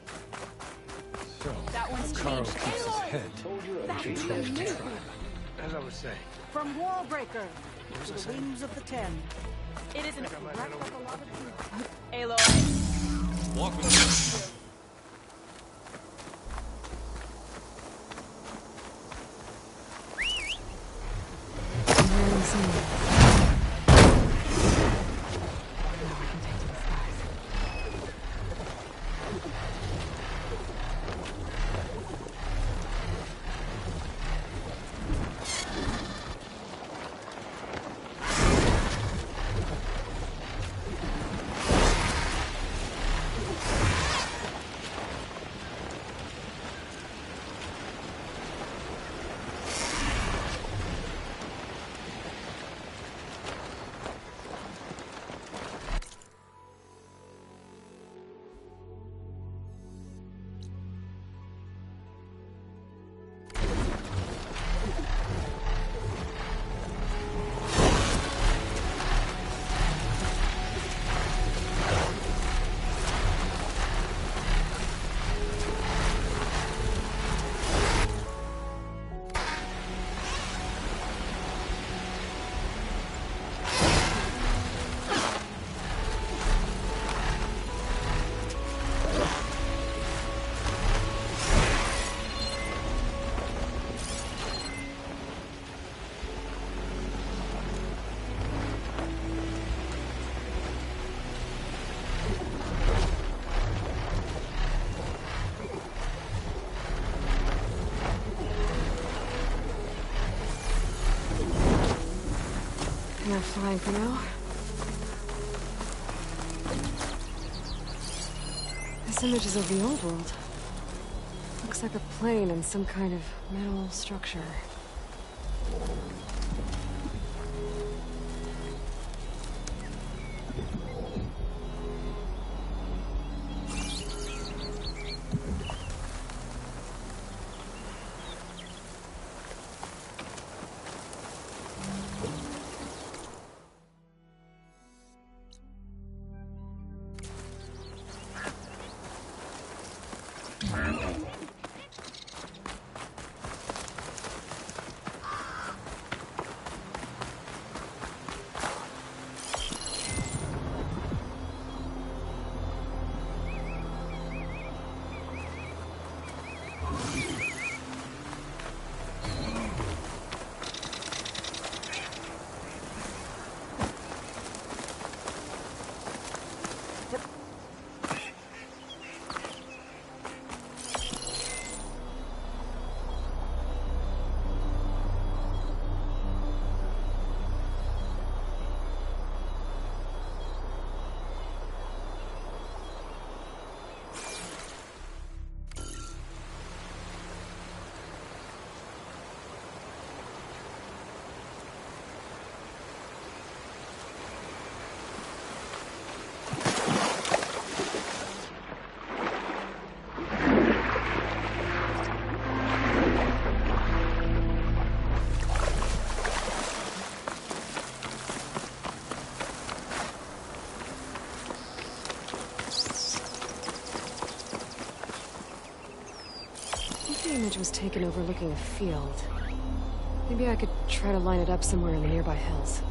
So, That one's Carl changed. keeps his head. That's He the chose to new try. As I was saying. From Wallbreaker was to I the saying? wings of the Ten. It isn't I think I might wrapped head up over a lot to of Aloy. Walk with me. Enough flying for now. This image is of the old world. Looks like a plane and some kind of metal structure. image was taken overlooking a field. Maybe I could try to line it up somewhere in the nearby hills.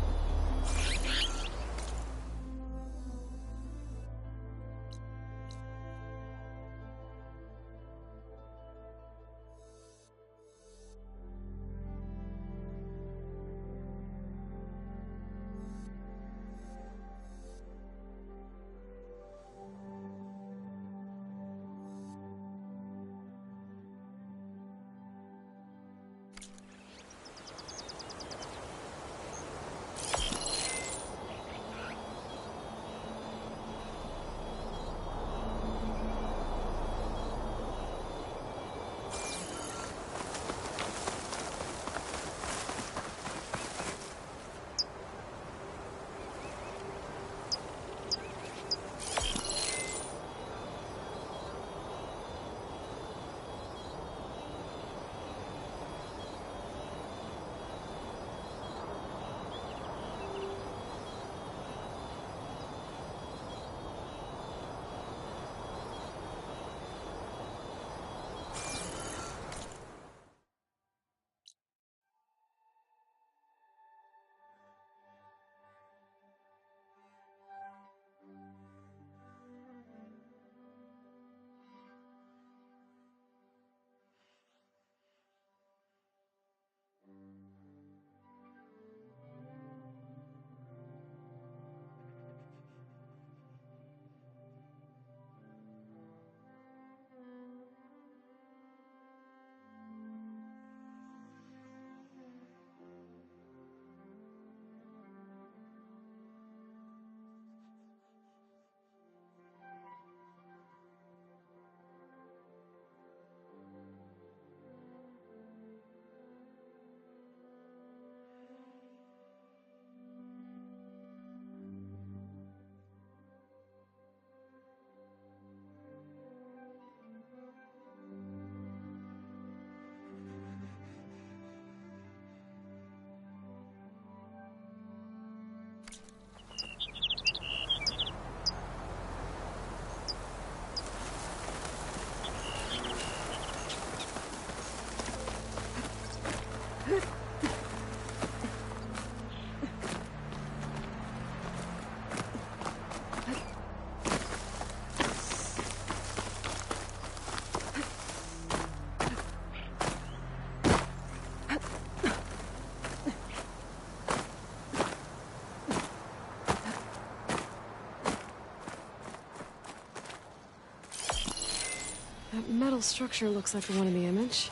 That metal structure looks like the one in the image.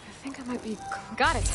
I think I might be... Got it!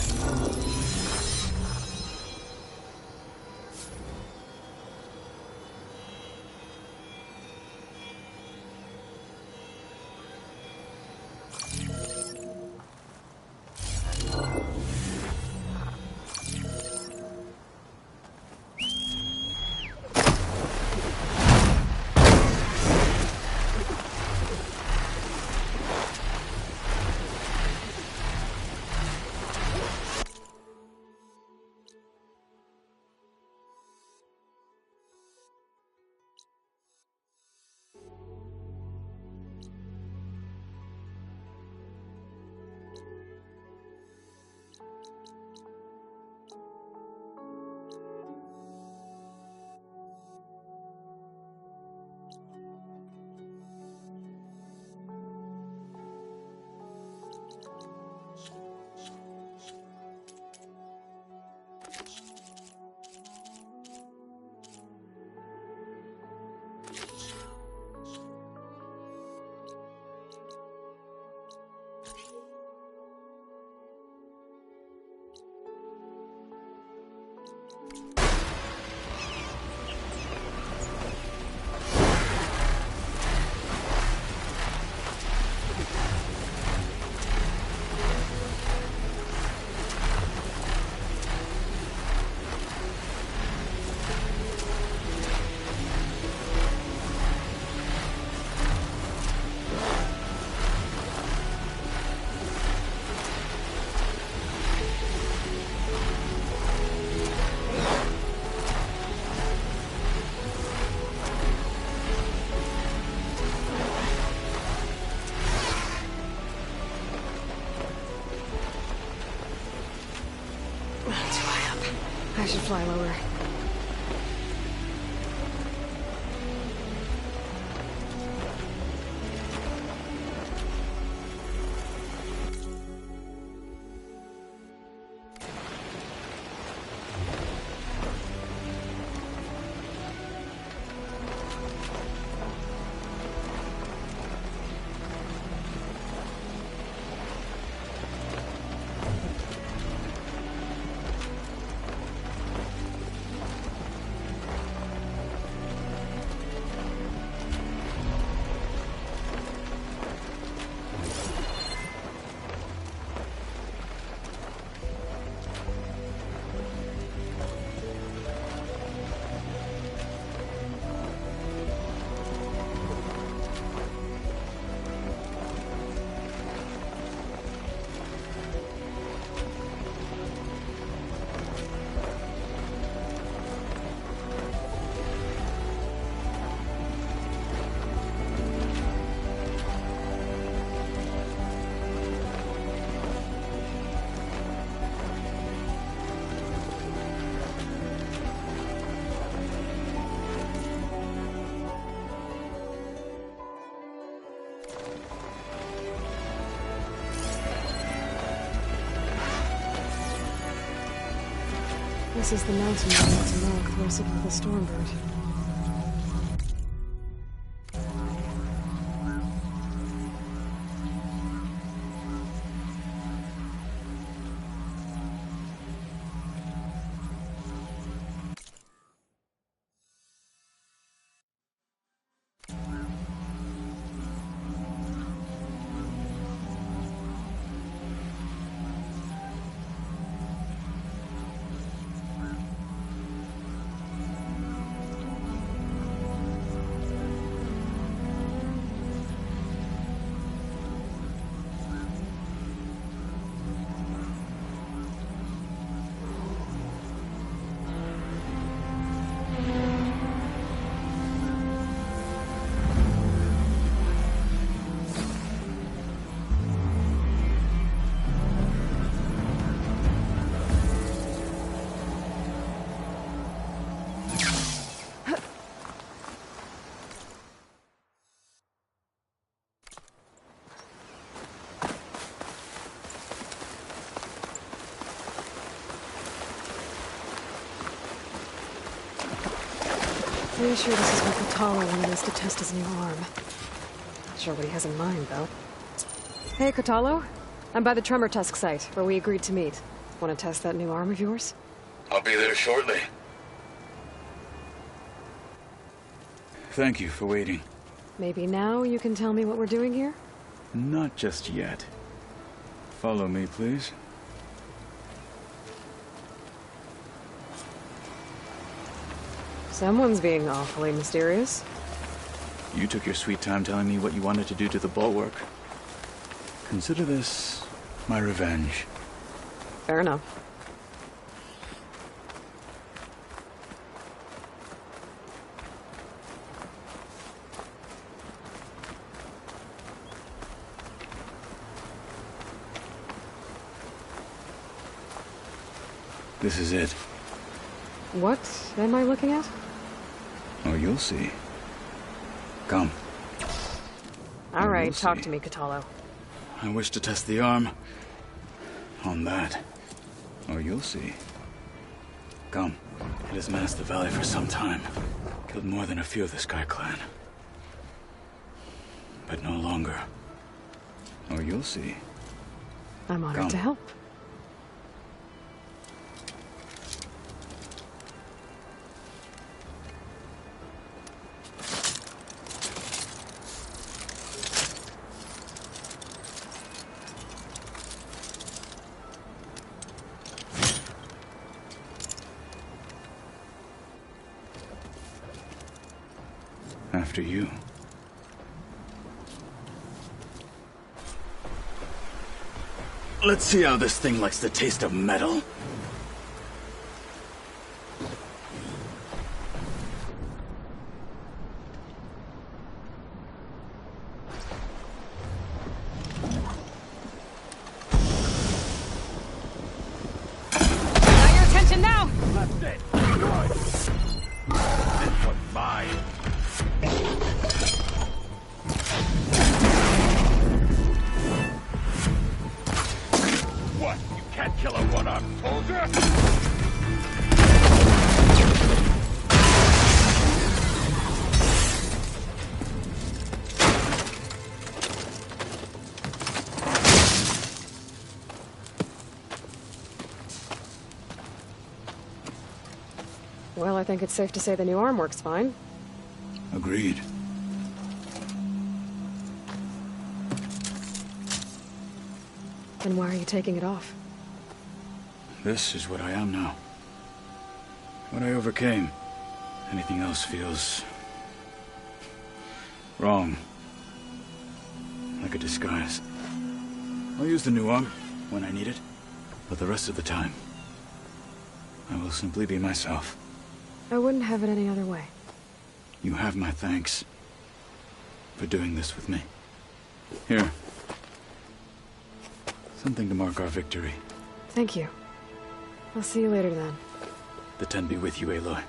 I should fly lower. This is the mountain I need to know close up with the Stormbird. Pretty sure this is what Kotallo wanted us to test his new arm. Not sure what he has in mind, though. Hey, Kotallo. I'm by the Tremor Tusk site, where we agreed to meet. Want to test that new arm of yours? I'll be there shortly. Thank you for waiting. Maybe now you can tell me what we're doing here? Not just yet. Follow me, please. Someone's being awfully mysterious. You took your sweet time telling me what you wanted to do to the bulwark. Consider this my revenge. Fair enough. This is it. What am I looking at? Oh, you'll see. Come. All right, talk to me, Kotallo. I wish to test the arm on that. Oh, you'll see. Come. It has menaced the valley for some time. Killed more than a few of the Sky Clan. But no longer. Oh, you'll see. I'm honored to help. After you. Let's see how this thing likes the taste of metal. Got your attention now! can't kill a one-armed soldier! Well, I think it's safe to say the new arm works fine. Agreed. Then why are you taking it off? This is what I am now. What I overcame. Anything else feels... wrong. Like a disguise. I'll use the new arm when I need it, but the rest of the time, I will simply be myself. I wouldn't have it any other way. You have my thanks for doing this with me. Here. Something to mark our victory. Thank you. I'll see you later then. The Ten be with you, Aloy.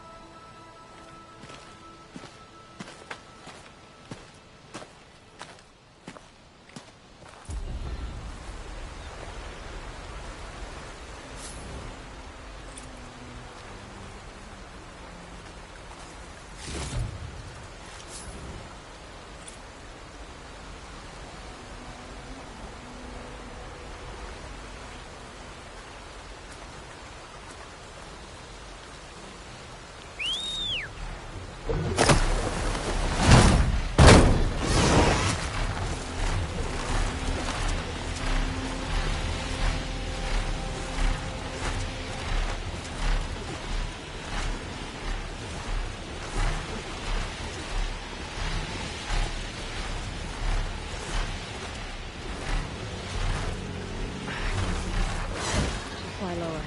Fly lower.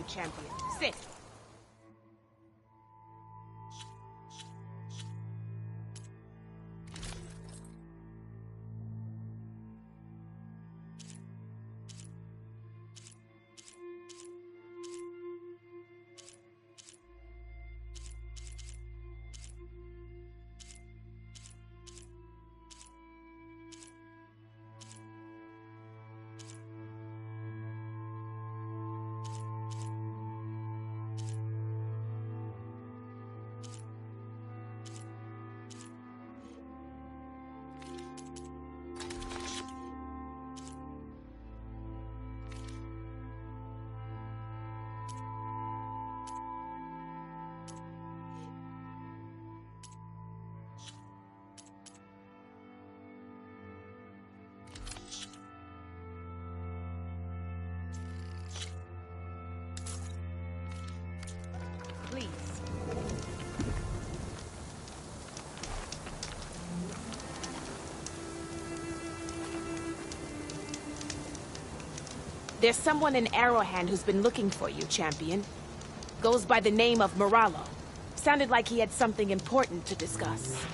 champion. Sit. Please. There's someone in Arrowhand who's been looking for you, champion. Goes by the name of Moralo. Sounded like he had something important to discuss.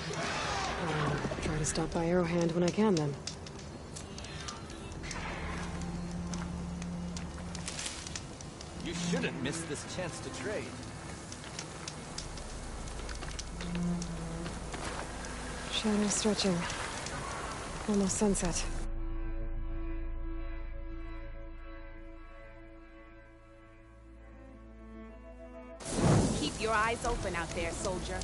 Try to stop by Arrowhand when I can, then. You shouldn't miss this chance to trade. Shadow stretching. Almost sunset. Keep your eyes open out there, soldier.